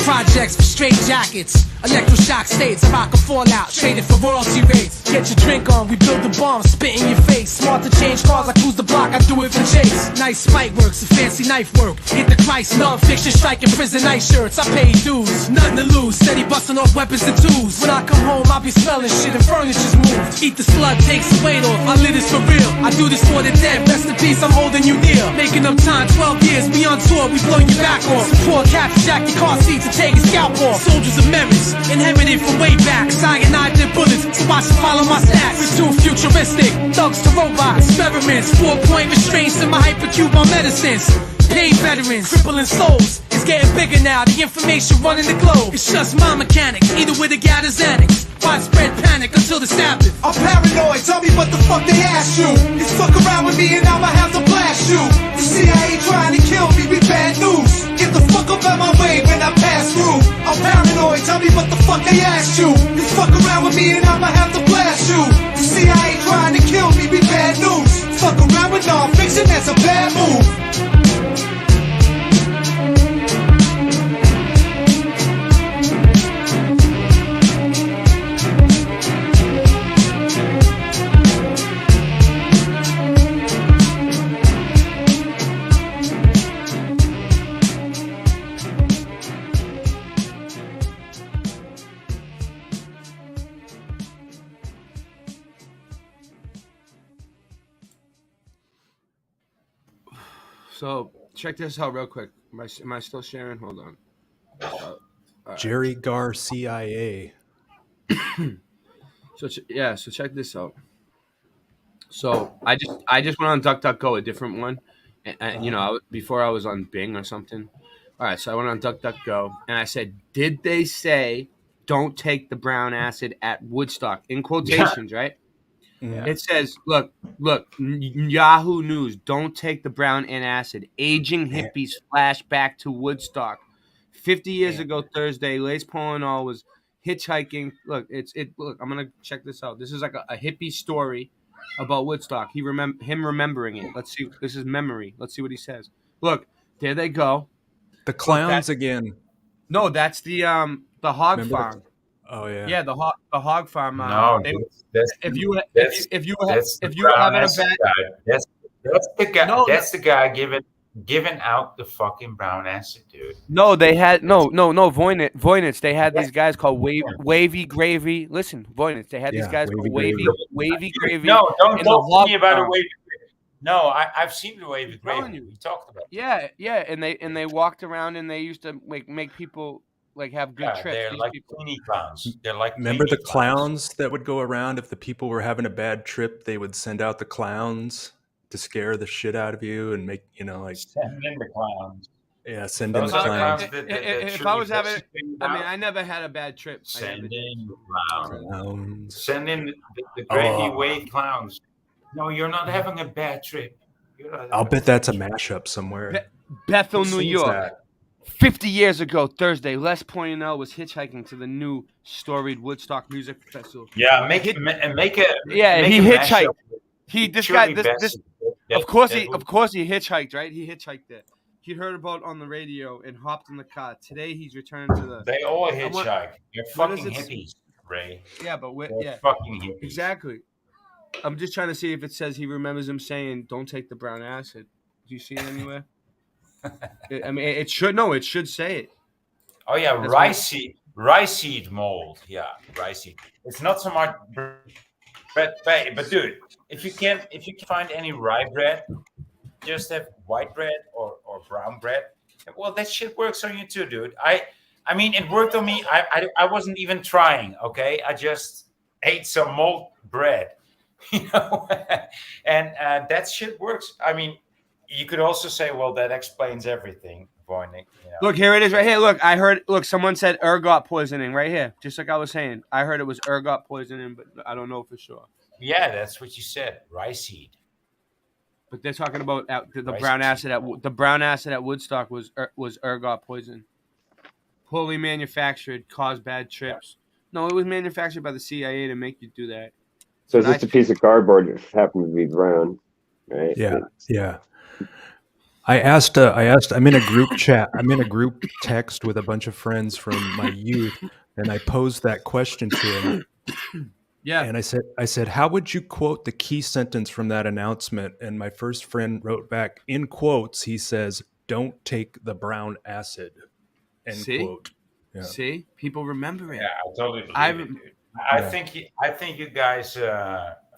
N: Projects for straight jackets, electroshock states. I rock a fallout, traded for royalty rates. Get your drink on, we build the bomb, spit in your face. Smart to change cars, I cruise the block, I do it for chase. Nice spike works, a fancy knife work. Hit the Christ, non-fiction, striking prison night shirts. I pay dues, nothing to lose. Steady busting off weapons and tools. When I come home, I'll be smelling shit and furniture's moved. Eat the slug, takes the weight off, I live this for real. I do this for the dead, rest in peace, I'm holding you near. Making up time, 12 years, we on tour, we blow you back off. Poor cat to jack your car seats and take his scalp off. Soldiers of memories, inherited from way back. Cyanide and bullets, so I should follow my stats. It's too futuristic, thugs to robots, experiments. 4-point restraints in my hypercube on medicines. Paid veterans, crippling souls. It's getting bigger now, the information running the globe. It's just my mechanics, either with a gat or Xanax. Widespread panic until the Sabbath.
R: I'm paranoid, tell me what the fuck they asked you. You fuck around with me and I'ma have to blast you. The CIA trying to kill me, be bad news. Get the fuck up out my way when I pass through. I'm paranoid, tell me what the fuck they asked you. You fuck around with me and I'ma have to blast you. The CIA trying to kill me, be bad news. Fuck around with no
J: start fixing, that's a bad move.
L: So check this out real quick. Am I still sharing? Hold on. All right.
V: Jerry Gar CIA.
L: So check this out. So I just went on DuckDuckGo, a different one, and before I was on Bing or something. All right, so I went on DuckDuckGo and I said, "Did they say don't take the brown acid at Woodstock?" In quotations, right?
V: Yeah.
L: It says, "Look, Yahoo News, don't take the brown and acid. Aging hippies flash back to Woodstock. 50 years ago Thursday, Les Paul was hitchhiking. Look, look, I'm gonna check this out. This is like a hippie story about Woodstock. Him remembering it. Let's see. This is memory. Let's see what he says. Look, there they go.
V: The clowns again.
L: No, that's the hog
V: Remember
L: farm.
V: Oh yeah.
L: Yeah, the hog farm.
D: No, that's
L: if you
D: that's
L: were having a bad,
D: that's the guy.
L: No,
D: that's the guy giving out the fucking brown acid, dude.
L: No, they had Voynich. They had these guys called Wavy Gravy. Listen, Voynich. They had these guys called Wavy Gravy.
D: No, don't
L: in
D: talk
L: the
D: to me about a
L: farm.
D: wavy gravy. No, I've seen the wavy gravy. We talked about it.
L: Yeah, and they walked around and they used to make people like have good trips.
D: They're
L: These
D: like
L: people.
D: cleaning clowns. They're like
V: Remember the
D: cleaning
V: clowns that would go around if the people were having a bad trip? They would send out the clowns to scare the shit out of you and make like
D: Send in the clowns.
V: Yeah, send in the
D: Those are the
V: clowns.
D: clowns
L: If I was having, I mean, I never had a bad trip.
D: Send in the
V: clowns.
D: Send in the gravy
V: Oh.
D: wave clowns. No, you're not having a bad trip.
V: I'll bet that's a mashup somewhere.
L: Bethel,
V: Who
L: New
V: sings
L: York.
V: that?
L: 50 years ago, Thursday, Les Pointel was hitchhiking to the new storied Woodstock Music Festival.
D: Yeah, make a
L: he
D: mashup
L: hitchhiked.
D: with
L: This
D: Shirley
L: guy,
D: Bassey.
L: of course he hitchhiked, right? He hitchhiked it. He heard about it on the radio and hopped in the car. Today he's returned to the.
D: They all hitchhike. They're
L: what
D: fucking
L: does it-
D: hippies, Ray.
L: Yeah, but
D: They're fucking hippies.
L: exactly. I'm just trying to see if it says he remembers him saying, "Don't take the brown acid." Do you see it anywhere? I mean, it should. No, it should say it.
D: Oh yeah,
L: That's
D: rice seed mold. Yeah, rice seed. It's not so much bread, but dude, if you can find any rye bread, just have white bread or brown bread. Well, that shit works on you too, dude. I mean, it worked on me. I wasn't even trying. Okay, I just ate some mold bread, and that shit works. I mean, you could also say, well, that explains everything, Voynich.
L: Look, here it is right here. Look, I heard. Look, someone said ergot poisoning right here. Just like I was saying, I heard it was ergot poisoning, but I don't know for sure.
D: Yeah, that's what you said. Rice seed.
L: But they're talking about the
D: Rice
L: brown
D: seed.
L: acid the brown acid at Woodstock was ergot poison. Poorly manufactured, caused bad trips. No, it was manufactured by the CIA to make you do that.
F: So it's just a piece of cardboard that happened to be brown, right?
V: Yeah. I asked. I'm in a group chat. I'm in a group text with a bunch of friends from my youth, and I posed that question to him.
L: Yeah.
V: And I said, how would you quote the key sentence from that announcement? And my first friend wrote back in quotes. He says, "Don't take the brown acid." End
L: See?
V: quote. Yeah.
L: See, people remember it.
D: Yeah, I totally believe it, dude. I think you guys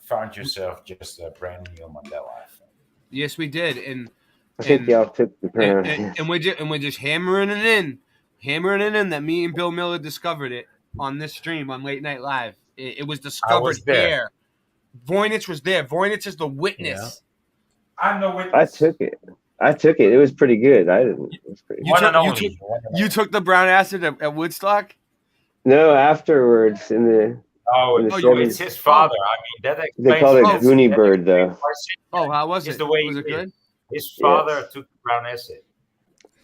D: found yourself just a brand new Mandela effect.
L: Yes, we did, and
F: I think y'all took the brown.
L: and we're just hammering it in that me and Bill Miller discovered it on this stream on Late Night Live. It was discovered here. Voynich was there. Voynich is the witness.
D: I'm the witness.
F: I took it. It was pretty good. I didn't. It was pretty.
L: You took the brown acid at Woodstock?
F: No, afterwards in the.
D: It's his father. I mean, that explains.
F: They call it Goonie Bird, though.
L: Oh, how was it?
D: The way
L: was it good?
D: His father took the brown acid.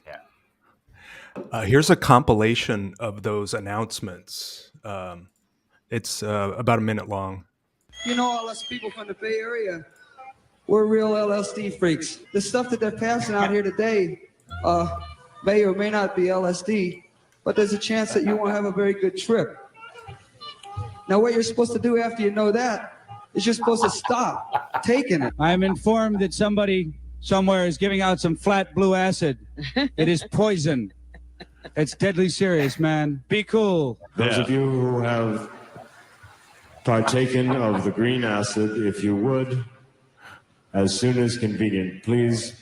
D: Yeah.
V: Here's a compilation of those announcements. It's about a minute long.
Q: You know, all us people from the Bay Area, We're real LSD freaks. The stuff that they're passing out here today may or may not be LSD, but there's a chance that you won't have a very good trip. Now, what you're supposed to do after you know that is you're supposed to stop taking it.
S: I am informed that somebody somewhere is giving out some flat blue acid. It is poison. It's deadly serious, man. Be cool.
U: Those of you who have partaken of the green acid, if you would, as soon as convenient, please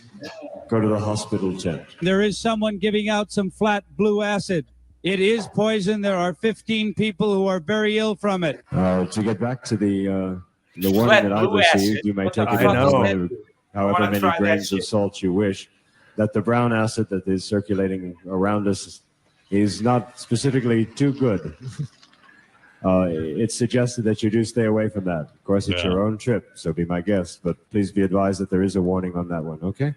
U: go to the hospital tent.
S: There is someone giving out some flat blue acid. It is poison. There are 15 people who are very ill from it.
U: To get back to the warning that I've received, you may take it with however many grains of salt you wish, that the brown acid that is circulating around us is not specifically too good. It's suggested that you do stay away from that. Of course, it's your own trip, so be my guest, but please be advised that there is a warning on that one, okay?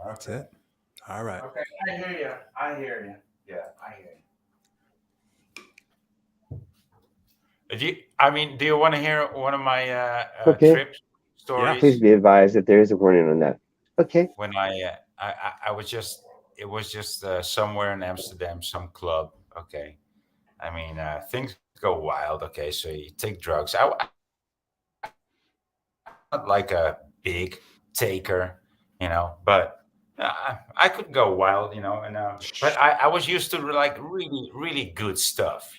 V: That's it. All right.
D: Okay, I hear you. I hear you. Yeah, I hear you. Do you want to hear one of my trip stories?
F: Please be advised that there is a warning on that. Okay.
D: When I was just, it was just somewhere in Amsterdam, some club. Okay, things go wild. Okay, so you take drugs. I'm not like a big taker, but I could go wild, but I was used to like really, really good stuff,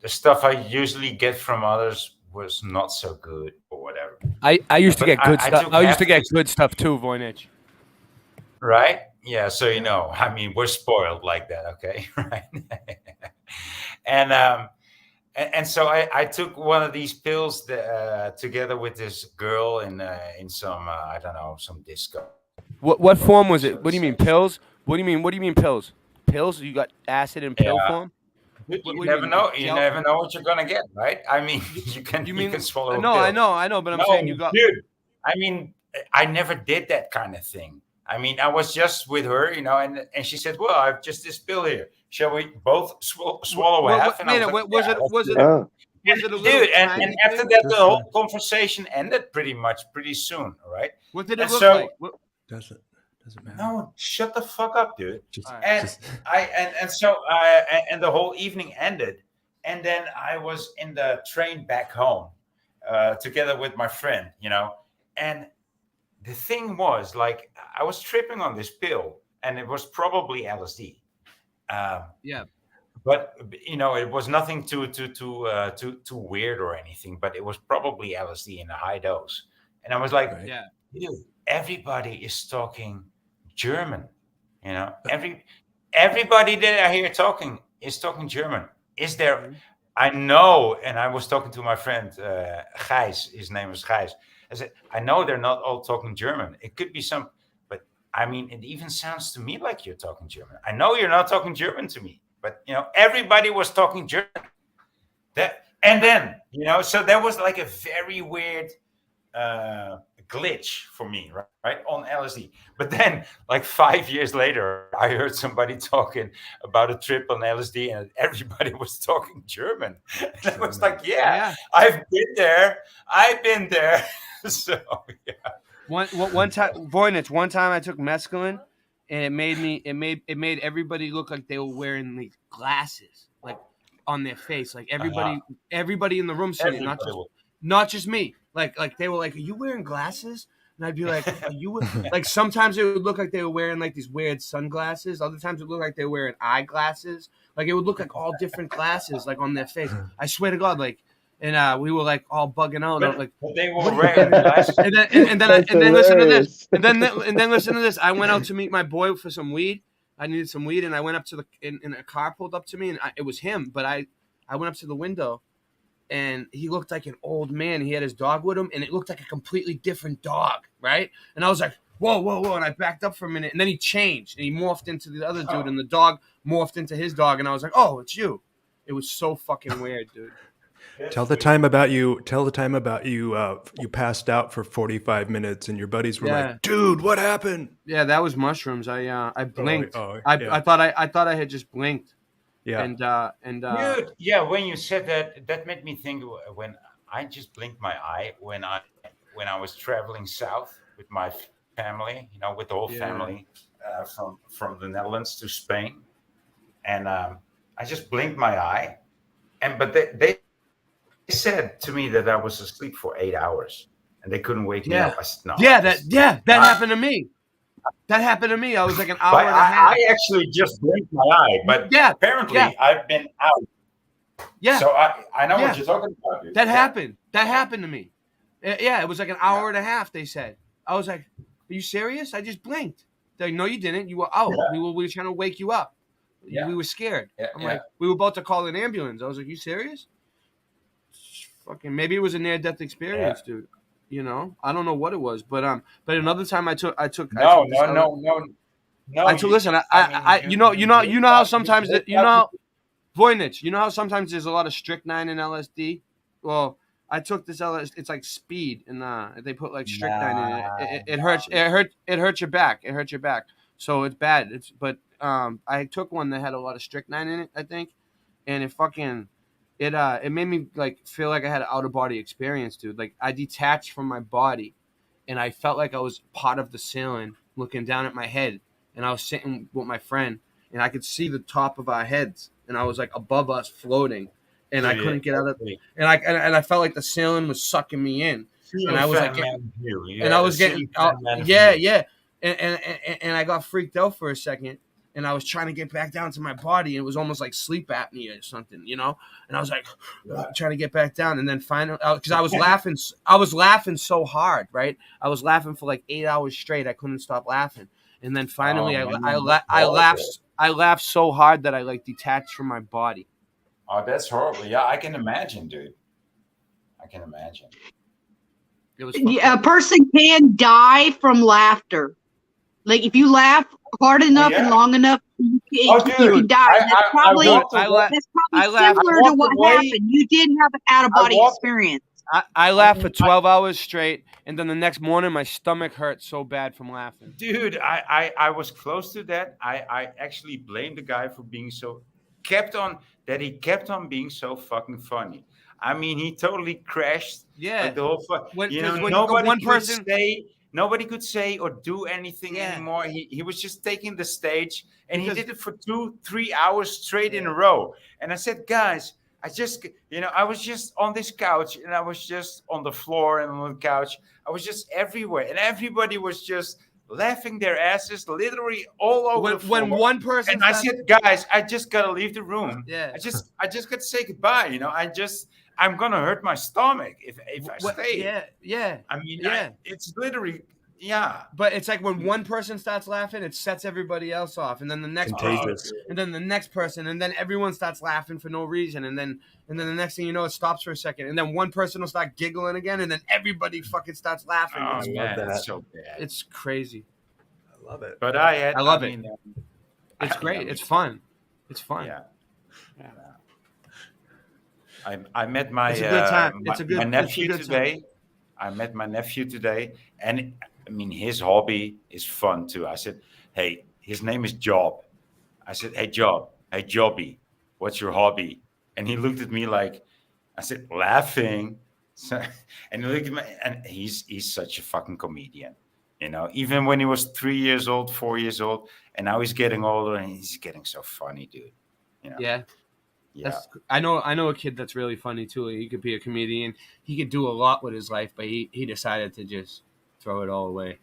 D: The stuff I usually get from others was not so good or whatever.
L: I used to get good stuff. I used to get good stuff too, Voynich.
D: Right? Yeah. So we're spoiled like that. Okay. Right. And so I took one of these pills together with this girl in some I don't know, some disco.
L: What form was it? What do you mean pills? What do you mean pills? Pills? You got acid in pill form?
D: You never know. You never know what you're gonna get, right? You can swallow.
L: No, I know, but I'm saying you got.
D: Dude, I never did that kind of thing. I was just with her, and she said, "Well, I've just this pill here. Shall we both swallow half?" And
L: was it a
D: dude? And after that, the whole conversation ended pretty soon. All right.
L: What did it look like?
V: Doesn't matter.
D: No, shut the fuck up, dude. And the whole evening ended, and then I was in the train back home, together with my friend, and the thing was, like, I was tripping on this pill, and it was probably LSD. But it was nothing too weird or anything. But it was probably LSD in a high dose, and I was like, dude, everybody is talking German. Everybody that I hear talking is talking German. Is there? I know, and I was talking to my friend Gijs. His name is Gijs. I said, I know they're not all talking German. It could be some, but it even sounds to me like you're talking German. I know you're not talking German to me, but everybody was talking German. So there was like a very weird glitch for me, right, on LSD. But then, like 5 years later, I heard somebody talking about a trip on LSD, and everybody was talking German. And I was like, yeah, I've been there. So yeah.
L: One time, Voynich, one time I took mescaline, and it made everybody look like they were wearing these glasses, like on their face, like everybody in the room sitting, not just me. Like they were like, "Are you wearing glasses?" And I'd be like, "Are you?" Like sometimes it would look like they were wearing like these weird sunglasses. Other times it looked like they were wearing eyeglasses. Like it would look like all different glasses, like on their face. I swear to God, like, and we were like all bugging out. Like
D: they were wearing glasses.
L: And then listen to this. And then listen to this. I went out to meet my boy for some weed. I needed some weed, and I went up to and a car pulled up to me, and it was him. But I went up to the window. And he looked like an old man. He had his dog with him, and it looked like a completely different dog, right? And I was like, whoa. And I backed up for a minute, and then he changed, and he morphed into the other dude, and the dog morphed into his dog, and I was like, oh, it's you. It was so fucking weird, dude.
V: Tell the time about you. You passed out for 45 minutes, and your buddies were like, "Dude, what happened?"
L: Yeah, that was mushrooms. I blinked.
V: Yeah.
L: I thought I had just blinked.
V: Yeah.
D: Dude, yeah. When you said that made me think when I just blinked my eye when I when I was traveling south with my family, with the whole
L: Yeah.
D: family, from the Netherlands to Spain, and I just blinked my eye, but they said to me that I was asleep for 8 hours, and they couldn't wake me up. I said, no,
L: that happened to me. That happened to me. I was like an hour
D: but
L: and a half.
D: I actually just blinked my eye, but apparently I've been out.
L: Yeah.
D: So I know what you're talking about, dude.
L: That happened. That happened to me. Yeah, it was like an hour and a half, they said. I was like, are you serious? I just blinked. They're like, no, you didn't. You were out. We were trying to wake you up. We were scared. I'm like, we were about to call an ambulance. I was like, you serious? Fucking maybe it was a near-death experience, dude. I don't know what it was, but another time I took.
D: No.
L: Listen, you know how sometimes Voynich, you know how sometimes there's a lot of strychnine in LSD? Well, I took this LSD. It's like speed, and they put like strychnine in it. It hurts. It hurts your back. It hurts your back. So it's bad. But I took one that had a lot of strychnine in it, I think, and it made me like feel like I had an out of body experience, dude. Like I detached from my body, and I felt like I was part of the ceiling, looking down at my head, and I was sitting with my friend, and I could see the top of our heads. And I was like above us floating, and I couldn't get out of it. And I felt like the ceiling was sucking me in, and I was like, and I got freaked out for a second, and I was trying to get back down to my body. And it was almost like sleep apnea or something, And I was like trying to get back down, and then finally, because I was laughing so hard, right? I was laughing for like 8 hours straight. I couldn't stop laughing, and then finally, I laughed so hard that I like detached from my body.
D: Oh, that's horrible. Yeah, I can imagine, dude. I can imagine.
L: It was
E: a person can die from laughter. Like if you laugh hard enough and long enough, you can die. That's probably similar to what happened. You did have an out of body experience.
L: I laughed for 12 hours straight, and then the next morning my stomach hurt so bad from laughing.
D: Dude, I was close to that. I actually blamed the guy for being kept on being so fucking funny. I mean, he totally crashed.
L: Yeah,
D: like the whole nobody could say or do anything anymore. He was just taking the stage, and he did it for 2-3 hours straight in a row. And I said, guys, I was just on this couch, and I was just on the floor and on the couch. I was just everywhere, and everybody was just laughing their asses literally all over the floor.
L: When one person
D: and I said, guys, I just gotta leave the room.
L: Yeah.
D: I just gotta say goodbye. I'm gonna hurt my stomach if I stay.
L: Yeah.
D: I mean, it's literally.
L: Yeah, but it's like when one person starts laughing, it sets everybody else off, and then the next person, and then the next person, and then everyone starts laughing for no reason, and then the next thing you know, it stops for a second, and then one person will start giggling again, and then everybody fucking starts laughing.
D: Oh man, that's so bad.
L: It's crazy.
W: I love it.
D: But
L: I love it. It's great. It's fun. It's fun.
D: Yeah. I met my
L: it's a good time.
D: My nephew today. I met my nephew today, and I mean, his hobby is fun too. I said, hey, his name is Job. I said, hey, Jobby, what's your hobby? And he looked at me like, I said, laughing. So, and he looked at me, and he's such a fucking comedian. Even when he was 3 years old, 4 years old, and now he's getting older, and he's getting so funny, dude.
L: Yeah. I know a kid that's really funny too. He could be a comedian. He could do a lot with his life, but he decided to just throw it all away.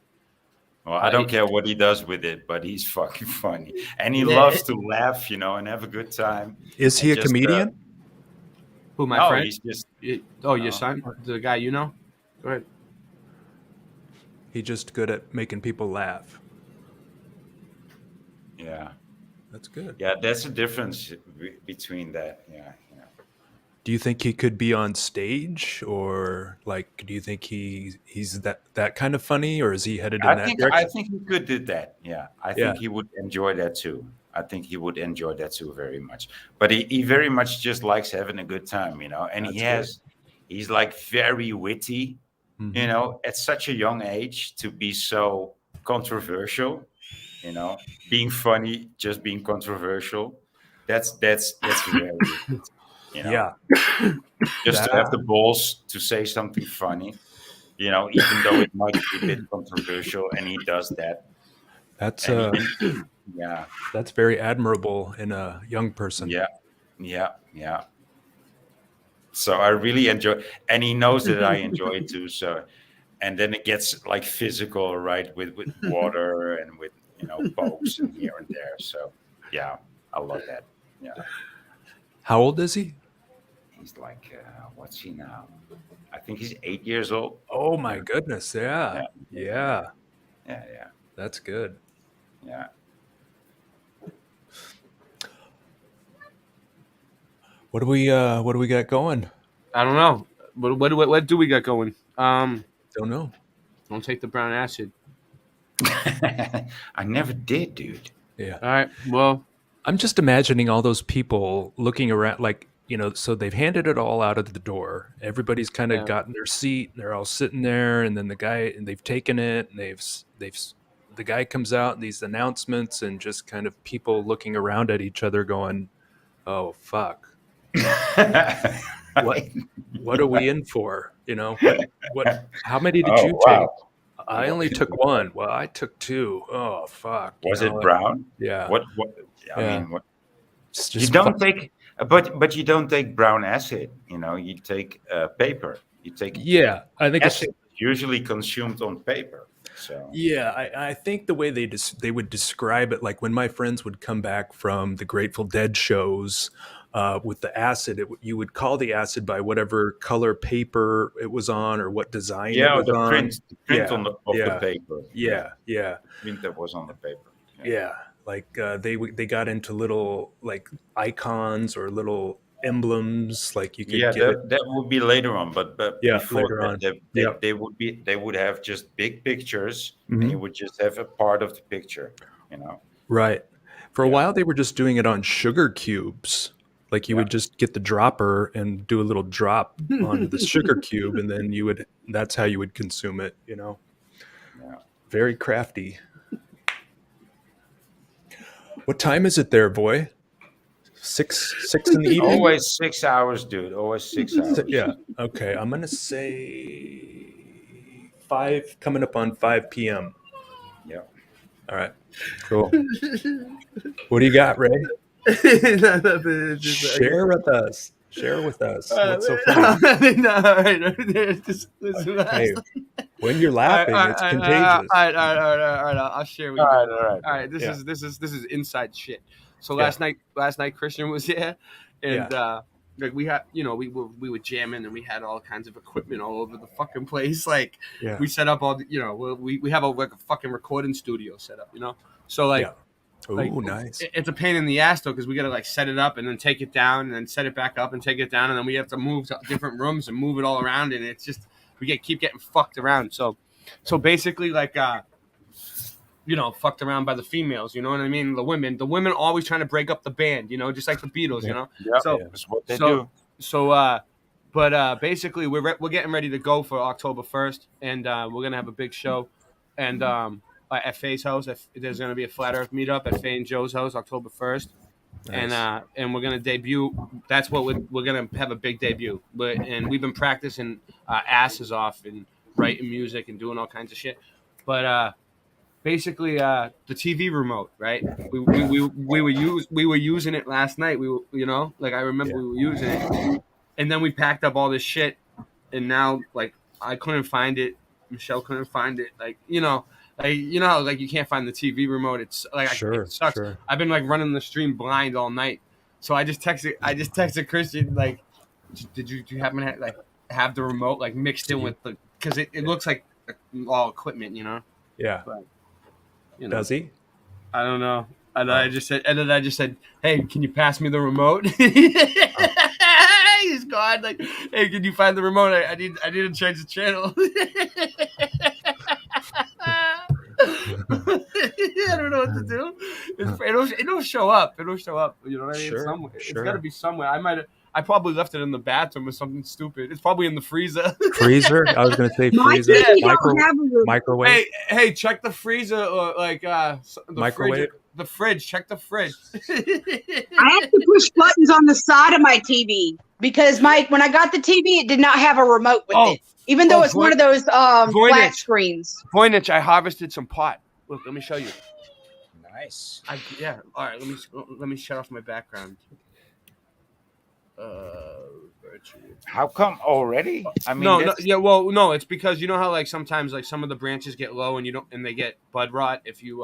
D: Well, I don't care what he does with it, but he's fucking funny, and he loves to laugh, and have a good time.
V: Is he a comedian?
L: Who, my friend?
D: He's just.
L: Your son, the guy you know. Go ahead.
V: He's just good at making people laugh.
D: Yeah,
V: that's good.
D: Yeah, that's the difference between that. Yeah.
V: Do you think he could be on stage, or like, do you think he's that kind of funny, or is he headed in that direction?
D: I think he could do that. Yeah, I think he would enjoy that too. I think he would enjoy that too very much. But he very much just likes having a good time, And he's like very witty, at such a young age to be so controversial, being funny, just being controversial. That's very.
V: Yeah.
D: Just to have the balls to say something funny. You know, even though it might be a bit controversial, and he does that.
V: That's
D: And yeah,
V: that's very admirable in a young person.
D: Yeah. So I really enjoy, and he knows that I enjoy it too. So, and then it gets like physical, right, with water and with pokes and here and there. So yeah, I love that. Yeah.
V: How old is he?
D: He's like, what's he now? I think he's 8 years old.
V: Oh my goodness! Yeah.
D: Yeah.
V: That's good.
D: Yeah.
V: What do we got going?
L: I don't know. What do we got going?
V: Don't know.
L: Don't take the brown acid.
D: I never did, dude.
V: Yeah.
L: All right. Well,
V: I'm just imagining all those people looking around, like, so they've handed it all out of the door. Everybody's kind of gotten their seat, and they're all sitting there, and then they've taken it, and the guy comes out, and these announcements, and just kind of people looking around at each other, going, "Oh fuck, what are we in for?" What? How many did you take? I only took one. Well, I took two. Oh fuck!
D: Was it brown?
V: Yeah.
D: What? I
V: Yeah.
D: mean, what?
V: It's
D: You
V: just
D: don't take, but you don't take brown acid. You take paper. You take
V: I think
D: acid usually consumed on paper. So
V: Yeah, I think the way they would describe it, like when my friends would come back from the Grateful Dead shows with the acid, you would call the acid by whatever color paper it was on or what design it was
D: the
V: on.
D: print of the paper.
V: Yeah.
D: Print that was on the paper.
V: Yeah. Like they got into little like icons or little emblems, like you could get it.
D: That would be later on, but before
V: later
D: that,
V: on.
D: they would have just big pictures,
V: Mhm.
D: and you would just have a part of the picture.
V: Right. For a while, they were just doing it on sugar cubes. Like you would just get the dropper and do a little drop onto the sugar cube, and then that's how you would consume it,
D: Yeah.
V: Very crafty. What time is it there, boy? Six in the evening?
D: Always 6 hours, dude. Always 6 hours.
V: Yeah. Okay. I'm going to say 5, coming up on 5 p.m.
D: Yeah.
V: All right. Cool. What do you got, Ray? Share with us. What's so funny? Hey, when you're laughing, it's contagious.
L: All right. I'll share with you. All right. This is inside shit. So last night Christian was here, and like we had, we were jamming, and we had all kinds of equipment all over the fucking place. Like we set up all the, we have a fucking recording studio set up, So like.
V: Ooh, nice.
L: It's a pain in the ass though, because we gotta like set it up and then take it down and then set it back up and take it down, and then we have to move to different rooms and move it all around, and it's just keep getting fucked around. So basically like fucked around by the females, you know what I mean? The women always trying to break up the band, just like the Beatles,
D: That's what they do.
L: So basically we're getting ready to go for October 1st, and we're gonna have a big show, and at Faye's house. There's going to be a Flat Earth meetup at Faye and Joe's house October 1st. Nice. And we're going to debut. That's what we're going to have a big debut. And we've been practicing asses off and writing music and doing all kinds of shit. But basically, the TV remote, right? We were using it last night. We were, like I remember we were using it, and then we packed up all this shit, and now like I couldn't find it. Michelle couldn't find it. Like how like you can't find the TV remote. It's like it sucks.
V: Sure.
L: I've been like running the stream blind all night, so I just texted Christian like, do you happen to have the remote like mixed in with the, because it looks like all equipment,
V: Yeah.
L: But,
V: Does he?
L: I don't know. And I just said, hey, can you pass me the remote? He's gone. Like, hey, can you find the remote? I need to change the channel. I don't know what to do. It'll show up. It'll show up. You know what I mean? Somewhere. It's got to be somewhere. I probably left it in the bathroom or something stupid. It's probably in the freezer.
V: Freezer? I was going to say freezer. Microwave.
L: Hey, check the freezer or like the
V: microwave.
L: The fridge. Check the fridge.
E: I have to push buttons on the side of my TV. because Mike, when I got the TV, it did not have a remote with it, even though it's one of those flat screens.
L: Voynich, I harvested some pot. Look, let me show you.
D: Nice.
L: Yeah. All right. Let me shut off my background.
D: How come already? I mean,
L: no. Yeah. Well, no. It's because you know how like sometimes like some of the branches get low and they get bud rot if you.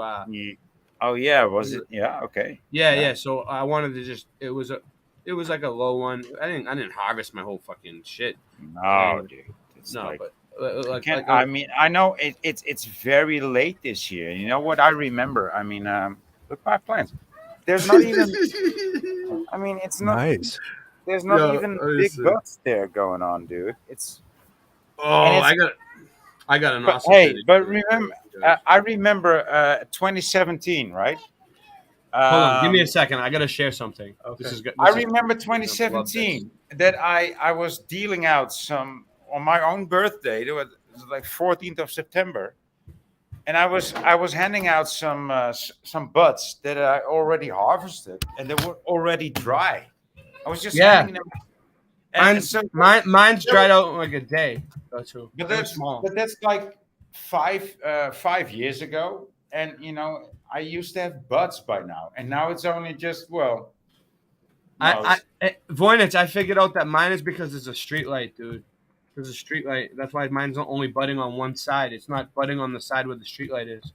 D: Oh yeah. Was it? Yeah. Okay.
L: Yeah. So I wanted to just. It was like a low one. I didn't harvest my whole fucking shit.
D: No, dude. It's
L: no,
D: like,
L: but
D: I mean, I know it's very late this year. You know what I remember? I mean, look at my plants. There's not even. I mean, it's not
V: nice.
D: There's not even big buds there going on, dude. It's.
L: I got an
D: but,
L: awesome.
D: Hey, but remember, I remember 2017, right?
L: Hold on, give me a second. I gotta share something. Okay.
D: I remember 2017 that I was dealing out some on my own birthday. It was like 14th of September, and I was handing out some buds that I already harvested, and they were already dry. I was just handing them.
L: Mine's dried out in like a day or two.
D: But that's like 5 years ago, and you know I used to have buds by now, and now it's only just
L: Voynich, I figured out that mine is because there's a street light, dude. There's a street light. That's why mine's not only budding on one side. It's not budding on the side where the street light is.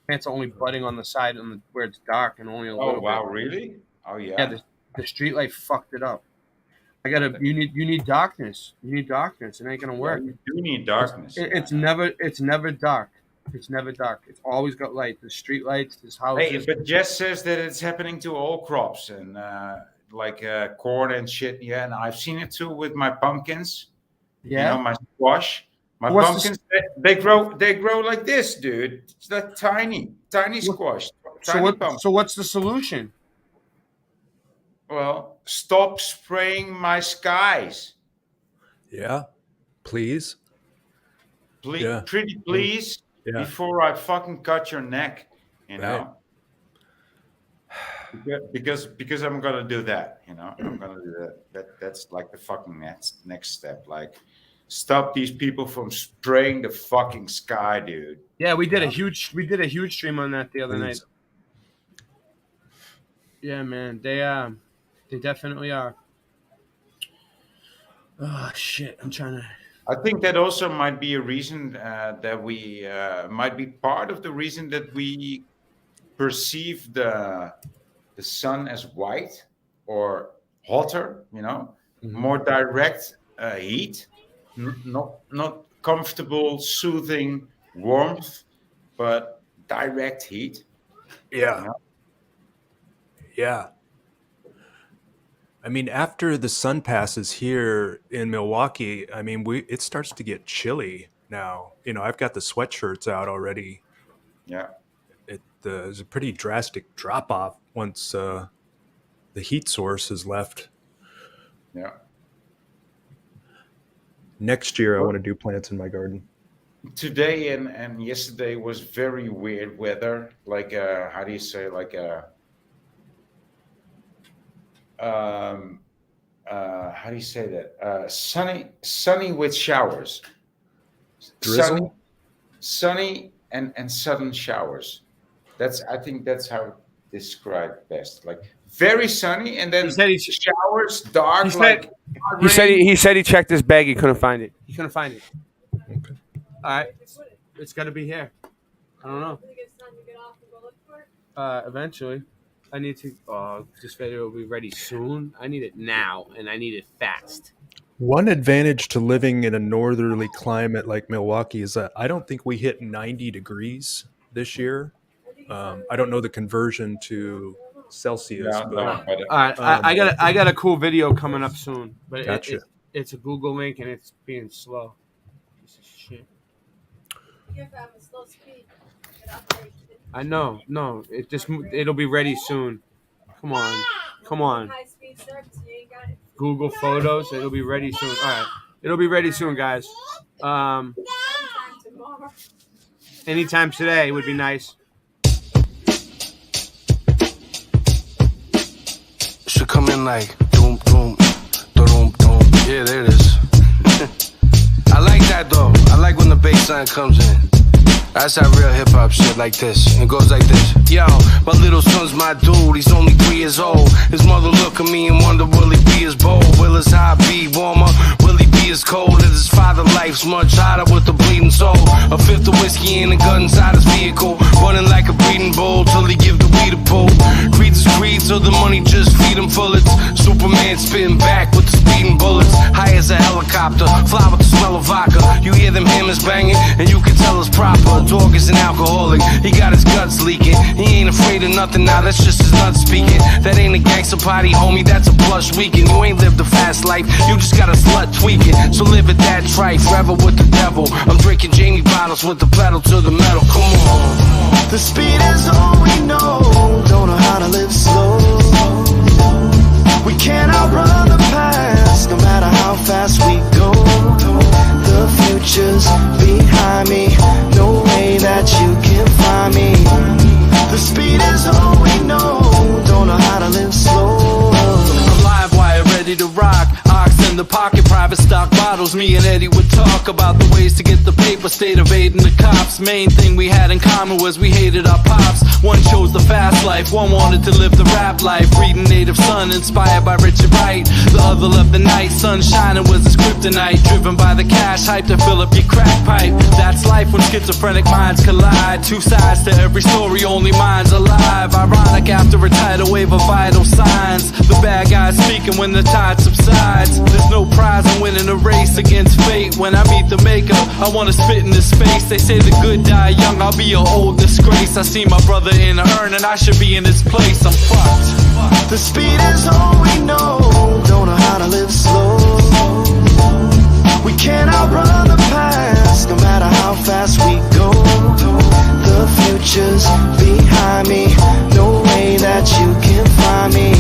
L: Plants are only budding on the side where it's dark and only a little bit.
D: Oh wow, really? Oh yeah.
L: Yeah, the street light fucked it up. You need darkness. You need darkness. It ain't gonna work.
D: Yeah, you do need darkness.
L: It's never dark. It's never dark. It's always got light. The street lights, this house.
D: Hey, but Jess says that it's happening to all crops and like corn and shit. Yeah, and I've seen it too with my pumpkins.
L: Yeah,
D: you know, my squash. My pumpkins, they grow like this, dude. It's like tiny squash.
L: So what's the solution?
D: Well, stop spraying my skies.
V: Yeah, please.
D: Please,
V: yeah.
D: Pretty please, before I fucking cut your neck, you know. Because I'm gonna do that, you know. I'm gonna do that. That's like the fucking next step. Like, stop these people from spraying the fucking sky, dude.
L: Yeah, we did a huge stream on that the other night. Yeah, man, they definitely are. Oh shit! I'm trying to.
D: I think that also might be a reason that we might be part of the reason that we perceive the sun as white or hotter. You know, more direct heat, not comfortable, soothing warmth, but direct heat.
V: Yeah.
D: You know?
V: Yeah. I mean, after the sun passes here in Milwaukee, I mean, it starts to get chilly now. You know, I've got the sweatshirts out already.
D: Yeah.
V: There's a pretty drastic drop off once the heat source is left.
D: Yeah.
V: Next year, I want to do plants in my garden.
D: Today and yesterday was very weird weather. Like, how do you say, like how do you say that? Sunny with showers.
V: Drizzle?
D: Sunny and sudden showers. I think that's how it's described best. Like very sunny and then showers, dark.
L: He said he checked his bag. He couldn't find it. Okay. All right. It's got to be here. I don't know. Eventually. I need to. This video will be ready soon. I need it now, and I need it fast.
V: One advantage to living in a northerly climate like Milwaukee is that I don't think we hit 90 degrees this year. I don't know the conversion to Celsius.
D: Yeah,
V: but,
D: no,
L: all right, I got a cool video coming up soon, but
V: gotcha.
L: It's a Google link and it's being slow. Piece of shit. I know. No, it'll be ready soon. Come on. Google Photos. It'll be ready soon. All right. It'll be ready soon, guys. Anytime today would be nice.
C: Should come in like doom doom. Yeah, there it is. I like that though. I like when the bass line comes in. That's that real hip hop shit like this. It goes like this. Yo, my little son's my dude. He's only 3 years old. His mother look at me and wonder, will he be as bold? Will his heart be warmer? Will he be as cold as his father? Life's much harder with the bleeding soul. A fifth of whiskey and a gun inside his vehicle. Running like a breeding bull till he give the weed a pull. Creed's creed till the money just feed him bullets. Superman spitting back with the speeding bullets. High as a helicopter, fly with the smell of vodka. You hear them hammers banging and you can tell it's proper. Dog is an alcoholic, he got his guts leaking. He ain't afraid of nothing now, that's just his nuts speaking. That ain't a gangster party, homie, that's a plush weekend. You ain't lived a fast life, you just got a slut tweaking. So live it that trife, forever with the devil. I'm drinking Jamie bottles with the pedal to the metal, come on.
B: The speed is all we know, don't know how to live slow. We can't outrun the past, no matter how fast we go. The future's behind me, no way that you can find me. The speed is all we know, don't know how to live slow.
I: Live wire ready to rock, ox in the pocket, private stock bottles. Me and Eddie would talk about the ways to get the paper, stayed evading the cops. Main thing we had in common was we hated our pops. One chose the fast life, one wanted to live the rap life. Reading Native Son, inspired by Richard Wright. The other loved the night, sun shining was his kryptonite. Driven by the cash hype to fill up your crack pipe. That's life when schizophrenic minds collide. Two sides to every story, only mine's alive. Ironic after a tidal wave of vital signs. The bad guys speaking when the tide subsides. There's no prize in winning a race against fate. When I meet the maker, I wanna spit in his face. They say the good die young, I'll be an old disgrace. I see my brother in a urn and I should be in his place. I'm fucked.
B: The speed is all we know, don't know how to live slow. We can't outrun the past, no matter how fast we go. The future's behind me, no way that you can find me.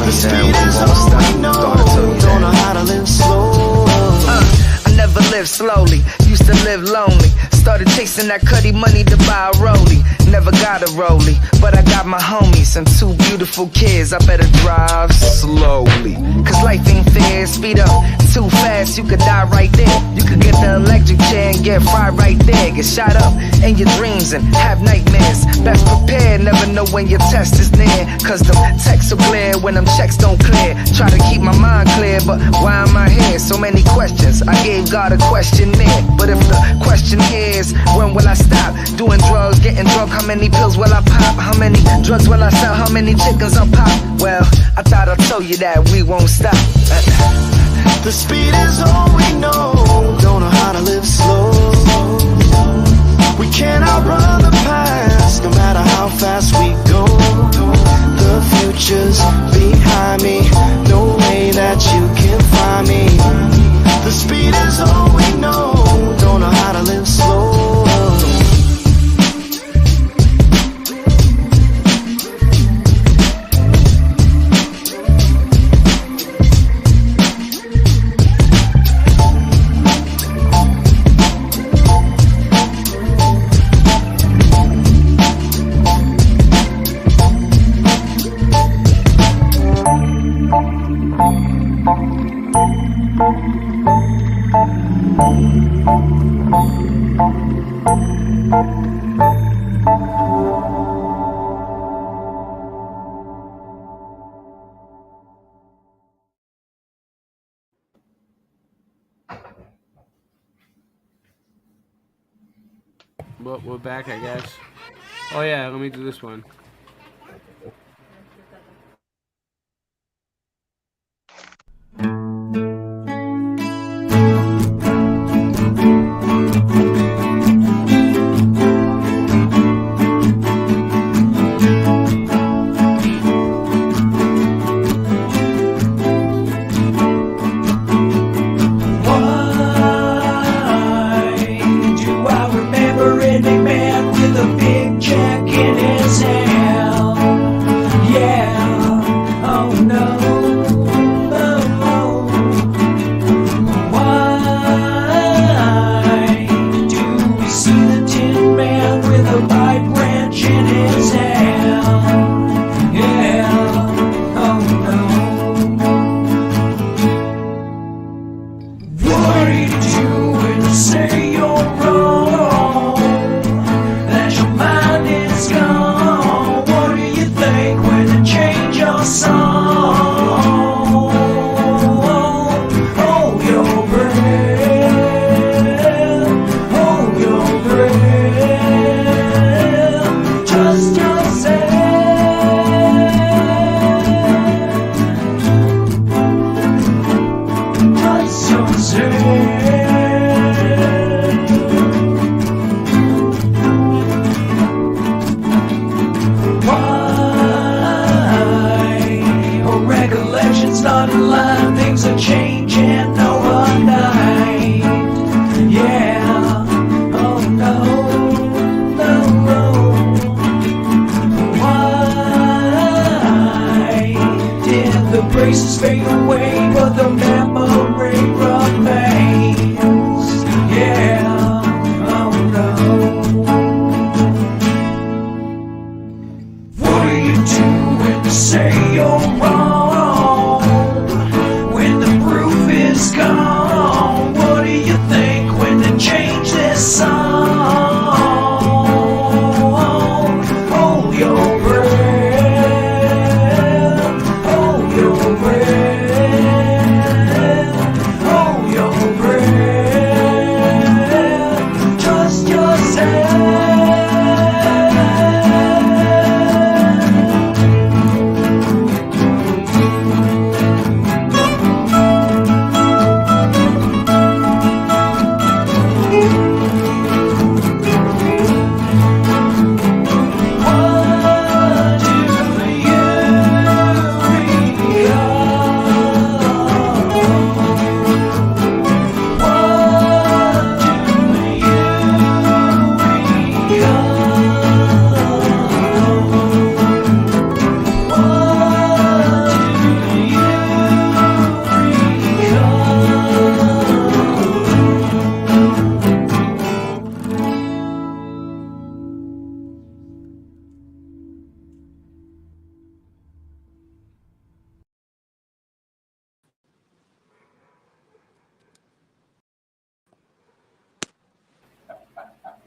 B: The speed is all we know, don't know how to live slow.
T: I never lived slowly, used to live lonely. Started chasing that cutty money to buy a rollie. Never got a rollie, but I got my homies and 2 beautiful kids. I better drive slowly, cause life ain't fair. Speed up too fast, you could die right there. You could get the electric chair and get fried right there. Get shot up in your dreams and have nightmares. Best prepared, never know when your test is near. Cause them texts are clear when them checks don't clear. Try to keep my mind clear, but why am I here? So many questions, I gave God a questionnaire. But if the question here is, when will I stop doing drugs, getting drunk? How many pills will I pop? How many drugs will I sell? How many chickens I'll pop? Well, I thought I told you that we won't stop.
B: The speed is all we know, don't know how to live slow. We can't outrun the past, no matter how fast we go. The future's behind me, no way that you can find me. The speed is all we know, don't know how to live slow.
L: Well, we're back, I guess. Oh yeah, let me do this one.
B: Any man with a big check in his hand.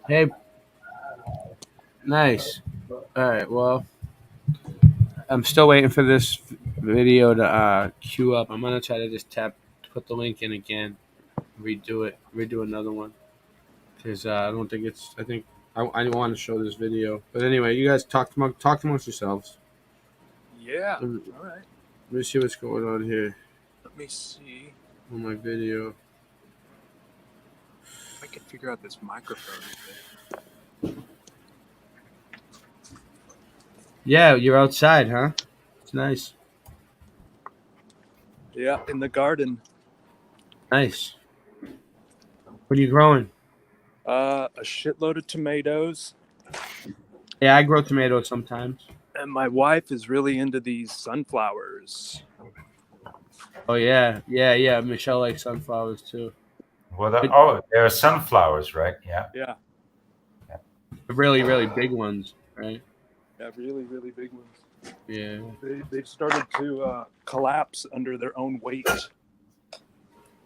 L: Hey, nice. All right. Well, I'm still waiting for this video to queue up. I'm gonna try to just put the link in again, redo another one, because I don't think it's. I think I want to show this video. But anyway, you guys talk amongst yourselves.
G: Yeah.
L: Let me,
G: All right.
L: let me see what's going on here
G: Let me see.
L: on my video.
G: If I can figure out this microphone thing.
L: Yeah, you're outside, huh? It's nice.
G: Yeah, in the garden.
L: Nice. What are you growing?
G: A shitload of tomatoes.
L: Yeah, I grow tomatoes sometimes.
G: And my wife is really into these sunflowers.
L: Oh yeah. Michelle likes sunflowers too.
D: Well, there are sunflowers, right? Yeah.
G: Yeah.
L: Really, really big ones, right?
G: Yeah, really, really big ones.
L: Yeah.
G: They've started to collapse under their own weight.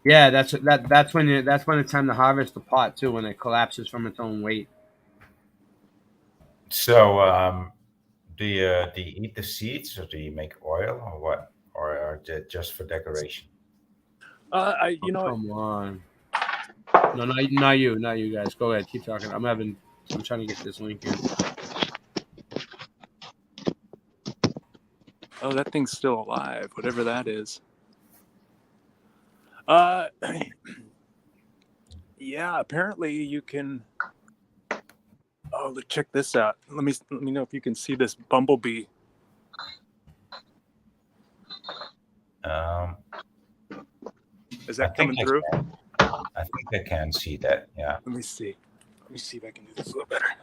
L: Yeah, that's when it's time to harvest the pot too, when it collapses from its own weight.
D: So, do you eat the seeds, or do you make oil, or what, or are they just for decoration?
L: Come on. No, not you guys. Go ahead, keep talking. I'm trying to get this link in.
G: Oh, that thing's still alive, whatever that is. Yeah, apparently you can. Oh, check this out. Let me know if you can see this bumblebee. Is that coming through?
D: I think I can see that. Yeah.
G: Let me see. Let me see if I can do this a little better.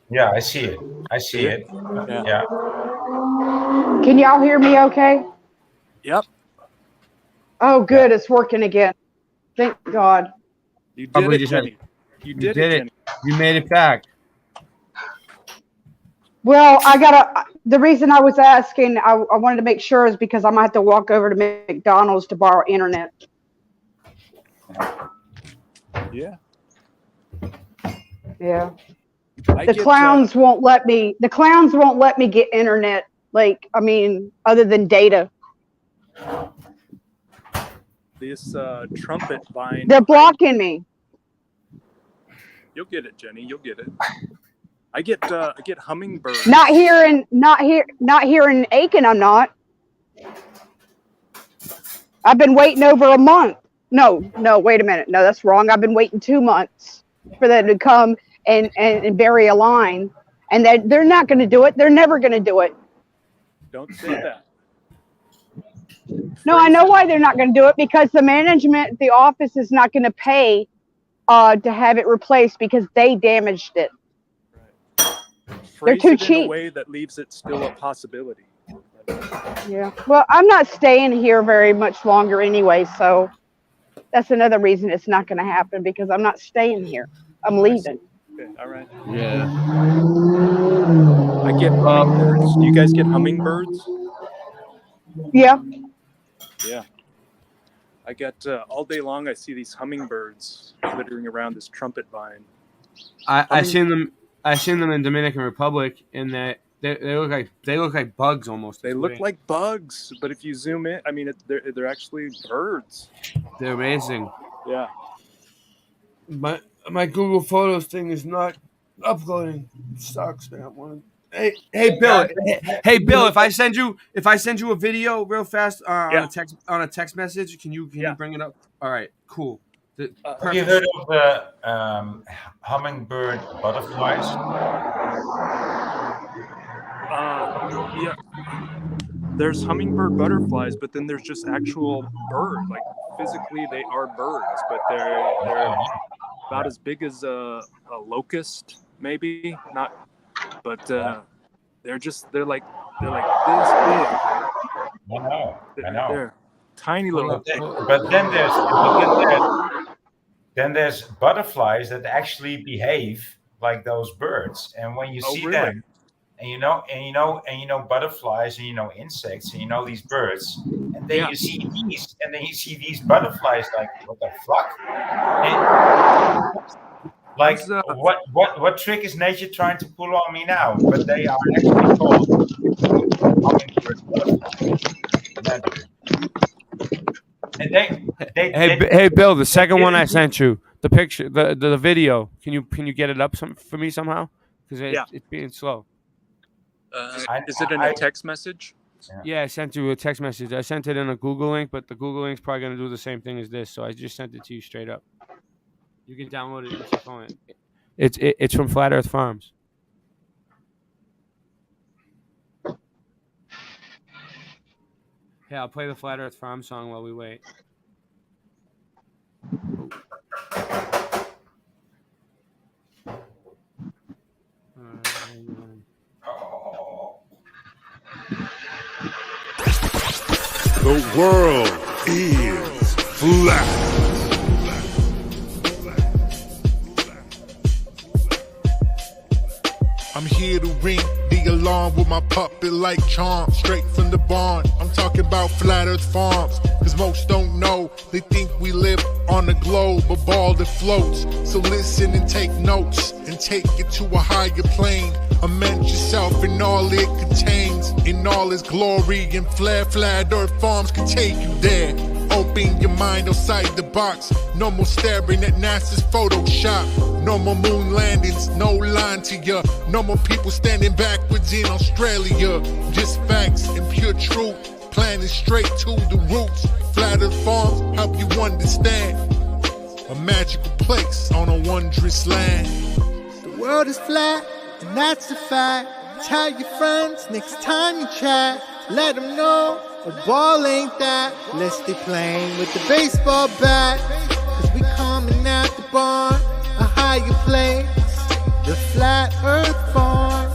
D: Yeah, I see it. I see it. Yeah.
E: Can y'all hear me okay?
G: Yep.
E: Oh, good. It's working again. Thank God.
G: You did it, Jenny. You did it, Jenny.
L: You made it back.
E: Well, the reason I was asking, I wanted to make sure is because I might have to walk over to McDonald's to borrow internet.
G: Yeah.
E: Yeah. The clowns won't let me get internet. Other than data.
G: This trumpet vine.
E: They're blocking me.
G: You'll get it, Jenny. You'll get it. I get hummingbirds.
E: Not here in Aiken. I'm not. I've been waiting over a month. No, wait a minute. No, that's wrong. I've been waiting 2 months for them to come and bury a line, and they're not going to do it. They're never going to do it.
G: Don't say that.
E: No, I know why they're not going to do it, because the management, the office is not going to pay to have it replaced because they damaged it. They're too cheap.
G: In a way that leaves it still a possibility.
E: Yeah. Well, I'm not staying here very much longer anyway, so that's another reason it's not going to happen, because I'm not staying here. I'm leaving.
G: Okay, all right.
L: Yeah.
G: I get hummingbirds. Do you guys get hummingbirds?
E: Yeah.
G: Yeah. I get all day long. I see these hummingbirds flittering around this trumpet vine.
L: I seen them in Dominican Republic, and they look like bugs almost.
G: They look like bugs, but if you zoom in, they're actually birds.
L: They're amazing.
G: Yeah.
L: My Google Photos thing is not uploading. It sucks, man. Hey Bill. Hey Bill, if I send you a video real fast on a text message, can you bring it up? All right, cool.
D: Have you heard of the hummingbird butterflies?
G: Yeah. There's hummingbird butterflies, but then there's just actual bird. Like physically, they are birds, but they're about as big as a locust, maybe not. But they're like this big.
D: I know.
G: They're tiny little.
D: But then there's butterflies that actually behave like those birds, and when you see them, butterflies, and insects, and these birds, and then you see these butterflies. Like, what the fuck? And like, what trick is nature trying to pull on me now? But they are actually called hummingbird butterflies. Yeah, dude. And
A: Hey, Bill, the second one I sent you, the picture, the video. Can you get it up for me somehow? Because it's being slow.
G: Is it in a text message?
A: Yeah, I sent you a text message. I sent it in a Google link, but the Google link's probably gonna do the same thing as this. So I just sent it to you straight up. You can download it into your phone. It's from Flat Earth Farms. Yeah, I'll play the Flat Earth Farm song while we wait.
K: The world is flat. I'm here to ring the alarm with my puppet-like charm, straight from the barn. I'm talking about Flat Earth Farms, cause most don't know. They think we live on a globe, a ball that floats. So listen and take notes, and take it to a higher plane. Imagine yourself in all it contains, in all its glory, and Flat Earth Farms can take you there. Open your mind outside the box. No more staring at NASA's Photoshop. No more moon landings, no line to ya. No more people standing backwards in Australia. Just facts and pure truth, planning straight to the roots. Flat Earth Farms help you understand. A magical place on a wondrous land.
M: The world is flat, and that's a fact. Tell your friends next time you chat. Let them know a ball ain't that. Let's stay playing with the baseball bat. Cause we coming at the barn, a higher place, the Flat Earth Farm.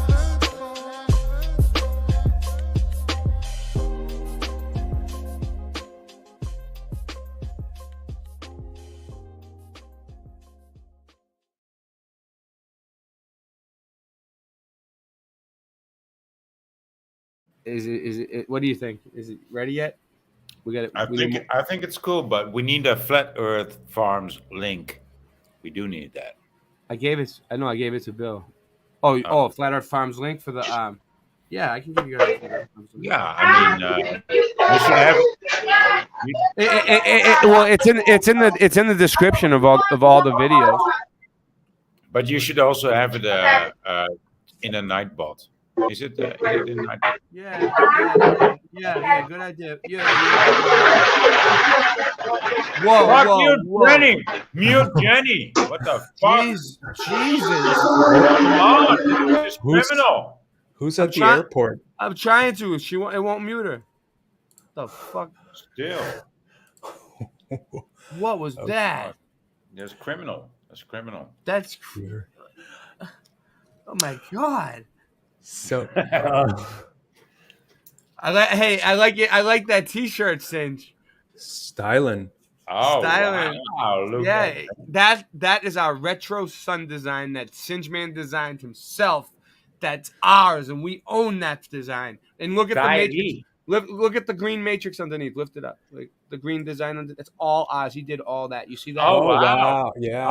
A: Is it? What do you think? Is it ready yet? We got it.
D: I think it's cool, but we need a Flat Earth Farms link. We do need that.
A: I gave it. I know. I gave it to Bill. Oh, Flat Earth Farms link for the Yeah, I can give you guys.
D: Yeah, I mean, we should have.
A: Well, it's in the description of all the videos.
D: But you should also have it in a Nightbot. Is it in Nightbot?
A: Yeah, good idea. Whoa,
D: fuck you, Jenny! Mute Jenny! What the fuck?
A: Jesus!
D: Come on, this is criminal.
V: Who's at the airport?
A: I'm trying to. It won't mute her. The fuck?
D: Still.
A: What was that?
D: That's criminal.
A: That's. Oh my god.
V: So.
A: I like it. I like that T-shirt, Singe.
V: Styling.
D: Oh,
A: Styling.
D: Wow. Look
A: that is our retro sun design that Singe Man designed himself. That's ours, and we own that design. And look at the matrix. Look at the green matrix underneath. Lift it up. Like the green design under. That's all ours. He did all that. You see that?
V: Oh wow! Yeah.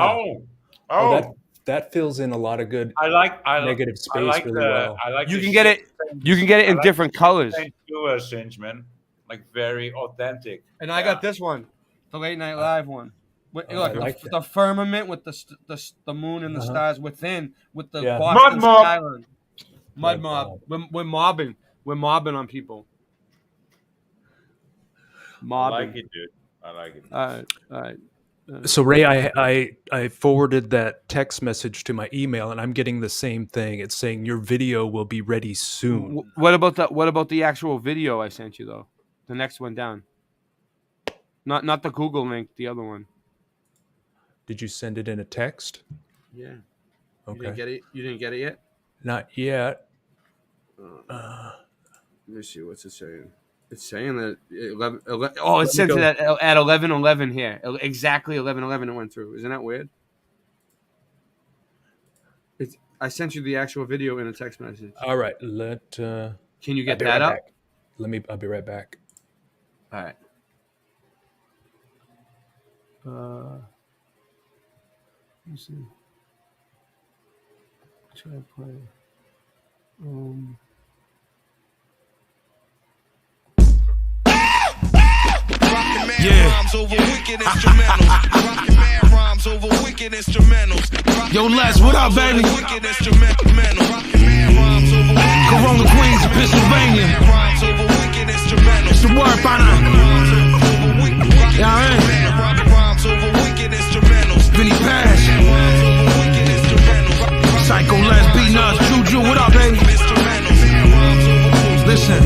D: Oh.
V: That fills in a lot of good. Negative space really well.
D: I like
A: you can get it. You can get it in different colors.
D: Singe, man. Like very authentic.
A: And I got this one, the Late Night Live one. Look, the firmament with the moon and the stars within, with the Boston skyline. Mud mob. We're mobbing. We're mobbing on people. Mobbing.
D: I like it, dude. I like it.
A: All right.
V: So Ray, I forwarded that text message to my email, and I'm getting the same thing. It's saying your video will be ready soon.
A: What about the actual video I sent you though? The next one down. Not the Google link. The other one.
V: Did you send it in a text?
A: Yeah.
V: Okay.
A: You didn't get it yet?
V: Not yet.
A: Let me see. What's it saying? It's saying that 11 it sent it at 11:11 here. Exactly 11:11 it went through. Isn't that weird?
L: I sent you the actual video in a text message.
V: All right,
L: Can you get
V: I'll be
L: that
V: right
L: up?
V: back. I'll be right back.
L: All right. Let's see. Try to play.
C: Yo, Les, what up, baby? Corona, Queens, Pennsylvania. It's the word by now. Yeah, Vinny Pass. Psycho Les, B-Nuts, Juju, what up, baby? Listen.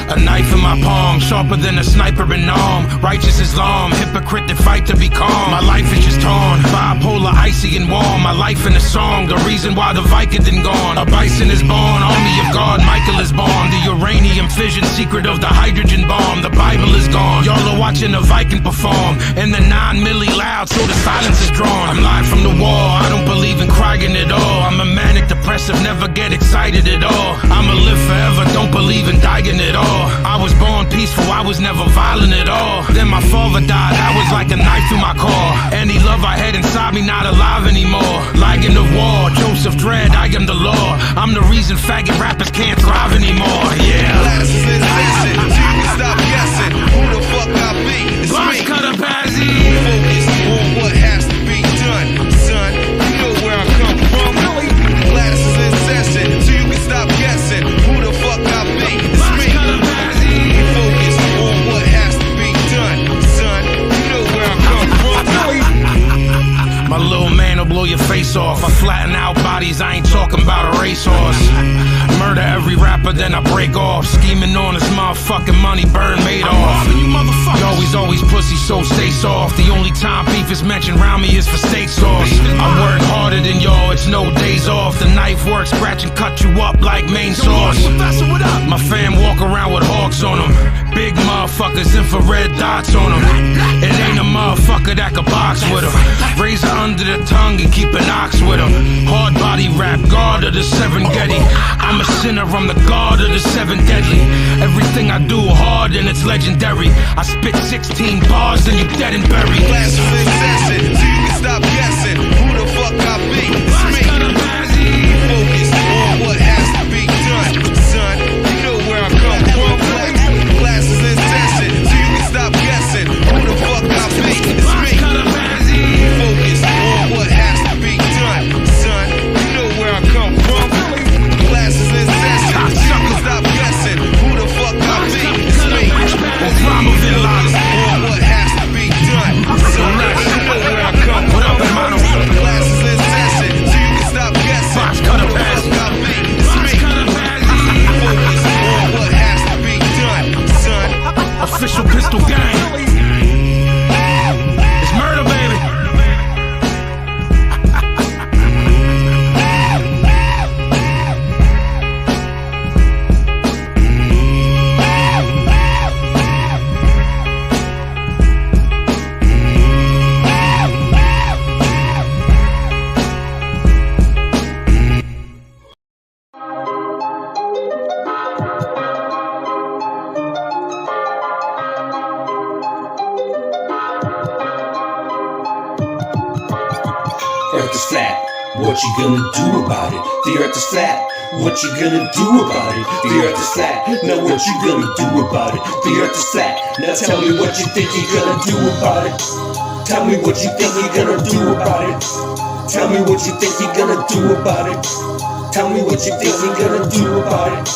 C: A knife in my palm, sharper than a sniper in arm. Righteous Islam, hypocrite that fight to be calm. My life is just torn, bipolar, icy and warm. My life in a song, the reason why the Vicodin gone. A bison is born, army of God, Michael is born. The uranium fission, secret of the hydrogen bomb. The Bible is gone, y'all are watching a Viking perform. And the 9 milli loud, so the silence is drawn. I'm live from the wall, I don't believe in crying at all. I'm a manic depressive, never get excited at all. I'ma live forever, don't believe in dying at all. I was born peaceful, I was never violent at all. Then my father died, that was like a knife through my core. Any love I had inside me, not alive anymore. Liking the war, Joseph Dredd, I am the law. I'm the reason faggot rappers can't thrive anymore, yeah.
B: Glasses and listen, so you can stop guessing who the fuck I be. It's me. Focus on what has to be done, son. You know where I come from. Glasses in session, so you can stop guessing who the fuck I be. It's me. Focus on what has to be done, son. You know where I come from.
C: My little man will blow your face off. I flatten out bodies, I ain't talking about a racehorse. Murder every rapper, then I break off. Scheming on this motherfucking money, burn made off. You always pussy, so stay soft. The only time beef is mentioned round me is for steak sauce. I work harder than y'all, it's no days off. The knife work, scratch and cut you up like main sauce. My fam walk around with hawks on them. Big motherfuckers, infrared dots on them. It ain't a motherfucker that could box with them. Razor under the tongue and keep an ox with them. Hard body rap, guard of the 7 Getty. I'm a sinner, I'm the god of the 7 deadly. Everything I do hard and it's legendary. I spit 16 bars and you dead and buried.
B: Glasses in session, so you can stop guessing who the fuck I be. It's me. Focus on what has to be done, son. You know where I come from. Glasses in session, so you can stop guessing who the fuck I be. It's me. Focus on what has to be done, son. You know where I come from. Glasses in session, so you can stop guessing who the fuck I be. It's me. Focus on what has to be done, son. You know where I come from. Glasses in session, so you can stop guessing who the fuck I be. It's me. Focus on what has to be done, son.
C: Official pistol gang. It's murder, baby.
H: Earth is flat, what you gonna do about it? The earth is flat, what you gonna do about it? The earth is flat, now what you gonna do about it? The earth is flat, now tell me what you think you're gonna do about it. Tell me what you think you're gonna do about it. Tell me what you think you're gonna do about it. Tell me what you think you're gonna do about it.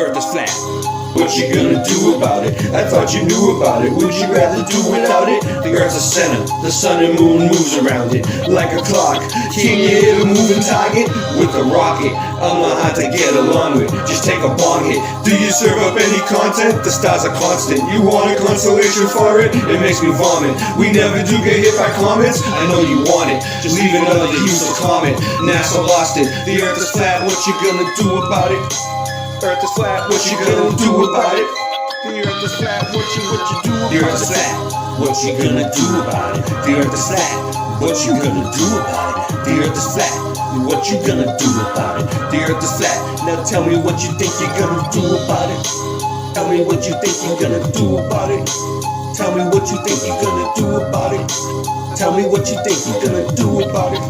H: Earth is flat. What you gonna do about it? I thought you knew about it. Would you rather do without it? The earth's a center, the sun and moon moves around it like a clock. Can you hit a moving target? With a rocket, I'm not hard to get along with. Just take a bong hit. Do you serve up any content? The stars are constant. You want a consolation for it? It makes me vomit. We never do get hit by comets. I know you want it. Just leave another useless comment. NASA lost it. The earth is flat. What you gonna do about it? Earth is flat, what you gonna do about it? The earth is flat, what you do about it? The earth is flat. What you gonna do about it? The earth is flat. What you gonna do about it? The earth is flat. What you gonna do about it? The earth is flat. Now tell me what you think you're gonna do about it. Tell me what you think you're gonna do about it. Tell me what you think you're gonna do about it. Tell me what you think you're gonna do about it.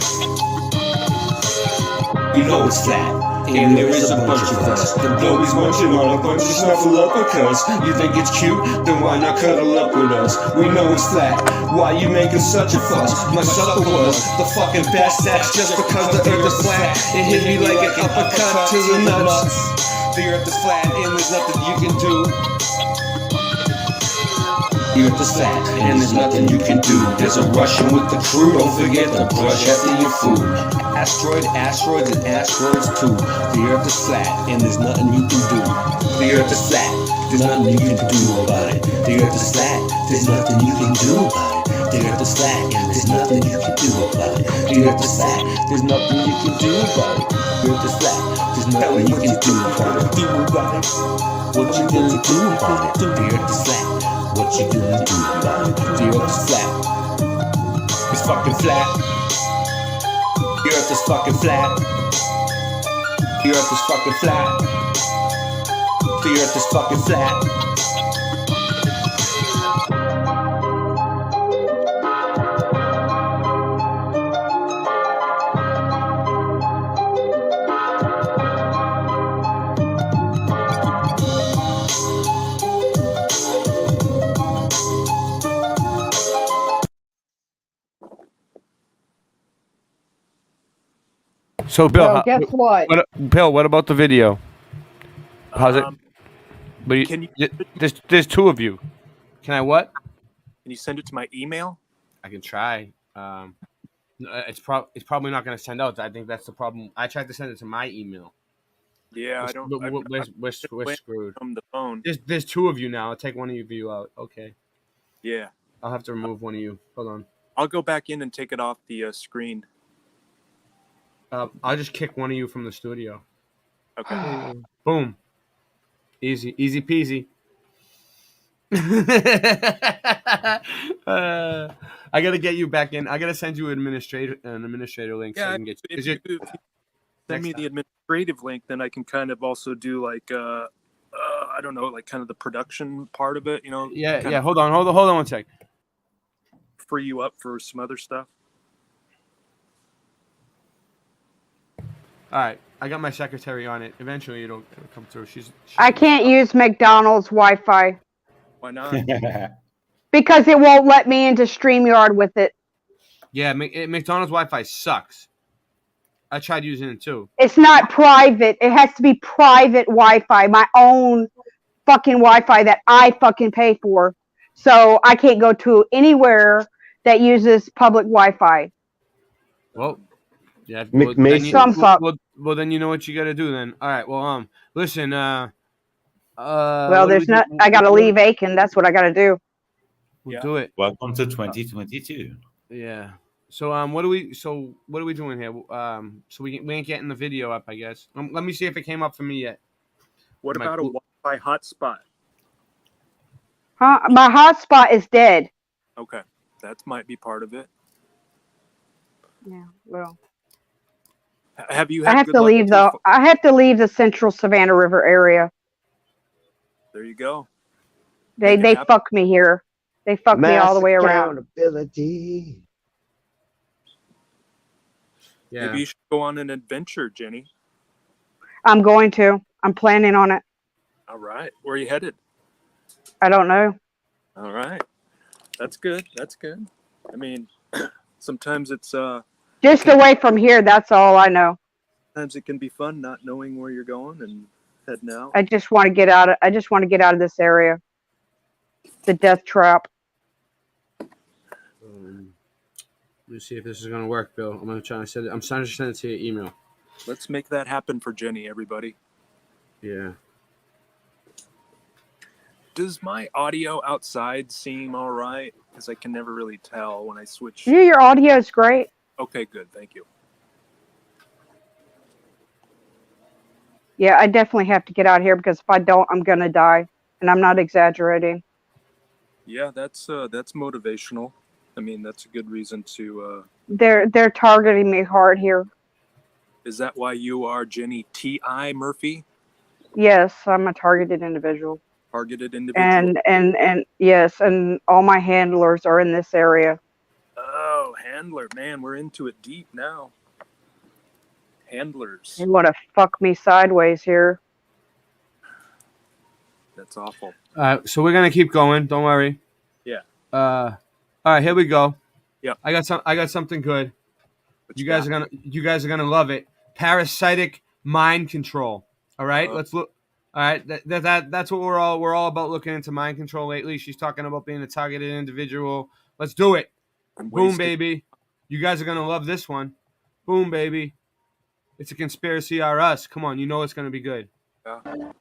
H: You know it's flat, and there is a bunch of us. The globies munching on a bunch of snuffle uppercuts. You think it's cute? Then why not cuddle up with us? We know it's flat. Why you making such a fuss? My supper was the fucking best. That's just because the earth is flat. It hit me like an uppercut to the nuts. The earth is flat, and there's nothing you can do. The earth is flat, and there's nothing you can do. There's a Russian with the crew, don't forget to brush after your food. Asteroids, and asteroids too. The earth is flat, and there's nothing you can do. The earth is flat, there's nothing you can do about it. The earth is flat, there's nothing you can do about it. The earth is flat, and there's nothing you can do about it. The earth is flat, there's nothing you can do about it. The earth is flat, there's nothing you can do about it. What you gonna do about it? The earth is flat. What you gonna do about it? The earth is flat. It's fucking flat. The earth is fucking flat. The earth is fucking flat. The earth is fucking flat.
A: So, Bill,
E: Well, guess what?
A: Bill, what about the video? How's it? But
G: Can
A: there's two of you. Can I what?
G: Can you send it to my email?
A: I can try. It's probably not going to send out. I think that's the problem. I tried to send it to my email.
G: Yeah, I don't.
A: We're screwed.
G: From the phone.
A: There's two of you now. I'll take one of you out. Okay.
G: Yeah.
A: I'll have to remove one of you. Hold on.
G: I'll go back in and take it off the screen.
A: I'll just kick one of you from the studio.
G: Okay.
A: Boom. Easy peasy. I gotta get you back in. I gotta send you an administrator link so I can get you.
G: If you send me the administrative link, then I can kind of also do like I don't know, like kind of the production part of it, you know.
A: Yeah. Hold on one sec.
G: Free you up for some other stuff.
A: All right, I got my secretary on it. Eventually, it'll come through. She's
E: I can't use McDonald's Wi-Fi
G: Why not?
E: because it won't let me into StreamYard with it.
A: Yeah, McDonald's Wi-Fi sucks. I tried using it too.
E: It's not private. It has to be private Wi-Fi, my own fucking Wi-Fi that I fucking pay for. So I can't go to anywhere that uses public Wi-Fi.
A: Well, yeah.
E: Well, then
A: you know what you got to do then. All right. Well, listen.
E: Well, there's not. I got to leave Aiken. That's what I got to do.
A: We'll do it.
D: Welcome to 2022.
A: Yeah. So what are we doing here? So we ain't getting the video up, I guess. Let me see if it came up for me yet.
G: What about a Wi-Fi hotspot?
E: Huh? My hotspot is dead.
G: Okay, that might be part of it.
E: Yeah. Well.
G: Have you?
E: I have to leave the Central Savannah River area.
G: There you go.
E: They fuck me here. They fuck me all the way around.
F: Accountability.
A: Yeah.
G: Maybe you should go on an adventure, Jenny.
E: I'm going to. I'm planning on it.
G: All right. Where are you headed?
E: I don't know.
G: All right. That's good. That's good. I mean, sometimes it's
E: just away from here. That's all I know.
G: Sometimes it can be fun not knowing where you're going and heading out.
E: I just want to get out of this area. The death trap.
A: Let me see if this is gonna work, Bill. I'm gonna try to send it. I'm trying to send it to your email.
G: Let's make that happen for Jenny, everybody.
A: Yeah.
G: Does my audio outside seem all right? Because I can never really tell when I switch.
E: Yeah, your audio is great.
G: Okay, good. Thank you.
E: Yeah, I definitely have to get out here because if I don't, I'm gonna die, and I'm not exaggerating.
G: Yeah, that's motivational. I mean, that's a good reason to.
E: They're targeting me hard here.
G: Is that why you are Jenny T.I. Murphy?
E: Yes, I'm a targeted individual.
G: Targeted individual.
E: And yes, and all my handlers are in this area.
G: Oh, handler, man, we're into it deep now. Handlers.
E: They want to fuck me sideways here.
G: That's awful.
L: So we're gonna keep going. Don't worry.
G: Yeah.
L: All right, here we go.
G: Yeah.
L: I got something good. You guys are gonna love it. Parasitic mind control. All right, let's look. All right, that's what we're all about, looking into mind control lately. She's talking about being a targeted individual. Let's do it. Boom, baby. You guys are gonna love this one. Boom, baby. It's a conspiracy or us. Come on, you know it's gonna be good.
G: Yeah.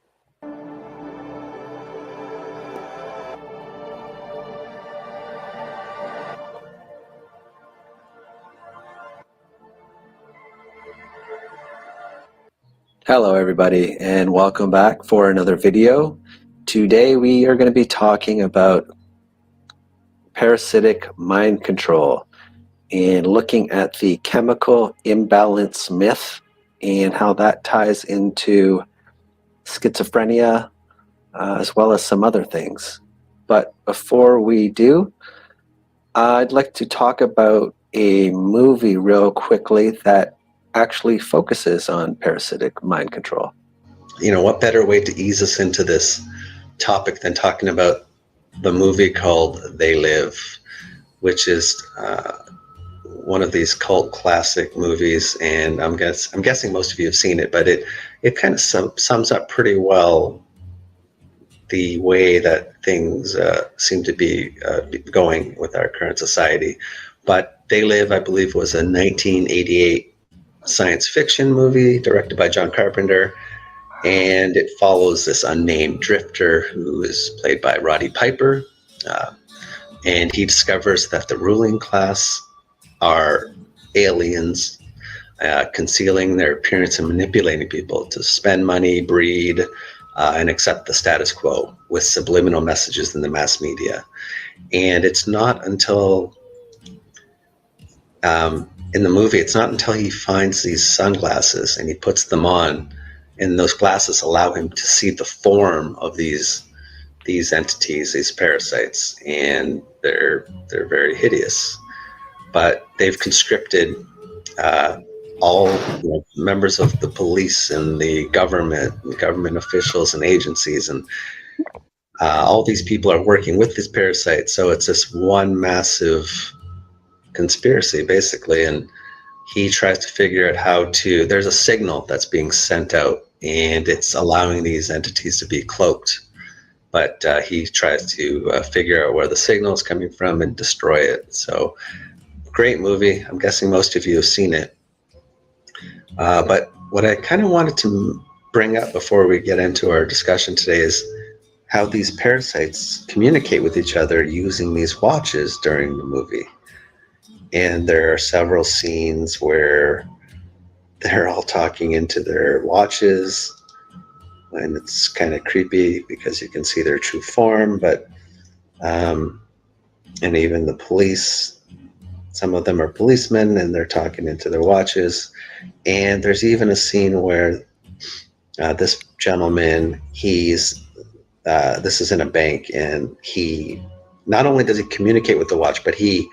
N: Hello everybody, and welcome back for another video. Today we are going to be talking about parasitic mind control and looking at the chemical imbalance myth and how that ties into schizophrenia as well as some other things. But before we do, I'd like to talk about a movie real quickly that actually focuses on parasitic mind control.
O: You know, what better way to ease us into this topic than talking about the movie called They Live, which is one of these cult classic movies, and I'm guessing most of you have seen it, but it kind of sums up pretty well the way that things seem to be going with our current society. But They Live, I believe, was a 1988 science fiction movie directed by John Carpenter, and it follows this unnamed drifter who is played by Roddy Piper, and he discovers that the ruling class are aliens, concealing their appearance and manipulating people to spend money, breed, and accept the status quo with subliminal messages in the mass media. And it's not until in the movie, it's not until he finds these sunglasses and he puts them on, and those glasses allow him to see the form of these entities, these parasites, and they're very hideous. But they've conscripted all members of the police and the government officials and agencies, and all these people are working with these parasites. So it's this one massive conspiracy, basically, and he tries to figure out how to. There's a signal that's being sent out, and it's allowing these entities to be cloaked. But he tries to figure out where the signal is coming from and destroy it. So, great movie. I'm guessing most of you have seen it. But what I kind of wanted to bring up before we get into our discussion today is how these parasites communicate with each other using these watches during the movie. And there are several scenes where they're all talking into their watches, and it's kind of creepy because you can see their true form. But and even the police, some of them are policemen, and they're talking into their watches. And there's even a scene where this gentleman, this is in a bank, and he not only does he communicate with the watch, but he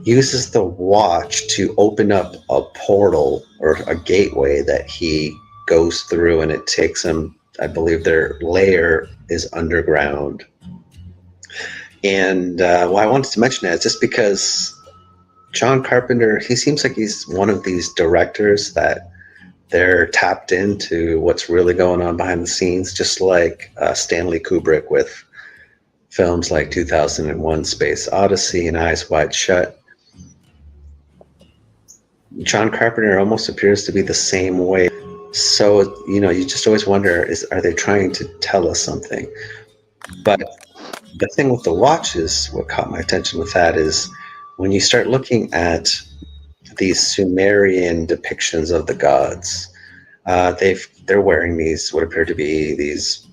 O: uses the watch to open up a portal or a gateway that he goes through, and it takes him, I believe their lair is underground. And why I wanted to mention that is just because John Carpenter, he seems like he's one of these directors that they're tapped into what's really going on behind the scenes, just like Stanley Kubrick with films like 2001 Space Odyssey and Eyes Wide Shut. John Carpenter almost appears to be the same way. So, you know, you just always wonder, are they trying to tell us something? But the thing with the watches, what caught my attention with that is when you start looking at these Sumerian depictions of the gods, they're wearing these, what appear to be these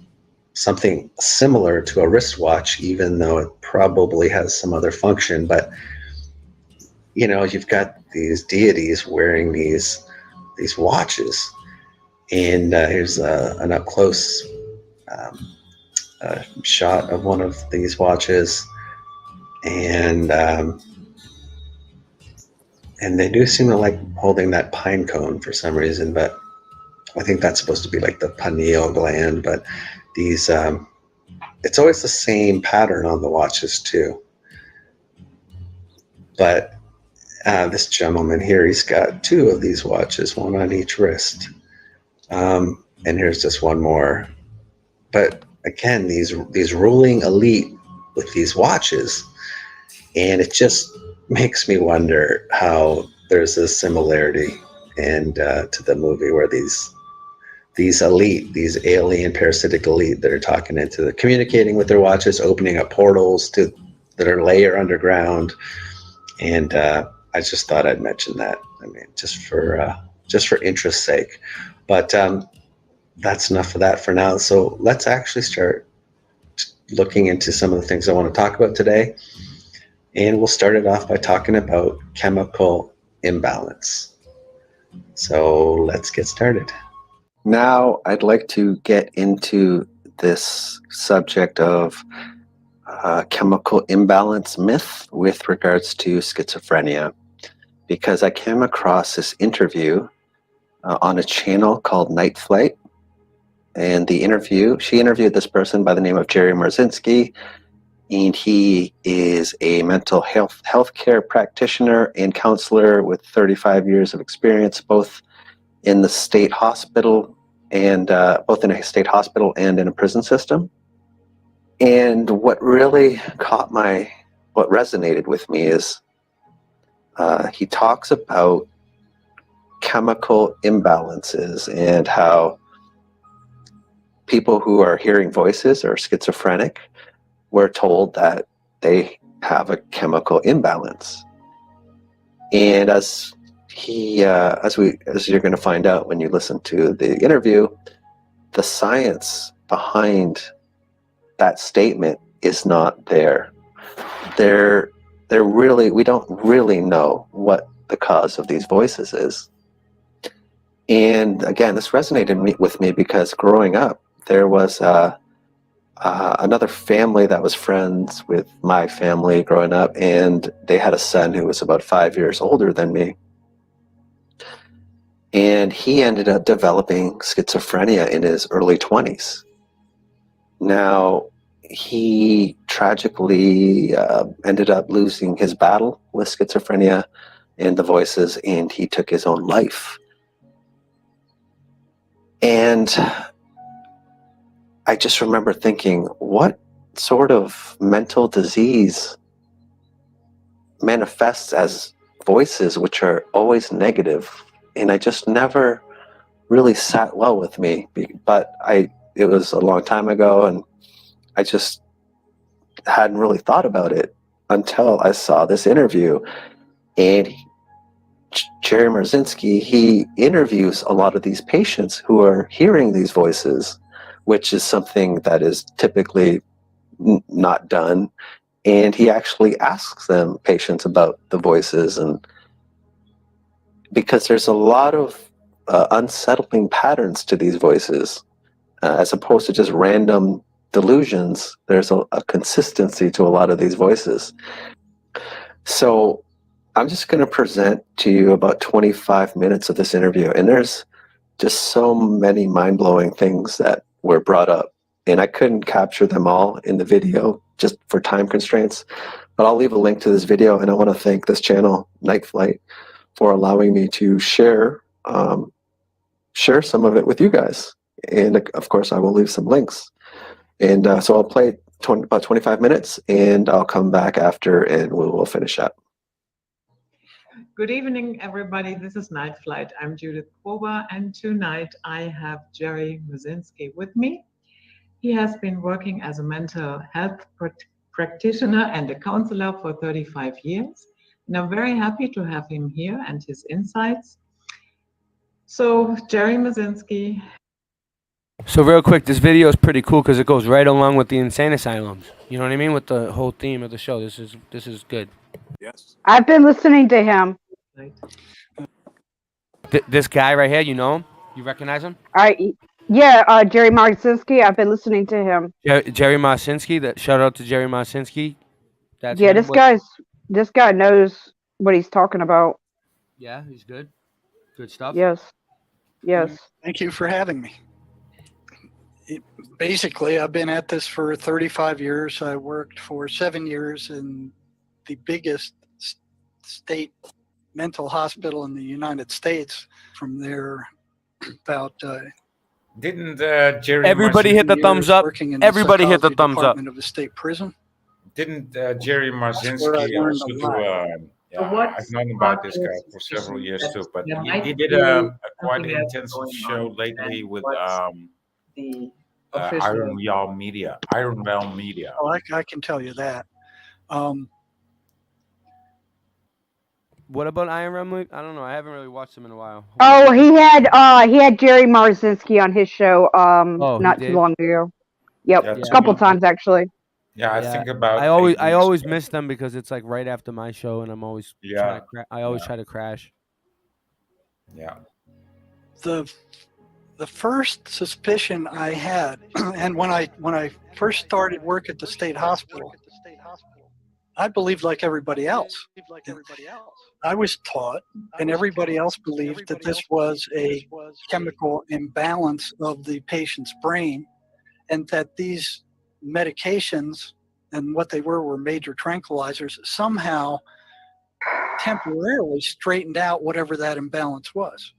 O: something similar to a wristwatch, even though it probably has some other function. But you know, you've got these deities wearing these watches, and here's an up close shot of one of these watches, and they do seem to like holding that pine cone for some reason, but I think that's supposed to be like the pineal gland. But these, it's always the same pattern on the watches too. But this gentleman here, he's got two of these watches, one on each wrist. And here's just one more. But again, these ruling elite with these watches, and it just makes me wonder how there's a similarity and to the movie where these elite, these alien parasitic elite that are talking into the communicating with their watches, opening up portals to that are layer underground. And I just thought I'd mention that. I mean, just for interest's sake. But that's enough of that for now. So let's actually start looking into some of the things I want to talk about today. And we'll start it off by talking about chemical imbalance. So let's get started.
N: Now I'd like to get into this subject of chemical imbalance myth with regards to schizophrenia, because I came across this interview on a channel called Night Flight. And she interviewed this person by the name of Jerry Marzinski, and he is a mental healthcare practitioner and counselor with 35 years of experience, both in the state hospital and in a prison system. And what resonated with me is he talks about chemical imbalances and how people who are hearing voices or schizophrenic were told that they have a chemical imbalance. And as you're going to find out when you listen to the interview, the science behind that statement is not there. We don't really know what the cause of these voices is. And again, this resonated with me because growing up, there was another family that was friends with my family growing up, and they had a son who was about 5 years older than me. And he ended up developing schizophrenia in his early 20s. Now, he tragically ended up losing his battle with schizophrenia and the voices, and he took his own life. And I just remember thinking, what sort of mental disease manifests as voices which are always negative? And I just never really sat well with me. But it was a long time ago, and I just hadn't really thought about it until I saw this interview. And Jerry Marzinski, he interviews a lot of these patients who are hearing these voices, which is something that is typically not done. And he actually asks patients about the voices, and because there's a lot of unsettling patterns to these voices, as opposed to just random delusions. There's a consistency to a lot of these voices. So I'm just going to present to you about 25 minutes of this interview, and there's just so many mind-blowing things that were brought up, and I couldn't capture them all in the video just for time constraints, but I'll leave a link to this video, and I want to thank this channel, Night Flight, for allowing me to share some of it with you guys. And of course, I will leave some links. And so I'll play about 25 minutes, and I'll come back after, and we will finish up.
J: Good evening, everybody. This is Night Flight. I'm Judith Kober, and tonight I have Jerry Marzinski with me. He has been working as a mental health practitioner and a counselor for 35 years. And I'm very happy to have him here and his insights. So, Jerry Marzinski.
A: So real quick, this video is pretty cool because it goes right along with the insane asylums. You know what I mean? With the whole theme of the show. This is good.
G: Yes.
E: I've been listening to him.
A: This guy right here, you know him? You recognize him?
E: Jerry Marcinski. I've been listening to him.
A: Jerry Marcinski. Shout out to Jerry Marcinski. That's
E: Yeah,
A: him.
E: this guy knows what he's talking about.
A: Yeah, he's good. Good stuff.
E: Yes.
P: Thank you for having me. Basically, I've been at this for 35 years. I worked for 7 years in the biggest state mental hospital in the United States. From there, about
D: Didn't Jerry
A: Everybody hit the thumbs up.
P: working in the
A: Everybody hit the
P: psychology
A: thumbs up.
P: department of the state prison.
D: Didn't Jerry
P: where I
D: Marzinski
P: learned
D: also
P: a
D: do?
P: lot.
D: Yeah, I've known about this guy for several years too. But he did a quite intensive show lately with Iron Realm Media. Iron Realm Media.
P: Oh, I can tell you that.
A: What about Iron Realm? I don't know. I haven't really watched him in a while.
E: Oh, he had Jerry Marzinski on his show not too
A: did?
E: long ago. Yep,
D: Yeah,
E: a couple times actually.
D: Yeah, I think about.
A: I
D: 8 weeks
A: always
D: ago.
A: miss them because it's like right after my show, and I'm always
D: Yeah.
A: I always try to crash.
D: Yeah.
P: The first suspicion I had, and when I first started work at the state hospital, I believed like everybody else. I was taught, and everybody else believed, that this was a chemical imbalance of the patient's brain, and that these medications and what they were major tranquilizers somehow temporarily straightened out whatever that imbalance was.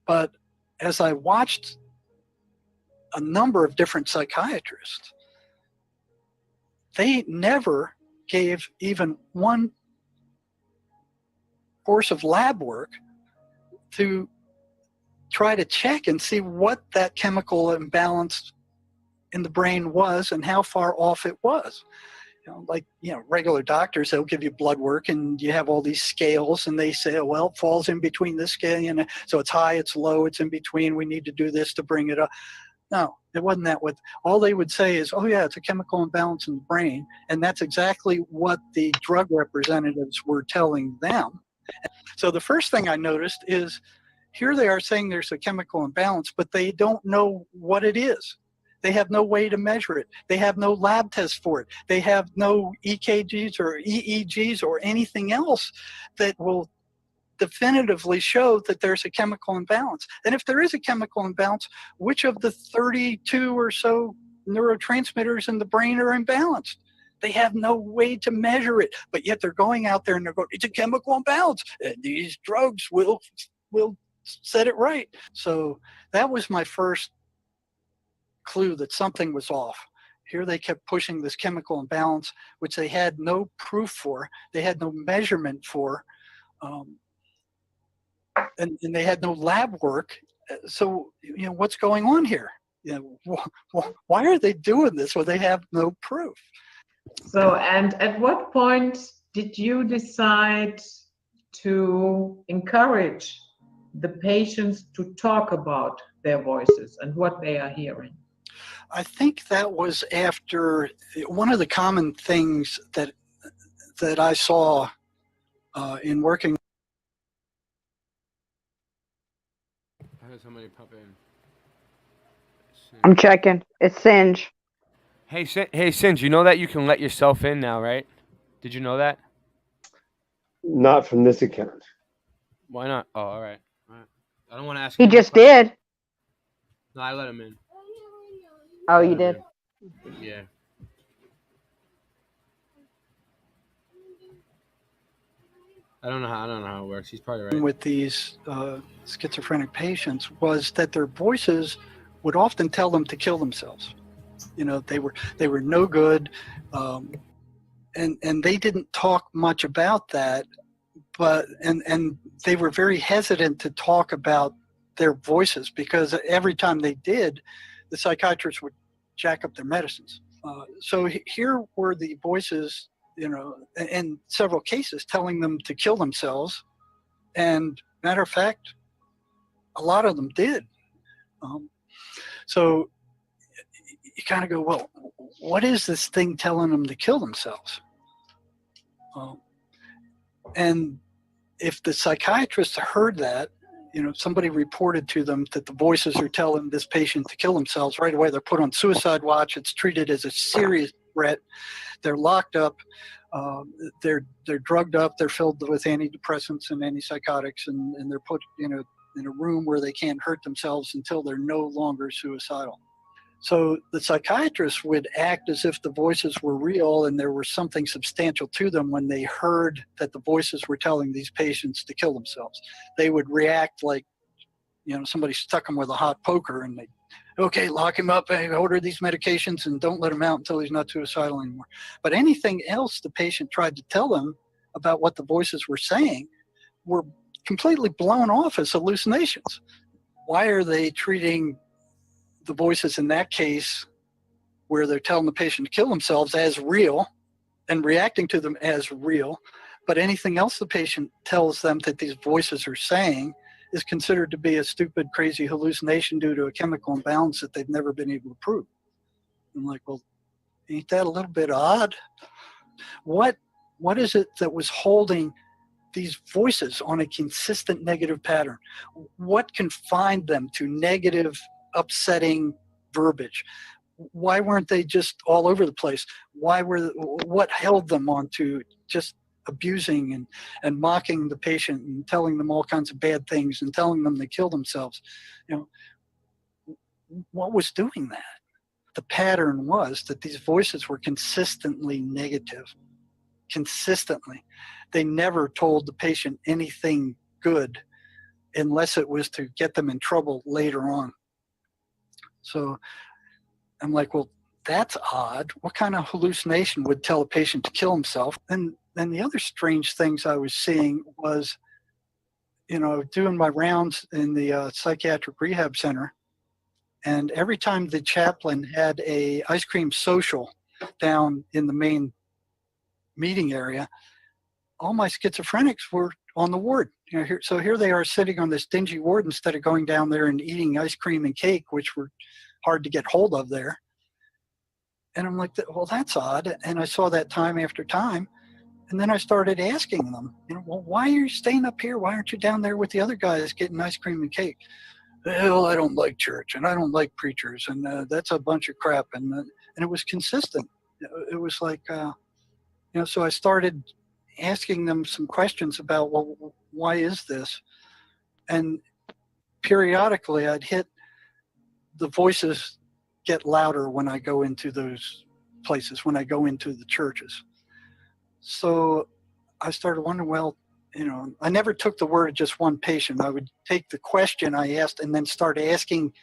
P: But as I watched a number of different psychiatrists, they never gave even one course of lab work to try to check and see what that chemical imbalance in the brain was and how far off it was. Regular doctors, they'll give you blood work and you have all these scales and they say, well, it falls in between this scale, so it's high, it's low, it's in between, we need to do this to bring it up. No, it wasn't that. All they would say is, oh yeah, it's a chemical imbalance in the brain, and that's exactly what the drug representatives were telling them. So the first thing I noticed is, here they are saying there's a chemical imbalance, but they don't know what it is. They have no way to measure it. They have no lab test for it. They have no EKGs or EEGs or anything else that will definitively show that there's a chemical imbalance. And if there is a chemical imbalance, which of the 32 or so neurotransmitters in the brain are imbalanced? They have no way to measure it, but yet they're going out there and they're going, it's a chemical imbalance, and these drugs will set it right. So that was my first clue that something was off. Here they kept pushing this chemical imbalance, which they had no proof for, they had no measurement for, and they had no lab work. So, what's going on here? Why are they doing this when they have no proof?
J: So, and at what point did you decide to encourage the patients to talk about their voices and what they are hearing?
P: I think that was after one of the common things that I saw in working.
A: I heard somebody pop in.
E: I'm checking. It's Singe.
A: Hey, Singe, you know that you can let yourself in now, right? Did you know that?
F: Not from this account.
A: Why not? Oh, all right. I don't want to ask.
E: He just did.
A: No, I let him in.
E: Oh, you did?
A: Yeah. I don't know how it works. He's probably right.
P: With these schizophrenic patients was that their voices would often tell them to kill themselves. They were no good, and they didn't talk much about that, but and they were very hesitant to talk about their voices because every time they did, the psychiatrists would jack up their medicines. So here were the voices, in several cases telling them to kill themselves, and matter of fact, a lot of them did. So you kind of go, well, what is this thing telling them to kill themselves? And if the psychiatrist heard that, somebody reported to them that the voices are telling this patient to kill themselves, right away they're put on suicide watch. It's treated as a serious threat. They're locked up. They're drugged up. They're filled with antidepressants and antipsychotics, and they're put in a room where they can't hurt themselves until they're no longer suicidal. So the psychiatrist would act as if the voices were real and there was something substantial to them when they heard that the voices were telling these patients to kill themselves. They would react like, somebody stuck them with a hot poker and they, okay, lock him up, order these medications and don't let him out until he's not suicidal anymore. But anything else the patient tried to tell them about what the voices were saying were completely blown off as hallucinations. Why are they treating the voices in that case where they're telling the patient to kill themselves as real and reacting to them as real, but anything else the patient tells them that these voices are saying is considered to be a stupid, crazy hallucination due to a chemical imbalance that they've never been able to prove? I'm like, well, ain't that a little bit odd? What is it that was holding these voices on a consistent negative pattern? What confined them to negative, upsetting verbiage? Why weren't they just all over the place? What held them on to just abusing and mocking the patient and telling them all kinds of bad things and telling them to kill themselves? What was doing that? The pattern was that these voices were consistently negative. Consistently. They never told the patient anything good unless it was to get them in trouble later on. So I'm like, well, that's odd. What kind of hallucination would tell a patient to kill himself? And then the other strange things I was seeing was, doing my rounds in the psychiatric rehab center, and every time the chaplain had a ice cream social down in the main meeting area, all my schizophrenics were on the ward. So here they are sitting on this dingy ward instead of going down there and eating ice cream and cake, which were hard to get hold of there. And I'm like, well, that's odd. And I saw that time after time. And then I started asking them, well, why are you staying up here? Why aren't you down there with the other guys getting ice cream and cake? Well, I don't like church and I don't like preachers and that's a bunch of crap. And it was consistent. It was like, so I started asking them some questions about, well, why is this? And periodically I'd hit the voices get louder when I go into those places, when I go into the churches. So I started wondering, well, I never took the word of just one patient. I would take the question I asked and then start asking.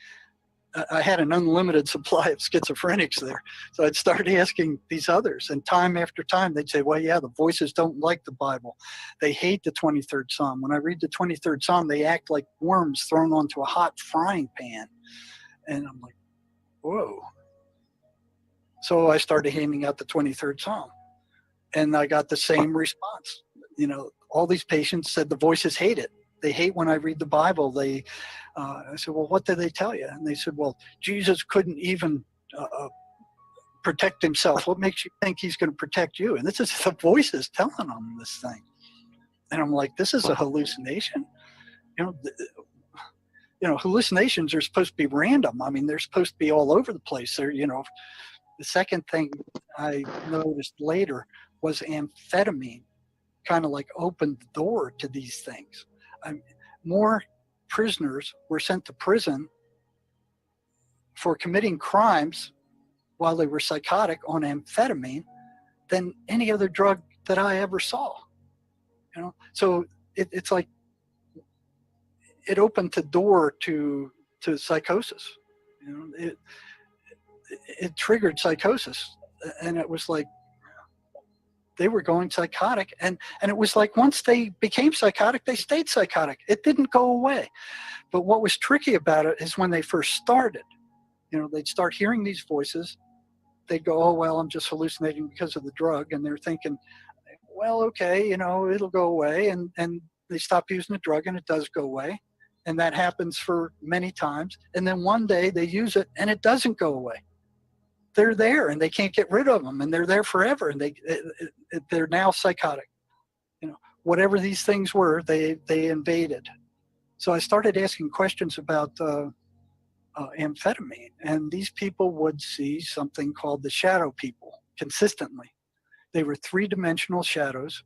P: I had an unlimited supply of schizophrenics there. So I'd start asking these others, and time after time, they'd say, well, yeah, the voices don't like the Bible. They hate the 23rd Psalm. When I read the 23rd Psalm, they act like worms thrown onto a hot frying pan. And I'm like, whoa. So I started handing out the 23rd Psalm, and I got the same response. All these patients said the voices hate it. They hate when I read the Bible. I said, well, what did they tell you? And they said, well, Jesus couldn't even protect himself. What makes you think he's going to protect you? And this is the voices telling them this thing. And I'm like, this is a hallucination. Hallucinations are supposed to be random. I mean, they're supposed to be all over the place. They're, the second thing I noticed later was amphetamine kind of like opened the door to these things. More prisoners were sent to prison for committing crimes while they were psychotic on amphetamine than any other drug that I ever saw. So it's like it opened the door to psychosis. It triggered psychosis, and it was like they were going psychotic, and it was like once they became psychotic, they stayed psychotic. It didn't go away. But what was tricky about it is when they first started, they'd start hearing these voices. They'd go, oh, well, I'm just hallucinating because of the drug. And they're thinking, well, okay, it'll go away. And they stop using the drug and it does go away. And that happens for many times. And then one day they use it and it doesn't go away. They're there and they can't get rid of them, and they're there forever, and they're now psychotic. You know, whatever these things were, they invaded. So I started asking questions about amphetamine, and these people would see something called the shadow people consistently. They were three-dimensional shadows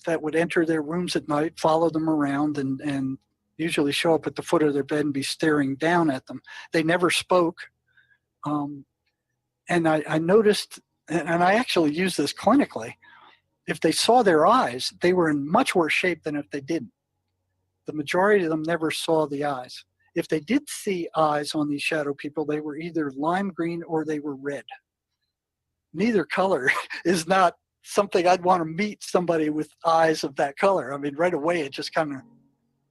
P: that would enter their rooms at night, follow them around, and usually show up at the foot of their bed and be staring down at them. They never spoke. And I noticed, and I actually used this clinically, if they saw their eyes, they were in much worse shape than if they didn't. The majority of them never saw the eyes. If they did see eyes on these shadow people, they were either lime green or they were red. Neither color is not something I'd want to meet somebody with eyes of that color. I mean, right away, it just kind of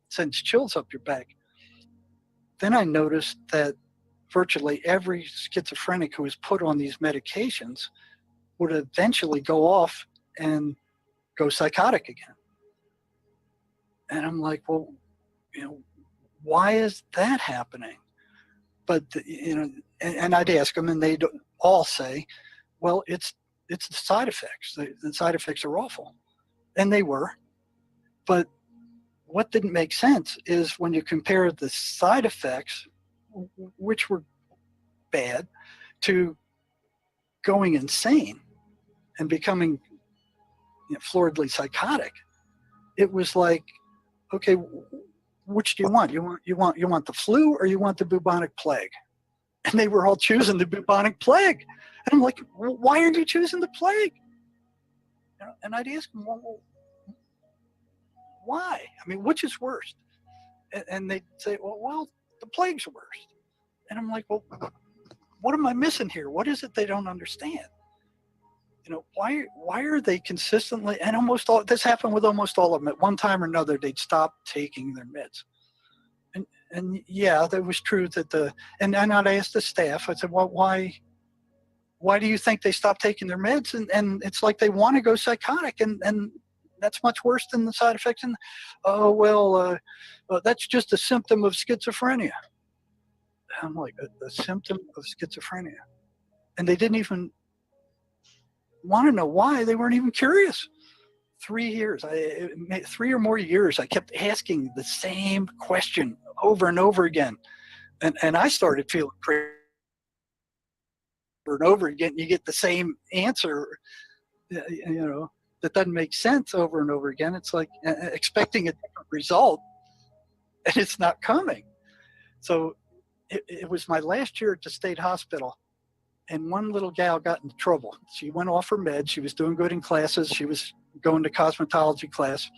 P: sends chills up your back. Then I noticed that virtually every schizophrenic who was put on these medications would eventually go off and go psychotic again. And I'm like, well, you know, why is that happening? But, you know, and I'd ask them, and they'd all say, well, it's the side effects. The side effects are awful. And they were. But what didn't make sense is when you compare the side effects, which were bad, to going insane and becoming, you know, floridly psychotic. It was like, okay, which do you want? You want the flu or you want the bubonic plague? And they were all choosing the bubonic plague. And I'm like, well, why are you choosing the plague? You know, and I'd ask them, well, why? I mean, which is worst? And they'd say, well, the plague's worst. And I'm like, well, what am I missing here? What is it they don't understand? You know, why are they consistently, and almost all, this happened with almost all of them, at one time or another, they'd stop taking their meds. And yeah, that was true that and I'd ask the staff, I said, well, why do you think they stopped taking their meds? And it's like they want to go psychotic, and that's much worse than the side effects. And, oh, well, that's just a symptom of schizophrenia. I'm like, a symptom of schizophrenia. And they didn't even want to know why. They weren't even curious. 3 years, 3 or more years, I kept asking the same question over and over again. And I started feeling crazy. Over and over again, you get the same answer, you know, that doesn't make sense over and over again. It's like expecting a different result, and it's not coming. So it was my last year at the state hospital, and one little gal got into trouble. She went off her meds. She was doing good in classes. She was going to cosmetology class,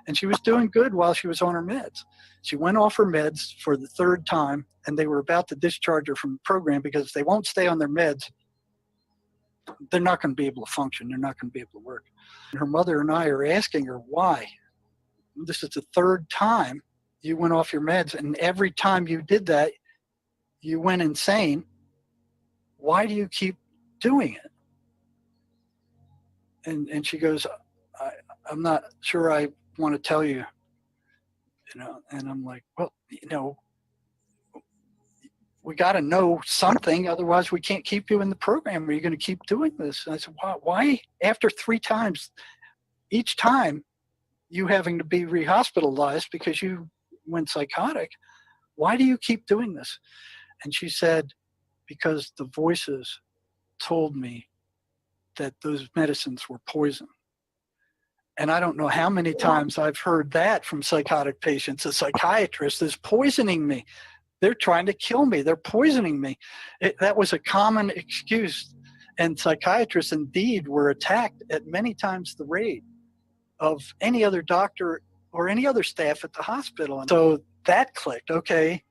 P: and she was doing good while she was on her meds. She went off her meds for the third time, and they were about to discharge her from the program because if they won't stay on their meds, they're not going to be able to function. They're not going to be able to work. And her mother and I are asking her, why? This is the third time you went off your meds, and every time you did that, you went insane. Why do you keep doing it? And she goes, I'm not sure I want to tell you, you know. And I'm like, well, you know, we got to know something, otherwise we can't keep you in the program. Are you going to keep doing this? And I said, why after 3 times, each time you having to be rehospitalized because you went psychotic, why do you keep doing this? And she said, because the voices told me that those medicines were poison. And I don't know how many times I've heard that from psychotic patients. A psychiatrist is poisoning me. They're trying to kill me. They're poisoning me. That was a common excuse. And psychiatrists indeed were attacked at many times the rate of any other doctor or any other staff at the hospital. And so that clicked. Okay,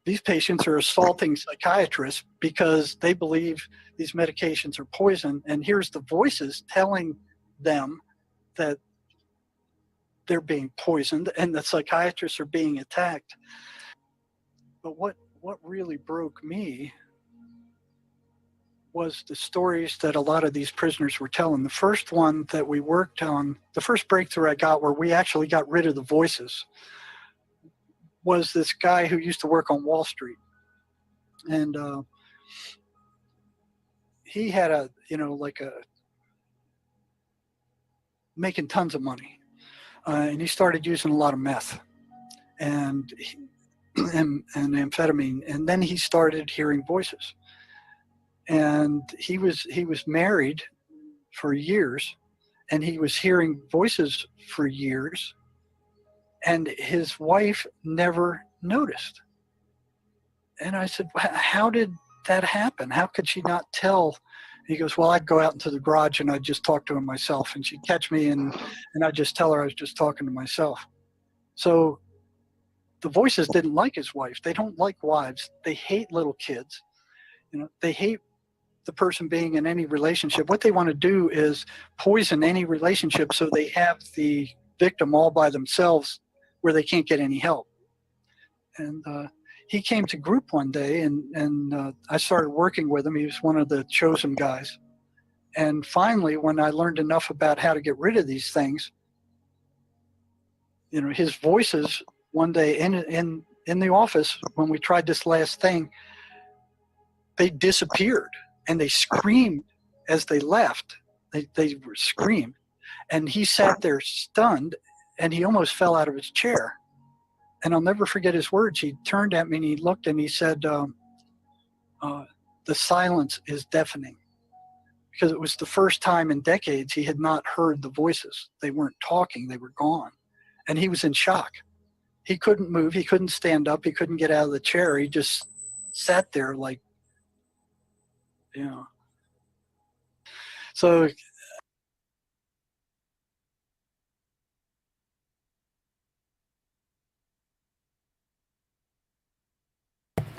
P: these patients are assaulting psychiatrists because they believe these medications are poison. And here's the voices telling them that they're being poisoned and the psychiatrists are being attacked. But what really broke me was the stories that a lot of these prisoners were telling. The first one that we worked on, the first breakthrough I got where we actually got rid of the voices, was this guy who used to work on Wall Street. And he had making tons of money. And he started using a lot of meth and amphetamine. And then he started hearing voices. And he was married for years, and he was hearing voices for years, and his wife never noticed. And I said, how did that happen? How could she not tell? He goes, well, I'd go out into the garage and I'd just talk to him myself, and she'd catch me and I'd just tell her I was just talking to myself. So the voices didn't like his wife. They don't like wives. They hate little kids. They hate the person being in any relationship. What they want to do is poison any relationship so they have the victim all by themselves where they can't get any help. And he came to group one day, and I started working with him. He was one of the chosen guys. And finally, when I learned enough about how to get rid of these things, his voices one day in the office, when we tried this last thing, they disappeared, and they screamed as they left. They screamed, and he sat there stunned, and he almost fell out of his chair. And I'll never forget his words. He turned at me and he looked and he said, the silence is deafening. Because it was the first time in decades he had not heard the voices. They weren't talking, they were gone. And he was in shock. He couldn't move, he couldn't stand up, he couldn't get out of the chair. He just sat there like,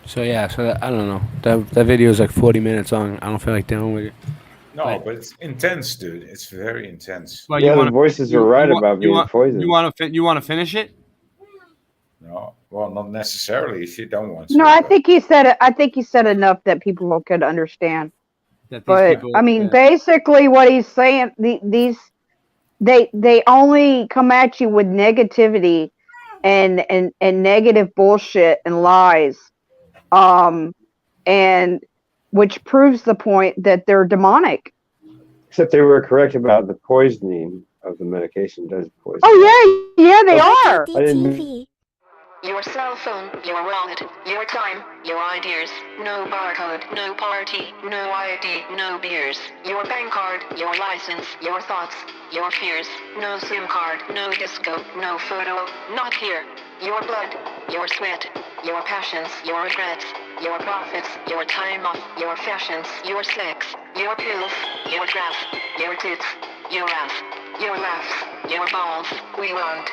P: So
L: I don't know. That video is like 40 minutes long. I don't feel like dealing with it.
D: No, but it's intense, dude. It's very intense.
A: Well,
F: the voices are right about being poisoned.
A: You want to finish it?
D: No, well, not necessarily if you don't want to.
E: No, I think he said it. I think he said enough that people could understand. But I mean, basically, what he's saying, they only come at you with negativity and negative bullshit and lies, and which proves the point that they're demonic.
F: Except they were correct about the poisoning of the medication does poison.
E: Oh yeah, they are.
F: I didn't.
Q: Your cell phone, your wallet, your time, your ideas, no barcode, no party, no ID, no beers, your bank card, your license, your thoughts, your fears, no SIM card, no disco, no photo, not here. Your blood, your sweat, your passions, your regrets, your profits, your time off, your fashions, your sex, your pills, your dress, your tits, your ass, your laughs, your balls. We want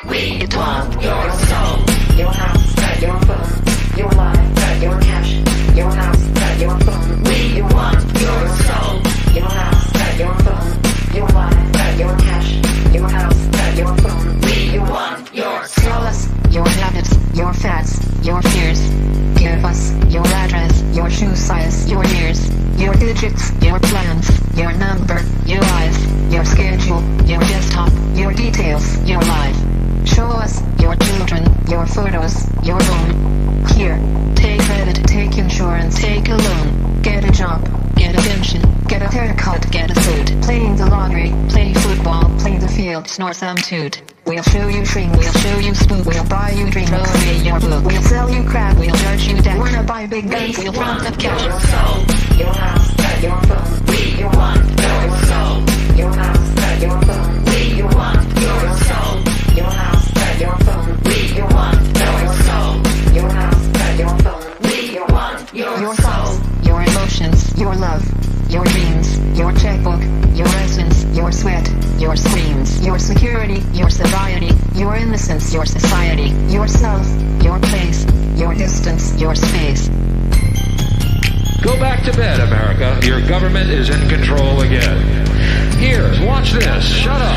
Q: your soul. Your house, your phone, your life, your cash, your house, your phone. We want your soul. Your house, your phone, your life, your cash, your house, your phone. We want your soul. Tell us your habits, your fads, your fears. Give us your address, your shoe size, your years, your digits, your plans, your number, your eyes, your schedule, your desktop, your details, your life. Show us your children, your photos, your home. Here, take credit, take insurance, take a loan. Get a job, get a pension, get a haircut, get a suit. Playing the lottery, play football, play the field, snore some toot. We'll show you shrink, we'll show you spook, we'll buy you drink, throw away your book. We'll sell you crap, we'll judge you debt. Wanna buy big guns, we'll front up cash. Your soul, your house, your phone. We want your soul. Your house, your phone. We want your soul. Your house, your phone. We want your soul. Your house, your phone. We want your soul. Your emotions, your love, your dreams, your checkbook, your essence, your sweat, your screams, your security, your sobriety, your innocence, your society, yourself, your place, your distance, your space.
R: Go back to bed, America. Your government is in control again. Here, watch this. Shut up.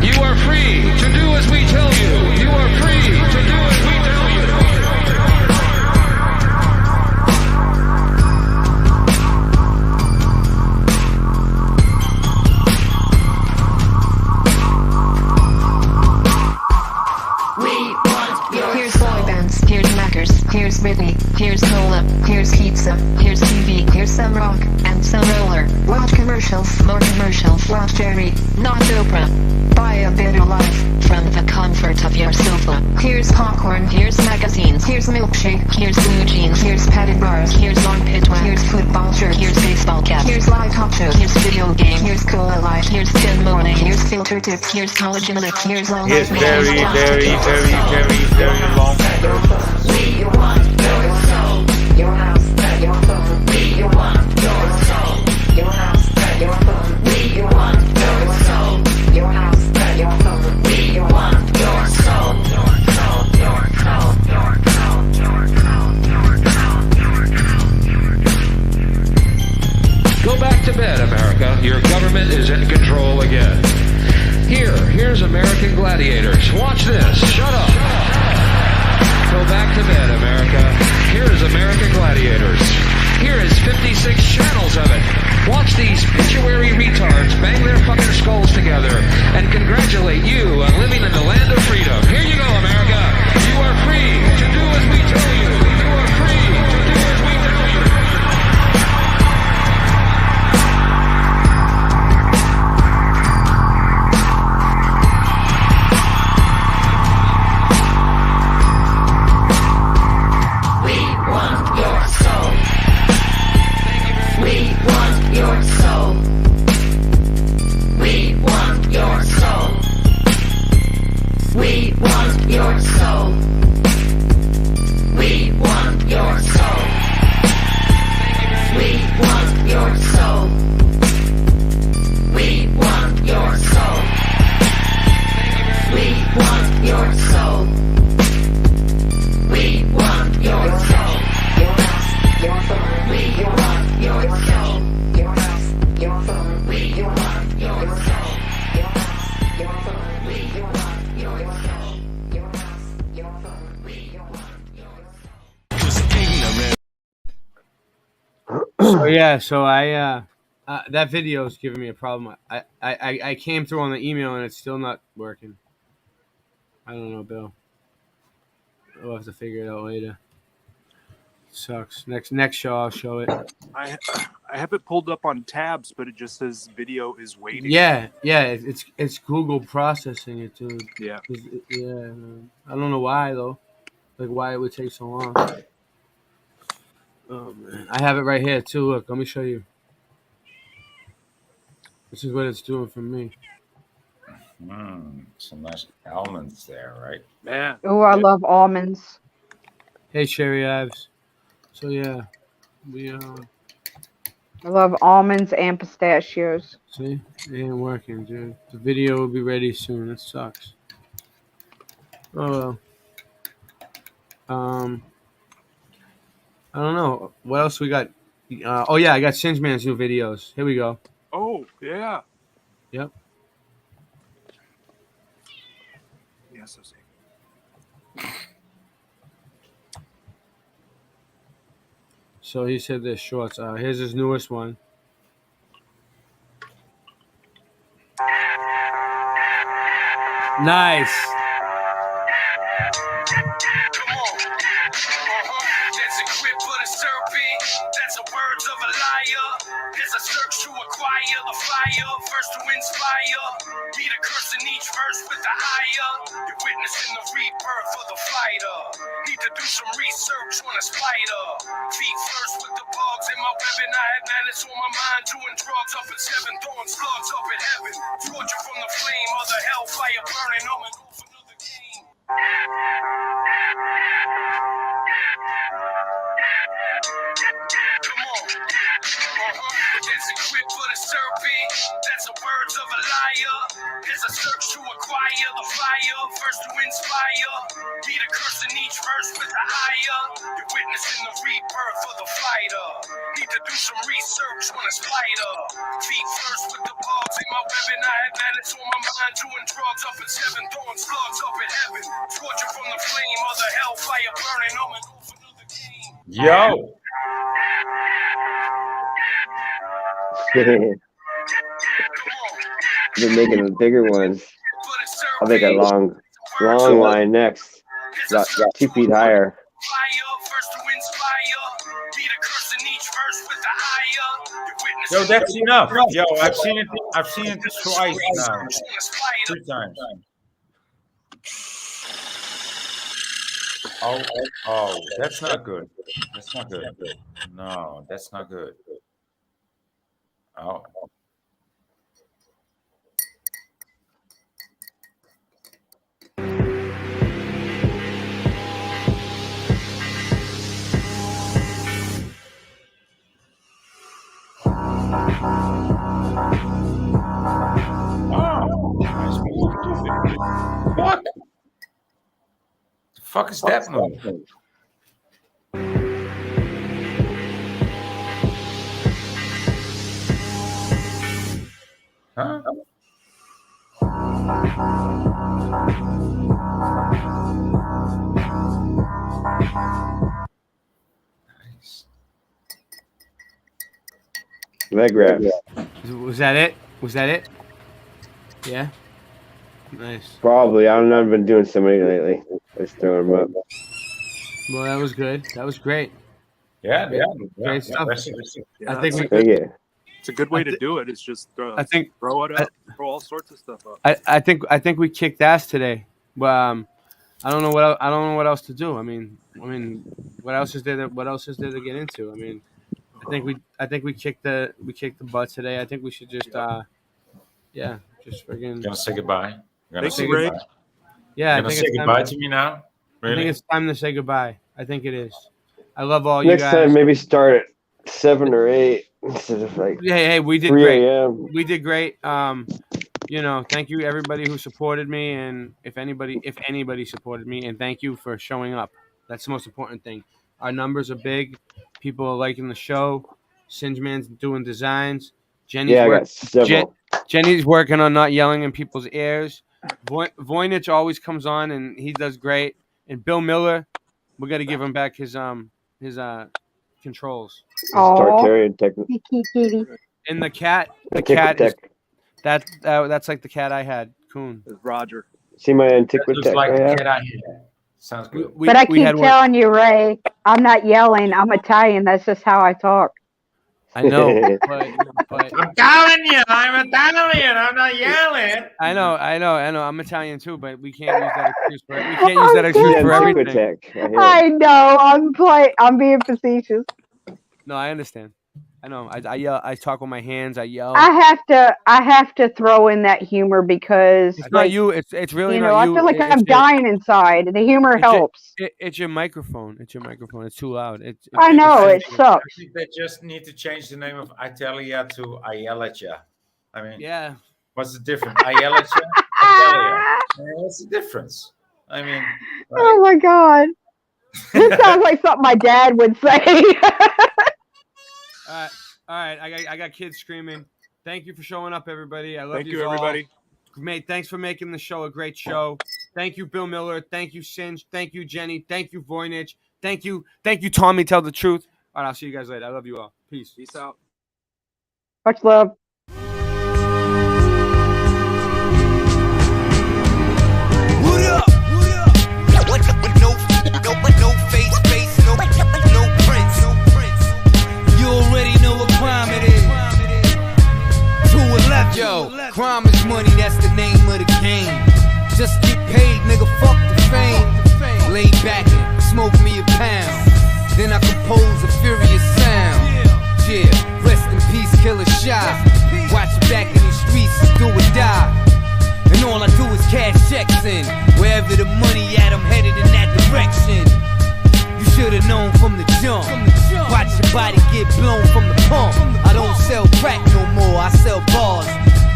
R: You are free to do as we tell you. You are free to do as we tell you.
Q: We Watch Jerry, not Oprah. Buy a better life from the comfort of your sofa. Here's popcorn, here's magazines, here's milkshake, here's blue jeans, here's padded bars, here's armpit wax, here's football shirt, here's baseball cap, here's live talk shows, here's video game, here's cola life, here's Tim Morning, here's filter tips, here's collagen lick, here's all
D: Yes,
Q: night
D: very,
Q: meetings,
D: very, very, very, very long.
Q: We you want your soul, your house, your phone. We you want your soul, your house, your phone. We you want your soul, your house, your phone. We you want your soul, your soul, your soul, your soul, your soul, your soul.
R: Go back to bed, America. Your government is in control again. Here's American Gladiators. Watch this. Shut up. Go back to bed, America. Here is American Gladiators. Here is 56 channels of it. Watch these pituitary retards bang their fucking skulls together and congratulate you on living in the land of freedom. Here you go, America. You are free to do as we tell you. You are free to do as we tell you.
Q: We want your soul. We want your soul. We want your soul. We want your soul. We want your soul. We want your soul. We want your soul. We want your soul. We want your soul. Your house, your phone. We want your soul. Your house, your phone. We want your soul. Your house, your phone. We want your soul. Your house, your phone. We want your
A: So yeah, so I that video is giving me a problem. I came through on the email and it's still not working. I don't know, Bill. We'll have to figure it out later. Sucks. Next show I'll show it.
G: I have it pulled up on tabs, but it just says video is waiting.
A: Yeah, it's Google processing it, dude.
G: Yeah.
A: Yeah, man. I don't know why though. Like why it would take so long. Oh man, I have it right here too. Look, let me show you. This is what it's doing for me.
D: Some nice almonds there, right?
G: Man.
E: Oh, I love almonds.
A: Hey, Sherry Ives. So yeah, we
E: I love almonds and pistachios.
A: see, it ain't working, dude. The video will be ready soon. It sucks. Oh well. I don't know. What else we got? Oh yeah, I got Singeman's new videos. Here we go.
G: Oh, yeah.
A: Yep.
G: Yes, I see.
A: So he said there's shorts. Here's his newest one. Nice.
C: That's a grip of the serpent. That's the words of a liar. There's a search to acquire the fire, first to inspire. Be the curse in each verse with the higher. You're witnessing the rebirth of the fighter. Need to do some research on a spider. Feet first with the bugs in my weapon. I had madness on my mind, doing drugs up at 7, throwing slugs up at heaven. Torture from the flame of the hellfire burning on and off another game. Come on. There's a grip for the serpent. That's the words of a liar. There's a search to acquire the fire, first to inspire. Be the curse in each verse with the higher. You're witnessing the rebirth of the fighter. Need to do some research on a spider. Feet first with the bugs in my weapon. I had madness on my mind, doing drugs up at 7, throwing slugs up at heaven. Torture from the flame of the hellfire burning on and off another game.
D: Yo.
F: Been making the bigger ones. I'll make a long line next. About 2 feet higher.
C: First to inspire, be the curse in each verse with the higher. You're
D: Yo, that's enough. Yo, I've seen it twice now. 2 times. Oh, that's not good. That's not good. No, that's not good. Oh. Nice move. Fuck. The fuck is that move? Huh? Nice.
F: Leg wraps.
A: Was that it? Was that it? Yeah. Nice.
F: Probably. I've not been doing so many lately. I just throw them up.
A: Well, that was good. That was great.
D: Yeah,
A: Great stuff.
G: Yeah,
A: I think we
F: Thank you.
G: it's a good way to do it. It's just throw it up, throw all sorts of stuff up.
A: I think we kicked ass today. But I don't know what else to do. I mean, what else is there to get into? I mean, I think we kicked the butt today. I think we should just just friggin'
D: Gonna say goodbye.
G: Thank you, Ray.
A: Yeah,
D: You're gonna say goodbye to me now?
A: I
D: Really?
A: think it's time to say goodbye. I think it is. I love all
F: Next
A: you guys.
F: time, maybe start at 7 or 8 instead of like
A: Hey, we did
F: 3
A: great.
F: a.m.
A: We did great. Thank you everybody who supported me, and if anybody supported me, and thank you for showing up. That's the most important thing. Our numbers are big. People are liking the show. Singeman's doing designs.
F: Yeah, I got several.
A: Jenny's working on not yelling in people's ears. Voynich always comes on and he does great. And Bill Miller, we got to give him back his controls.
F: Tartarian
A: And the cat is that's like the cat I had, Coon.
G: Roger.
F: See my
D: Looks
F: Antiquitech
D: like
F: I
D: the
F: have?
D: kid I had. Sounds good.
E: But I keep telling you, Ray, I'm not yelling. I'm Italian. That's just how I talk.
A: I know, but
D: I'm telling you, I'm Italian. I'm not yelling.
A: I know. I'm Italian too, but we can't use that excuse for it. We can't use that excuse for everything.
E: I know. I'm being facetious.
A: No, I understand. I know. I yell. I talk with my hands. I yell.
E: I have to throw in that humor because
A: It's not you. It's really not
E: I
A: you.
E: feel like
A: It's
E: I'm
A: your-
E: dying inside. The humor helps.
A: It's your microphone. It's your microphone. It's too loud.
E: I know it sucks.
D: I think they just need to change the name of Italia to I yell at ya. I mean,
A: yeah.
D: What's the difference? I yell at ya, Italia. What's the difference? I mean,
E: Oh my god. This sounds like something my dad would say.
A: All right. I got kids screaming. Thank you for showing up, everybody. I love
G: Thank you,
A: all.
G: everybody.
A: Mate, thanks for making the show a great show. Thank you, Bill Miller. Thank you, Singe. Thank you, Jenny. Thank you, Voynich. Thank you, Tommy. Tell the truth. All right, I'll see you guys later. I love you all. Peace.
G: Peace out.
E: Much love.
S: What up? No face, no prints. You already know what crime it is. 211. Yo, crime is money, that's the name of the game. Just get paid, nigga, fuck the fame. Lay back and smoke me a pound. Then I compose a furious sound. Yeah, rest in peace, Killer Shot. Watch your back in these streets, do or die. And all I do is cash checks in. Wherever the money at, I'm headed in that direction. You should've known from the jump. Watch your body get blown from the pump. I don't sell crack no more, I sell bars.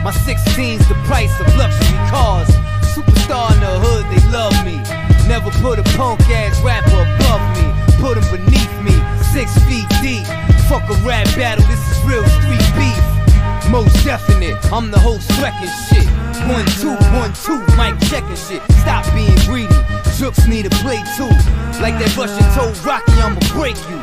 S: My 16's the price of luxury cars. Superstar in the hood, they love me. Never put a punk ass rapper above me. Put him beneath me, 6 feet deep. Fuck a rap battle, this is real street beef. Most definite, I'm the host wrecking shit. 1, 2, 1, 2, mic checking shit. Stop being greedy, jokes need a play too. Like that Russian told Rocky, I'ma break you.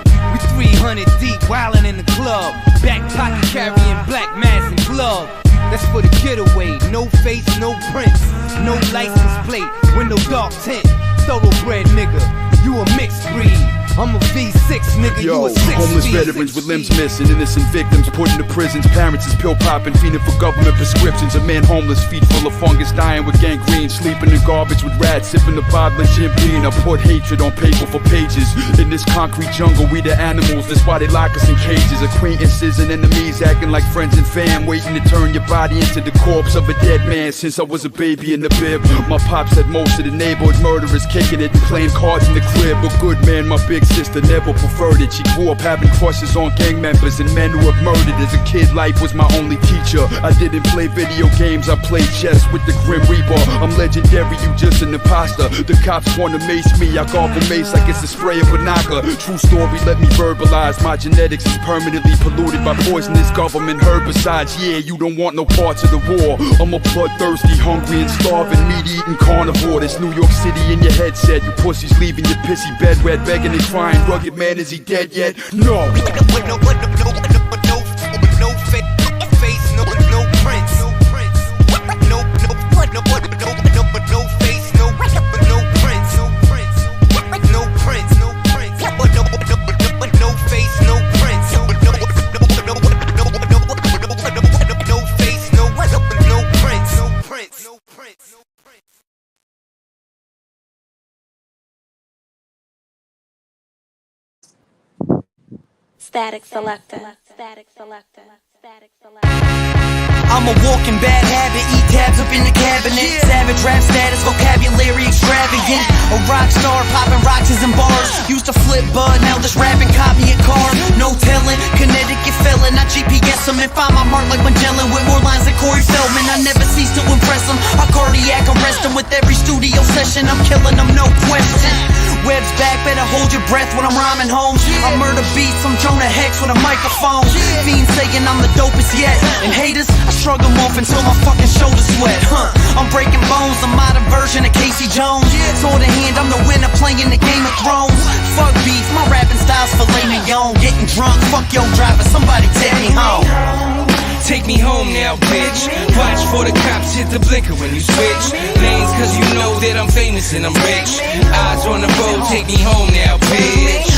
S: We 300 deep, wildin' in the club. Back pocket carrying black mask and glove. That's for the getaway, no face, no prints. No license plate, window dark tint. Thoroughbred nigga, you a mixed breed. I'm a V6, nigga, you
I: Yo,
S: a 6
I: homeless
S: feet.
I: veterans with limbs missing, innocent victims put into prisons. Parents is pill popping, fiending for government prescriptions. A man homeless, feet full of fungus, dying with gangrene, sleeping in garbage with rats, sipping the bottle of Jim Beam. I put hatred on paper for pages. In this concrete jungle, we the animals. That's why they lock us in cages. Acquaintances and enemies acting like friends and fam, waiting to turn your body into the corpse of a dead man. Since I was a baby in the bib, my pops had most of the neighborhood murderers kicking it and playing cards in the crib. A good man, my big sister never preferred it. She grew up having crushes on gang members and men who have murdered. As a kid, life was my only teacher. I didn't play video games, I played chess with the Grim Reaper. I'm legendary, you just an imposter. The cops wanna mace me, I gargle mace like it's a spray of Banaka. True story, let me verbalize. My genetics is permanently polluted by poisonous government herbicides. Yeah, you don't want no parts of the war. I'm a bloodthirsty, hungry and starving, meat-eating carnivore. This New York City in your headset. You pussies leaving your pissy bed wet, begging and crying. Rugged man, is he dead yet? No.
S: No face, no prints. No face, no prints. No face, no prints. No face, no prints. No face, no prints.
U: Static selector.
T: I'm a walking bad habit, eat tabs up in the cabinet. Savage rap status, vocabulary extravagant. A rock star, popping rocks in bars. Used to flip bud, now this rapping copy a car. No telling, Connecticut felon. I GPS him and find my mark like Magellan with more lines than Corey Feldman. I never cease to impress him. I cardiac arrest him with every studio session. I'm killing them, no question. Web's back, better hold your breath when I'm rhyming home. I murder beats, I'm Jonah Hex with a microphone. Fiends saying I'm the dopest yet. And haters, I shrug them off until my fucking shoulders sweat. I'm breaking bones, a modern version of Casey Jones. Sword in hand, I'm the winner playing the Game of Thrones. Fuck beef, my rapping style's filet mignon. Getting drunk, fuck your driver, somebody take me home.
S: Take me home now, bitch. Watch for the cops hit the blinker when you switch lanes, cause you know that I'm famous and I'm rich. Eyes on the road, take me home now, bitch.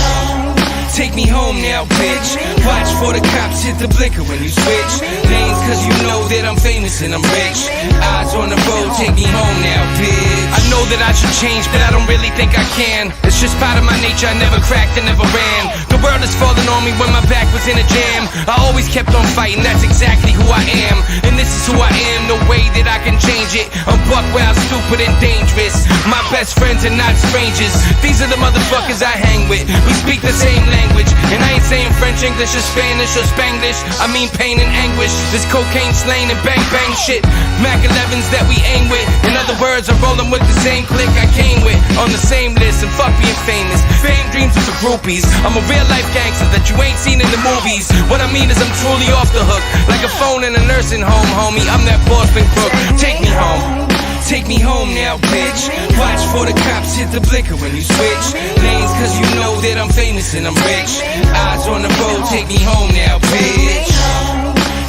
S: Take me home now, bitch. Watch for the cops hit the blinker when you switch lanes, cause you know that I'm famous and I'm rich. Eyes on the road, take me home now, bitch. I know that I should change, but I don't really think I can. It's just part of my nature, I never cracked and never ran. The world is falling on me when my back was in a jam. I always kept on fighting, that's exactly who I am. And this is who I am, no way that I can change it. I'm buck wild, stupid and dangerous. My best friends are not strangers. These are the motherfuckers I hang with. We speak the same language. And I ain't saying French, English, or Spanish, or Spanglish. I mean pain and anguish. This cocaine slaying and bang bang shit. Mac 11s that we aim with. In other words, I'm rolling with the same clique I came with. On the same list, and fuck being famous. Fame dreams are for groupies. I'm a real life gangster that you ain't seen in the movies. What I mean is I'm truly off the hook. Like a phone in a nursing home, homie. I'm that Boston crook. Take me home. Take me home now, bitch. Watch for the cops hit the blinker when you switch lanes, cause you know that I'm famous and I'm rich. Eyes on the road, take me home now, bitch.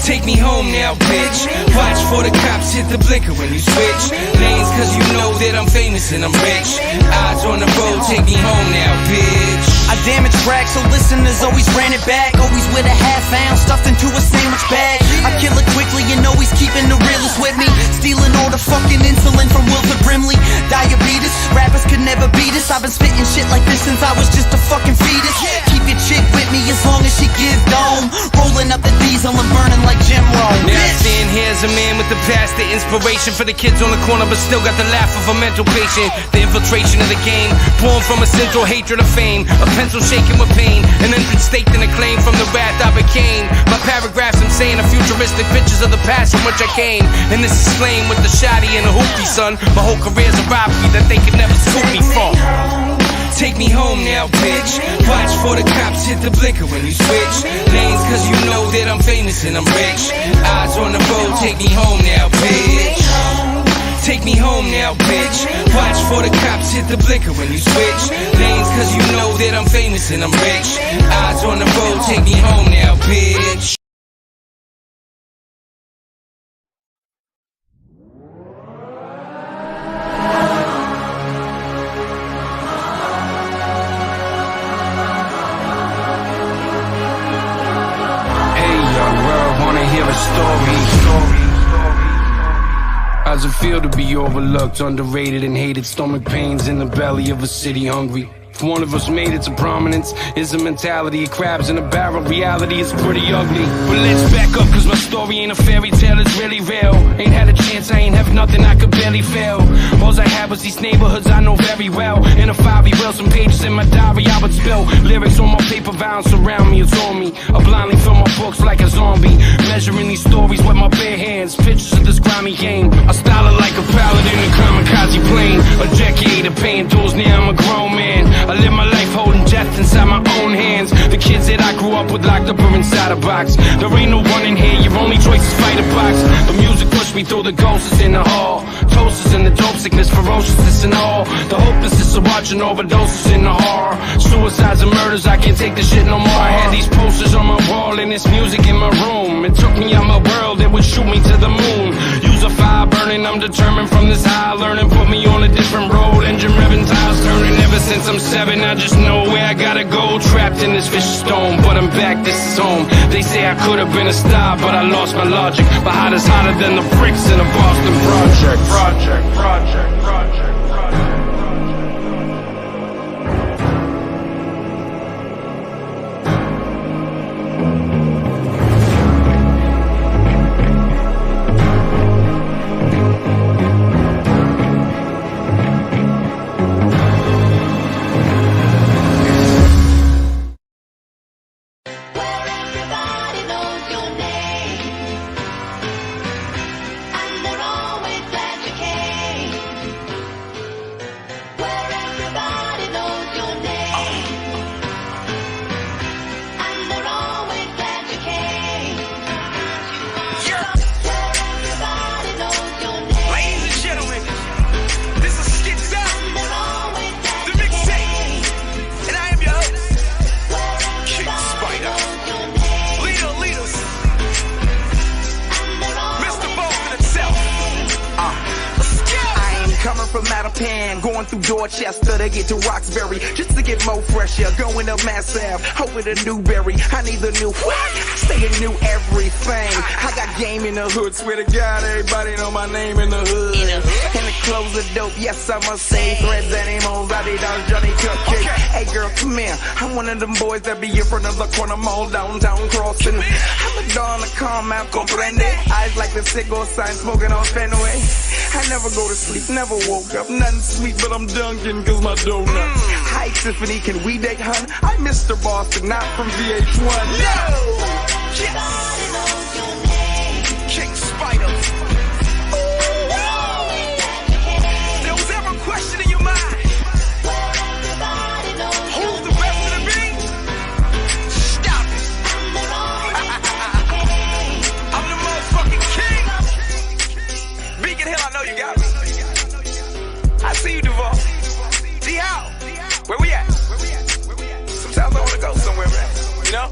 S: Take me home now, bitch. Watch for the cops hit the blinker when you switch lanes, cause you know that I'm famous and I'm rich. Eyes on the road, take me home now, bitch.
T: I damage tracks, so listeners always ran it back. Always with a half ounce stuffed into a sandwich bag. I kill it quickly and always keeping the realest with me. Stealing all the fucking insulin from Wilford Brimley. Diabetes, rappers could never beat us. I've been spitting shit like this since I was just a fucking fetus. Keep your chick with me as long as she gives dome. Rolling up the diesel and burning like Jim Rome.
S: Now I stand here as a man with the past, the inspiration for the kids on the corner, but still got the laugh of a mental patient. The infiltration of the game, born from a central hatred of fame. A pencil shaking with pain, an entrance staked in a claim from the wrath I became. My paragraphs I'm saying are futuristic pictures of the past from which I came. And this is slain with the shoddy and the hoopty, son. My whole career's a robbery that they could never scoop me from. Take me home now, bitch. Watch for the cops hit the blinker when you switch lanes, cause you know that I'm famous and I'm rich. Eyes on the road, take me home now, bitch. Take me home now, bitch. Watch for the cops hit the blinker when you switch lanes, cause you know that I'm famous and I'm rich. Eyes on the road, take me home now, bitch.
C: How's it feel to be overlooked, underrated and hated? Stomach pains in the belly of a city hungry. If one of us made it to prominence, is a mentality of crabs in a barrel. Reality is pretty ugly. But let's back up, cause my story ain't a fairy tale, it's really real. Ain't had a chance, I ain't have nothing, I could barely fail. All I had was these neighborhoods I know very well. In a fiery well, some pages in my diary I would spill. Lyrics on my paper, violence surround me, it's on me. I blindly fill my books like a zombie. Measuring these stories with my bare hands. Pictures of this grimy game. I style it like a pilot in a kamikaze plane. A decade of paying dues, now I'm a grown man. I live my life holding death inside my own hands. The kids that I grew up with locked up are inside a box. There ain't no one in here, your only choice is fight a box. The music pushed me through, the ghosts is in the hall. Toasters in the dope sickness, ferociousness and all. The hopelessness of watching overdoses in the horror. Suicides and murders, I can't take this shit no more. I had these posters on my wall and this music in my room. It took me out my world, it would shoot me to the moon. Use a fire burning, I'm determined from this high. Learning, put me on a different road. Engine revving, tires turning. Ever since I'm 7, I just know where I gotta go. Trapped in this vicious storm, but I'm back, this is home. They say I could have been a star, but I lost my logic. My heart is hotter than the bricks in a Boston project. Project.
K: Going through Dorchester to get to Roxbury, just to get more fresher. Going up Mass Ave, hoping to Newberry. I need the new what? Stay in new everything. I got game in the hood, swear to God, everybody know my name in the hood. And the clothes are dope, yes I must say. Threads, animals, Adidas, Johnny Cupcake. Hey girl, come here. I'm one of them boys that be in front of the corner mall downtown crossing. I'm a dawn to calm out, comprende. Eyes like the cigar sign, smoking on Fenway. I never go to sleep, never woke up, nothing sweet, but I'm dunking cause my donuts. Hi Tiffany, can we date, hun? I'm Mr. Boston, not from VH1. No! Yes! King Spider. There was ever a question in your mind? Who's the best of the beat? Stop it. I'm the motherfucking king. Beacon Hill, I know you got me. I see you, Duval. D-How. Where we at? Sometimes I want to go somewhere, man. You know?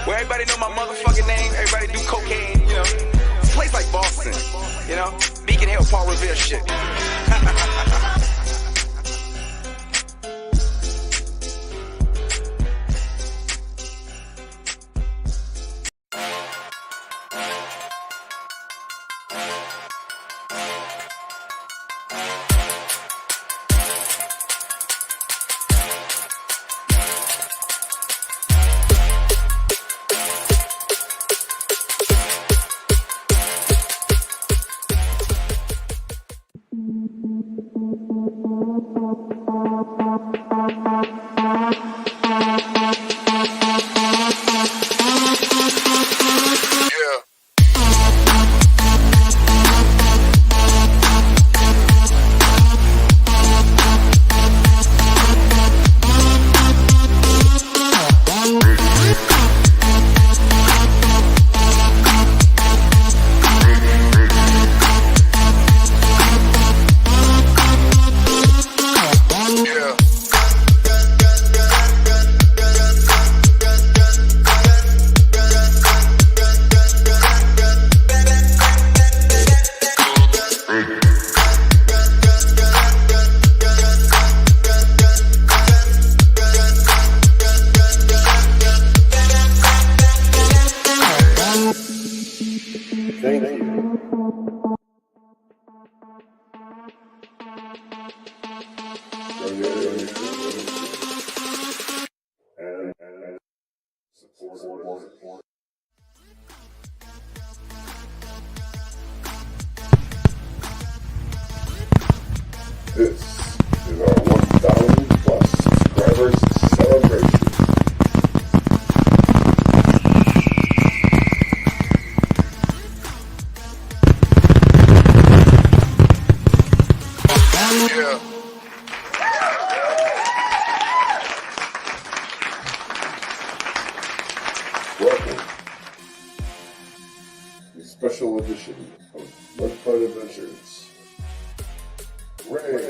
K: Where everybody know my motherfucking name. Everybody do cocaine, you know? It's a place like Boston, you know? Beacon Hill, Paul Revere shit.
M: This is our 1,000 plus subscribers celebration.
H: Yeah.
M: Welcome to a special edition of Mudfight Adventures. Ray and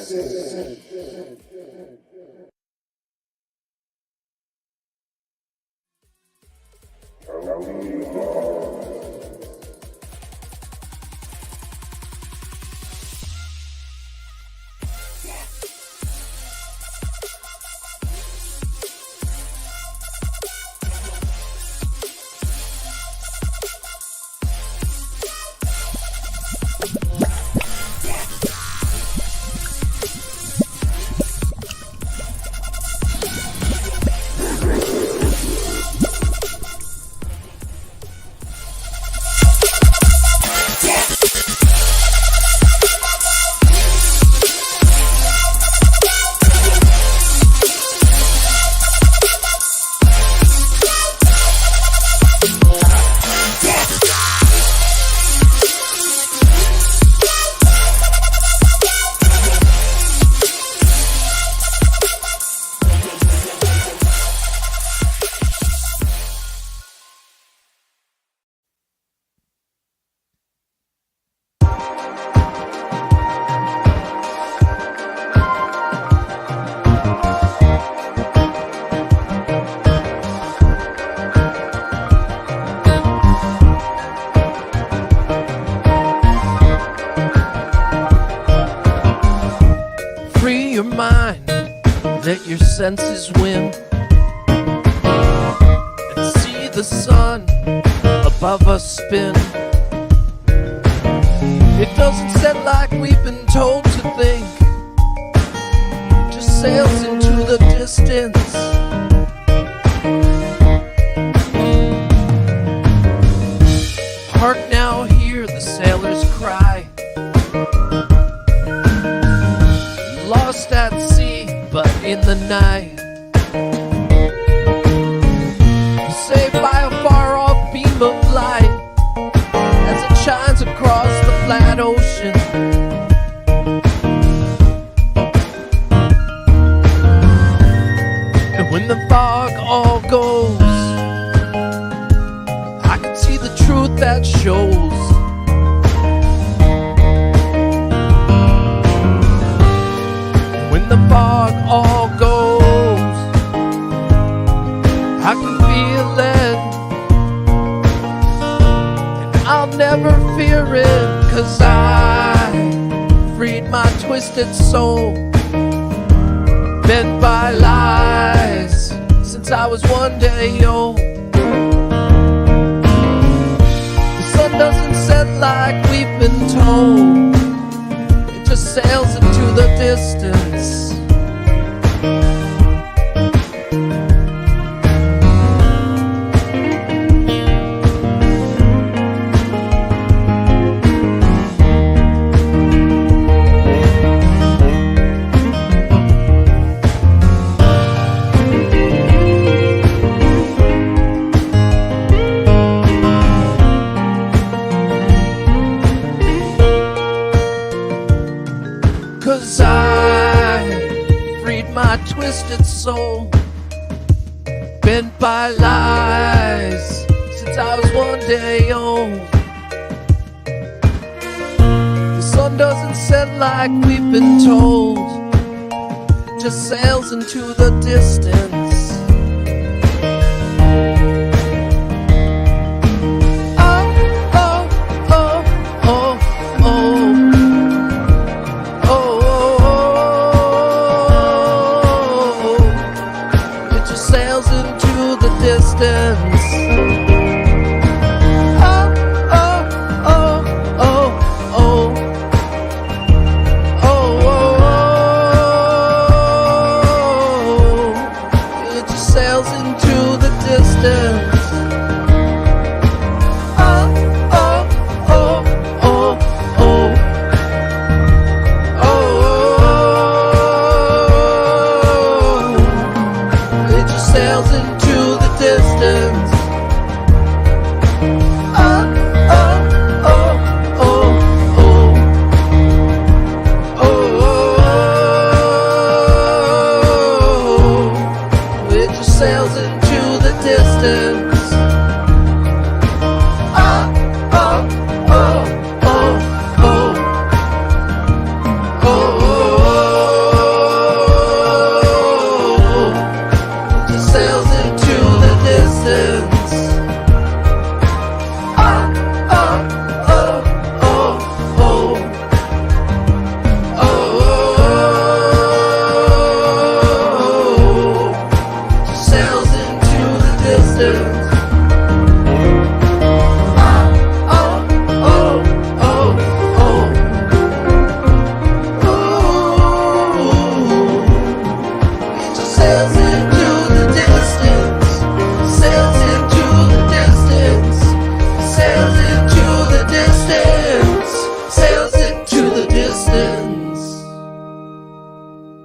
M: Sin.
U: Free your mind, let your senses win, and see the sun above us spin. It doesn't set like we've been told to think, just sails into the distance. Hark now, hear the sailors cry, lost at sea, but in the night, saved by a far-off beam of light as it shines across the flat ocean. And when the fog all goes, I can see the truth that shows. When the fog all goes, I can feel it, and I'll never fear it, 'cause I freed my twisted soul, bent by lies since I was 1 day old. The sun doesn't set like we've been told, it just sails into the distance. Cause I freed my twisted soul, bent by lies since I was 1 day old. The sun doesn't set like we've been told, it just sails into the distance.